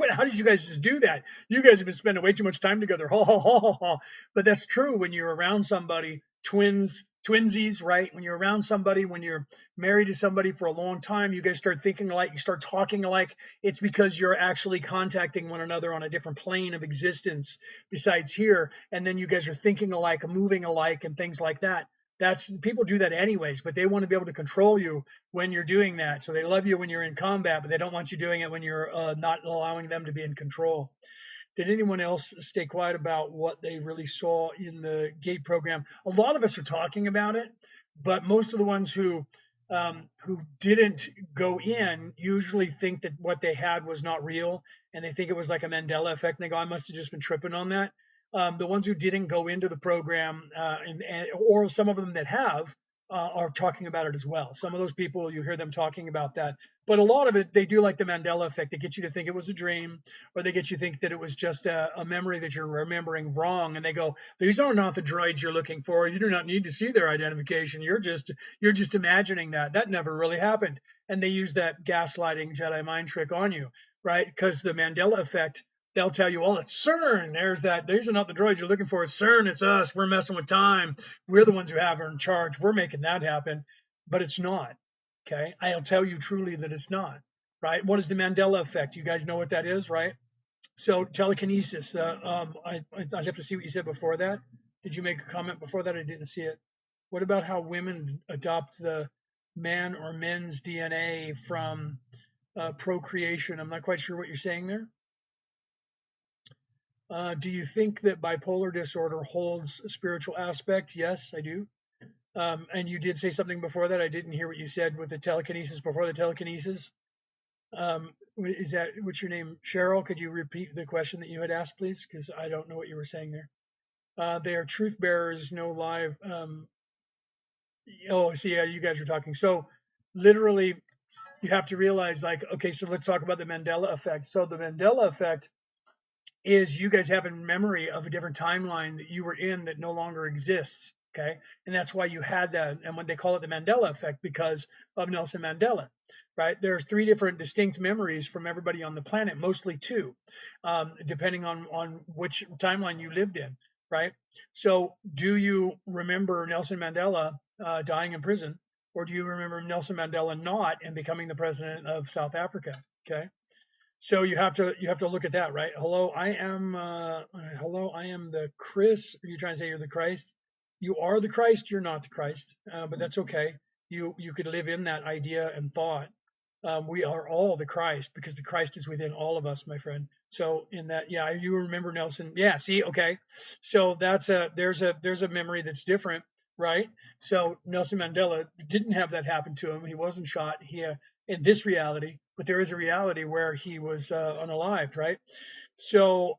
how did you guys just do that? You guys have been spending way too much time together. Ha ha ha ha ha. But that's true when you're around somebody, twinsies, right? When you're around somebody, when you're married to somebody for a long time, you guys start thinking alike, you start talking alike. It's because you're actually contacting one another on a different plane of existence besides here. And then you guys are thinking alike, moving alike, and things like that. That's people do that anyways, but they want to be able to control you when you're doing that. So they love you when you're in combat, but they don't want you doing it when you're not allowing them to be in control. Did anyone else stay quiet about what they really saw in the gate program? A lot of us are talking about it, but most of the ones who didn't go in usually think that what they had was not real, and they think it was like a Mandela effect. And they go, I must have just been tripping on that. The ones who didn't go into the program, or some of them that have, are talking about it as well. Some of those people, you hear them talking about that, but a lot of it, they do like the Mandela effect. They get you to think it was a dream, or they get you to think that it was just a memory that you're remembering wrong. And they go, these are not the droids you're looking for. You do not need to see their identification. You're just imagining that. That never really happened. And they use that gaslighting Jedi mind trick on you, right? Because the Mandela effect, they'll tell you, well, it's CERN. There's that. These are not the droids you're looking for. It's CERN. It's us. We're messing with time. We're the ones who have her in charge. We're making that happen. But it's not. Okay. I'll tell you truly that it's not. Right. What is the Mandela effect? You guys know what that is, right? So telekinesis. I'd have to see what you said before that. Did you make a comment before that? I didn't see it. What about how women adopt the man or men's DNA from procreation? I'm not quite sure what you're saying there. Do you think that bipolar disorder holds a spiritual aspect? Yes, I do. And you did say something before that. I didn't hear what you said with the telekinesis before the telekinesis. What's your name? Cheryl, could you repeat the question that you had asked, please? Because I don't know what you were saying there. They are truth bearers, no live. See, yeah, you guys were talking. So literally, you have to realize, like, okay, so let's talk about the Mandela effect. So the Mandela effect is you guys have a memory of a different timeline that you were in that no longer exists. Okay. And that's why you had that. And when they call it the Mandela effect, because of Nelson Mandela, right? There are three different distinct memories from everybody on the planet, mostly two, depending on which timeline you lived in, right? So do you remember Nelson Mandela dying in prison, or do you remember Nelson Mandela not and becoming the president of South Africa? Okay. So you have to look at that, right? Hello, I am the Chris. Are you trying to say you're the Christ? You are the Christ. You're not the Christ, but that's okay. You could live in that idea and thought. We are all the Christ because the Christ is within all of us, my friend. So in that, yeah, you remember Nelson. Yeah, see, okay. So there's a memory that's different, right? So Nelson Mandela didn't have that happen to him. He wasn't shot. In this reality, but there is a reality where he was unalived, right? So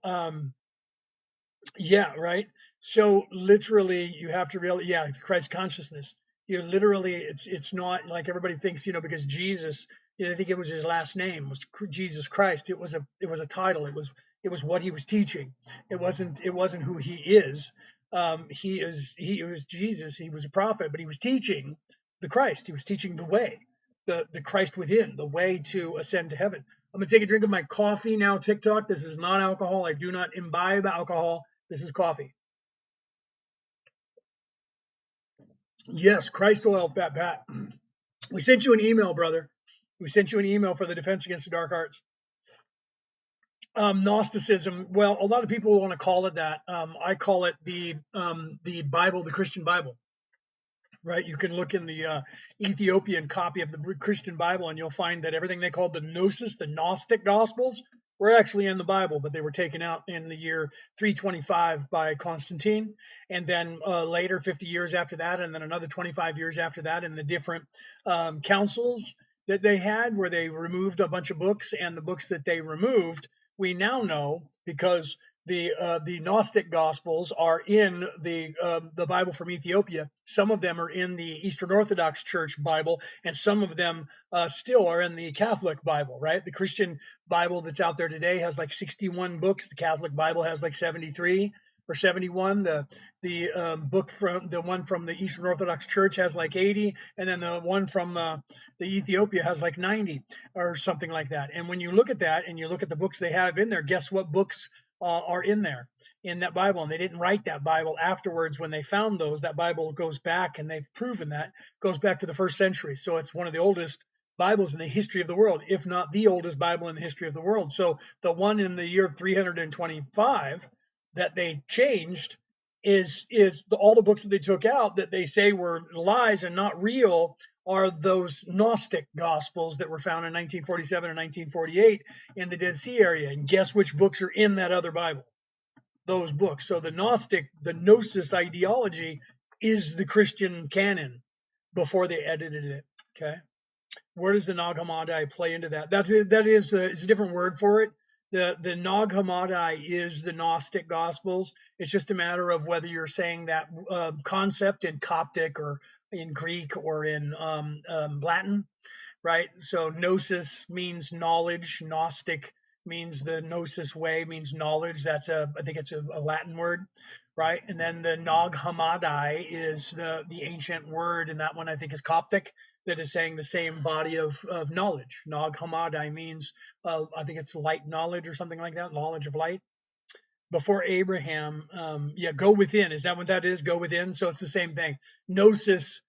yeah, right. So literally, you have to really, yeah, Christ consciousness. You literally, it's not like everybody thinks, because Jesus I think it was his last name was Jesus Christ. It was a title. It was what he was teaching. It wasn't who he is. He was Jesus. He was a prophet, but he was teaching the Christ. He was teaching the way, the Christ within, the way to ascend to heaven. I'm gonna take a drink of my coffee now. TikTok. This is not alcohol. I do not imbibe alcohol. This is coffee. Yes, Christ oil, Fat Pat. We sent you an email, brother. We sent you an email for the Defense Against the Dark Arts. Gnosticism. Well, a lot of people want to call it that. I call it the Bible, the Christian Bible. Right? You can look in the Ethiopian copy of the Christian Bible, and you'll find that everything they called the Gnosis, the Gnostic Gospels, were actually in the Bible, but they were taken out in the year 325 by Constantine, and then later, 50 years after that, and then another 25 years after that, in the different councils that they had, where they removed a bunch of books, and the books that they removed, we now know because the Gnostic Gospels are in the Bible from Ethiopia. Some of them are in the Eastern Orthodox Church Bible, and some of them still are in the Catholic Bible. Right? The Christian Bible that's out there today has like 61 books. The Catholic Bible has like 73 or 71. The book from the one from the Eastern Orthodox Church has like 80, and then the one from the Ethiopia has like 90 or something like that. And when you look at that and you look at the books they have in there, guess what books are in there in that Bible? And they didn't write that Bible afterwards when they found those. That Bible goes back, and they've proven that goes back to the 1st century. So it's one of the oldest Bibles in the history of the world, if not the oldest Bible in the history of the world. So the one in the year 325 that they changed is all the books that they took out that they say were lies and not real are those Gnostic Gospels that were found in 1947 and 1948 in the Dead Sea area. And guess which books are in that other Bible? Those books. So the Gnosis ideology is the Christian canon before they edited it. Okay. Where does the Nag Hammadi play into that? It's a different word for it. The Nag Hammadi is the Gnostic Gospels. It's just a matter of whether you're saying that concept in Coptic or in Greek or in Latin, right? So gnosis means knowledge. Gnostic means the gnosis way, means knowledge. I think it's a Latin word, right? And then the Nag Hammadi is the ancient word, and that one I think is Coptic, that is saying the same body of knowledge. Nag Hammadi means, I think it's light knowledge or something like that, knowledge of light. Before Abraham, go within. Is that what that is? Go within. So it's the same thing. Gnosis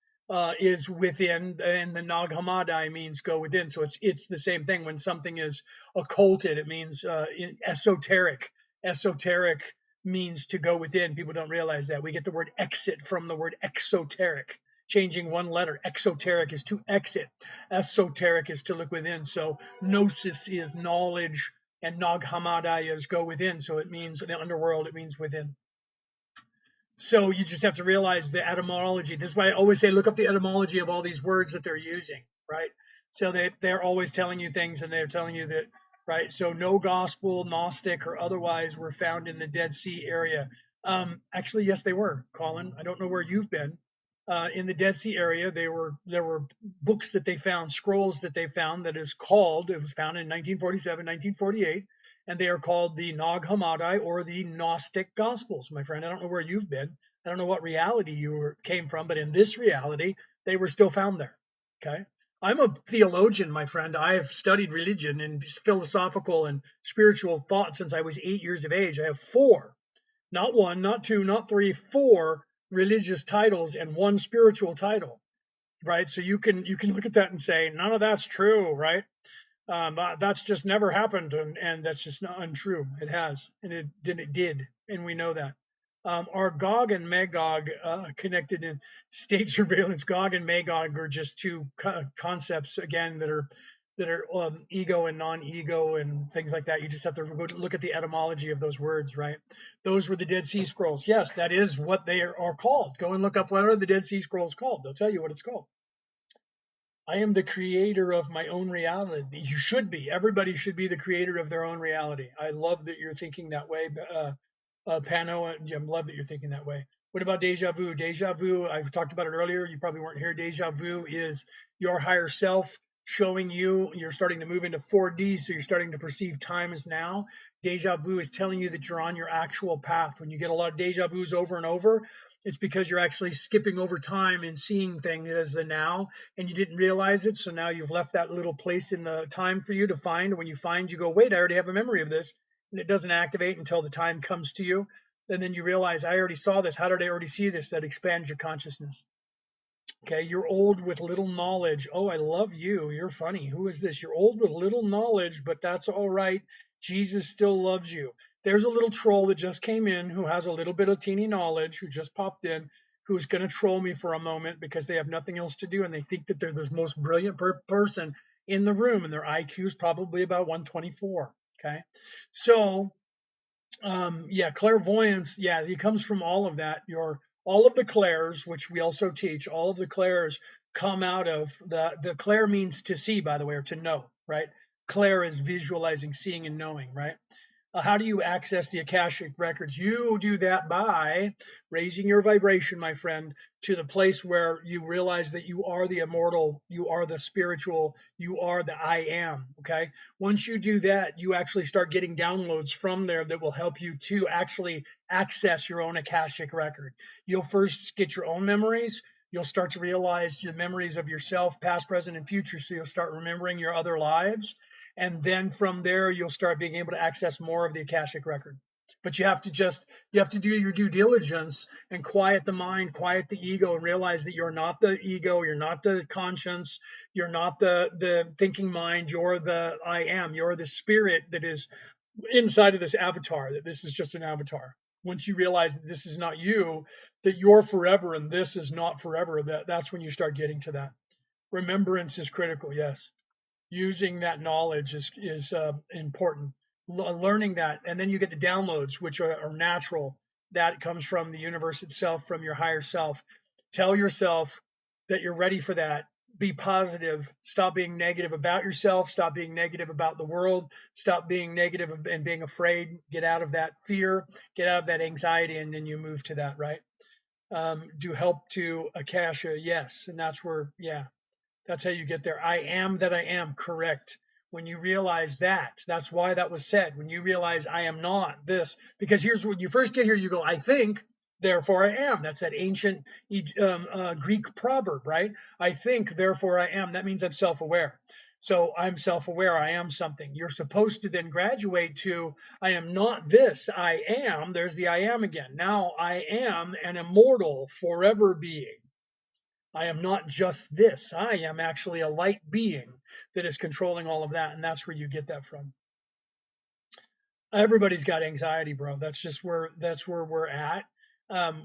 is within, and the Nag Hammadi means go within. So it's the same thing. When something is occulted, it means esoteric. Esoteric means to go within. People don't realize that. We get the word exit from the word exoteric. Changing one letter. Exoteric is to exit. Esoteric is to look within. So gnosis is knowledge, and Nag Hammadi is go within. So it means in the underworld, it means within. So you just have to realize the etymology. This is why I always say look up the etymology of all these words that they're using, right? So they're always telling you things, and they're telling you that, right? So no gospel, Gnostic, or otherwise were found in the Dead Sea area. Actually, yes, they were, Colin. I don't know where you've been. In the Dead Sea area, there were books that they found, scrolls that they found it was found in 1947, 1948, and they are called the Nag Hammadi or the Gnostic Gospels, my friend. I don't know where you've been. I don't know what reality you came from, but in this reality, they were still found there. Okay. I'm a theologian, my friend. I have studied religion and philosophical and spiritual thought since I was 8 years of age. I have 4, not 1, not 2, not 3, 4 religious titles and 1 spiritual title, right? So you can look at that and say none of that's true, right? That's just never happened, and that's just not untrue. It has, and it did, and we know that. Are Gog and Magog connected in state surveillance? Gog and Magog are just 2 concepts again that are ego and non-ego and things like that. You just have to go look at the etymology of those words, right? Those were the Dead Sea Scrolls. Yes, that is what they are called. Go and look up what are the Dead Sea Scrolls called. They'll tell you what it's called. I am the creator of my own reality. You should be. Everybody should be the creator of their own reality. I love that you're thinking that way, Pano. I love that you're thinking that way. What about deja vu? Deja vu, I've talked about it earlier. You probably weren't here. Deja vu is your higher self showing you're starting to move into 4D, so you're starting to perceive time as now. Deja vu is telling you that you're on your actual path. When you get a lot of deja vus over and over, it's because you're actually skipping over time and seeing things as the now, and you didn't realize it. So now you've left that little place in the time for you to find. When you find, you go, wait, I already have a memory of this, and it doesn't activate until the time comes to you. And then you realize, I already saw this. How did I already see this? That expands your consciousness. Okay, you're old with little knowledge. Oh, I love you. You're funny. Who is this? You're old with little knowledge, but that's all right. Jesus still loves you. There's a little troll that just came in who has a little bit of teeny knowledge, who just popped in, who's going to troll me for a moment because they have nothing else to do and they think that they're the most brilliant person in the room, and their IQ is probably about 124. Okay, so yeah, clairvoyance, yeah, it comes from all of that. All of the clairs, which we also teach, all of the clairs come out of the clair means to see, by the way, or to know, right? Clair is visualizing, seeing, and knowing, right? How do you access the Akashic records? You do that by raising your vibration, my friend, to the place where you realize that you are the immortal, you are the spiritual, you are the I am. Okay. Once you do that, you actually start getting downloads from there that will help you to actually access your own Akashic record. You'll first get your own memories. You'll start to realize the memories of yourself, past, present, and future. So you'll start remembering your other lives. And then from there, you'll start being able to access more of the Akashic record. But you have to do your due diligence and quiet the mind, quiet the ego, and realize that you're not the ego, you're not the conscience, you're not the thinking mind, you're the I am, you're the spirit that is inside of this avatar, that this is just an avatar. Once you realize that this is not you, that you're forever and this is not forever, that's when you start getting to that. Remembrance is critical, yes. Using that knowledge is important. Learning that, and then you get the downloads, which are natural. That comes from the universe itself, from your higher self. Tell yourself that you're ready for that. Be positive. Stop being negative about yourself. Stop being negative about the world. Stop being negative and being afraid. Get out of that fear. Get out of that anxiety, and then you move to that, right? Do help to Akasha, yes, and that's where, yeah, that's how you get there. I am that I am, correct. When you realize that, that's why that was said. When you realize I am not this, because here's when you first get here, you go, I think, therefore I am. That's that ancient Greek proverb, right? I think, therefore I am. That means I'm self aware. So I'm self aware. I am something. You're supposed to then graduate to I am not this. I am. There's the I am again. Now I am an immortal, forever being. I am not just this. I am actually a light being that is controlling all of that. And that's where you get that from. Everybody's got anxiety, bro. That's where we're at.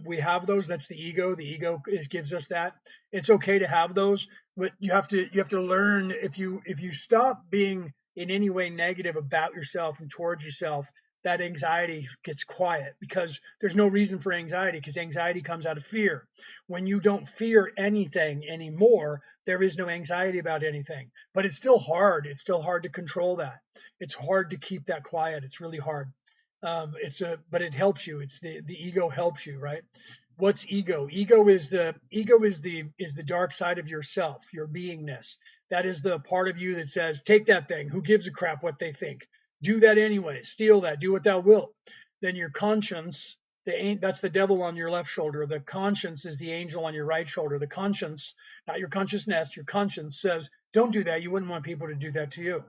We have those. That's the ego. The ego gives us that. It's okay to have those, but you have to learn, if you stop being in any way negative about yourself and towards yourself, that anxiety gets quiet, because there's no reason for anxiety, because anxiety comes out of fear. When you don't fear anything anymore, there is no anxiety about anything. But it's still hard. It's still hard to control that. It's hard to keep that quiet. It's really hard. But it helps you. It's the ego helps you, right? What's ego? Ego is the dark side of yourself, your beingness. That is the part of you that says, take that thing. Who gives a crap what they think? Do that anyway. Steal that. Do what thou wilt. Then your conscience, that's the devil on your left shoulder. The conscience is the angel on your right shoulder. The conscience, not your consciousness, your conscience says, don't do that. You wouldn't want people to do that to you.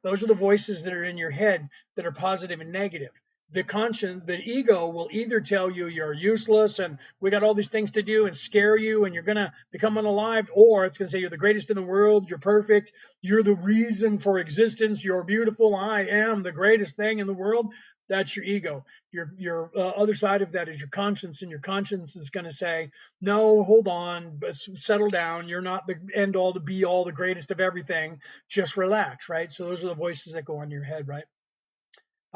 Those are the voices that are in your head that are positive and negative. The conscience, the ego will either tell you you're useless and we got all these things to do and scare you and you're going to become unalived, or it's going to say you're the greatest in the world, you're perfect, you're the reason for existence, you're beautiful, I am the greatest thing in the world. That's your ego. Your other side of that is your conscience, and your conscience is going to say, no, hold on, settle down. You're not the end all, the be all, the greatest of everything. Just relax, right? So those are the voices that go on in your head, right?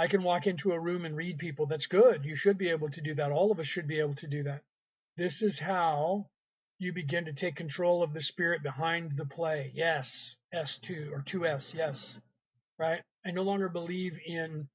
I can walk into a room and read people. That's good. You should be able to do that. All of us should be able to do that. This is how you begin to take control of the spirit behind the play. Yes, S2 or 2S. Yes, right. I no longer believe in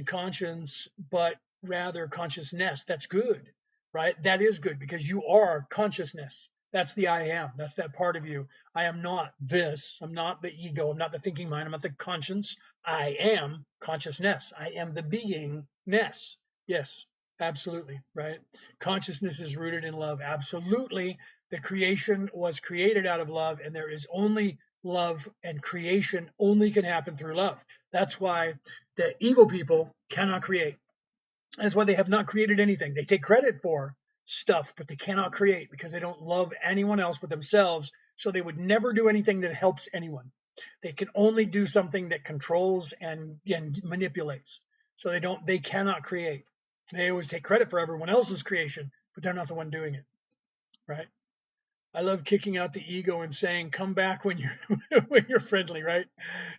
conscience, but rather consciousness. That's good, right? That is good, because you are consciousness. That's the I am. That's that part of you. I am not this. I'm not the ego. I'm not the thinking mind. I'm not the conscience. I am consciousness. I am the beingness. Yes, absolutely. Right. Consciousness is rooted in love. Absolutely. The creation was created out of love, and there is only love, and creation only can happen through love. That's why the evil people cannot create. That's why they have not created anything. They take credit for stuff, but they cannot create because they don't love anyone else but themselves. So they would never do anything that helps anyone. They can only do something that controls and manipulates. So they cannot create. They always take credit for everyone else's creation, but they're not the one doing it, right? I love kicking out the ego and saying, "Come back when you're when you're friendly." Right?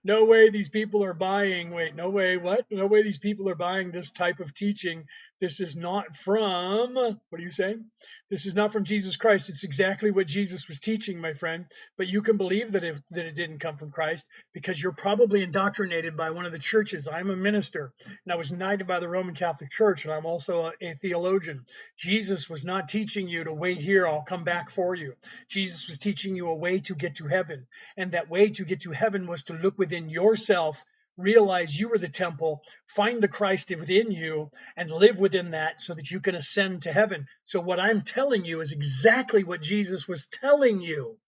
No way these people are buying. Wait, no way. What? No way these people are buying this type of teaching. This is not from. What are you saying? This is not from Jesus Christ. It's exactly what Jesus was teaching, my friend. But you can believe that it didn't come from Christ because you're probably indoctrinated by one of the churches. I'm a minister, and I was knighted by the Roman Catholic Church, and I'm also a theologian. Jesus was not teaching you to wait here. I'll come back for you. Jesus was teaching you a way to get to heaven. And that way to get to heaven was to look within yourself, realize you were the temple, find the Christ within you, and live within that so that you can ascend to heaven. So what I'm telling you is exactly what Jesus was telling you.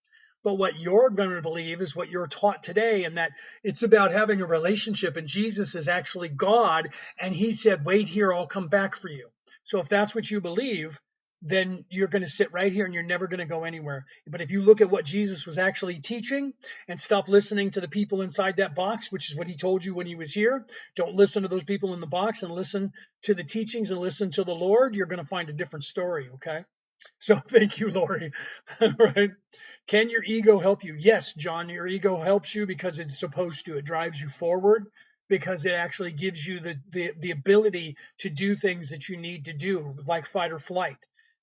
But what you're going to believe is what you're taught today, and that it's about having a relationship, and Jesus is actually God, and he said, wait here, I'll come back for you. So if that's what you believe, then you're going to sit right here and you're never going to go anywhere. But if you look at what Jesus was actually teaching and stop listening to the people inside that box, which is what he told you when he was here, don't listen to those people in the box and listen to the teachings and listen to the Lord, you're going to find a different story, okay? So thank you, Lori. Right? Can your ego help you? Yes, John, your ego helps you because it's supposed to. It drives you forward because it actually gives you the ability to do things that you need to do, like fight or flight.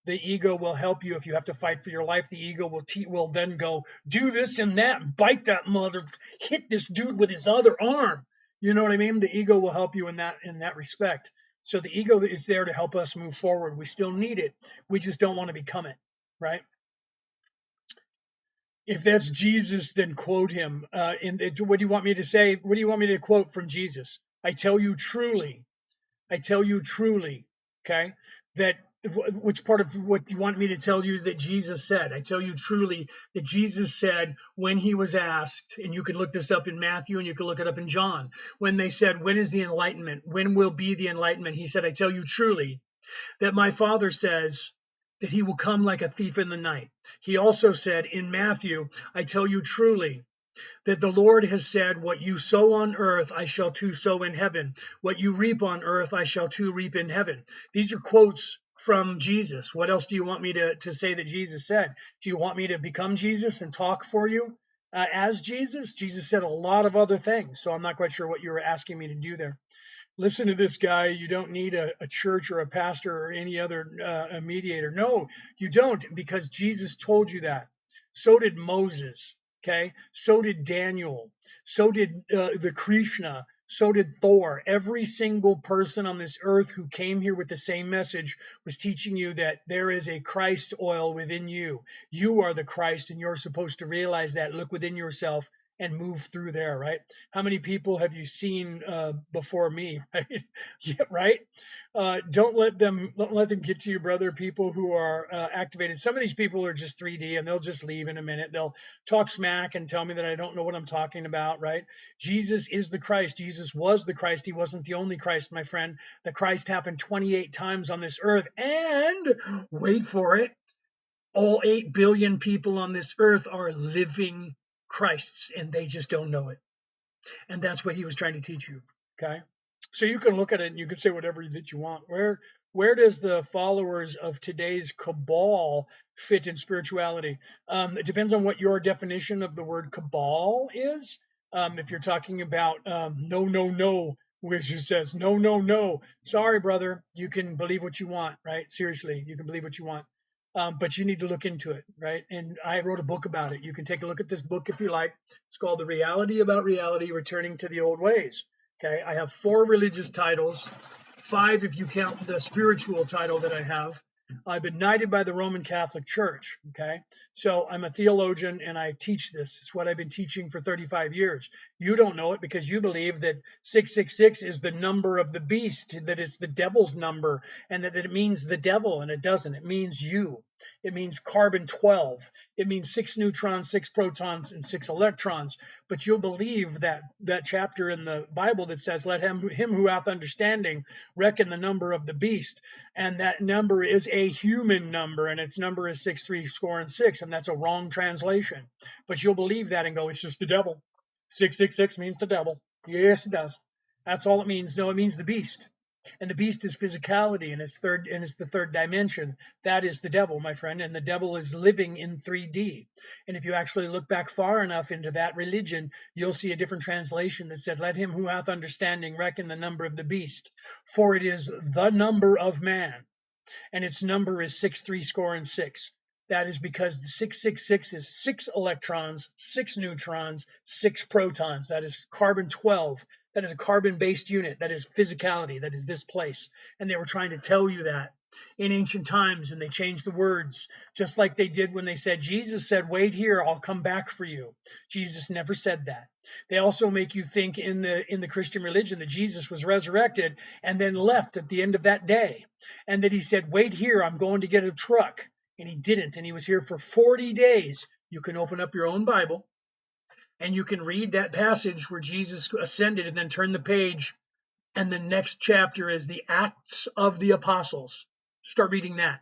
The ego will help you if you have to fight for your life. The ego will then go do this and that, bite that mother, hit this dude with his other arm. You know what I mean? The ego will help you in that respect. So the ego is there to help us move forward. We still need it. We just don't want to become it, right? If that's Jesus, then quote him. What do you want me to say? What do you want me to quote from Jesus? I tell you truly, okay, that which part of what you want me to tell you that Jesus said? I tell you truly that Jesus said when he was asked, and you could look this up in Matthew and you can look it up in John, when they said, when is the enlightenment? When will be the enlightenment? He said, I tell you truly that my Father says that he will come like a thief in the night. He also said in Matthew, I tell you truly that the Lord has said, what you sow on earth, I shall too sow in heaven. What you reap on earth, I shall too reap in heaven. These are quotes from Jesus. What else do you want me to say that Jesus said? Do you want me to become Jesus and talk for you as Jesus? Jesus said a lot of other things, so I'm not quite sure what you were asking me to do there. Listen to this guy. You don't need a church or a pastor or any other a mediator. No, you don't, because Jesus told you that. So did Moses. Okay. So did Daniel. So did the Krishna. So did Thor. Every single person on this earth who came here with the same message was teaching you that there is a Christ oil within you. You are the Christ, and you're supposed to realize that. Look within yourself and move through there, right? How many people have you seen before me, right? Yeah, right. Don't let them get to you, brother. People who are activated. Some of these people are just 3D, and they'll just leave in a minute. They'll talk smack and tell me that I don't know what I'm talking about, right? Jesus is the Christ. Jesus was the Christ. He wasn't the only Christ, my friend. The Christ happened 28 times on this earth, and wait for it, all 8 billion people on this earth are living Christs, and they just don't know it. And that's what he was trying to teach you. Okay. So you can look at it and you can say whatever that you want. Where does the followers of today's cabal fit in spirituality? It depends on what your definition of the word cabal is. If you're talking about no, no, no, which says no, no, no. Sorry, brother. You can believe what you want, right? Seriously, you can believe what you want. But you need to look into it, right? And I wrote a book about it. You can take a look at this book if you like. It's called The Reality About Reality, Returning to the Old Ways. Okay, I have 4 religious titles, 5 if you count the spiritual title that I have. I've been knighted by the Roman Catholic Church. Okay. So I'm a theologian and I teach this. It's what I've been teaching for 35 years. You don't know it because you believe that 666 is the number of the beast, that it's the devil's number, and that it means the devil, and it doesn't. It means you. It means carbon 12. It means 6 neutrons, 6 protons, and 6 electrons. But you'll believe that chapter in the Bible that says, let him who hath understanding reckon the number of the beast. And that number is a human number, and its number is 6, 3 score and 6, and that's a wrong translation. But you'll believe that and go, it's just the devil. 666 means the devil. Yes, it does. That's all it means. No, it means the beast. And the beast is physicality, and it's the third dimension. That is the devil, my friend, and the devil is living in 3D. And if you actually look back far enough into that religion, you'll see a different translation that said, let him who hath understanding reckon the number of the beast, for it is the number of man, and its number is 6, 3 score and 6. That is because the 666 is 6 electrons, 6 neutrons, 6 protons. That is carbon 12. That is a carbon-based unit. That is physicality. That is this place. And they were trying to tell you that in ancient times, and they changed the words, just like they did when they said, Jesus said, wait here, I'll come back for you. Jesus never said that. They also make you think in the Christian religion that Jesus was resurrected and then left at the end of that day, and that he said, wait here, I'm going to get a truck. And he didn't, and he was here for 40 days. You can open up your own Bible, and you can read that passage where Jesus ascended, and then turn the page, and the next chapter is the Acts of the Apostles. Start reading that.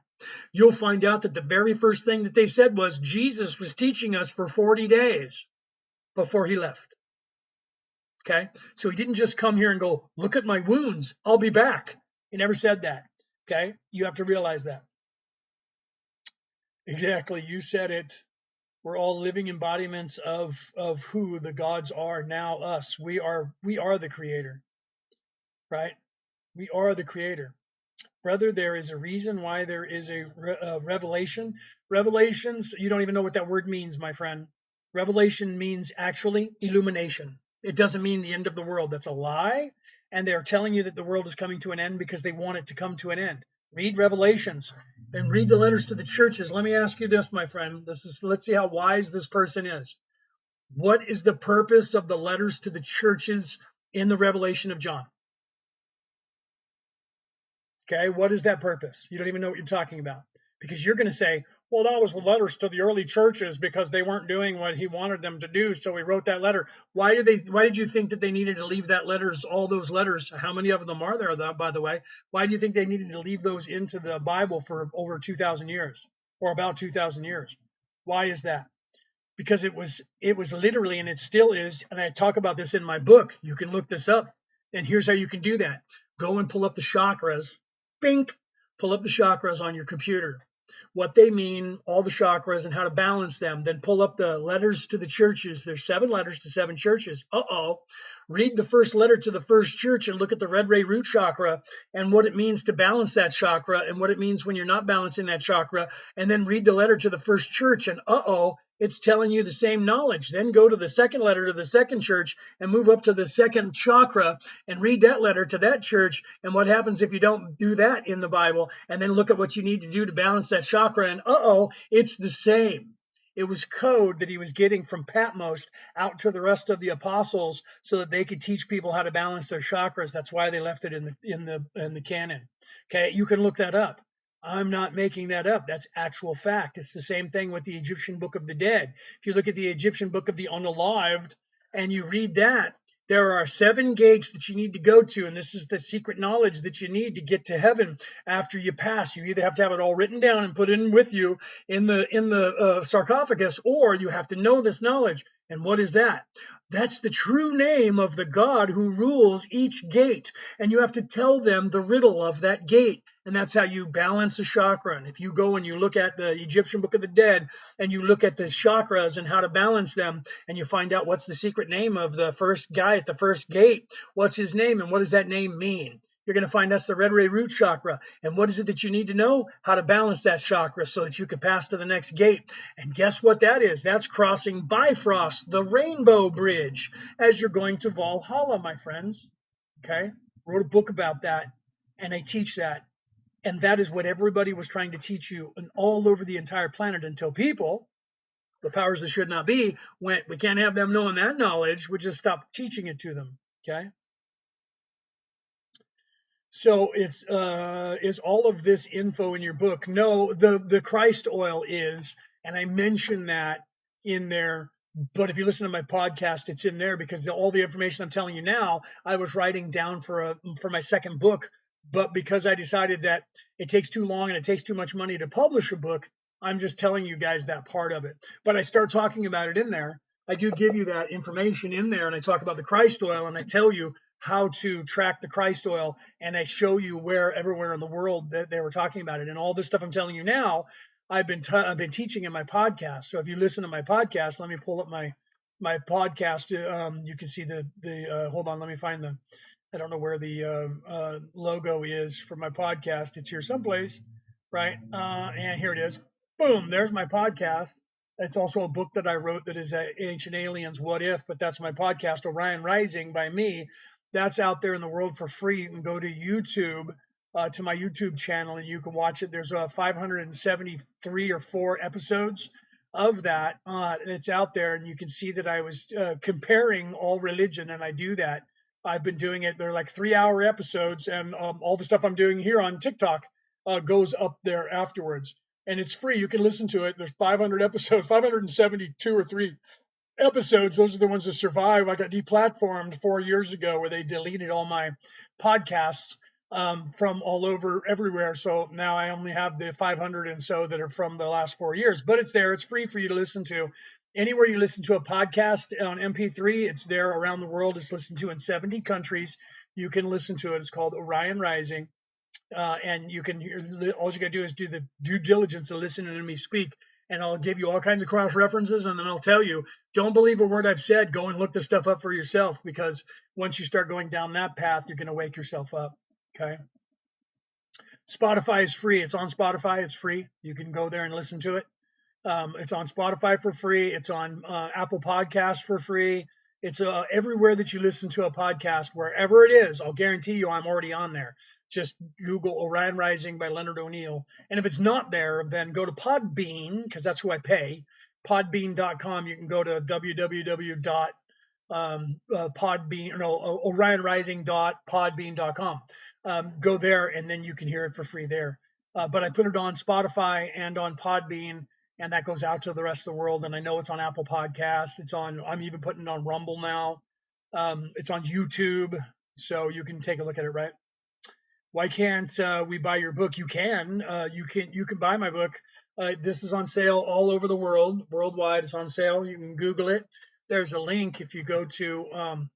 You'll find out that the very first thing that they said was Jesus was teaching us for 40 days before he left. Okay? So he didn't just come here and go, look at my wounds, I'll be back. He never said that. Okay? You have to realize that. Exactly. You said it. We're all living embodiments of who the gods are, now us. We are the creator, right? We are the creator. Brother, there is a reason why there is a revelation. Revelations, you don't even know what that word means, my friend. Revelation means actually illumination. It doesn't mean the end of the world. That's a lie. And they're telling you that the world is coming to an end because they want it to come to an end. Read Revelations and read the letters to the churches. Let me ask you this, my friend. Let's see how wise this person is. What is the purpose of the letters to the churches in the Revelation of John? Okay, what is that purpose? You don't even know what you're talking about, because you're going to say, well, that was the letters to the early churches because they weren't doing what he wanted them to do, so he wrote that letter. Why did you think that they needed to leave all those letters? How many of them are there, by the way? Why do you think they needed to leave those into the Bible for over 2,000 years, or about 2,000 years? Why is that? Because it was literally, and it still is, and I talk about this in my book. You can look this up, and here's how you can do that. Go and pull up the chakras. Bink, pull up the chakras on your computer, what they mean, all the chakras and how to balance them. Then pull up the letters to the churches. There's 7 letters to 7 churches. Read the first letter to the first church and look at the red ray root chakra and what it means to balance that chakra and what it means when you're not balancing that chakra. And then read the letter to the first church and it's telling you the same knowledge. Then go to the second letter to the second church and move up to the second chakra and read that letter to that church. And what happens if you don't do that in the Bible? And then look at what you need to do to balance that chakra. And it's the same. It was code that he was getting from Patmos out to the rest of the apostles so that they could teach people how to balance their chakras. That's why they left it in the canon. Okay, you can look that up. I'm not making that up. That's actual fact. It's the same thing with the Egyptian Book of the Dead. If you look at the Egyptian Book of the Unalived and you read that, there are 7 gates that you need to go to, and this is the secret knowledge that you need to get to heaven after you pass. You either have to have it all written down and put in with you in the sarcophagus, or you have to know this knowledge. And what is that? That's the true name of the God who rules each gate, and you have to tell them the riddle of that gate. And that's how you balance a chakra. And if you go and you look at the Egyptian Book of the Dead and you look at the chakras and how to balance them, and you find out what's the secret name of the first guy at the first gate, what's his name and what does that name mean? You're going to find that's the red ray root chakra. And what is it that you need to know? How to balance that chakra so that you can pass to the next gate. And guess what that is? That's crossing Bifrost, the Rainbow Bridge, as you're going to Valhalla, my friends. Okay? Wrote a book about that, and I teach that. And that is what everybody was trying to teach you and all over the entire planet until people, the powers that should not be, went, we can't have them knowing that knowledge. We just stopped teaching it to them. Okay. So it's is all of this info in your book? No, the Christ oil is, and I mentioned that in there. But if you listen to my podcast, it's in there because all the information I'm telling you now, I was writing down for my second book. But because I decided that it takes too long and it takes too much money to publish a book, I'm just telling you guys that part of it. But I start talking about it in there. I do give you that information in there, and I talk about the Christ oil, and I tell you how to track the Christ oil, and I show you where everywhere in the world that they were talking about it. And all this stuff I'm telling you now, I've been teaching in my podcast. So if you listen to my podcast, let me pull up my podcast. You can see the hold on, let me find the, I don't know where the logo is for my podcast. It's here someplace, right? And here it is. Boom, there's my podcast. It's also a book that I wrote that is Ancient Aliens What If, but that's my podcast, Orion Rising by me. That's out there in the world for free. You can go to YouTube, to my YouTube channel, and you can watch it. There's 573 or 4 episodes of that. It's out there, and you can see that I was comparing all religion, and I do that. I've been doing it. They're like 3-hour episodes, and all the stuff I'm doing here on TikTok goes up there afterwards. And it's free. You can listen to it. There's 500 episodes, 572 or 3 episodes. Those are the ones that survive. I got deplatformed 4 years ago where they deleted all my podcasts from all over everywhere. So now I only have the 500 and so that are from the last 4 years, but it's there. It's free for you to listen to. Anywhere you listen to a podcast on MP3, it's there around the world. It's listened to in 70 countries. You can listen to it. It's called Orion Rising. And you can, all you got to do is do the due diligence of listening to me speak, and I'll give you all kinds of cross references, and then I'll tell you, don't believe a word I've said. Go and look this stuff up for yourself, because once you start going down that path, you're going to wake yourself up. Okay. Spotify is free. It's on Spotify. It's free. You can go there and listen to it. It's on Spotify for free. It's on Apple Podcasts for free. It's everywhere that you listen to a podcast, wherever it is. I'll guarantee you I'm already on there. Just Google Orion Rising by Leonard O'Neill. And if it's not there, then go to Podbean, because that's who I pay. Podbean.com. You can go to orionrising.podbean.com. Go there, and then you can hear it for free there. But I put it on Spotify and on Podbean, and that goes out to the rest of the world. And I know it's on Apple Podcasts. I'm even putting it on Rumble now. It's on YouTube, so you can take a look at it, right? Why can't we buy your book? You can buy my book. This is on sale all over the world, worldwide. It's on sale. You can Google it. There's a link if you go to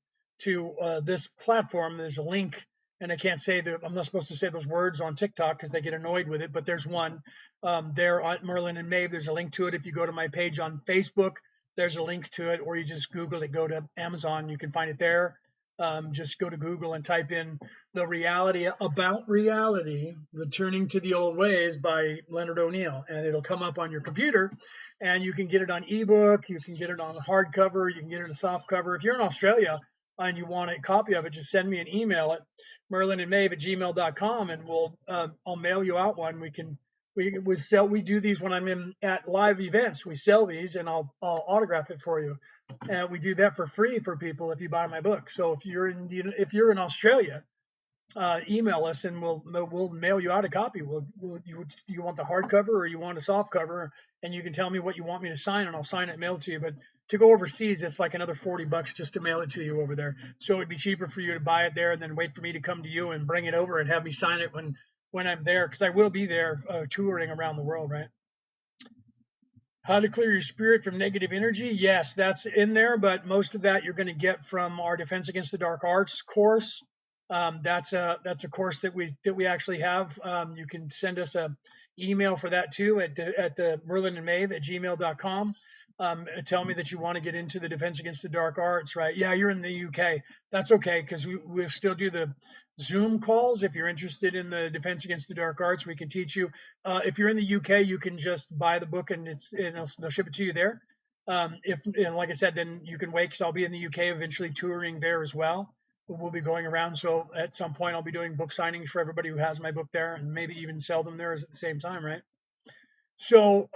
this platform. There's a link, and I can't say that. I'm not supposed to say those words on TikTok because they get annoyed with it. But there's one there on Merlin and Maeve. There's a link to it. If you go to my page on Facebook, there's a link to it, or you just Google it. Go to Amazon. You can find it there. Just go to Google and type in The Reality About Reality, Returning to the Old Ways by Leonard O'Neill, and it'll come up on your computer, and you can get it on ebook, you can get it on hardcover, you can get it in soft cover. If you're in Australia and you want a copy of it, just send me an email at merlinandmaeve@gmail.com, and I'll mail you out one. We do these when I'm at live events. We sell these, and I'll autograph it for you. We do that for free for people if you buy my book. So if you're in Australia, email us and we'll mail you out a copy. You want the hardcover or you want a soft cover, and you can tell me what you want me to sign, and I'll sign it and mail it to you. But to go overseas, it's like another $40 just to mail it to you over there. So it'd be cheaper for you to buy it there and then wait for me to come to you and bring it over and have me sign it when I'm there, because I will be there touring around the world, right? How to clear your spirit from negative energy. Yes, that's in there, but most of that you're going to get from our Defense Against the Dark Arts course. That's a course that we actually have. You can send us a email for that too at the merlinandmaeve@gmail.com. Tell me that you want to get into the Defense Against the Dark Arts, right? Yeah, you're in the UK. That's okay, because we still do the Zoom calls. If you're interested in the Defense Against the Dark Arts, we can teach you. If you're in the UK, you can just buy the book and they'll ship it to you there. Like I said, then you can wait, because I'll be in the UK eventually touring there as well. will be going around. So at some point, I'll be doing book signings for everybody who has my book there, and maybe even sell them there at the same time, right? So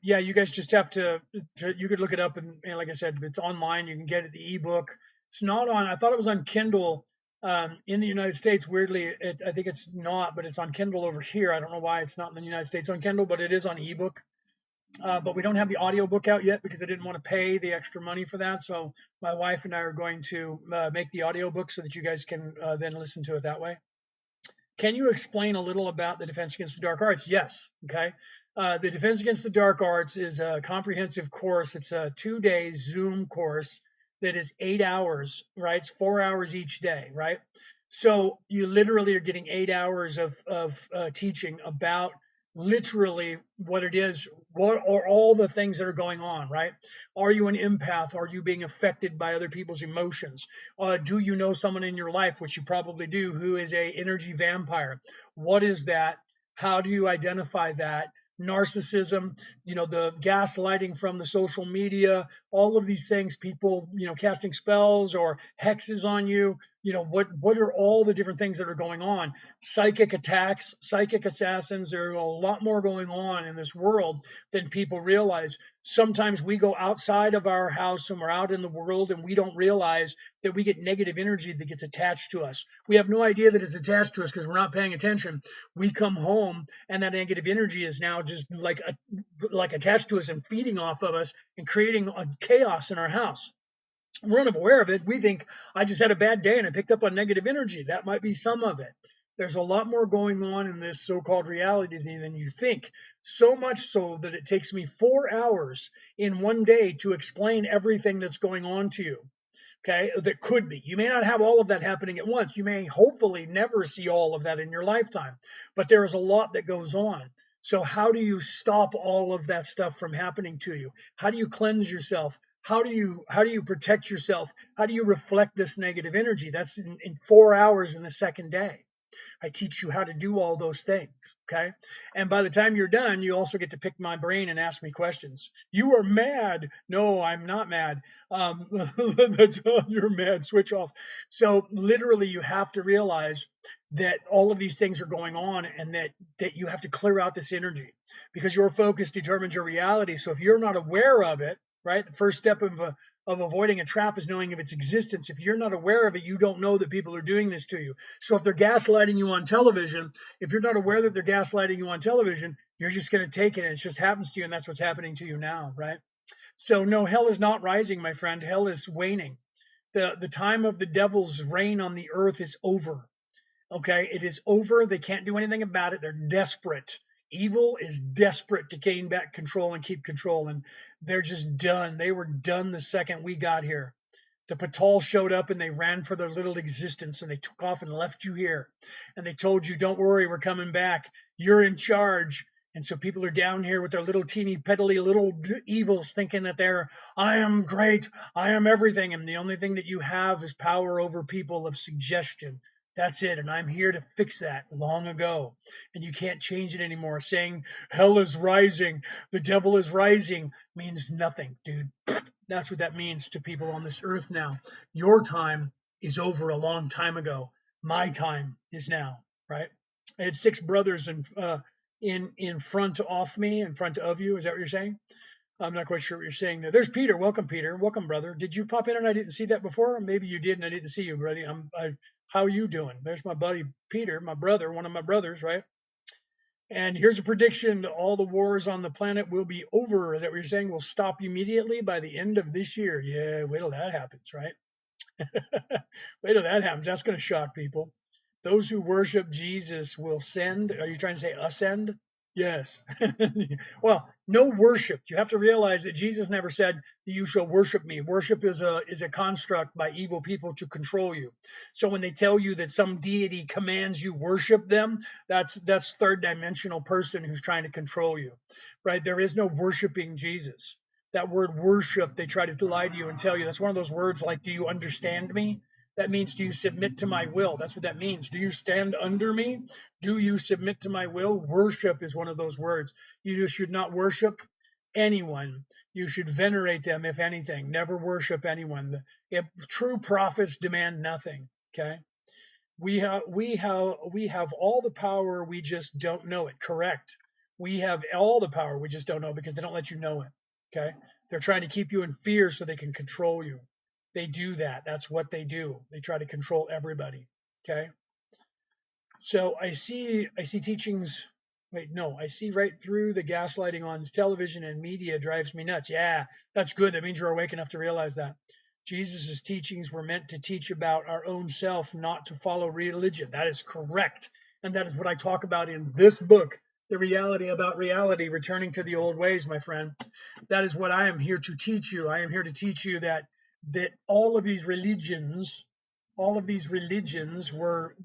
yeah, you guys just have to you could look it up, and like I said, it's online. You can get it the ebook. It's not on. I thought it was on Kindle in the United States. Weirdly, I think it's not, but it's on Kindle over here. I don't know why it's not in the United States on Kindle, but it is on ebook. But we don't have the audiobook out yet because I didn't want to pay the extra money for that. So my wife and I are going to make the audiobook so that you guys can then listen to it that way. Can you explain a little about the Defense Against the Dark Arts? Yes. Okay. The Defense Against the Dark Arts is a comprehensive course. It's a 2-day Zoom course that is 8 hours, right? It's 4 hours each day, right? So you literally are getting 8 hours of teaching about literally what it is, what are all the things that are going on, right? Are you an empath? Are you being affected by other people's emotions? Do you know someone in your life, which you probably do, who is a energy vampire? What is that? How do you identify that? Narcissism, the gaslighting from the social media, all of these things, people, casting spells or hexes on you. What are all the different things that are going on? Psychic attacks, psychic assassins. There's a lot more going on in this world than people realize. Sometimes we go outside of our house and we're out in the world and we don't realize that we get negative energy that gets attached to us. We have no idea that it's attached to us because we're not paying attention. We come home and that negative energy is now just like attached to us and feeding off of us and creating a chaos in our house. We're unaware of it. We think, I just had a bad day and I picked up on negative energy. That might be some of it. There's a lot more going on in this so-called reality than you think. So much so that it takes me 4 hours in one day to explain everything that's going on to you. Okay, that could be. You may not have all of that happening at once. You may hopefully never see all of that in your lifetime, but there is a lot that goes on. So how do you stop all of that stuff from happening to you? How do you cleanse yourself? How do you protect yourself? How do you reflect this negative energy? That's in 4 hours in the second day. I teach you how to do all those things. Okay. And by the time you're done, you also get to pick my brain and ask me questions. You are mad. No, I'm not mad. You're mad. Switch off. So literally you have to realize that all of these things are going on and that you have to clear out this energy because your focus determines your reality. So if you're not aware of it, right? The first step of avoiding a trap is knowing of its existence. If you're not aware of it, you don't know that people are doing this to you. So if they're gaslighting you on television, if you're not aware that they're gaslighting you on television, you're just going to take it and it just happens to you. And that's what's happening to you now, right? So no, hell is not rising, my friend. Hell is waning. The time of the devil's reign on the earth is over. Okay, it is over. They can't do anything about it. They're desperate. Evil is desperate to gain back control and keep control, and they're just done. They were done the second we got here. The Patal showed up and they ran for their little existence and they took off and left you here. And they told you, don't worry, we're coming back. You're in charge. And so people are down here with their little teeny peddly little evils thinking that I am great, I am everything. And the only thing that you have is power over people of suggestion. That's it. And I'm here to fix that long ago. And you can't change it anymore. Saying hell is rising, the devil is rising means nothing, dude. That's what that means to people on this earth now. Your time is over a long time ago. My time is now, right? I had 6 brothers in front of me, in front of you. Is that what you're saying? I'm not quite sure what you're saying there. There's Peter. Welcome, Peter. Welcome, brother. Did you pop in and I didn't see that before? Maybe you did and I didn't see you, buddy. How are you doing? There's my buddy Peter, my brother, one of my brothers, right? And here's a prediction: all the wars on the planet will be over. Is that what you're saying? Will stop immediately by the end of this year. Yeah, wait till that happens, right? Wait till that happens. That's going to shock people. Those who worship Jesus will send. Are you trying to say ascend? Yes. Well, no worship. You have to realize that Jesus never said that you shall worship me. Worship is a construct by evil people to control you. So when they tell you that some deity commands you worship them, that's third dimensional person who's trying to control you. Right? There is no worshiping Jesus. That word worship, they try to lie to you and tell you. That's one of those words like, do you understand me? That means, do you submit to my will? That's what that means. Do you stand under me? Do you submit to my will? Worship is one of those words. You should not worship anyone. You should venerate them, if anything. Never worship anyone. If true prophets demand nothing. Okay. We have all the power, we just don't know it. Correct. We have all the power, we just don't know because they don't let you know it. Okay. They're trying to keep you in fear so they can control you. They do that. That's what they do. They try to control everybody. Okay. So I see teachings. Wait, no, I see right through the gaslighting on television and media drives me nuts. Yeah, that's good. That means you're awake enough to realize that. Jesus' teachings were meant to teach about our own self, not to follow religion. That is correct. And that is what I talk about in this book, The Reality About Reality, Returning to the Old Ways, my friend. That is what I am here to teach you. I am here to teach you that all of these religions are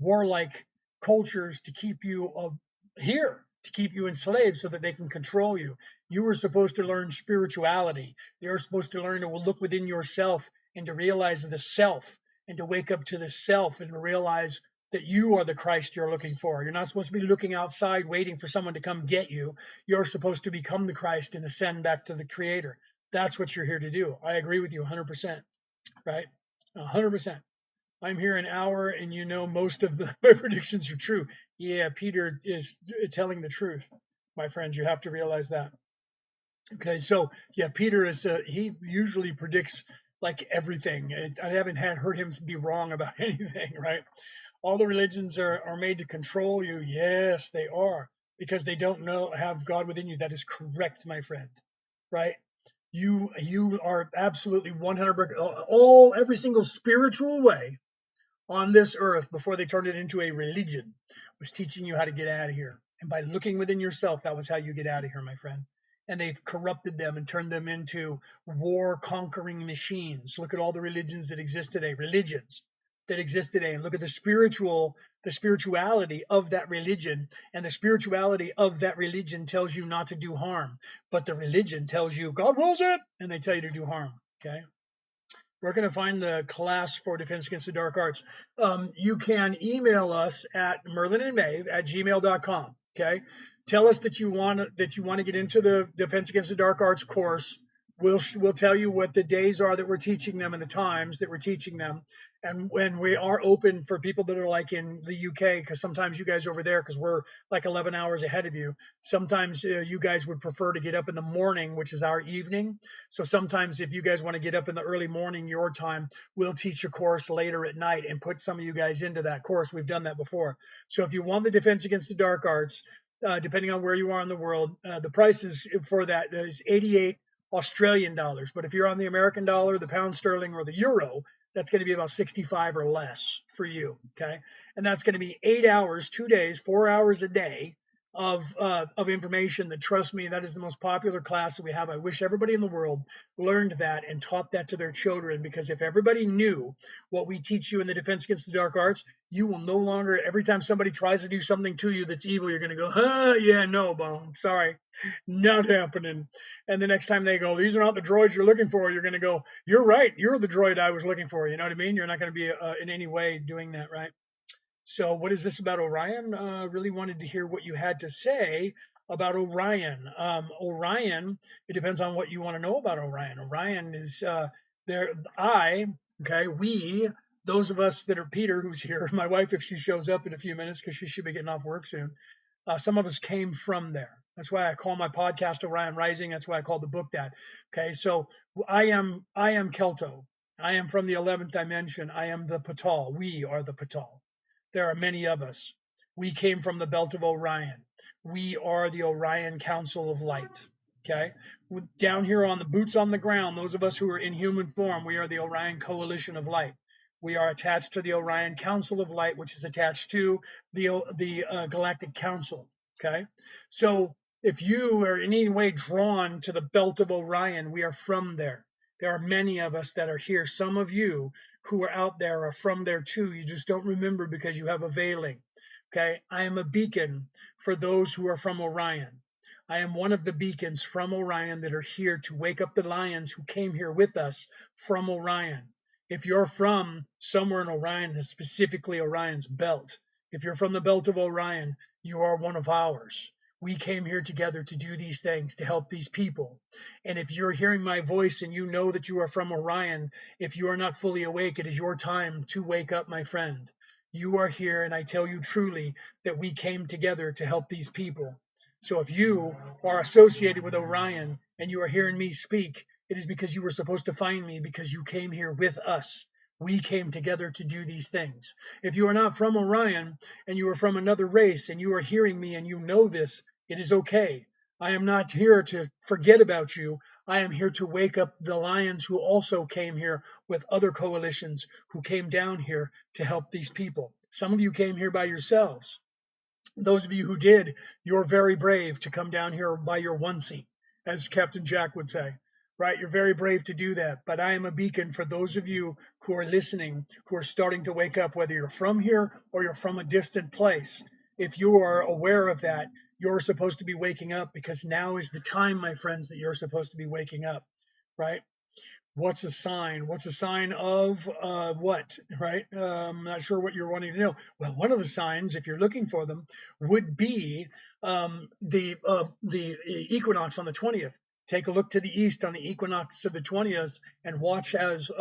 warlike cultures to keep you here, to keep you enslaved so that they can control you. You were supposed to learn spirituality. You're supposed to learn to look within yourself and to realize the self and to wake up to the self and to realize that you are the Christ you're looking for. You're not supposed to be looking outside waiting for someone to come get you. You're supposed to become the Christ and ascend back to the Creator. That's what you're here to do. I agree with you 100%, right? 100%. I'm here an hour, and most of my predictions are true. Yeah, Peter is telling the truth, my friends. You have to realize that. Okay, so yeah, Peter is he usually predicts like everything. I haven't heard him be wrong about anything, right? All the religions are made to control you. Yes, they are, because they don't have God within you. That is correct, my friend. Right? You are absolutely 100% every single spiritual way on this earth before they turned it into a religion was teaching you how to get out of here. And by looking within yourself, that was how you get out of here, my friend. And they've corrupted them and turned them into war conquering machines. Look at all the religions that exist today, and look at the spirituality of that religion. And the spirituality of that religion tells you not to do harm, but the religion tells you God wills it, and they tell you to do harm. Okay. Where can I find the class for Defense Against the Dark Arts? You can email us at merlinandmaeve@gmail.com. Okay, tell us that you want to get into the Defense Against the Dark Arts course. We'll tell you what the days are that we're teaching them and the times that we're teaching them. And when we are open for people that are like in the UK, because sometimes you guys over there, because we're like 11 hours ahead of you, sometimes you guys would prefer to get up in the morning, which is our evening. So sometimes if you guys want to get up in the early morning, your time, we'll teach a course later at night and put some of you guys into that course. We've done that before. So if you want the Defense Against the Dark Arts, depending on where you are in the world, the price for that is 88 Australian dollars. But if you're on the American dollar, the pound sterling, or the euro, that's going to be about 65 or less for you. Okay. And that's going to be 8 hours, 2 days, 4 hours a day of information that, trust me, that is the most popular class that we have. I wish everybody in the world learned that and taught that to their children, because if everybody knew what we teach you in the Defense Against the Dark Arts, you will no longer, every time somebody tries to do something to you that's evil, you're going to go, yeah, no, Bone, sorry, not happening. And the next time they go, these are not the droids you're looking for, you're going to go, you're right, you're the droid I was looking for. You know what I mean? You're not going to be in any way doing that, right? So what is this about Orion? Really wanted to hear what you had to say about Orion. Orion, it depends on what you want to know about Orion. Orion is we, those of us that are Peter, who's here, my wife, if she shows up in a few minutes, because she should be getting off work soon. Some of us came from there. That's why I call my podcast Orion Rising. That's why I call the book that. Okay, so I am Kelto. I am from the 11th dimension. I am the Patal. We are the Patal. There are many of us. We came from the belt of Orion. We are the Orion Council of Light. Okay? Down here on the boots on the ground, those of us who are in human form, we are the Orion Coalition of Light. We are attached to the Orion Council of Light, which is attached to the Galactic Council. Okay? So if you are in any way drawn to the belt of Orion, we are from there. There are many of us that are here. Some of you who are out there are from there too. You just don't remember because you have a veiling. Okay, I am a beacon for those who are from Orion. I am one of the beacons from Orion that are here to wake up the lions who came here with us from Orion. If you're from somewhere in Orion, specifically Orion's belt, if you're from the belt of Orion, you are one of ours. We came here together to do these things, to help these people. And if you're hearing my voice and you know that you are from Orion, if you are not fully awake, it is your time to wake up, my friend. You are here, and I tell you truly that we came together to help these people. So if you are associated with Orion and you are hearing me speak, it is because you were supposed to find me because you came here with us. We came together to do these things. If you are not from Orion and you are from another race and you are hearing me and you know this, it is okay. I am not here to forget about you. I am here to wake up the lions who also came here with other coalitions who came down here to help these people. Some of you came here by yourselves. Those of you who did, you're very brave to come down here by your onesie, as Captain Jack would say, right? You're very brave to do that. But I am a beacon for those of you who are listening, who are starting to wake up, whether you're from here or you're from a distant place. If you are aware of that, you're supposed to be waking up, because now is the time, my friends, that you're supposed to be waking up, right? What's a sign? What's a sign of what, right? I'm not sure what you're wanting to know. Well, one of the signs, if you're looking for them, would be the equinox on the 20th. Take a look to the east on the equinox to the 20th and watch as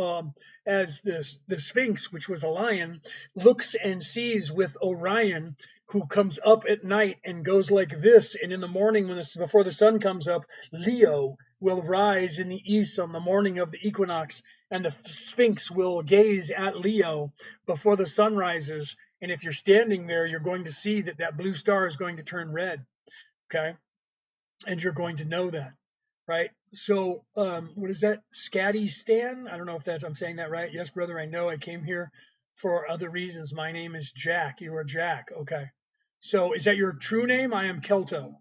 the Sphinx, which was a lion, looks and sees with Orion, who comes up at night and goes like this, and in the morning, before the sun comes up, Leo will rise in the east on the morning of the equinox, and the Sphinx will gaze at Leo before the sun rises. And if you're standing there, you're going to see that that blue star is going to turn red. Okay. And you're going to know that. Right. So, what is that? Scatty Stan? I don't know if I'm saying that right. Yes, brother. I know I came here for other reasons. My name is Jack. You are Jack. Okay. So, is that your true name? I am Kelto.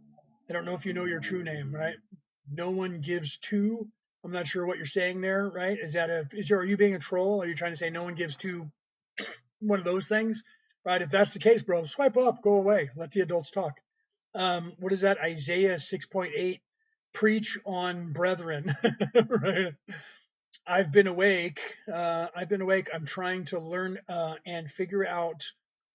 I don't know if you know your true name, right? No one gives two. I'm not sure what you're saying there, right? Are you being a troll? Are you trying to say no one gives two, one of those things, right? If that's the case, bro, swipe up, go away, let the adults talk. What is that? Isaiah 6.8, preach on brethren, right? I've been awake. I'm trying to learn and figure out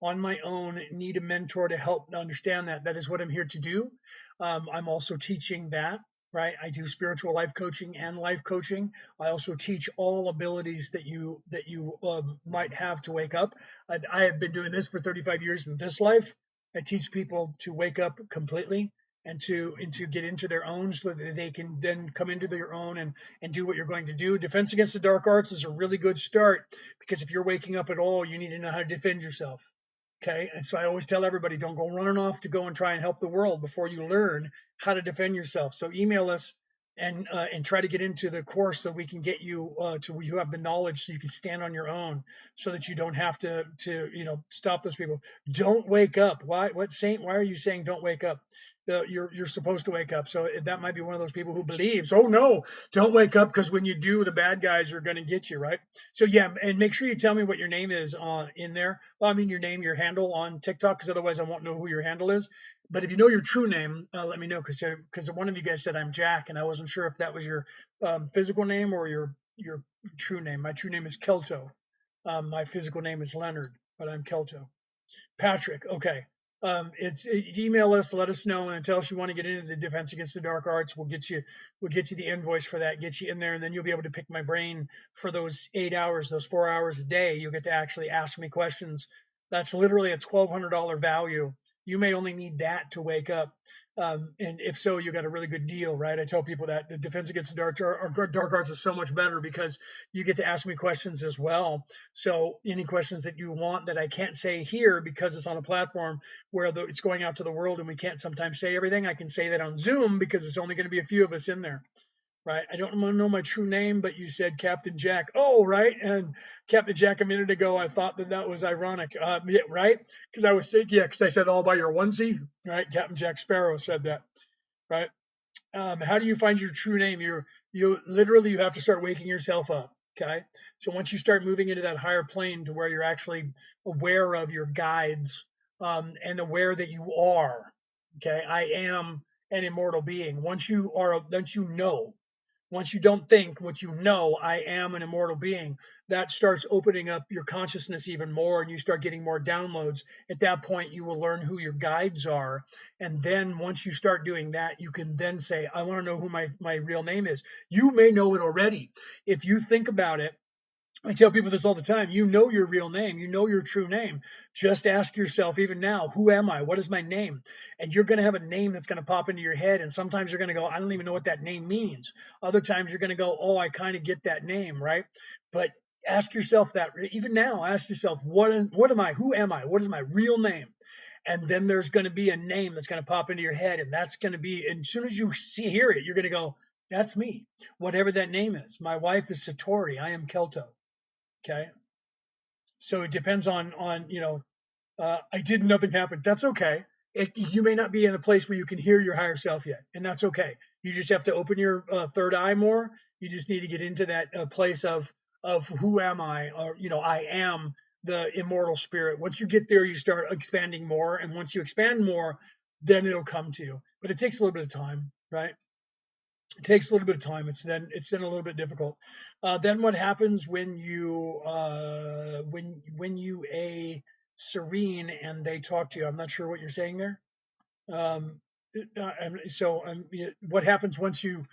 on my own. Need a mentor to help understand that. That is what I'm here to do. I'm also teaching that. Right. I do spiritual life coaching and life coaching. I also teach all abilities that you might have to wake up. I have been doing this for 35 years in this life. I teach people to wake up completely and to get into their own, so that they can then come into their own and do what you're going to do. Defense Against the Dark Arts is a really good start, because if you're waking up at all, you need to know how to defend yourself. Okay. And so I always tell everybody, don't go running off to go and try and help the world before you learn how to defend yourself. So email us and try to get into the course, so we can get you to where you have the knowledge, so you can stand on your own, so that you don't have to stop those people. Don't wake up. Why? What saint? Why are you saying don't wake up? You're supposed to wake up. So that might be one of those people who believes, oh no, don't wake up, because when you do, the bad guys are going to get you, right? So yeah, and make sure you tell me what your name is in there. Well, I mean your name, your handle on TikTok, because otherwise I won't know who your handle is. But if you know your true name, let me know, because one of you guys said I'm Jack, and I wasn't sure if that was your physical name or your true name. My true name is Kelto. My physical name is Leonard, but I'm Kelto. Patrick, okay. Email us, let us know, and tell us you want to get into the Defense Against the Dark Arts. We'll get you the invoice for that, get you in there, and then you'll be able to pick my brain for those 8 hours, those 4 hours a day. You'll get to actually ask me questions. That's literally a $1,200 value. You may only need that to wake up. And if so, you got a really good deal, right? I tell people that the Defense Against the Dark Arts is so much better, because you get to ask me questions as well. So any questions that you want that I can't say here, because it's on a platform where it's going out to the world and we can't sometimes say everything, I can say that on Zoom, because it's only going to be a few of us in there. Right. I don't know my true name, but you said Captain Jack. Oh, right. And Captain Jack, a minute ago, I thought that was ironic. Yeah, right. Because I was sick. Yeah. Because I said all by your onesie. Right. Captain Jack Sparrow said that. Right. How do you find your true name? You literally, you have to start waking yourself up. Okay. So once you start moving into that higher plane to where you're actually aware of your guides, and aware that you are, okay, I am an immortal being. Once you Once you don't think, what you know, I am an immortal being, that starts opening up your consciousness even more, and you start getting more downloads. At that point, you will learn who your guides are. And then once you start doing that, you can then say, I want to know who my real name is. You may know it already. If you think about it, I tell people this all the time. You know your real name. You know your true name. Just ask yourself, even now, who am I? What is my name? And you're going to have a name that's going to pop into your head. And sometimes you're going to go, I don't even know what that name means. Other times you're going to go, oh, I kind of get that name, right? But ask yourself that. Even now, ask yourself, what am I? Who am I? What is my real name? And then there's going to be a name that's going to pop into your head. And that's going to be, and as soon as you hear it, you're going to go, that's me, whatever that name is. My wife is Satori. I am Kelto. Okay. So it depends on, I did nothing happened. That's okay. You may not be in a place where you can hear your higher self yet, and that's okay. You just have to open your third eye more. You just need to get into that place of who am I, or I am the immortal spirit. Once you get there, you start expanding more, and once you expand more, then it'll come to you. But it takes a little bit of time, right? It takes a little bit of time. It's then a little bit difficult. Then what happens when you a serene and they talk to you? I'm not sure what you're saying there. Um, what happens once you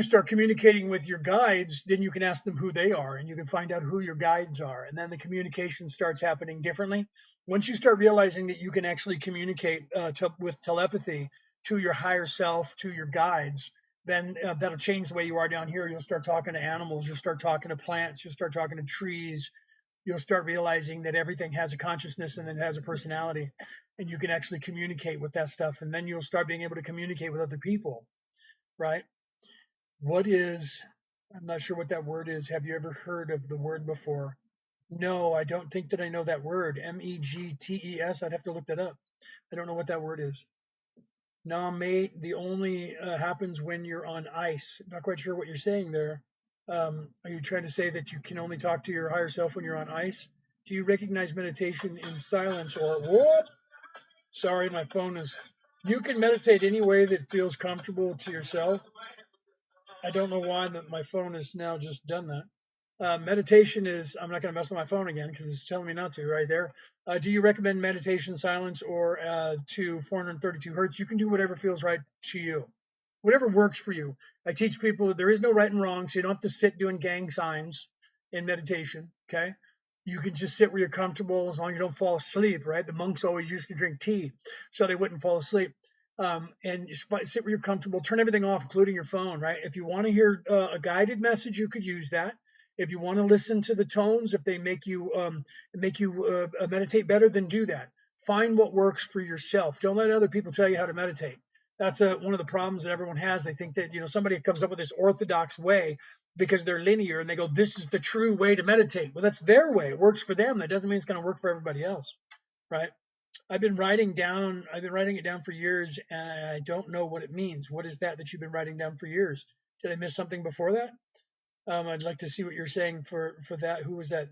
start communicating with your guides, then you can ask them who they are and you can find out who your guides are. And then the communication starts happening differently. Once you start realizing that you can actually communicate with telepathy to your higher self, to your guides, then that'll change the way you are down here. You'll start talking to animals, you'll start talking to plants, you'll start talking to trees. You'll start realizing that everything has a consciousness and then has a personality, and you can actually communicate with that stuff. And then you'll start being able to communicate with other people, right? I'm not sure what that word is. Have you ever heard of the word before? No, I don't think that I know that word. Megtes. I'd have to look that up. I don't know what that word is. No, mate, the only happens when you're on ice. Not quite sure what you're saying there. Are you trying to say that you can only talk to your higher self when you're on ice? Do you recognize meditation in silence or what? Sorry, my phone is. You can meditate any way that feels comfortable to yourself. I don't know why my phone has now just done that. Meditation is, I'm not going to mess with my phone again because it's telling me not to right there. Do you recommend meditation silence or to 432 hertz? You can do whatever feels right to you, whatever works for you. I teach people that there is no right and wrong, so you don't have to sit doing gang signs in meditation. Okay. You can just sit where you're comfortable as long as you don't fall asleep, right? The monks always used to drink tea so they wouldn't fall asleep. And sit where you're comfortable, turn everything off, including your phone, right? If you want to hear a guided message, you could use that. If you want to listen to the tones, if they make you meditate better, then do that. Find what works for yourself. Don't let other people tell you how to meditate. That's one of the problems that everyone has. They think that somebody comes up with this orthodox way because they're linear, and they go, "This is the true way to meditate." Well, that's their way. It works for them. That doesn't mean it's going to work for everybody else, right? I've been writing it down for years, and I don't know what it means. What is that you've been writing down for years? Did I miss something before that? I'd like to see what you're saying for that. Who was that?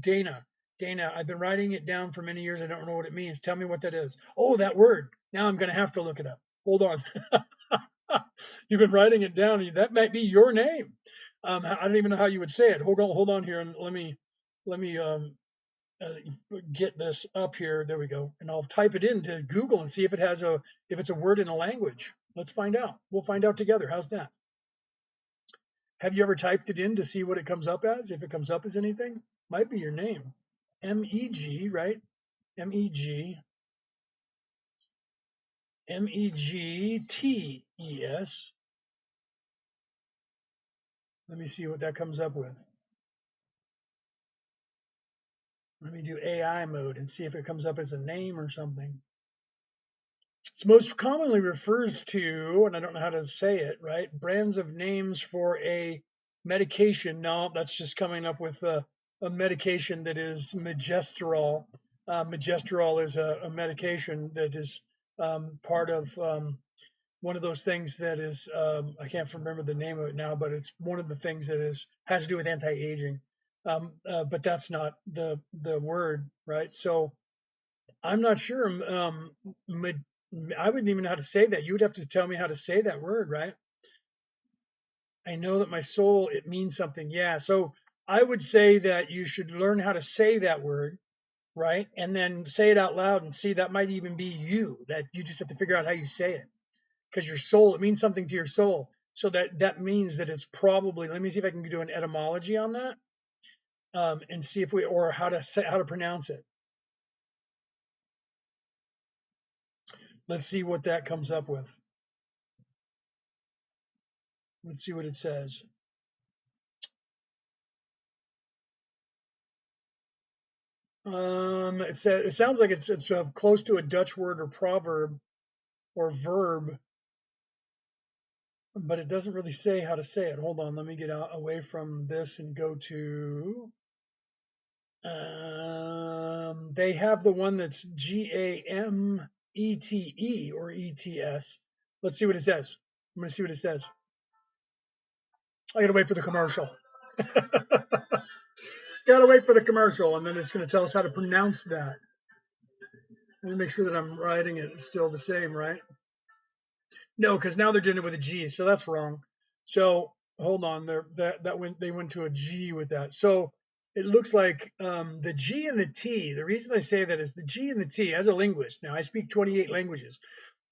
Dana. Dana, I've been writing it down for many years. I don't know what it means. Tell me what that is. Oh, that word. Now I'm going to have to look it up. Hold on. You've been writing it down. That might be your name. I don't even know how you would say it. Hold on here, and let me get this up here. There we go. And I'll type it into Google and see if it's a word in a language. Let's find out. We'll find out together. How's that? Have you ever typed it in to see what it comes up as? If it comes up as anything, might be your name. MEG, right? MEG. MEGTES. Let me see what that comes up with. Let me do AI mode and see if it comes up as a name or something. It's most commonly refers to, and I don't know how to say it, right? Brands of names for a medication. No, that's just coming up with a medication that is Magestrol. Magestrol is a medication that is part of one of those things that is, I can't remember the name of it now, but it's one of the things that has to do with anti-aging. But that's not the word, right? So I'm not sure. I wouldn't even know how to say that. You would have to tell me how to say that word, right? I know that my soul, it means something. Yeah. So I would say that you should learn how to say that word, right? And then say it out loud and see that might even be you, that you just have to figure out how you say it. Because your soul, it means something to your soul. So that means that it's probably, let me see if I can do an etymology on that, and see if we, or how to say, how to pronounce it. Let's see what that comes up with. Let's see what it says. It sounds like it's close to a Dutch word or proverb or verb, but it doesn't really say how to say it. Hold on, let me get away from this and go to. They have the one that's GAMETE or ETS. Let's see what it says. I'm going to see what it says. I got to wait for the commercial. Got to wait for the commercial, and then it's going to tell us how to pronounce that. Let me make sure that I'm writing it still the same, right? No, because now they're doing it with a G, so that's wrong. So hold on, they went to a G with that. So it looks like the G and the T. The reason I say that is the G and the T. As a linguist, now I speak 28 languages.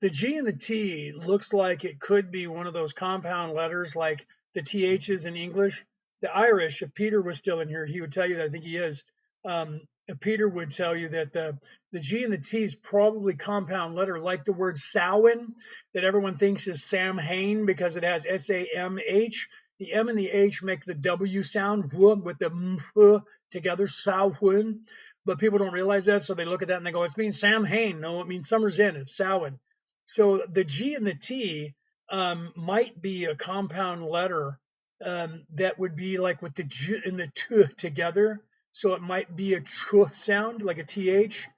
The G and the T looks like it could be one of those compound letters, like the THs in English. The Irish, if Peter was still in here, he would tell you that. I think he is. Peter would tell you that the G and the T is probably compound letter, like the word Samhain, that everyone thinks is Sam Hain because it has SAMH. The M and the H make the W sound with the M together, Samhain. But people don't realize that, so they look at that and they go, "It means Sam Hain." No, it means summer's in. It's Samhain. So the G and the T might be a compound letter that would be like with the G and the T together. So it might be a ch sound, like a th.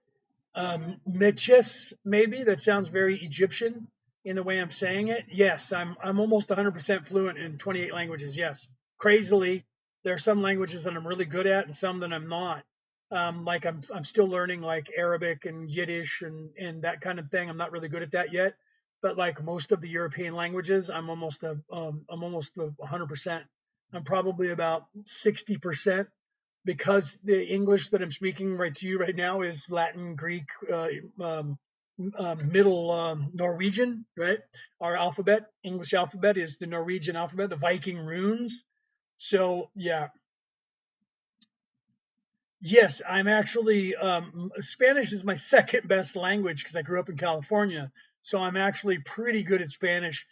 Meches, maybe that sounds very Egyptian in the way I'm saying it. Yes, I'm almost 100% fluent in 28 languages. Yes, crazily, there are some languages that I'm really good at and some that I'm not. Like I'm still learning like Arabic and Yiddish and that kind of thing. I'm not really good at that yet. But like most of the European languages, I'm almost 100%. I'm probably about 60% because the English that I'm speaking right to you right now is Latin, Greek, um, Middle Norwegian, right? Our alphabet, English alphabet, is the Norwegian alphabet, the Viking runes. So yeah, yes, I'm actually Spanish is my second best language because I grew up in California. So I'm actually pretty good at Spanish,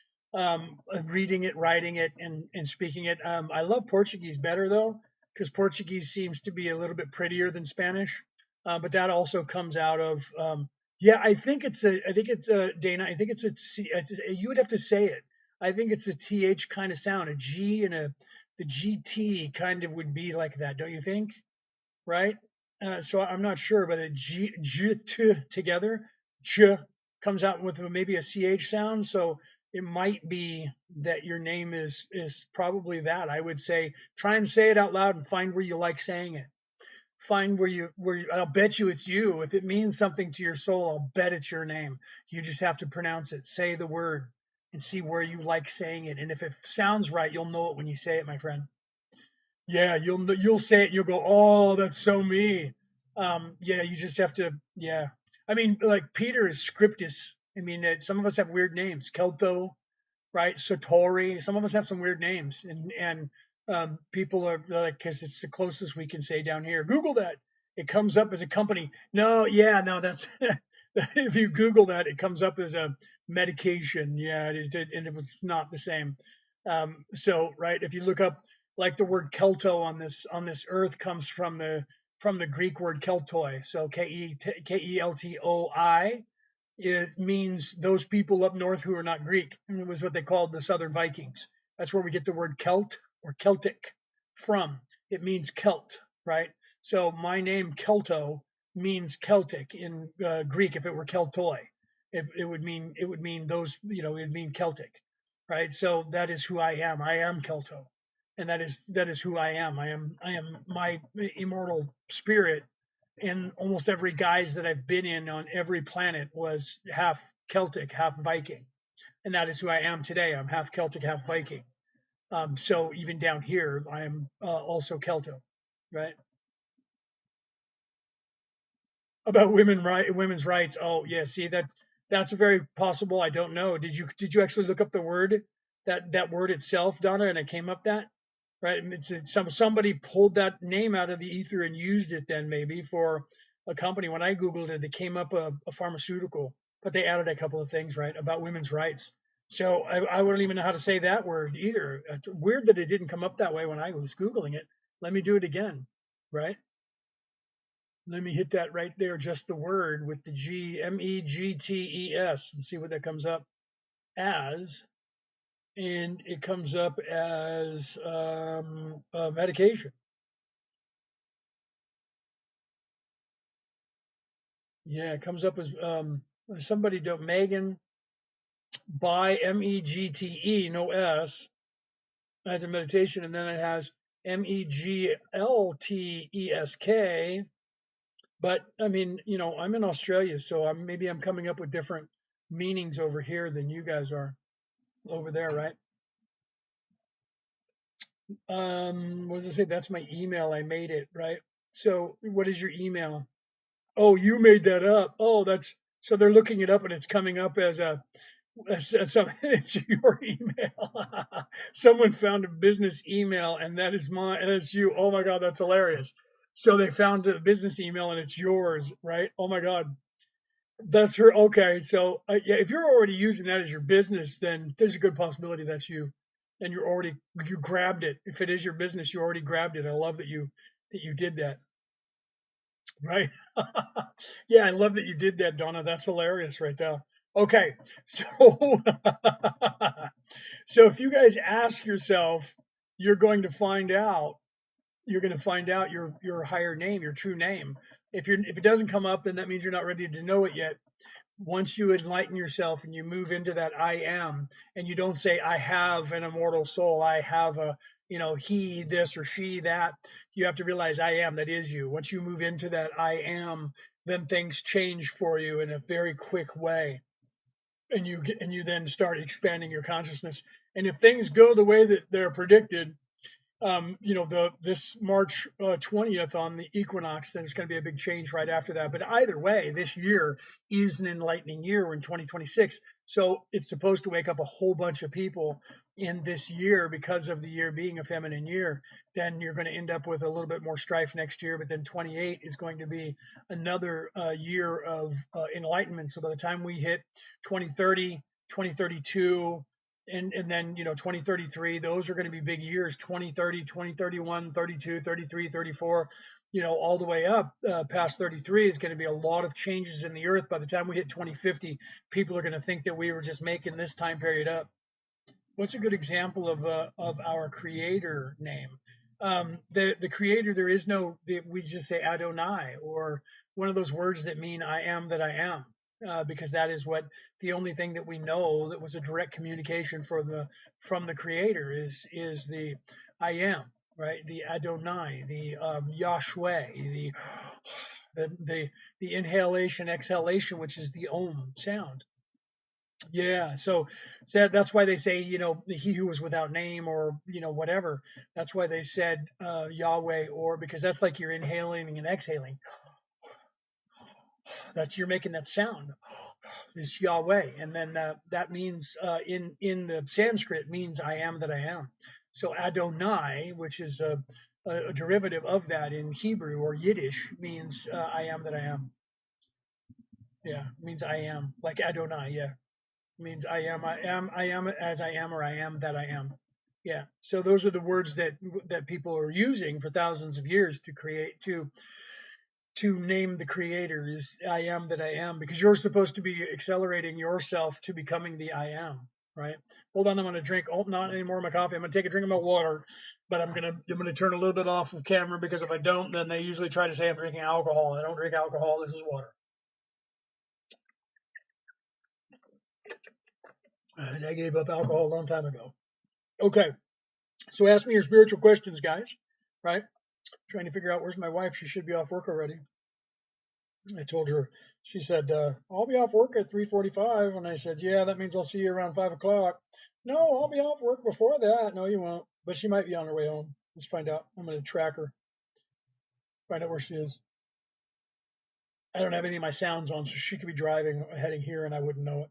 reading it, writing it, and speaking it. I love Portuguese better though, because Portuguese seems to be a little bit prettier than Spanish. But that also comes out of yeah. I think it's Dana. I think it's a C. You would have to say it. I think it's a th kind of sound. A G and a the GT kind of would be like that, don't you think? Right? So I'm not sure, but a G together, J comes out with maybe a CH sound. So it might be that your name is probably that. I would say try and say it out loud and find where you like saying it. Find I'll bet you it's you. If it means something to your soul, I'll bet it's your name. You just have to pronounce it, say the word, and see where you like saying it. And if it sounds right, you'll know it when you say it, my friend. Yeah, you'll say it and you'll go, "Oh, that's so me." Yeah, you just have to. Yeah, I mean, like Peter is Scriptus. I mean, some of us have weird names, Kelto, right? Satori. Some of us have some weird names, and people are like, because it's the closest we can say down here. Google that. It comes up as a company. No, yeah, no, that's if you Google that, it comes up as a medication. Yeah, and it was not the same. So, right, if you look up like the word Kelto on this earth comes from the Greek word Keltoi. So Keltoi it means those people up north who are not Greek. And it was what they called the Southern Vikings. That's where we get the word Celt or Celtic from. It means Celt, right? So my name Kelto means Celtic in Greek. If it were Keltoi, it would mean those, it would mean Celtic, right? So that is who I am. I am Kelto, and that is who I am my immortal spirit, and almost every guise that I've been in on every planet was half Celtic, half Viking. And that is who I am today. I'm half Celtic, half Viking. So even down here, I am also Kelto, right? About women's rights. Oh yeah, see that's very possible. I don't know. Did you actually look up the word, that word itself, Donna, and it came up that, right? And somebody pulled that name out of the ether and used it then maybe for a company. When I googled it, it came up a pharmaceutical, but they added a couple of things, right, about women's rights. So I wouldn't even know how to say that word either. It's weird that it didn't come up that way when I was googling it. Let me do it again, right? Let me hit that right there, just the word with the G, Megtes, and see what that comes up as. And it comes up as medication. Yeah, it comes up as somebody do Megan by Megte, no S, as a meditation, and then it has Megltesk. But I mean, I'm in Australia, so maybe I'm coming up with different meanings over here than you guys are over there, right? What does it say? That's my email. I made it, right? So what is your email? Oh, you made that up. Oh, that's so they're looking it up and it's coming up as something. It's your email. Someone found a business email and that is mine. And it's you. Oh my God, that's hilarious. So they found a business email and it's yours, right? Oh my God. That's her. Okay, so yeah, if you're already using that as your business, then there's a good possibility that's you, and you grabbed it. If it is your business, you already grabbed it. I love that you did that, right? Yeah, I love that you did that, Donna. That's hilarious, right there. Okay, so so if you guys ask yourself, you're going to find out. You're going to find out your higher name, your true name. If it doesn't come up, then that means you're not ready to know it yet. Once you enlighten yourself and you move into that I am, and you don't say I have an immortal soul, I have a, he this or she that, you have to realize I am, that is you. Once you move into that I am, then things change for you in a very quick way, and you then start expanding your consciousness. And if things go the way that they're predicted, this March 20th on the equinox, then it's going to be a big change right after that. But either way, this year is an enlightening year. We're in 2026. So it's supposed to wake up a whole bunch of people in this year because of the year being a feminine year. Then you're going to end up with a little bit more strife next year. But then 28 is going to be another year of enlightenment. So by the time we hit 2030, 2032, and then 2033, those are going to be big years. 2030, 2031, 32, 33, 34, all the way up past 33 is going to be a lot of changes in the earth. By the time we hit 2050, people are going to think that we were just making this time period up. What's a good example of our creator name? The creator, there is no, we just say Adonai, or one of those words that mean I am that I am, because that is what, the only thing that we know that was a direct communication from the creator is the I am, right? The Adonai, the Yahweh, the inhalation, exhalation, which is the Om sound. Yeah, so that's why they say, he who was without name, or whatever. That's why they said Yahweh, or because that's like you're inhaling and exhaling. That you're making that sound is Yahweh, and then that means in the Sanskrit means I am that I am. So Adonai, which is a derivative of that in Hebrew or Yiddish, means I am that I am. Yeah, means I am, like Adonai. Yeah, means I am as I am, or I am that I am. Yeah. So those are the words that people are using for thousands of years to create, to name the creator, is I am that I am, because you're supposed to be accelerating yourself to becoming the I am, right? Hold on, I'm going to drink, not any more of my coffee. I'm going to take a drink of my water, but I'm going to turn a little bit off of camera, because if I don't, then they usually try to say I'm drinking alcohol. I don't drink alcohol. This is water. I gave up alcohol a long time ago. Okay. So ask me your spiritual questions, guys, right? Trying to figure out where's my wife. She should be off work already. I told her, she said, I'll be off work at 3:45. And I said, yeah, that means I'll see you around 5 o'clock. No, I'll be off work before that. No, you won't. But she might be on her way home. Let's find out. I'm going to track her, find out where she is. I don't have any of my sounds on, so she could be driving, heading here, and I wouldn't know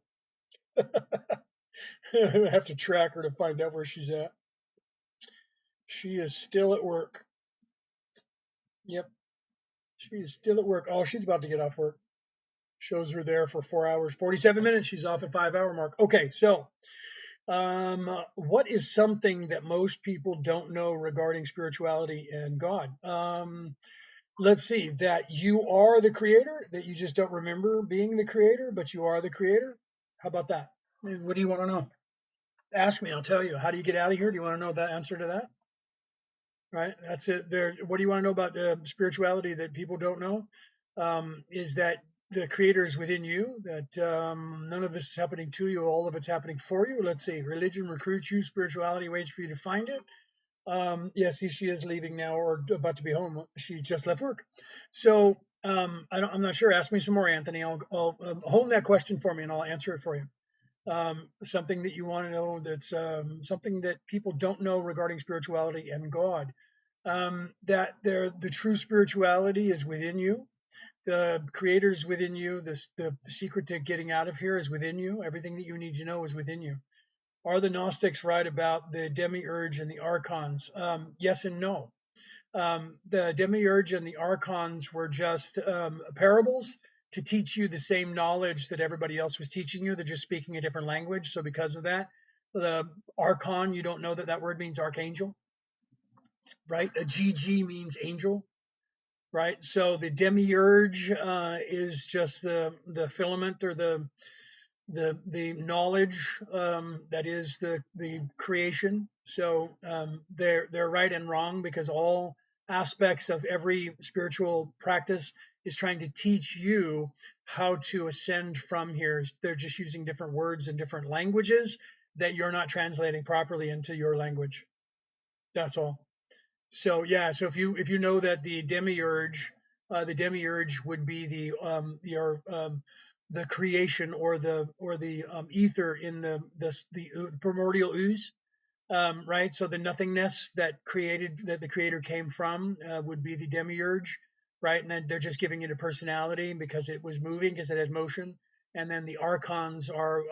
it. I would have to track her to find out where she's at. She is still at work. Yep, she is still at work. Oh, she's about to get off work. Shows her there for 4 hours, 47 minutes. She's off at 5 hour mark. Okay, so what is something that most people don't know regarding spirituality and God? Let's see, that you are the creator, that you just don't remember being the creator, but you are the creator. How about that? What do you want to know? Ask me, I'll tell you. How do you get out of here? Do you want to know the answer to that? Right, that's it. There. What do you want to know about spirituality that people don't know? Is that the creator is within you, that none of this is happening to you, all of it's happening for you. Let's see, religion recruits you, spirituality waits for you to find it. Yes, she is leaving now or about to be home. She just left work. So I'm not sure. Ask me some more, Anthony. I'll hone that question for me and I'll answer it for you. Something that you want to know that's something that people don't know regarding spirituality and God. That the true spirituality is within you. The creator is within you. The secret to getting out of here is within you. Everything that you need to know is within you. Are the Gnostics right about the demiurge and the archons? Yes and no. The demiurge and the archons were just parables to teach you the same knowledge that everybody else was teaching you. They're just speaking a different language. So because of that, the archon, you don't know that that word means archangel, right? A GG means angel, right? So the demiurge is just the filament or the knowledge that is the creation. So they're right and wrong because all aspects of every spiritual practice is trying to teach you how to ascend from here. They're just using different words and different languages that you're not translating properly into your language. That's all. So yeah, so if you know that the demiurge would be the creation or the ether in the primordial ooze, right? So the nothingness that the creator came from would be the demiurge, right? And then they're just giving it a personality because it was moving, because it had motion. And then the archons are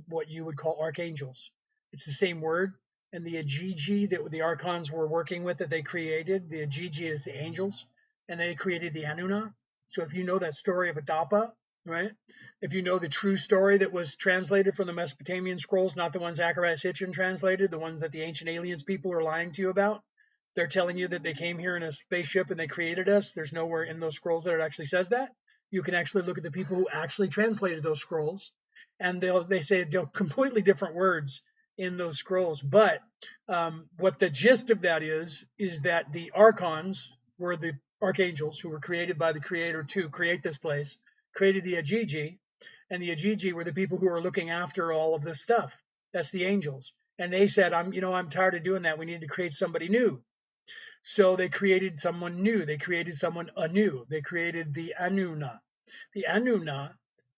what you would call archangels. It's the same word. And the agigi that the archons were working with that they created, the agigi is the angels, and they created the Anuna. So if you know that story of Adapa, right? If you know the true story that was translated from the Mesopotamian scrolls, not the ones Zacharias Hitchin translated, the ones that the ancient aliens people are lying to you about, they're telling you that they came here in a spaceship and they created us. There's nowhere in those scrolls that it actually says that. You can actually look at the people who actually translated those scrolls, and they say they're completely different words in those scrolls. But what the gist of that is that the archons were the archangels who were created by the creator to create this place, created the Agigi, and the Agigi were the people who are looking after all of this stuff. That's the angels. And they said, I'm tired of doing that. We need to create somebody new. So they created someone new. They created someone anew. They created the Anuna. The Anuna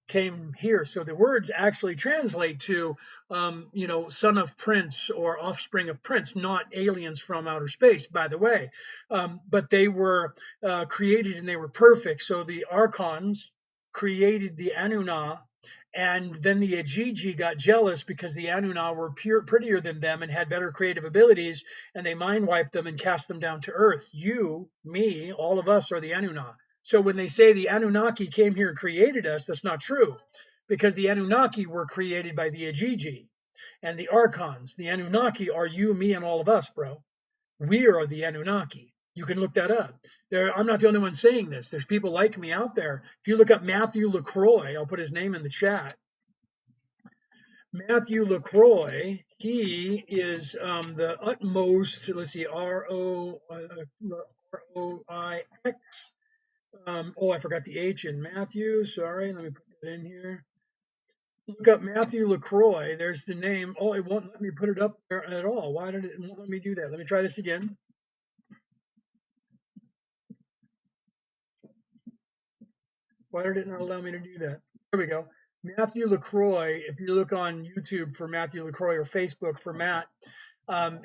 came here. So the words actually translate to, son of prince or offspring of prince, not aliens from outer space, by the way. But they were created and they were perfect. So the archons created the Anuna, and then the Ajiji got jealous because the Anuna were prettier than them and had better creative abilities, and they mind wiped them and cast them down to earth. You, me, all of us are the Anuna. So when they say the Anunnaki came here and created us, that's not true, because the Anunnaki were created by the Ajiji and the Archons. The Anunnaki are you, me, and all of us, bro. We are the Anunnaki. You can look that up. I'm not the only one saying this. There's people like me out there. If you look up Matthew LaCroix, I'll put his name in the chat. Matthew LaCroix, he is the utmost, let's see, R-O-I-X. I forgot the H in Matthew. Sorry, let me put it in here. Look up Matthew LaCroix. There's the name. Oh, it won't let me put it up there at all. Why did it won't let me do that? Let me try this again. Why did it not allow me to do that? There we go. Matthew LaCroix, if you look on YouTube for Matthew LaCroix or Facebook for Matt,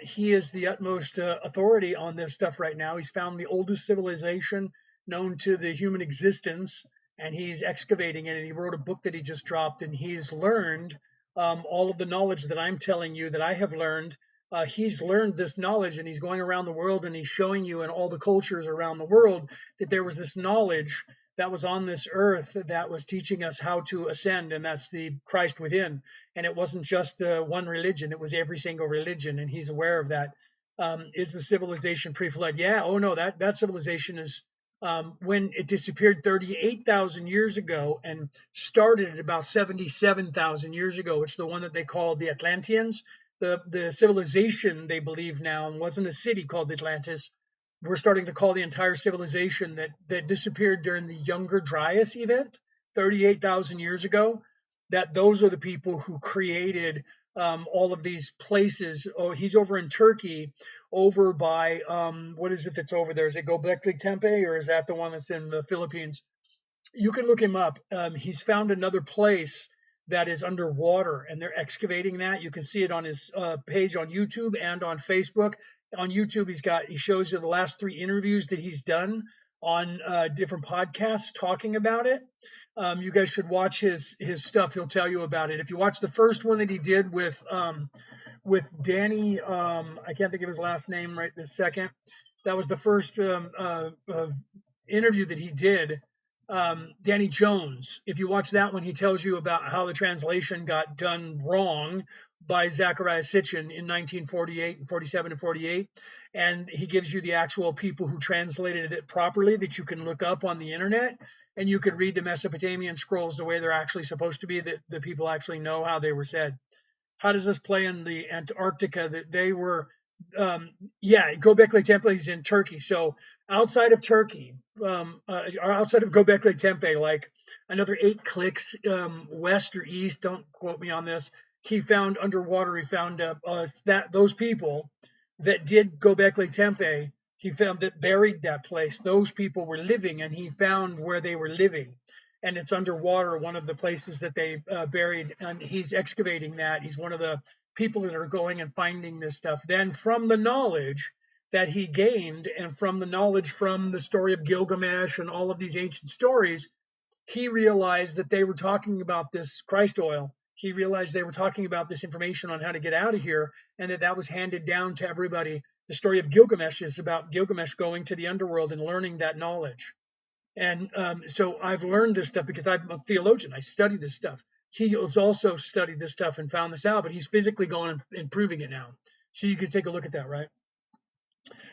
he is the utmost authority on this stuff right now. He's found the oldest civilization known to the human existence, and he's excavating it. And he wrote a book that he just dropped, and he's learned all of the knowledge that I'm telling you that I have learned. He's learned this knowledge, and he's going around the world and he's showing you in all the cultures around the world that there was this knowledge that was on this earth that was teaching us how to ascend, and that's the Christ within. And it wasn't just one religion, it was every single religion, and he's aware of that. Is the civilization pre-flood? Yeah. Oh no, that civilization is when it disappeared 38,000 years ago and started at about 77,000 years ago. It's the one that they call the Atlanteans. The civilization they believe now wasn't a city called Atlantis. We're starting to call the entire civilization that disappeared during the Younger Dryas event 38,000 years ago, that those are the people who created all of these places. Oh, he's over in Turkey, over by, what is it that's over there? Is it Göbekli Tepe, or is that the one that's in the Philippines? You can look him up. He's found another place that is underwater, and they're excavating that. You can see it on his page on YouTube and on Facebook. On YouTube, he shows you the last 3 interviews that he's done on different podcasts talking about it. You guys should watch his stuff. He'll tell you about it. If you watch the first one that he did with Danny, I can't think of his last name right this second. That was the first interview that he did. Danny Jones. If you watch that one, he tells you about how the translation got done wrong by Zachariah Sitchin in 1948 and 47 and 48. And he gives you the actual people who translated it properly that you can look up on the internet. And you could read the Mesopotamian scrolls the way they're actually supposed to be, that the people actually know how they were said. How does this play in the Antarctica? That they were, Göbekli Tepe is in Turkey. So outside of Turkey, outside of Göbekli Tepe, like another 8 clicks west or east, don't quote me on this, he found underwater, he found that those people that did Göbekli Tepe, he found that buried that place. Those people were living, and he found where they were living. And it's underwater, one of the places that they buried, and he's excavating that. He's one of the people that are going and finding this stuff. Then from the knowledge that he gained, and from the knowledge from the story of Gilgamesh and all of these ancient stories, he realized that they were talking about this Christ oil. He realized they were talking about this information on how to get out of here, and that was handed down to everybody. The story of Gilgamesh is about Gilgamesh going to the underworld and learning that knowledge. And so I've learned this stuff because I'm a theologian. I study this stuff. He has also studied this stuff and found this out, but he's physically going and proving it now. So you can take a look at that, right?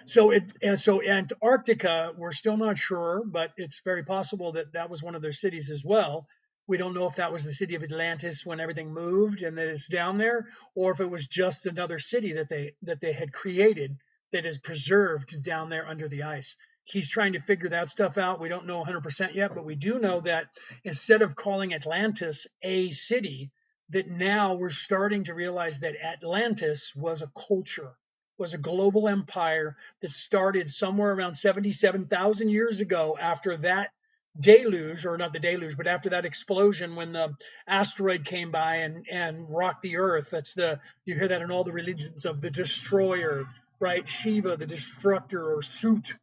So Antarctica, we're still not sure, but it's very possible that that was one of their cities as well. We don't know if that was the city of Atlantis when everything moved and that it's down there, or if it was just another city that they had created that is preserved down there under the ice. He's trying to figure that stuff out. We don't know 100% yet, but we do know that instead of calling Atlantis a city, that now we're starting to realize that Atlantis was a culture, was a global empire that started somewhere around 77,000 years ago after that deluge, or not the deluge, but after that explosion when the asteroid came by and rocked the earth. You hear that in all the religions of the destroyer, right? Shiva, the destructor, or Sutur,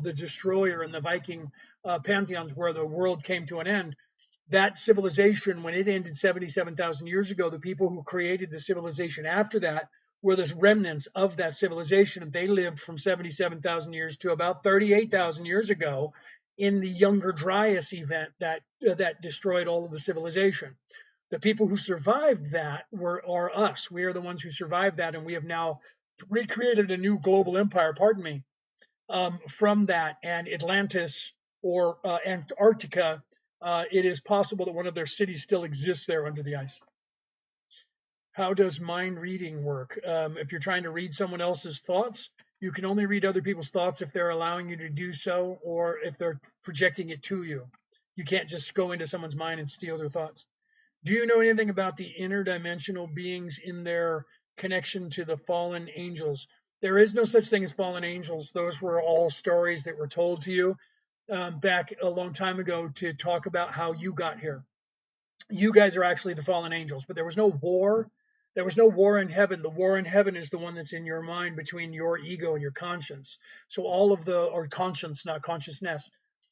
the destroyer in the Viking pantheons where the world came to an end. That civilization, when it ended 77,000 years ago, the people who created the civilization after that were the remnants of that civilization, and they lived from 77,000 years to about 38,000 years ago in the Younger Dryas event that destroyed all of the civilization. The people who survived that are us. We are the ones who survived that, and we have now recreated a new global empire, pardon me, from that. And Atlantis or Antarctica, it is possible that one of their cities still exists there under the ice. How does mind reading work? If you're trying to read someone else's thoughts, you can only read other people's thoughts if they're allowing you to do so, or if they're projecting it to you. You can't just go into someone's mind and steal their thoughts. Do you know anything about the interdimensional beings in their connection to the fallen angels? There is no such thing as fallen angels. Those were all stories that were told to you back a long time ago to talk about how you got here. You guys are actually the fallen angels, but there was no war. There was no war in heaven. The war in heaven is the one that's in your mind between your ego and your conscience. So all of the, or conscience, not consciousness.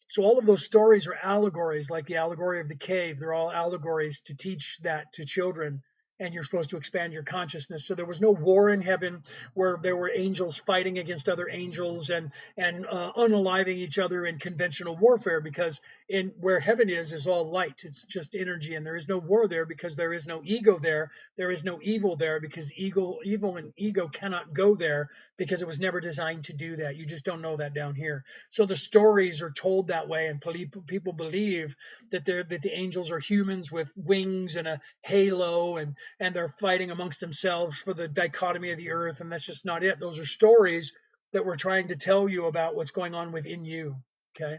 So all of those stories are allegories, like the allegory of the cave. They're all allegories to teach that to children. And you're supposed to expand your consciousness. So there was no war in heaven where there were angels fighting against other angels and unaliving each other in conventional warfare, because in where heaven is all light. It's just energy, and there is no war there because there is no ego there. There is no evil there because evil and ego cannot go there because it was never designed to do that. You just don't know that down here. So the stories are told that way, and people believe that the angels are humans with wings and a halo, and they're fighting amongst themselves for the dichotomy of the earth, and that's just not it. Those are stories that we're trying to tell you about what's going on within you. Okay.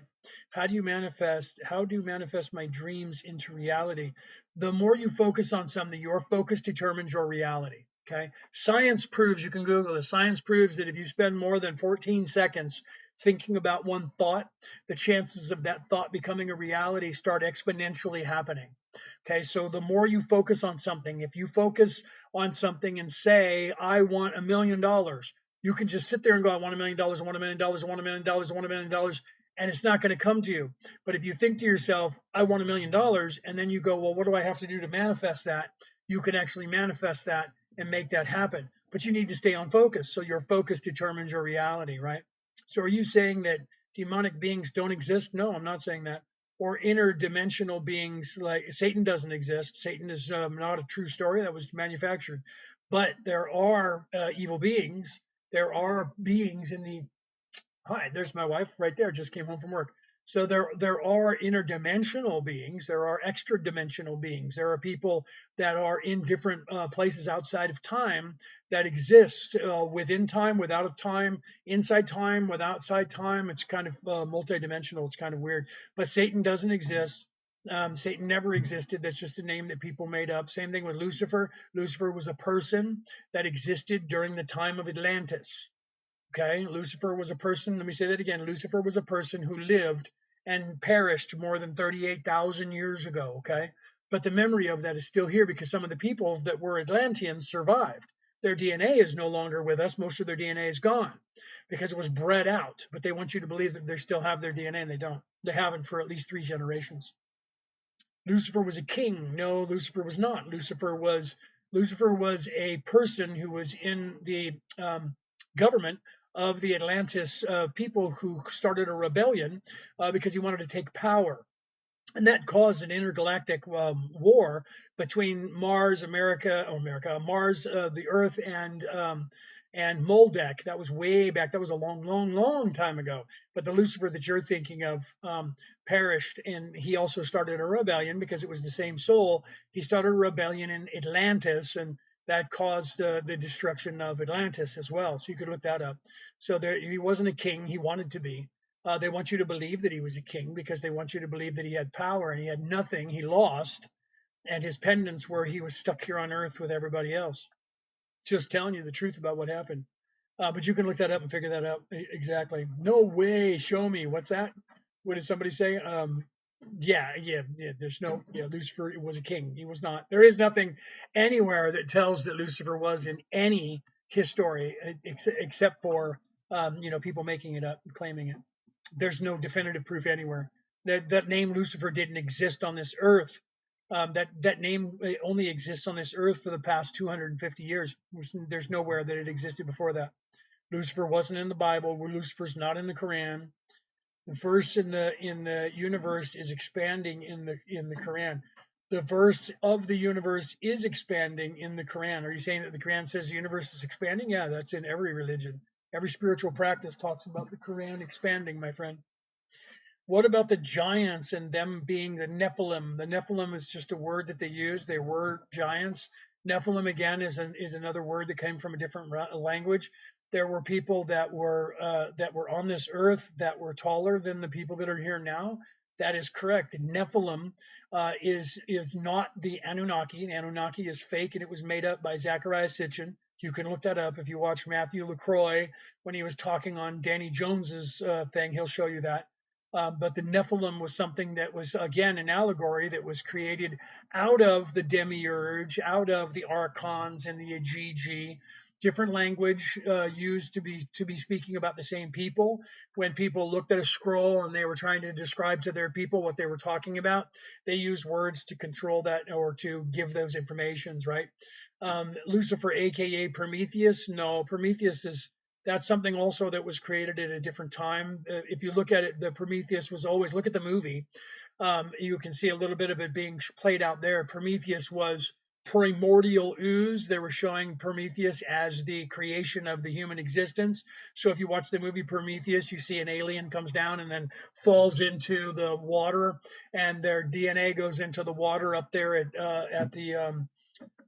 How do you manifest my dreams into reality? The more you focus on something, your focus determines your reality. Okay. Science proves, you can Google this, science proves that if you spend more than 14 seconds thinking about one thought, the chances of that thought becoming a reality start exponentially happening. Okay, so the more you focus on something, if you focus on something and say, I want $1 million, you can just sit there and go, I want $1 million, I want $1 million, I want $1 million, I want $1 million, and it's not going to come to you. But if you think to yourself, I want $1 million, and then you go, well, what do I have to do to manifest that? You can actually manifest that and make that happen. But you need to stay on focus. So your focus determines your reality, right? So are you saying that demonic beings don't exist? No, I'm not saying that. Or interdimensional beings, like Satan doesn't exist. Satan is not a true story that was manufactured. But there are evil beings. There are beings in the Hi, there's my wife right there, just came home from work. So there are interdimensional beings, there are extra dimensional beings, there are people that are in different places outside of time that exist within time, without time, inside time, with outside time. It's kind of multidimensional. It's kind of weird. But Satan doesn't exist. Satan never existed. That's just a name that people made up. Same thing with Lucifer. Lucifer was a person that existed during the time of Atlantis. Okay, Lucifer was a person, let me say that again. Lucifer was a person who lived and perished more than 38,000 years ago. Okay, but the memory of that is still here because some of the people that were Atlanteans survived. Their DNA is no longer with us. Most of their DNA is gone because it was bred out. But they want you to believe that they still have their DNA, and they don't. They haven't for at least 3 generations. Lucifer was a king. No, Lucifer was not. Lucifer was a person who was in the government of the Atlantis people who started a rebellion because he wanted to take power. And that caused an intergalactic war between Mars, the Earth, and Moldek. That was way back. That was a long, long, long time ago. But the Lucifer that you're thinking of perished, and he also started a rebellion because it was the same soul. He started a rebellion in Atlantis, and that caused the destruction of Atlantis as well. So you could look that up. So he wasn't a king. He wanted to be. They want you to believe that he was a king because they want you to believe that he had power, and he had nothing. He lost, and his pendants were he was stuck here on earth with everybody else. Just telling you the truth about what happened. But you can look that up and figure that out exactly. No way. Show me. What's that? What did somebody say? Yeah. There's no. Yeah, Lucifer was a king. He was not. There is nothing anywhere that tells that Lucifer was in any history except for people making it up and claiming it. There's no definitive proof anywhere that name Lucifer didn't exist on this earth. That name only exists on this earth for the past 250 years. There's nowhere that it existed before that. Lucifer wasn't in the Bible. Lucifer's not in the Quran. The verse in the universe is expanding in the Quran. The verse of the universe is expanding in the Quran. Are you saying that the Quran says the universe is expanding? Yeah, that's in every religion. Every spiritual practice talks about the Quran expanding, my friend. What about the giants and them being the Nephilim? The Nephilim is just a word that they use. They were giants. Nephilim again is another word that came from a different language. There were people that were on this earth that were taller than the people that are here now. That is correct. Nephilim is not the Anunnaki. The Anunnaki is fake, and it was made up by Zachariah Sitchin. You can look that up if you watch Matthew LaCroix when he was talking on Danny Jones's thing. He'll show you that. But the Nephilim was something that was, again, an allegory that was created out of the demiurge, out of the archons and the Agigi. Different language used to be speaking about the same people. When people looked at a scroll and they were trying to describe to their people what they were talking about, they used words to control that or to give those informations, right? Lucifer, aka Prometheus. No, Prometheus is that's something also that was created at a different time. If you look at it, the Prometheus was always look at the movie. You can see a little bit of it being played out there. Prometheus was primordial ooze. They were showing Prometheus as the creation of the human existence. So if you watch the movie Prometheus, you see an alien comes down and then falls into the water, and their DNA goes into the water up there at the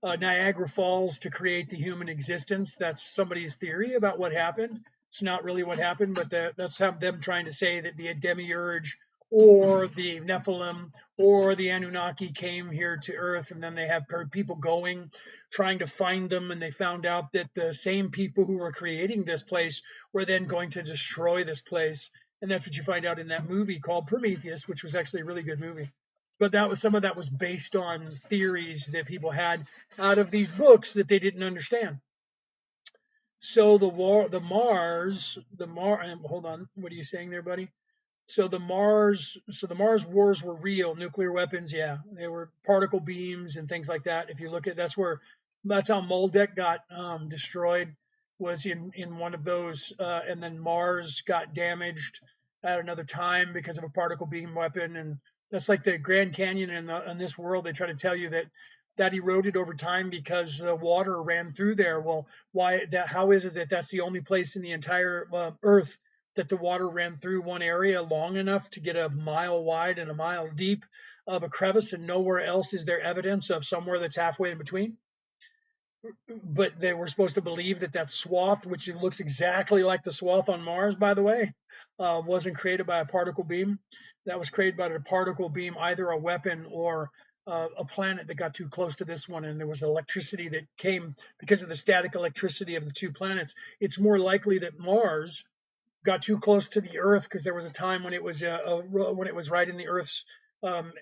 Niagara Falls to create the human existence. That's somebody's theory about what happened. It's not really what happened, but that's them trying to say that the demiurge or the Nephilim or the Anunnaki came here to Earth, and then they have people going, trying to find them, and they found out that the same people who were creating this place were then going to destroy this place. And that's what you find out in that movie called Prometheus, which was actually a really good movie. But that was some of that was based on theories that people had out of these books that they didn't understand. So hold on, what are you saying there, buddy? So the Mars wars were real. Nuclear weapons, yeah, they were particle beams and things like that. If you look at that's how Moldek got destroyed, was in one of those, and then Mars got damaged at another time because of a particle beam weapon. And that's like the Grand Canyon in this world. They try to tell you that eroded over time because the water ran through there. Well, why that? How is it that that's the only place in the entire Earth that the water ran through one area long enough to get a mile wide and a mile deep of a crevice, and nowhere else is there evidence of somewhere that's halfway in between? But they were supposed to believe that swath, which looks exactly like the swath on Mars, by the way, wasn't created by a particle beam. That was created by a particle beam, either a weapon or a planet that got too close to this one, and there was electricity that came because of the static electricity of the two planets. It's more likely that Mars got too close to the Earth because there was a time when it was right in the Earth's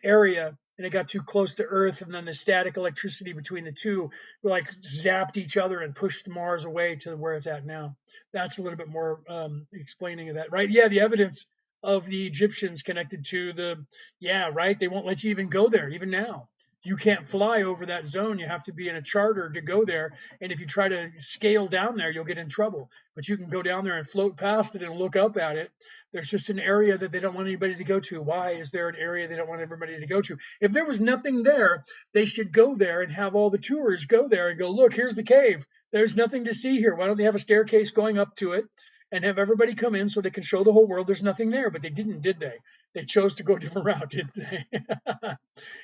area, and it got too close to Earth, and then the static electricity between the two like zapped each other and pushed Mars away to where it's at now. That's a little bit more explaining of that, right? Yeah, the evidence of the Egyptians connected to right. They won't let you even go there, even now. You can't fly over that zone. You have to be in a charter to go there. And if you try to scale down there, you'll get in trouble. But you can go down there and float past it and look up at it. There's just an area that they don't want anybody to go to. Why is there an area they don't want everybody to go to? If there was nothing there, they should go there and have all the tourists go there and go, look, here's the cave. There's nothing to see here. Why don't they have a staircase going up to it and have everybody come in so they can show the whole world there's nothing there? But they didn't, did they? They chose to go a different route, didn't they?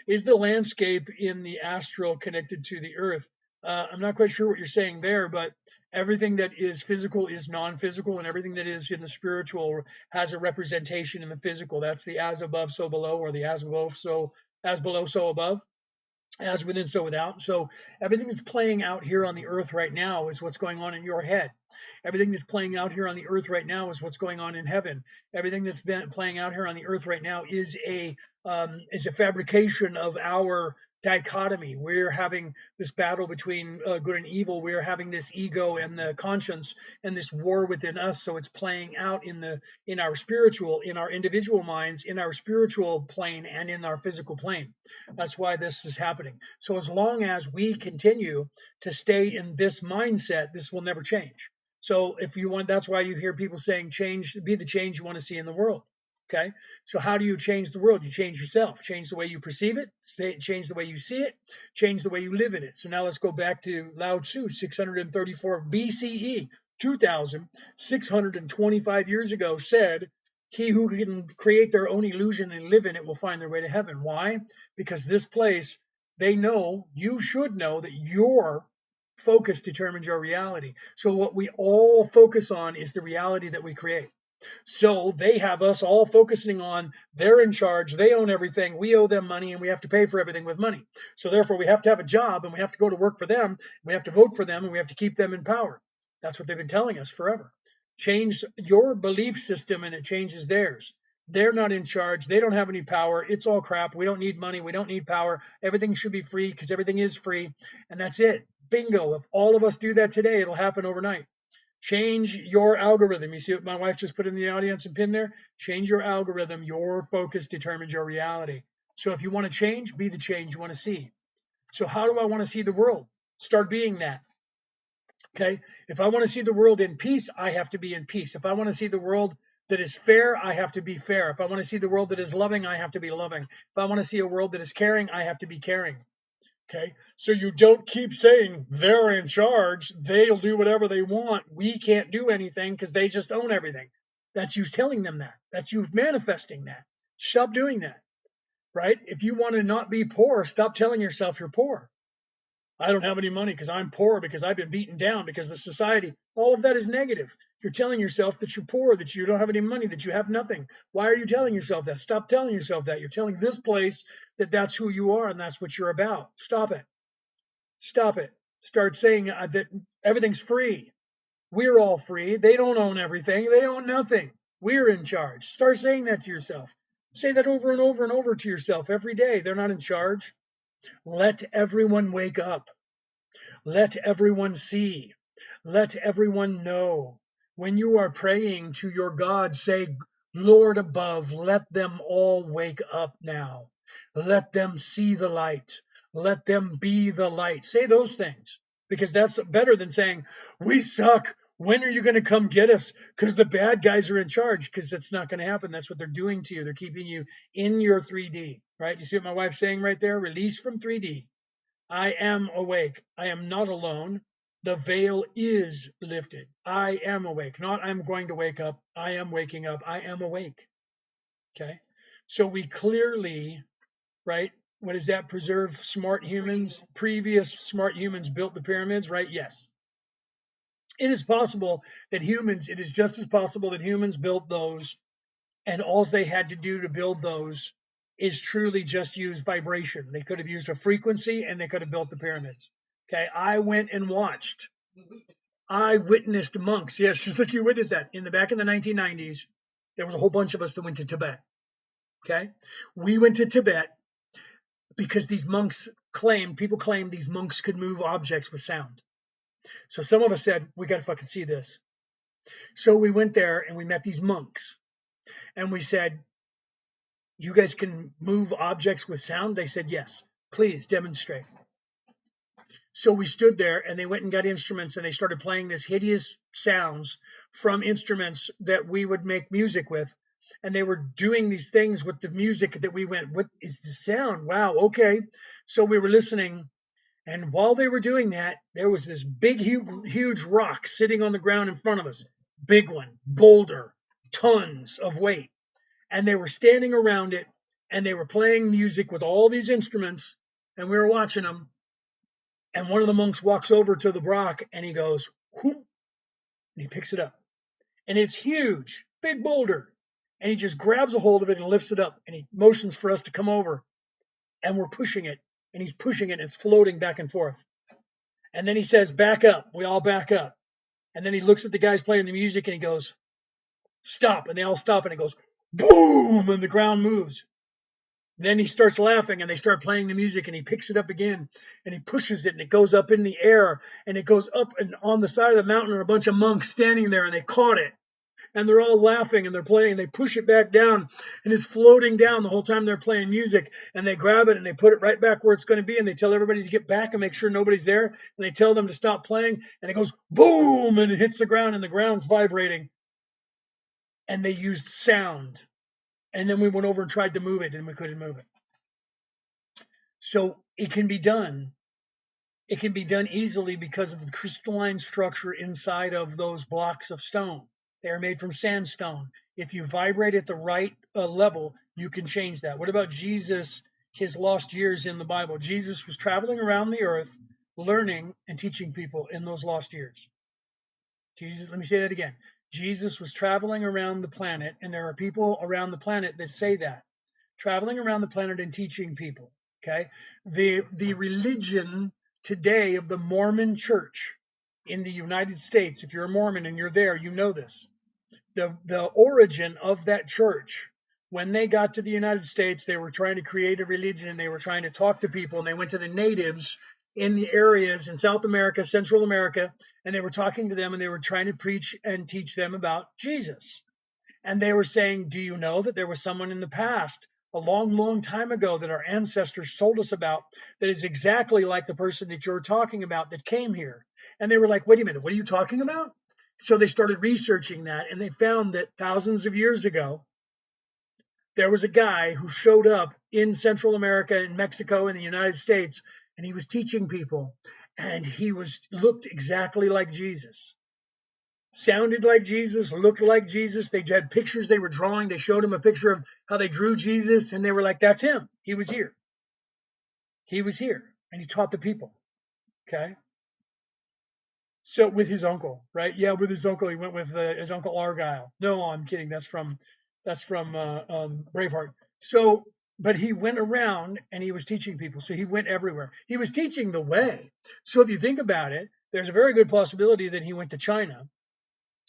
Is the landscape in the astral connected to the earth? I'm not quite sure what you're saying there, but everything that is physical is non-physical, and everything that is in the spiritual has a representation in the physical. That's the as above, so below, or the as below, so above. As within, so without. So everything that's playing out here on the earth right now is what's going on in your head. Everything that's playing out here on the earth right now is what's going on in heaven. Everything that's been playing out here on the earth right now is a fabrication of our dichotomy. We're having this battle between good and evil. We're having this ego and the conscience and this war within us. So it's playing out in our spiritual, in our individual minds, in our spiritual plane, and in our physical plane. That's why this is happening. So as long as we continue to stay in this mindset, this will never change. So if you want, that's why you hear people saying be the change you want to see in the world. Okay. So how do you change the world? You change yourself, change the way you perceive it, change the way you see it, change the way you live in it. So now let's go back to Lao Tzu, 634 BCE, 2,625 years ago, said, he who can create their own illusion and live in it will find their way to heaven. Why? Because this place, they know, you should know that your focus determines your reality. So what we all focus on is the reality that we create. So they have us all focusing on they're in charge, they own everything, we owe them money, and we have to pay for everything with money. So therefore we have to have a job, and we have to go to work for them, we have to vote for them, and we have to keep them in power. That's what they've been telling us forever. Change your belief system and it changes theirs. They're not in charge. They don't have any power. It's all crap. We don't need money. We don't need power. Everything should be free because everything is free. And that's it. Bingo. If all of us do that today, it'll happen overnight. Change your algorithm. You see what my wife just put in the audience and pin there? Change your algorithm. Your focus determines your reality. So if you want to change, be the change you want to see. So how do I want to see the world? Start being that. Okay. If I want to see the world in peace, I have to be in peace. If I want to see the world that is fair, I have to be fair. If I want to see the world that is loving, I have to be loving. If I want to see a world that is caring, I have to be caring. Okay. So you don't keep saying they're in charge. They'll do whatever they want. We can't do anything because they just own everything. That's you telling them that. That's you manifesting that. Stop doing that. Right. If you want to not be poor, stop telling yourself you're poor. I don't have any money because I'm poor, because I've been beaten down, because the society, all of that is negative. You're telling yourself that you're poor, that you don't have any money, that you have nothing. Why are you telling yourself that? Stop telling yourself that. You're telling this place that that's who you are and that's what you're about. Stop it. Stop it. Start saying that everything's free. We're all free. They don't own everything. They own nothing. We're in charge. Start saying that to yourself. Say that over and over and over to yourself every day. They're not in charge. Let everyone wake up. Let everyone see. Let everyone know. When you are praying to your God, say, Lord above, let them all wake up now. Let them see the light. Let them be the light. Say those things, because that's better than saying, we suck. When are you going to come get us? Because the bad guys are in charge, because that's not going to happen. That's what they're doing to you. They're keeping you in your 3D, right? You see what my wife's saying right there? Release from 3D. I am awake. I am not alone. The veil is lifted. I am awake. Not I'm going to wake up. I am waking up. I am awake. Okay. So we clearly, right? What is that? Preserve smart humans. Previous smart humans built the pyramids, right? Yes. It is possible that humans, it is just as possible that humans built those, and all they had to do to build those is truly just use vibration. They could have used a frequency and they could have built the pyramids. Okay, I went and watched. I witnessed monks. Yes, just like you witnessed that. In the back in the 1990s, there was a whole bunch of us that went to Tibet. Okay, we went to Tibet because these monks people claimed these monks could move objects with sound. So some of us said, we got to fucking see this. So we went there and we met these monks and we said, you guys can move objects with sound? They said, yes, please demonstrate. So we stood there and they went and got instruments and they started playing this hideous sounds from instruments that we would make music with. And they were doing these things with the music that we went, what is the sound? Wow, okay. So we were listening. And while they were doing that, there was this big, huge rock sitting on the ground in front of us. Big one, boulder, tons of weight. And they were standing around it and they were playing music with all these instruments and we were watching them. And one of the monks walks over to the rock and he goes, whoop, and he picks it up. And it's huge, big boulder. And he just grabs a hold of it and lifts it up and he motions for us to come over. And we're pushing it and he's pushing it and it's floating back and forth. And then he says, back up. We all back up. And then he looks at the guys playing the music and he goes, stop. And they all stop and it goes, boom, and the ground moves. Then he starts laughing and they start playing the music and he picks it up again and he pushes it and it goes up in the air and it goes up and on the side of the mountain are a bunch of monks standing there and they caught it and they're all laughing and they're playing and they push it back down and it's floating down the whole time they're playing music and they grab it and they put it right back where it's going to be and they tell everybody to get back and make sure nobody's there and they tell them to stop playing and it goes boom and it hits the ground and the ground's vibrating and they used sound. And then we went over and tried to move it and we couldn't move it. So it can be done. It can be done easily because of the crystalline structure inside of those blocks of stone. They are made from sandstone. If you vibrate at the right level, you can change that. What about Jesus, his lost years in the Bible? Jesus was traveling around the earth, learning and teaching people in those lost years. Let me say that again. Jesus was traveling around the planet, and there are people around the planet that say that. Traveling around the planet and teaching people. Okay? The religion today of the Mormon church in the United States, if you're a Mormon and you're there, you know this. The origin of that church when they got to the United States, they were trying to create a religion and they were trying to talk to people, and they went to the natives in the areas in South America, Central America, and they were talking to them and they were trying to preach and teach them about Jesus. And they were saying, do you know that there was someone in the past, a long, long time ago, that our ancestors told us about, that is exactly like the person that you're talking about that came here? And they were like, wait a minute, what are you talking about? So they started researching that, and they found that thousands of years ago, there was a guy who showed up in Central America and Mexico and the United States, and he was teaching people, and he looked exactly like Jesus, sounded like Jesus, looked like Jesus. They had pictures they were drawing. They showed him a picture of how they drew Jesus, and they were like, that's him. He was here. He was here, and he taught the people. Okay. So with his uncle, right? Yeah, with his uncle, he went with his uncle Argyle. No, I'm kidding. That's from Braveheart. So, but he went around and he was teaching people. So he went everywhere. He was teaching the way. So if you think about it, there's a very good possibility that he went to China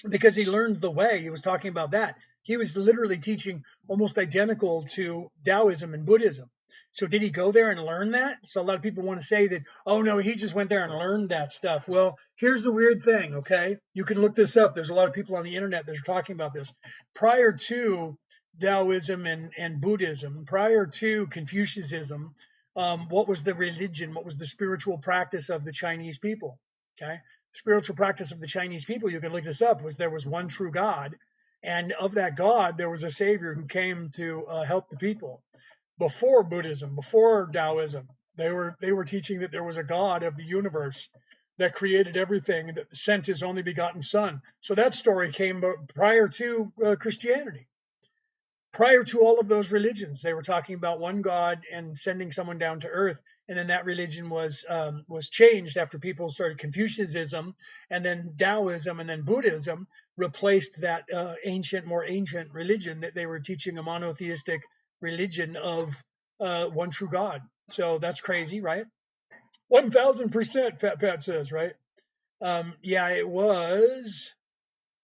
because he learned the way. He was talking about that. He was literally teaching almost identical to Taoism and Buddhism. So did he go there and learn that? So a lot of people want to say that, oh no, he just went there and learned that stuff. Well, here's the weird thing, okay? You can look this up. There's a lot of people on the internet that are talking about this. Prior to Taoism and Buddhism, prior to Confucianism, what was the religion? What was the spiritual practice of the Chinese people? Okay. Spiritual practice of the Chinese people, you can look this up, was there was one true God. And of that God, there was a savior who came to help the people. Before Buddhism, before Taoism, they were teaching that there was a God of the universe that created everything, that sent his only begotten son. So that story came prior to Christianity. Prior to all of those religions, they were talking about one God and sending someone down to earth. And then that religion was changed after people started Confucianism, and then Taoism, and then Buddhism replaced that more ancient religion that they were teaching, a monotheistic religion of one true God. So that's crazy, right? 1000%, Fat Pat says, right? Yeah, it was.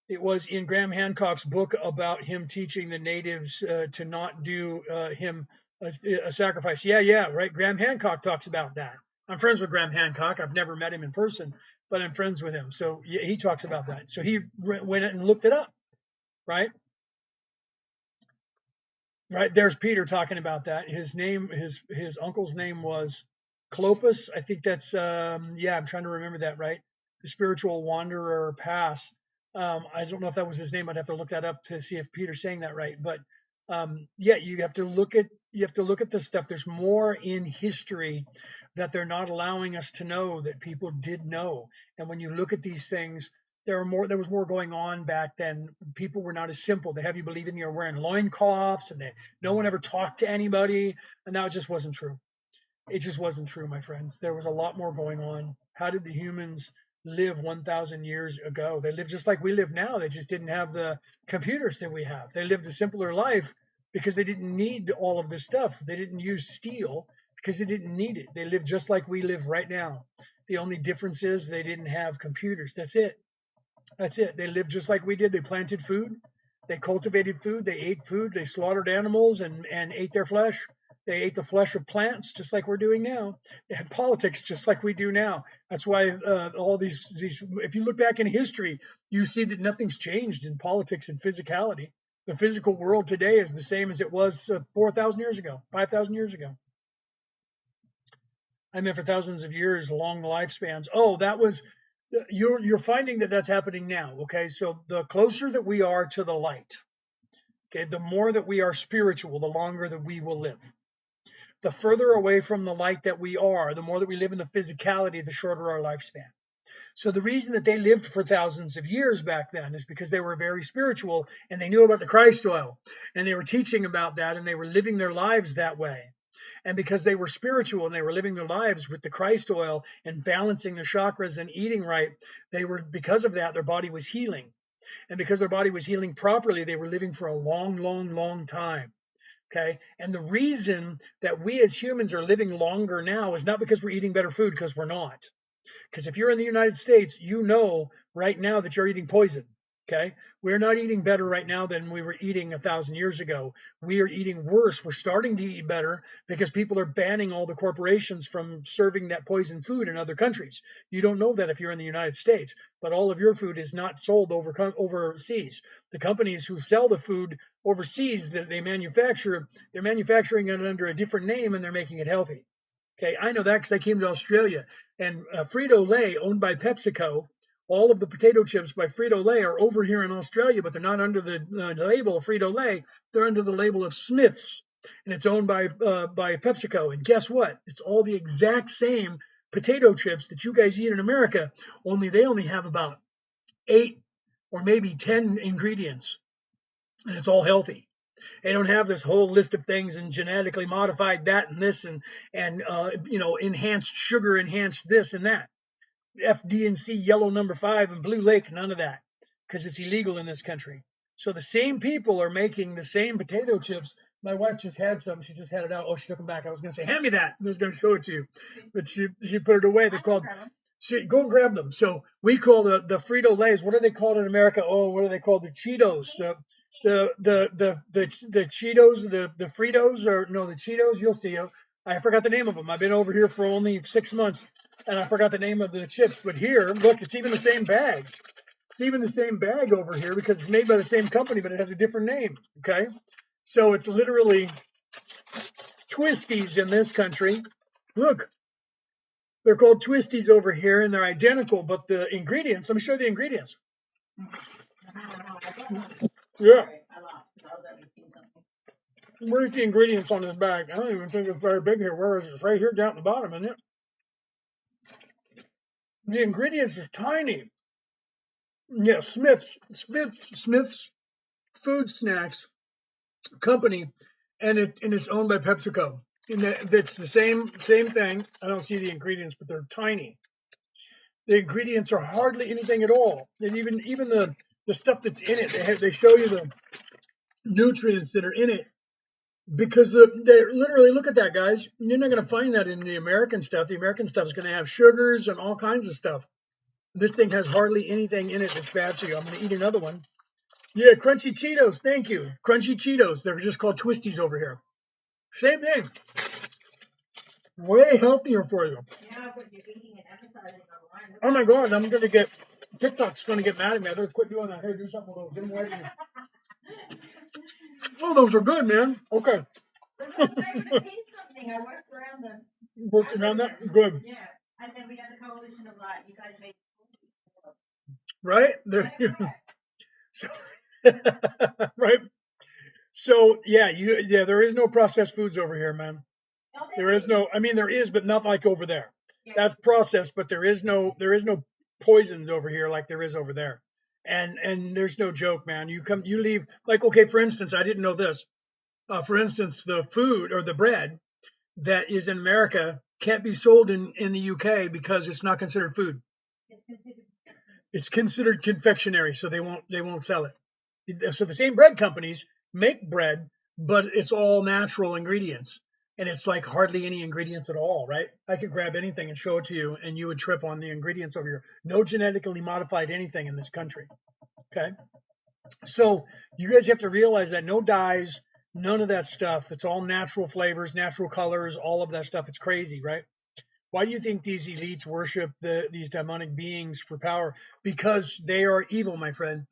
It was in Graham Hancock's book about him teaching the natives to not do him a sacrifice. Yeah, right. Graham Hancock talks about that. I'm friends with Graham Hancock. I've never met him in person, but I'm friends with him. So yeah, he talks about that. So he went and looked it up, right? Right, there's Peter talking about that. His name, his uncle's name was Clopas. I think that's yeah, I'm trying to remember that, right? The spiritual wanderer pass. I don't know if that was his name. I'd have to look that up to see if Peter's saying that right. But yeah, you have to look at this stuff. There's more in history that they're not allowing us to know that people did know. And when you look at these things, there was more going on back then. People were not as simple. They have you believing you're wearing loincloths, and no one ever talked to anybody, and that just wasn't true. It just wasn't true, my friends. There was a lot more going on. How did the humans live 1,000 years ago? They lived just like we live now. They just didn't have the computers that we have. They lived a simpler life because they didn't need all of this stuff. They didn't use steel because they didn't need it. They lived just like we live right now. The only difference is they didn't have computers. That's it. That's it. They lived just like we did. They planted food. They cultivated food. They ate food. They slaughtered animals and ate their flesh. They ate the flesh of plants just like we're doing now. They had politics just like we do now. That's why all these, if you look back in history, you see that nothing's changed in politics and physicality. The physical world today is the same as it was 4,000 years ago, 5,000 years ago. I meant for thousands of years, long lifespans. Oh, that was, you're finding that that's happening now. Okay, so the closer that we are to the light, okay, the more that we are spiritual, the longer that we will live. The further away from the light that we are, the more that we live in the physicality, the shorter our lifespan. So the reason that they lived for thousands of years back then is because they were very spiritual and they knew about the Christ oil and they were teaching about that and they were living their lives that way. And because they were spiritual and they were living their lives with the Christ oil and balancing their chakras and eating right, because of that, their body was healing. And because their body was healing properly, they were living for a long, long, long time. Okay. And the reason that we as humans are living longer now is not because we're eating better food, because we're not. Because if you're in the United States, you know right now that you're eating poison. Okay. We're not eating better right now than we were eating 1,000 years ago. We are eating worse. We're starting to eat better because people are banning all the corporations from serving that poison food in other countries. You don't know that if you're in the United States, but all of your food is not sold overseas. The companies who sell the food overseas that they manufacture, they're manufacturing it under a different name and they're making it healthy. Okay, I know that because I came to Australia and Frito-Lay, owned by PepsiCo, all of the potato chips by Frito-Lay are over here in Australia, but they're not under the label of Frito-Lay. They're under the label of Smith's, and it's owned by PepsiCo. And guess what? It's all the exact same potato chips that you guys eat in America, only they only have about 8 or maybe 10 ingredients, and it's all healthy. They don't have this whole list of things and genetically modified that and this and enhanced sugar, enhanced this and that. FD&C yellow number 5 and Blue Lake, none of that, because it's illegal in this country. So the same people are making the same potato chips. My wife just had some. She just had it out. Oh, she took them back. I was going to say, hand me that. I was going to show it to you, but she put it away. They're called. Go grab them. So we call the Frito Lays. What are they called in America? Oh, what are they called? The Cheetos. The Cheetos. The Fritos or no, the Cheetos. You'll see. I forgot the name of them. I've been over here for only 6 months, and I forgot the name of the chips. But here, look, it's even the same bag. It's even the same bag over here because it's made by the same company, but it has a different name. Okay, so it's literally Twisties in this country. Look, they're called Twisties over here, and they're identical, but the ingredients. Let me show you the ingredients. Yeah. Where's the ingredients on this bag? I don't even think it's very big here. Where is it? It's right here down at the bottom, isn't it? The ingredients is tiny. Yeah, Smith's Food Snacks Company, and it's owned by PepsiCo. And it's the same thing. I don't see the ingredients, but they're tiny. The ingredients are hardly anything at all. And even the stuff that's in it, they show you the nutrients that are in it. Because they literally, look at that, guys. You're not going to find that in the American stuff. The American stuff is going to have sugars and all kinds of stuff. This thing has hardly anything in it that's bad for you. I'm going to eat another one. Yeah, Crunchy Cheetos. Thank you. Crunchy Cheetos. They're just called Twisties over here. Same thing. Way healthier for you. Yeah, but you're eating and advertising online. Oh my God, I'm going to get, TikTok's going to get mad at me. I better quit doing that. Here, do something with those. Get them away from me. Oh, those are good, man. Okay. But I would have paid something. I worked around the. Worked around that? Good. Yeah. I said we got the coalition of you guys made. Right? So, right? So yeah, there is no processed foods over here, man. There is no, I mean there is, but not like over there. Yeah. That's processed, but there is no poisons over here like there is over there. And there's no joke, man. You leave, like, okay, for instance, I didn't know this. For instance, the food or the bread that is in America can't be sold in the UK because it's not considered food. It's considered confectionery, so they won't sell it. So the same bread companies make bread, but it's all natural ingredients. And it's like hardly any ingredients at all, right? I could grab anything and show it to you, and you would trip on the ingredients over here. No genetically modified anything in this country. Okay. So you guys have to realize that no dyes, none of that stuff. It's all natural flavors, natural colors, all of that stuff. It's crazy, right? Why do you think these elites worship these demonic beings for power? Because they are evil, my friend.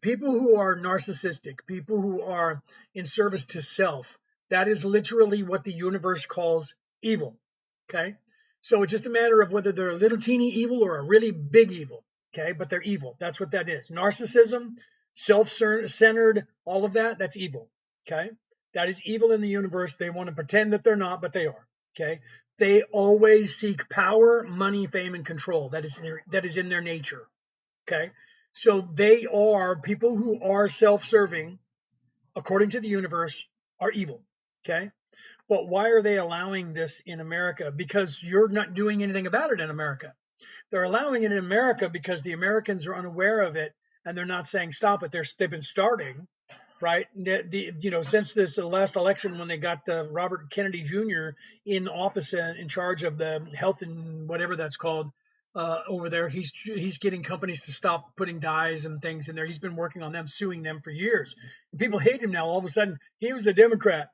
People who are narcissistic, people who are in service to self, that is literally what the universe calls evil. Okay? So it's just a matter of whether they're a little teeny evil or a really big evil. Okay? But they're evil. That's what that is. Narcissism, self-centered, all of that, that's evil. Okay? That is evil in the universe. They want to pretend that they're not, but they are. Okay? They always seek power, money, fame, and control. That is in their nature. Okay? So they are people who are self-serving, according to the universe, are evil. Okay? But why are they allowing this in America? Because you're not doing anything about it in America. They're allowing it in America because the Americans are unaware of it and they're not saying stop it. They've been starting, right? Since this last election when they got Robert Kennedy Jr. in office in charge of the health and whatever that's called, over there. He's getting companies to stop putting dyes and things in there. He's been working on them, suing them for years. And people hate him now. All of a sudden, he was a Democrat,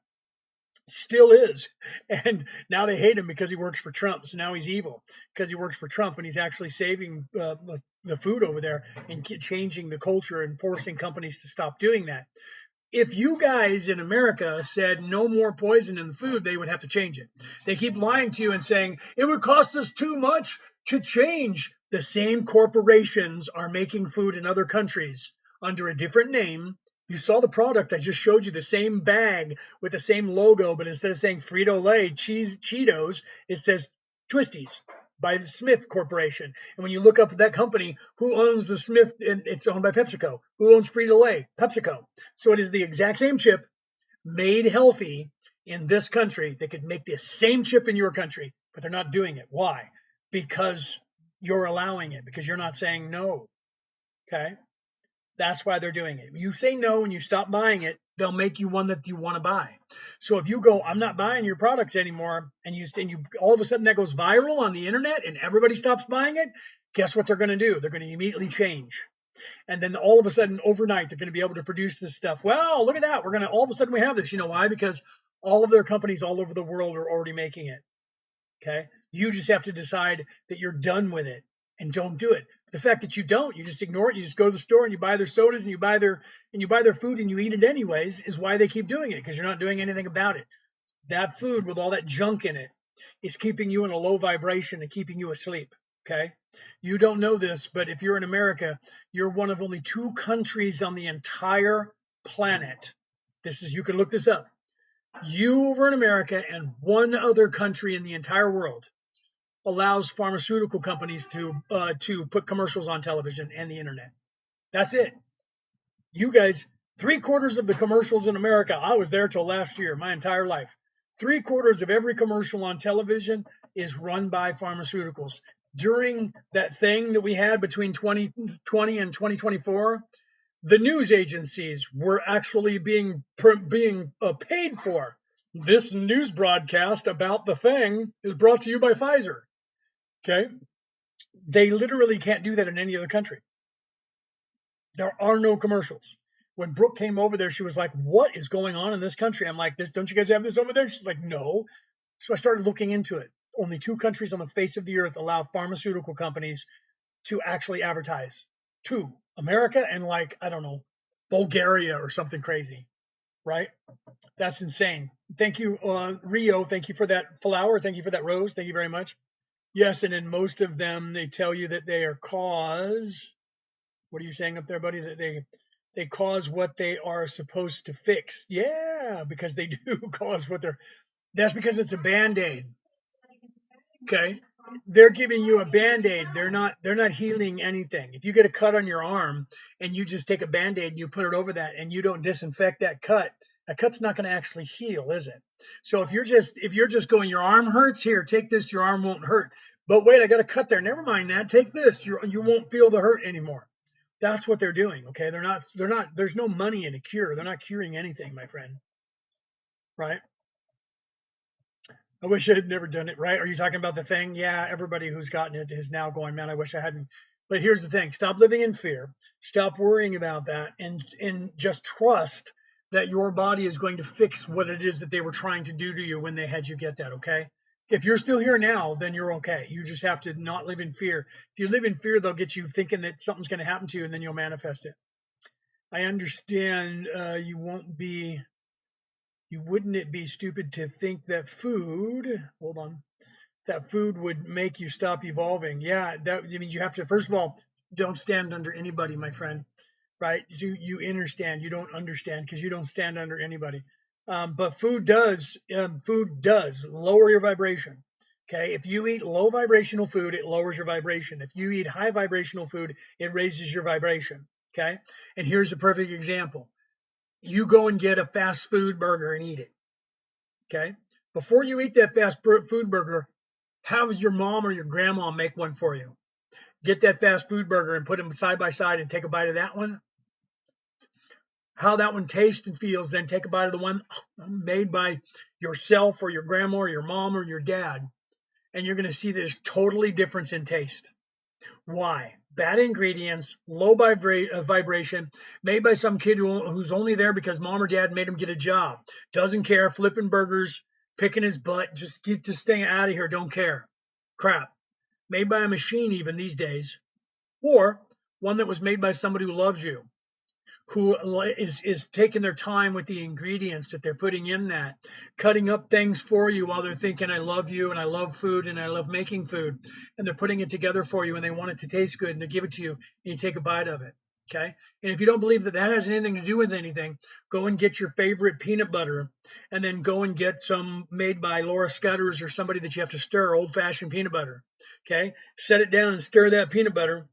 still is, and now they hate him because he works for Trump. So now he's evil because he works for Trump, and he's actually saving the food over there and changing the culture and forcing companies to stop doing that. If you guys in America said no more poison in the food, they would have to change it. They keep lying to you and saying it would cost us too much to change. The same corporations are making food in other countries under a different name. You saw the product I just showed you, the same bag with the same logo, but instead of saying Frito-Lay Cheetos, it says Twisties by the Smith Corporation. And when you look up that company, who owns the Smith, and it's owned by PepsiCo. Who owns Frito-Lay? PepsiCo. So it is the exact same chip made healthy in this country. They could make the same chip in your country, but they're not doing it. Why? Because you're allowing it, because you're not saying no. Okay? That's why they're doing it. You say no and you stop buying it, they'll make you one that you want to buy. So if you go, I'm not buying your products anymore, and you all of a sudden that goes viral on the internet and everybody stops buying it, guess what they're going to do? They're going to immediately change. And then all of a sudden, overnight, they're going to be able to produce this stuff. Well, look at that. We're going to, all of a sudden we have this. You know why? Because all of their companies all over the world are already making it. Okay. You just have to decide that you're done with it and don't do it. The fact that you don't, you just ignore it. You just go to the store and you buy their sodas and you buy their food and you eat it anyways, is why they keep doing it, because you're not doing anything about it. That food with all that junk in it is keeping you in a low vibration and keeping you asleep. Okay. You don't know this, but if you're in America, you're one of only 2 countries on the entire planet. You can look this up. You over in America and one other country in the entire world allows pharmaceutical companies to put commercials on television and the internet. That's it. You guys, 3/4 of the commercials in America, I was there till last year, my entire life. 3/4 of every commercial on television is run by pharmaceuticals. During that thing that we had between 2020 and 2024, the news agencies were actually being paid for. This news broadcast about the thing is brought to you by Pfizer. Okay. They literally can't do that in any other country. There are no commercials. When Brooke came over there, she was like, what is going on in this country? I'm like, don't you guys have this over there? She's like, no. So I started looking into it. Only 2 countries on the face of the earth allow pharmaceutical companies to actually advertise. 2, America and I don't know, Bulgaria or something crazy, right? That's insane. Thank you, Rio. Thank you for that flower. Thank you for that rose. Thank you very much. Yes, and in most of them, they tell you that they are what are you saying up there, buddy? That they cause what they are supposed to fix. Yeah, because they do cause that's because it's a Band-Aid. Okay. They're giving you a Band-Aid. They're not healing anything. If you get a cut on your arm and you just take a Band-Aid and you put it over that and you don't disinfect that cut's not going to actually heal, is it? So if you're just going, your arm hurts, here, take this, your arm won't hurt. But wait, I got a cut there. Never mind that. Take this. You won't feel the hurt anymore. That's what they're doing. Okay. There's no money in a cure. They're not curing anything, my friend. Right? I wish I had never done it, right? Are you talking about the thing? Yeah, everybody who's gotten it is now going, man, I wish I hadn't. But here's the thing. Stop living in fear. Stop worrying about that and just trust that your body is going to fix what it is that they were trying to do to you when they had you get that, okay? If you're still here now, then you're okay. You just have to not live in fear. If you live in fear, they'll get you thinking that something's going to happen to you, and then you'll manifest it. I understand wouldn't it be stupid to think that that food would make you stop evolving? Yeah, you have to, first of all, don't stand under anybody, my friend, right? You understand, you don't understand because you don't stand under anybody. But food does lower your vibration. Okay, if you eat low vibrational food, it lowers your vibration. If you eat high vibrational food, it raises your vibration. Okay, and here's a perfect example. You go and get a fast food burger and eat it. Okay. Before you eat that fast food burger, have your mom or your grandma make one for you. Get that fast food burger and put them side by side and take a bite of that one. How that one tastes and feels, then take a bite of the one made by yourself or your grandma or your mom or your dad. And you're going to see this totally difference in taste. Why? Bad ingredients, low vibration, made by some kid who's only there because mom or dad made him get a job. Doesn't care, flipping burgers, picking his butt, just get this thing out of here, don't care. Crap. Made by a machine even these days. Or one that was made by somebody who loves you, who is taking their time with the ingredients that they're putting in that, cutting up things for you while they're thinking, I love you and I love food and I love making food. And they're putting it together for you and they want it to taste good and they give it to you and you take a bite of it. Okay. And if you don't believe that that has anything to do with anything, go and get your favorite peanut butter and then go and get some made by Laura Scudder's or somebody that you have to stir, old fashioned peanut butter. Okay. Set it down and stir that peanut butter.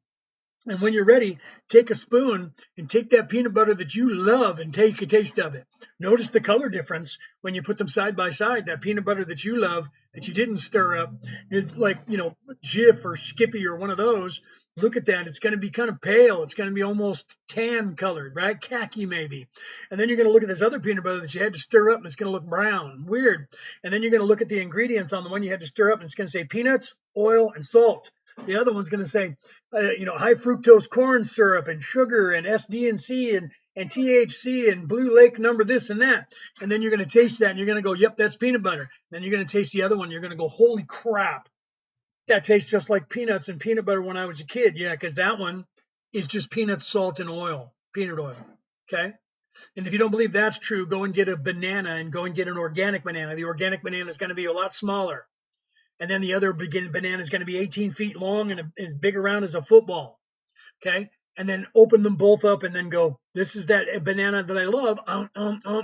And when you're ready, take a spoon and take that peanut butter that you love and take a taste of it. Notice the color difference when you put them side by side. That peanut butter that you love that you didn't stir up is like, Jif or Skippy or one of those. Look at that. It's going to be kind of pale. It's going to be almost tan colored, right? Khaki maybe. And then you're going to look at this other peanut butter that you had to stir up and it's going to look brown. Weird. And then you're going to look at the ingredients on the one you had to stir up and it's going to say peanuts, oil, and salt. The other one's going to say, high fructose corn syrup and sugar and SDNC and THC and Blue Lake number this and that. And then you're going to taste that and you're going to go, yep, that's peanut butter. Then you're going to taste the other one. You're going to go, holy crap. That tastes just like peanuts and peanut butter when I was a kid. Yeah, because that one is just peanuts, salt, and oil, peanut oil. Okay. And if you don't believe that's true, go and get a banana and go and get an organic banana. The organic banana is going to be a lot smaller. And then the other banana is going to be 18 feet long and as big around as a football. Okay. And then open them both up and then go, this is that banana that I love.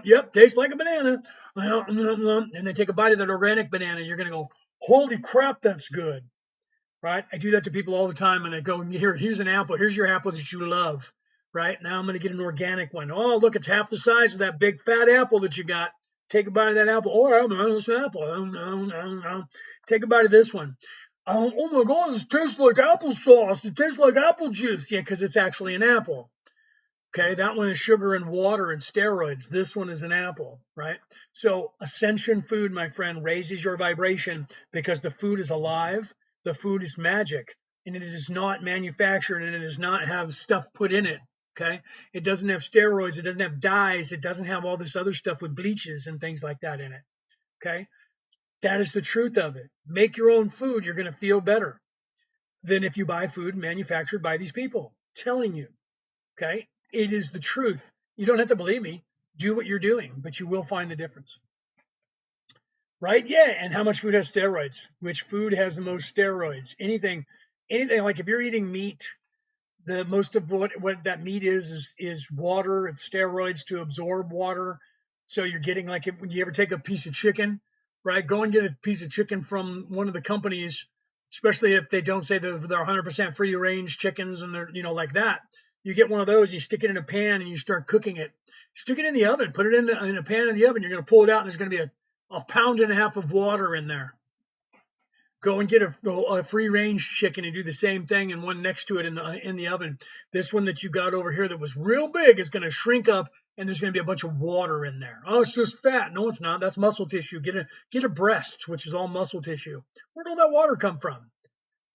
Yep, tastes like a banana. And then take a bite of that organic banana. You're going to go, holy crap, that's good. Right? I do that to people all the time. And I go, here's an apple. Here's your apple that you love. Right? Now I'm going to get an organic one. Oh, look, it's half the size of that big fat apple that you got. Take a bite of that apple. Oh, this apple. No. Take a bite of this one. Oh my God, this tastes like applesauce. It tastes like apple juice. Yeah, because it's actually an apple. Okay, that one is sugar and water and steroids. This one is an apple, right? So Ascension food, my friend, raises your vibration because the food is alive. The food is magic, and it is not manufactured, and it does not have stuff put in it. Okay, it doesn't have steroids. It doesn't have dyes. It doesn't have all this other stuff with bleaches and things like that in it. Okay, that is the truth of it. Make your own food. You're going to feel better than if you buy food manufactured by these people. I'm telling you. Okay, it is the truth. You don't have to believe me. Do what you're doing, but you will find the difference. Right? Yeah. And how much food has steroids? Which food has the most steroids? Anything like if you're eating meat, the most of what that meat is water. It's steroids to absorb water. So you're getting like when you ever take a piece of chicken, right? Go and get a piece of chicken from one of the companies, especially if they don't say they're 100% free range chickens and they're, like that. You get one of those, you stick it in a pan and you start cooking it. Stick it in the oven, put it in a pan in the oven. You're going to pull it out and there's going to be a pound and a half of water in there. Go and get a free range chicken and do the same thing and one next to it in the oven. This one that you got over here that was real big is going to shrink up and there's going to be a bunch of water in there. Oh, it's just fat. No, it's not. That's muscle tissue. Get a breast, which is all muscle tissue. Where'd all that water come from?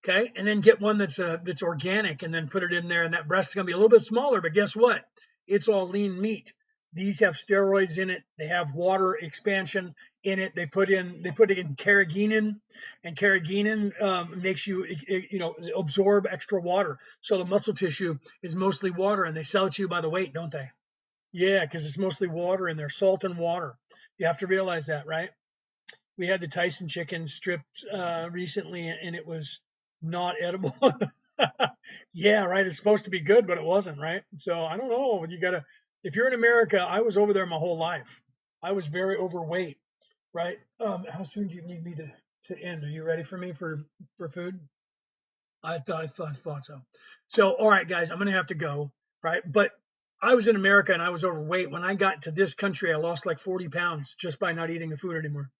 Okay, and then get one that's organic and then put it in there, and that breast is going to be a little bit smaller, but guess what? It's all lean meat. These have steroids in it. They have water expansion in it. They put in carrageenan, and carrageenan makes you absorb extra water. So the muscle tissue is mostly water, and they sell it to you by the weight, don't they? Yeah, because it's mostly water in there, salt and water. You have to realize that, right? We had the Tyson chicken stripped recently, and it was not edible. Yeah, right. It's supposed to be good, but it wasn't, right? So I don't know. If you're in America, I was over there my whole life. I was very overweight, right? How soon do you need me to end? Are you ready for me for food? I thought so. So, all right, guys, I'm going to have to go, right? But I was in America and I was overweight. When I got to this country, I lost like 40 pounds just by not eating the food anymore.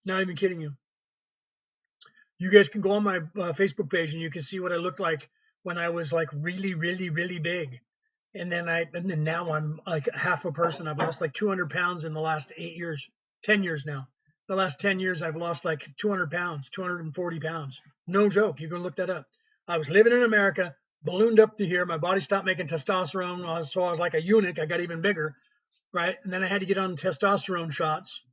Not even kidding you. You guys can go on my Facebook page and you can see what I looked like when I was like really, really, really big. And then now I'm like half a person. I've lost like 200 pounds in the last 8 years, 10 years now. The last 10 years, I've lost like 200 pounds, 240 pounds. No joke. You can look that up. I was living in America, ballooned up to here. My body stopped making testosterone, so I was like a eunuch. I got even bigger, right? And then I had to get on testosterone shots,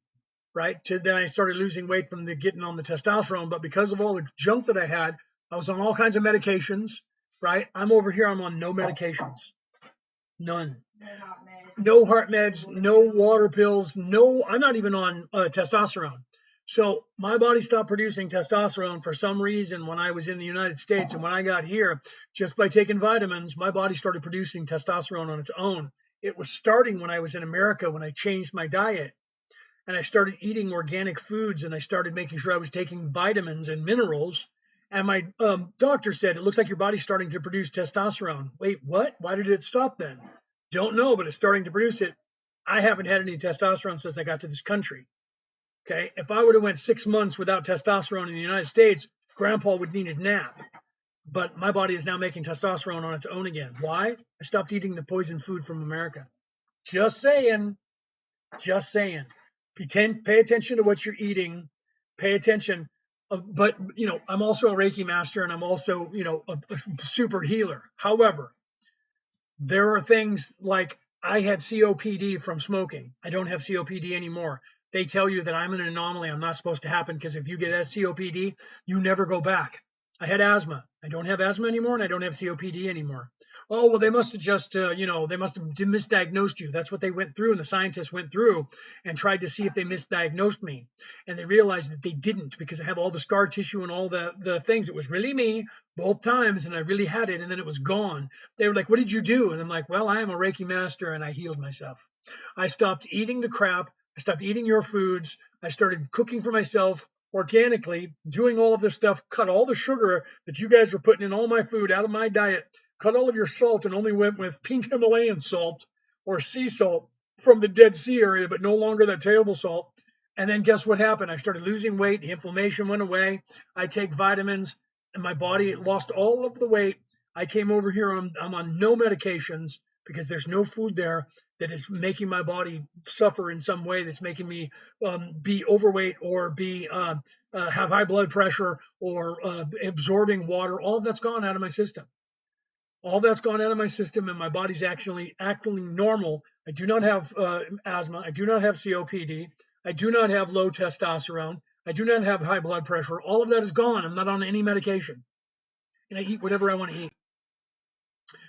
right? Then I started losing weight from getting on the testosterone. But because of all the junk that I had, I was on all kinds of medications, right? I'm over here. I'm on no medications, none. No heart meds, no water pills, no. I'm not even on testosterone. So my body stopped producing testosterone for some reason when I was in the United States, and when I got here, just by taking vitamins, my body started producing testosterone on its own. It was starting when I was in America when I changed my diet and I started eating organic foods and I started making sure I was taking vitamins and minerals. And my doctor said, it looks like your body's starting to produce testosterone. Wait, what? Why did it stop then? Don't know, but it's starting to produce it. I haven't had any testosterone since I got to this country. Okay. If I would have went 6 months without testosterone in the United States, grandpa would need a nap. But my body is now making testosterone on its own again. Why? I stopped eating the poison food from America. Just saying. Just saying. Pay attention to what you're eating. Pay attention. But, I'm also a Reiki master and I'm also, a super healer. However, there are things like I had COPD from smoking. I don't have COPD anymore. They tell you that I'm an anomaly. I'm not supposed to happen because if you get COPD, you never go back. I had asthma. I don't have asthma anymore and I don't have COPD anymore. Oh, well, they must have just, they must have misdiagnosed you. That's what they went through. And the scientists went through and tried to see if they misdiagnosed me. And they realized that they didn't because I have all the scar tissue and all the things. It was really me both times. And I really had it. And then it was gone. They were like, what did you do? And I'm like, well, I am a Reiki master and I healed myself. I stopped eating the crap. I stopped eating your foods. I started cooking for myself organically, doing all of this stuff, cut all the sugar that you guys were putting in all my food out of my diet, cut all of your salt and only went with pink Himalayan salt or sea salt from the Dead Sea area, but no longer that table salt. And then guess what happened? I started losing weight. The inflammation went away. I take vitamins and my body lost all of the weight. I came over here. I'm on no medications because there's no food there that is making my body suffer in some way that's making me be overweight or have high blood pressure or absorbing water. All of that's gone out of my system. All that's gone out of my system and my body's actually acting normal. I do not have asthma. I do not have COPD. I do not have low testosterone. I do not have high blood pressure. All of that is gone. I'm not on any medication. And I eat whatever I want to eat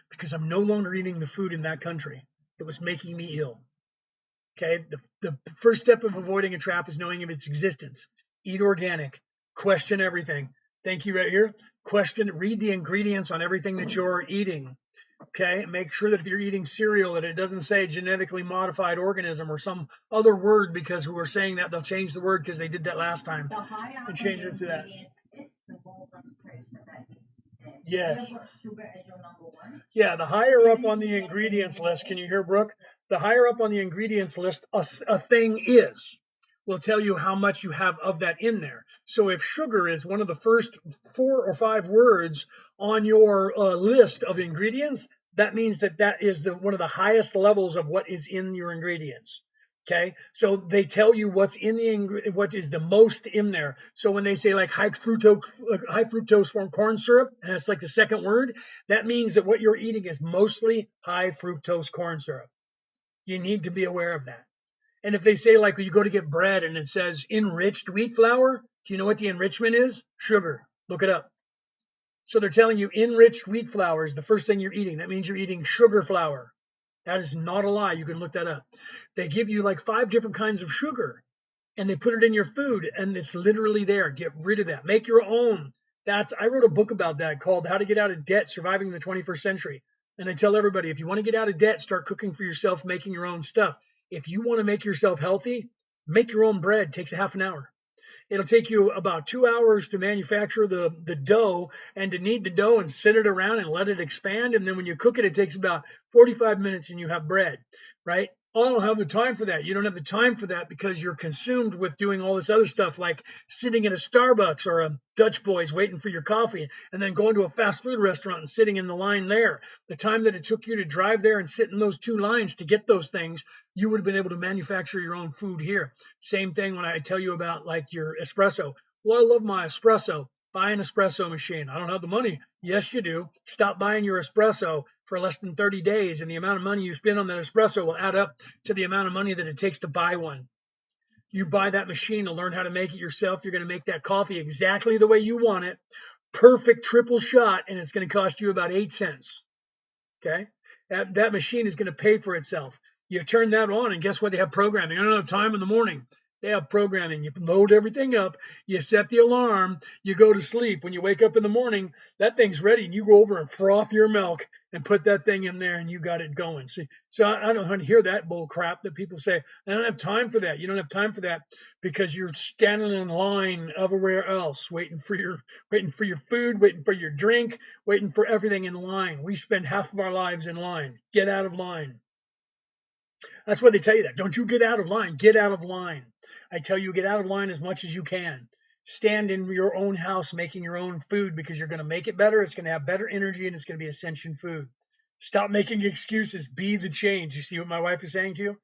because I'm no longer eating the food in that country that was making me ill. Okay, the first step of avoiding a trap is knowing of its existence. Eat organic. Question everything. Thank you right here. Read the ingredients on everything that you're eating. Okay, make sure that if you're eating cereal that it doesn't say genetically modified organism or some other word because who are saying that they'll change the word because they did that last time and change it to that. Yes. Yeah, the higher up on the ingredients list, can you hear Brooke? The higher up on the ingredients list a thing will tell you how much you have of that in there. So if sugar is one of the first 4 or 5 words on your list of ingredients, that means that is one of the highest levels of what is in your ingredients. Okay, so they tell you what is the most in there. So when they say like high fructose from corn syrup, and that's like the second word, that means that what you're eating is mostly high fructose corn syrup. You need to be aware of that. And if they say like you go to get bread and it says enriched wheat flour, do you know what the enrichment is? Sugar. Look it up. So they're telling you enriched wheat flour is the first thing you're eating. That means you're eating sugar flour. That is not a lie. You can look that up. They give you like 5 different kinds of sugar and they put it in your food and it's literally there. Get rid of that. Make your own. I wrote a book about that called How to Get Out of Debt, Surviving in the 21st Century. And I tell everybody, if you want to get out of debt, start cooking for yourself, making your own stuff. If you want to make yourself healthy, make your own bread. It takes a half an hour. It'll take you about 2 hours to manufacture the dough and to knead the dough and sit it around and let it expand. And then when you cook it, it takes about 45 minutes and you have bread, right? I don't have the time for that. You don't have the time for that because you're consumed with doing all this other stuff like sitting in a Starbucks or a Dutch Boys waiting for your coffee and then going to a fast food restaurant and sitting in the line there. The time that it took you to drive there and sit in those 2 lines to get those things, you would have been able to manufacture your own food here. Same thing when I tell you about like your espresso. Well, I love my espresso. Buy an espresso machine. I don't have the money. Yes, you do. Stop buying your espresso for less than 30 days, and the amount of money you spend on that espresso will add up to the amount of money that it takes to buy one. You buy that machine and learn how to make it yourself. You're going to make that coffee exactly the way you want it. Perfect triple shot, and it's going to cost you about 8 cents. Okay? That machine is going to pay for itself. You turn that on, and guess what? They have programming. I don't have time in the morning. They have programming. You load everything up. You set the alarm. You go to sleep. When you wake up in the morning, that thing's ready, and you go over and froth your milk and put that thing in there, and you got it going. So I don't want to hear that bull crap that people say, I don't have time for that. You don't have time for that because you're standing in line everywhere else, waiting for your food, waiting for your drink, waiting for everything in line. We spend half of our lives in line. Get out of line. That's why they tell you that. Don't you get out of line. Get out of line. I tell you, get out of line as much as you can. Stand in your own house making your own food because you're going to make it better. It's going to have better energy and it's going to be ascension food. Stop making excuses. Be the change. You see what my wife is saying to you?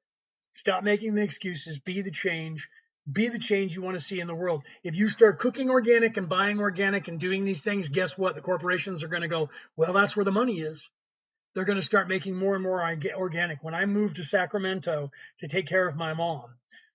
Stop making the excuses. Be the change. Be the change you want to see in the world. If you start cooking organic and buying organic and doing these things, guess what? The corporations are going to go, well, that's where the money is. They're going to start making more and more organic. When I moved to Sacramento to take care of my mom,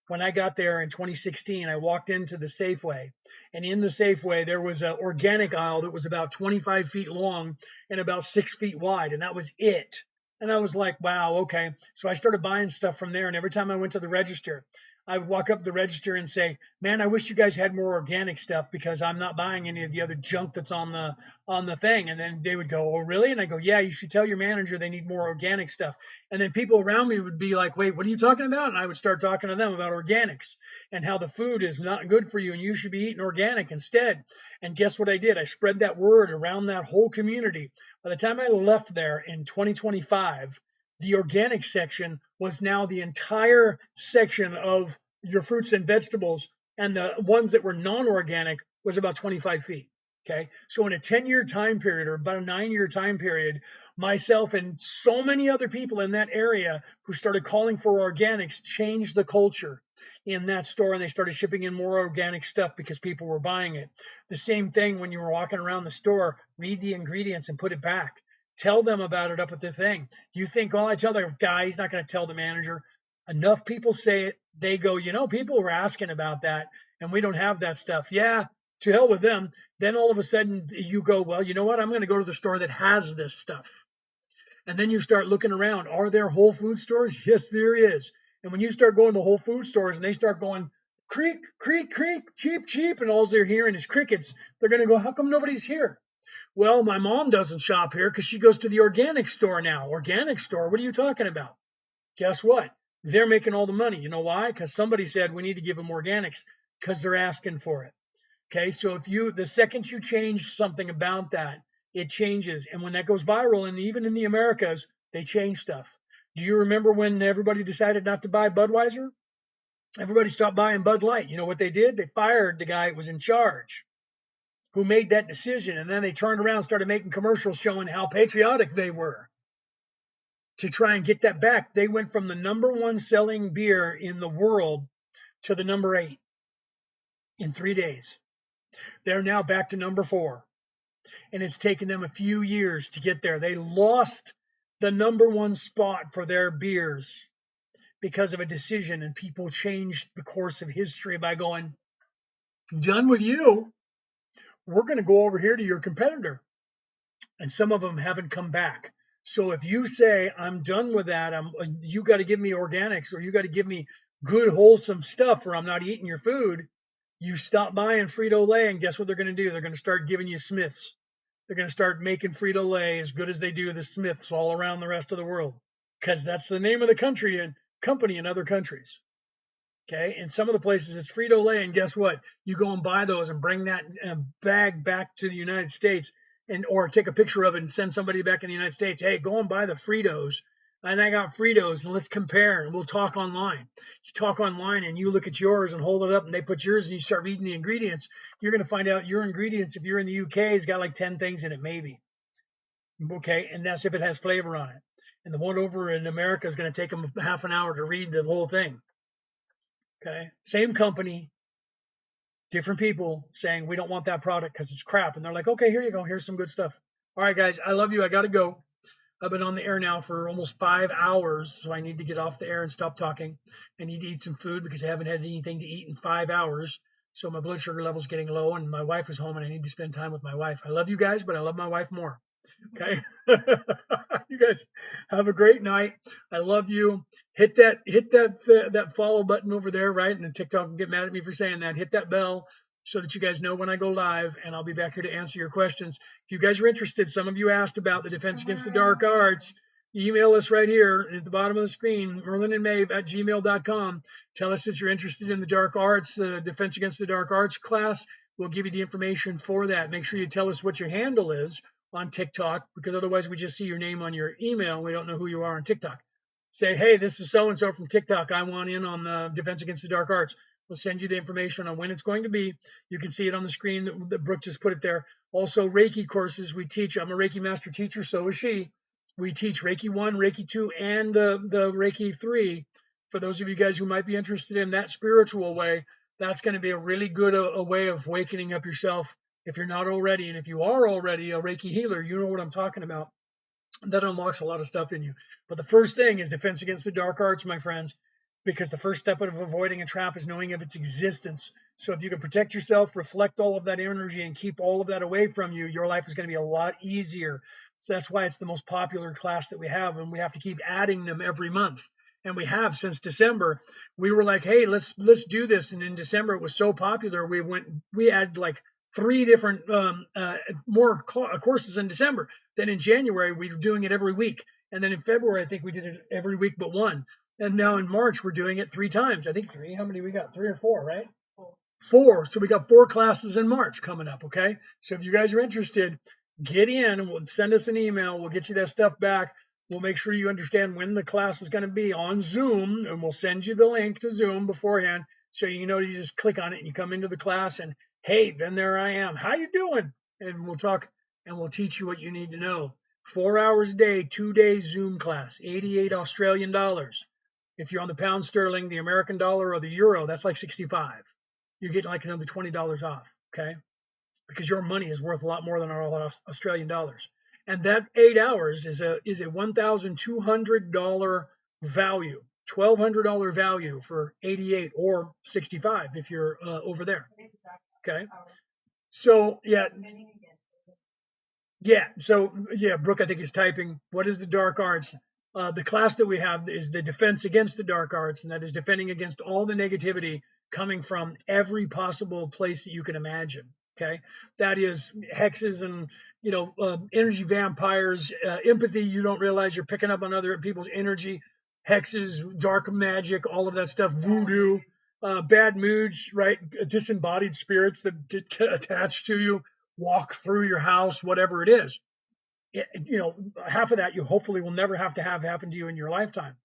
when I got there in 2016, I walked into the Safeway, and in the Safeway, there was an organic aisle that was about 25 feet long and about 6 feet wide, and that was it. And I was like, wow, okay. So I started buying stuff from there, and every time I went to the register, I would walk up to the register and say, man, I wish you guys had more organic stuff because I'm not buying any of the other junk that's on the thing. And then they would go, oh, really? And I go, yeah, you should tell your manager they need more organic stuff. And then people around me would be like, wait, what are you talking about? And I would start talking to them about organics and how the food is not good for you and you should be eating organic instead. And guess what I did? I spread that word around that whole community. By the time I left there in 2025, the organic section was now the entire section of your fruits and vegetables, and the ones that were non-organic was about 25 feet. Okay. So in a 10-year time period or about a 9-year time period, myself and so many other people in that area who started calling for organics changed the culture in that store, and they started shipping in more organic stuff because people were buying it. The same thing when you were walking around the store, read the ingredients and put it back. Tell them about it up at the thing. You think, well, I tell the guy, he's not going to tell the manager. Enough people say it. They go, people were asking about that and we don't have that stuff. Yeah, to hell with them. Then all of a sudden you go, well, you know what? I'm going to go to the store that has this stuff. And then you start looking around. Are there Whole Food stores? Yes, there is. And when you start going to Whole Food stores and they start going, creak, creak, creak, cheep, cheep, and all they're hearing is crickets, they're going to go, how come nobody's here? Well, my mom doesn't shop here because she goes to the organic store now. Organic store? What are you talking about? Guess what? They're making all the money. You know why? Because somebody said we need to give them organics because they're asking for it. Okay, so the second you change something about that, it changes. And when that goes viral, and even in the Americas, they change stuff. Do you remember when everybody decided not to buy Budweiser? Everybody stopped buying Bud Light. You know what they did? They fired the guy that was in charge, who made that decision. And then they turned around and started making commercials showing how patriotic they were to try and get that back. They went from the #1 selling beer in the world to the number 8 in 3 days. They're now back to number 4. And it's taken them a few years to get there. They lost the #1 spot for their beers because of a decision, and people changed the course of history by going, done with you. We're going to go over here to your competitor. And some of them haven't come back. So if you say, I'm done with that, you got to give me organics, or you got to give me good, wholesome stuff, or I'm not eating your food, you stop buying Frito-Lay, and guess what they're going to do? They're going to start giving you Smiths. They're going to start making Frito-Lay as good as they do the Smiths all around the rest of the world, because that's the name of the country and company in other countries. Okay, in some of the places it's Frito-Lay, and guess what? You go and buy those and bring that bag back to the United States, or take a picture of it and send somebody back in the United States. Hey, go and buy the Fritos, and I got Fritos, and let's compare, and we'll talk online. You talk online, and you look at yours and hold it up, and they put yours, and you start reading the ingredients. You're going to find out your ingredients, if you're in the UK, has got like 10 things in it, maybe. Okay, and that's if it has flavor on it. And the one over in America is going to take them half an hour to read the whole thing. Okay, same company, different people saying, we don't want that product because it's crap. And they're like, okay, here you go. Here's some good stuff. All right, guys, I love you. I got to go. I've been on the air now for almost 5 hours, so I need to get off the air and stop talking. I need to eat some food because I haven't had anything to eat in 5 hours. So my blood sugar level's getting low, and my wife is home, and I need to spend time with my wife. I love you guys, but I love my wife more. Okay. You guys have a great night. I love you. Hit that follow button over there, right? And then TikTok will get mad at me for saying that. Hit that bell so that you guys know when I go live, and I'll be back here to answer your questions. If you guys are interested, some of you asked about the Defense Against the Dark Arts. Email us right here at the bottom of the screen, merlinandmaeve@gmail.com. Tell us that you're interested in the dark arts, the Defense Against the Dark Arts class. We'll give you the information for that. Make sure you tell us what your handle is on TikTok, because otherwise we just see your name on your email. We don't know who you are on TikTok. Say, hey, this is so-and-so from TikTok. I want in on the Defense Against the Dark Arts. We'll send you the information on when it's going to be. You can see it on the screen that Brooke just put it there. Also, Reiki courses we teach. I'm a Reiki master teacher, so is she. We teach Reiki 1, Reiki 2, and the Reiki 3. For those of you guys who might be interested in that spiritual way, that's going to be a really good a way of wakening up yourself if you're not already. And if you are already a Reiki healer, you know what I'm talking about. That unlocks a lot of stuff in you. But the first thing is Defense Against the Dark Arts, my friends, because the first step of avoiding a trap is knowing of its existence. So if you can protect yourself, reflect all of that energy, and keep all of that away from you, your life is going to be a lot easier. So that's why it's the most popular class that we have, and we have to keep adding them every month. And we have since December. We were like, hey, let's do this. And in December, it was so popular, we added like 3 different more courses in December. Then in January, we were doing it every week. And then in February, I think we did it every week but one. And now in March, we're doing it 3 times. I think 3. How many we got? 3 or 4, right? 4. So we got 4 classes in March coming up, okay? So if you guys are interested, get in and we'll send us an email. We'll get you that stuff back. We'll make sure you understand when the class is going to be on Zoom, and we'll send you the link to Zoom beforehand. So you just click on it and you come into the class, and hey, then there I am. How you doing? And we'll talk and we'll teach you what you need to know. 4 hours a day, 2-day Zoom class, 88 Australian dollars. If you're on the pound sterling, the American dollar, or the euro, that's like 65. You get like another $20 off, okay? Because your money is worth a lot more than our Australian dollars. And that 8 hours is a $1,200 value, $1,200 value for 88 or 65 if you're over there. Okay. So Brooke, I think is typing. What is the dark arts? The class that we have is the Defense Against the Dark Arts, and that is defending against all the negativity coming from every possible place that you can imagine. Okay, that is hexes and energy vampires, empathy. You don't realize you're picking up on other people's energy, hexes, dark magic, all of that stuff, voodoo, bad moods, right? Disembodied spirits that get attached to you, walk through your house, whatever it is. Half of that you hopefully will never have to have happen to you in your lifetime,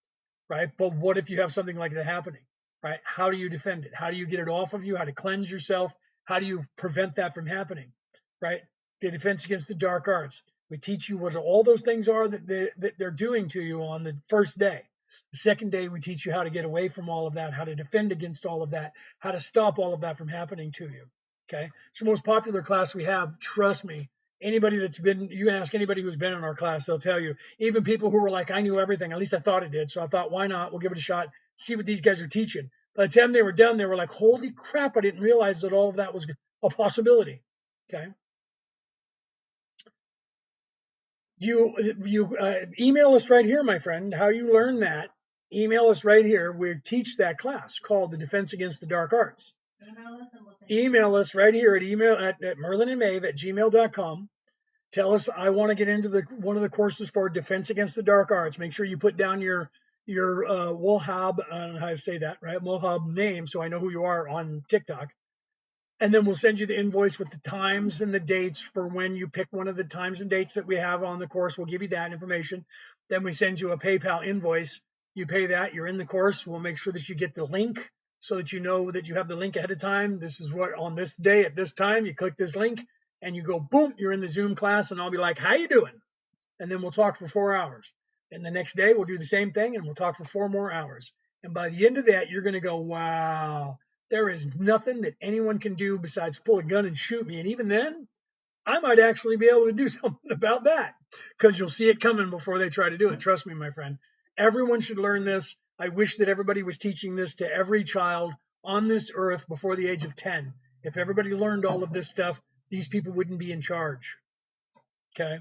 right? But what if you have something like that happening, right? How do you defend it? How do you get it off of you? How to cleanse yourself? How do you prevent that from happening, right? The Defense Against the Dark Arts. We teach you what all those things are that they're doing to you on the first day. The second day, we teach you how to get away from all of that, how to defend against all of that, how to stop all of that from happening to you, okay? It's the most popular class we have. Trust me. Anybody you can ask anybody who's been in our class, they'll tell you. Even people who were like, I knew everything, at least I thought I did. So I thought, why not? We'll give it a shot, see what these guys are teaching. By the time they were done, they were like, holy crap, I didn't realize that all of that was a possibility. Okay. You email us right here, my friend, how you learn that. Email us right here. We teach that class called the Defense Against the Dark Arts. Email us right here at merlinandmaeve@gmail.com. Tell us, I want to get into one of the courses for Defense Against the Dark Arts. Make sure you put down your Wahab, I don't know how to say that, right? Wahab name, so I know who you are on TikTok. And then we'll send you the invoice with the times and the dates for when you pick one of the times and dates that we have on the course. We'll give you that information. Then we send you a PayPal invoice. You pay that, you're in the course. We'll make sure that you get the link so that you know that you have the link ahead of time. This is what on this day at this time, you click this link and you go, boom, you're in the Zoom class, and I'll be like, how you doing? And then we'll talk for 4 hours. And the next day we'll do the same thing and we'll talk for 4 more hours. And by the end of that, you're going to go, wow, there is nothing that anyone can do besides pull a gun and shoot me. And even then, I might actually be able to do something about that, because you'll see it coming before they try to do it. Trust me, my friend. Everyone should learn this. I wish that everybody was teaching this to every child on this earth before the age of 10. If everybody learned all of this stuff, these people wouldn't be in charge. Okay?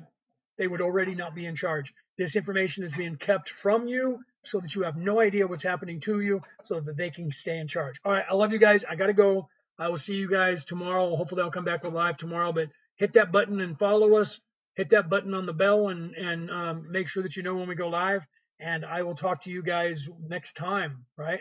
They would already not be in charge. This information is being kept from you so that you have no idea what's happening to you, so that they can stay in charge. All right, I love you guys. I got to go. I will see you guys tomorrow. Hopefully I'll come back with live tomorrow, but hit that button and follow us. Hit that button on the bell and make sure that you know when we go live. And I will talk to you guys next time, right?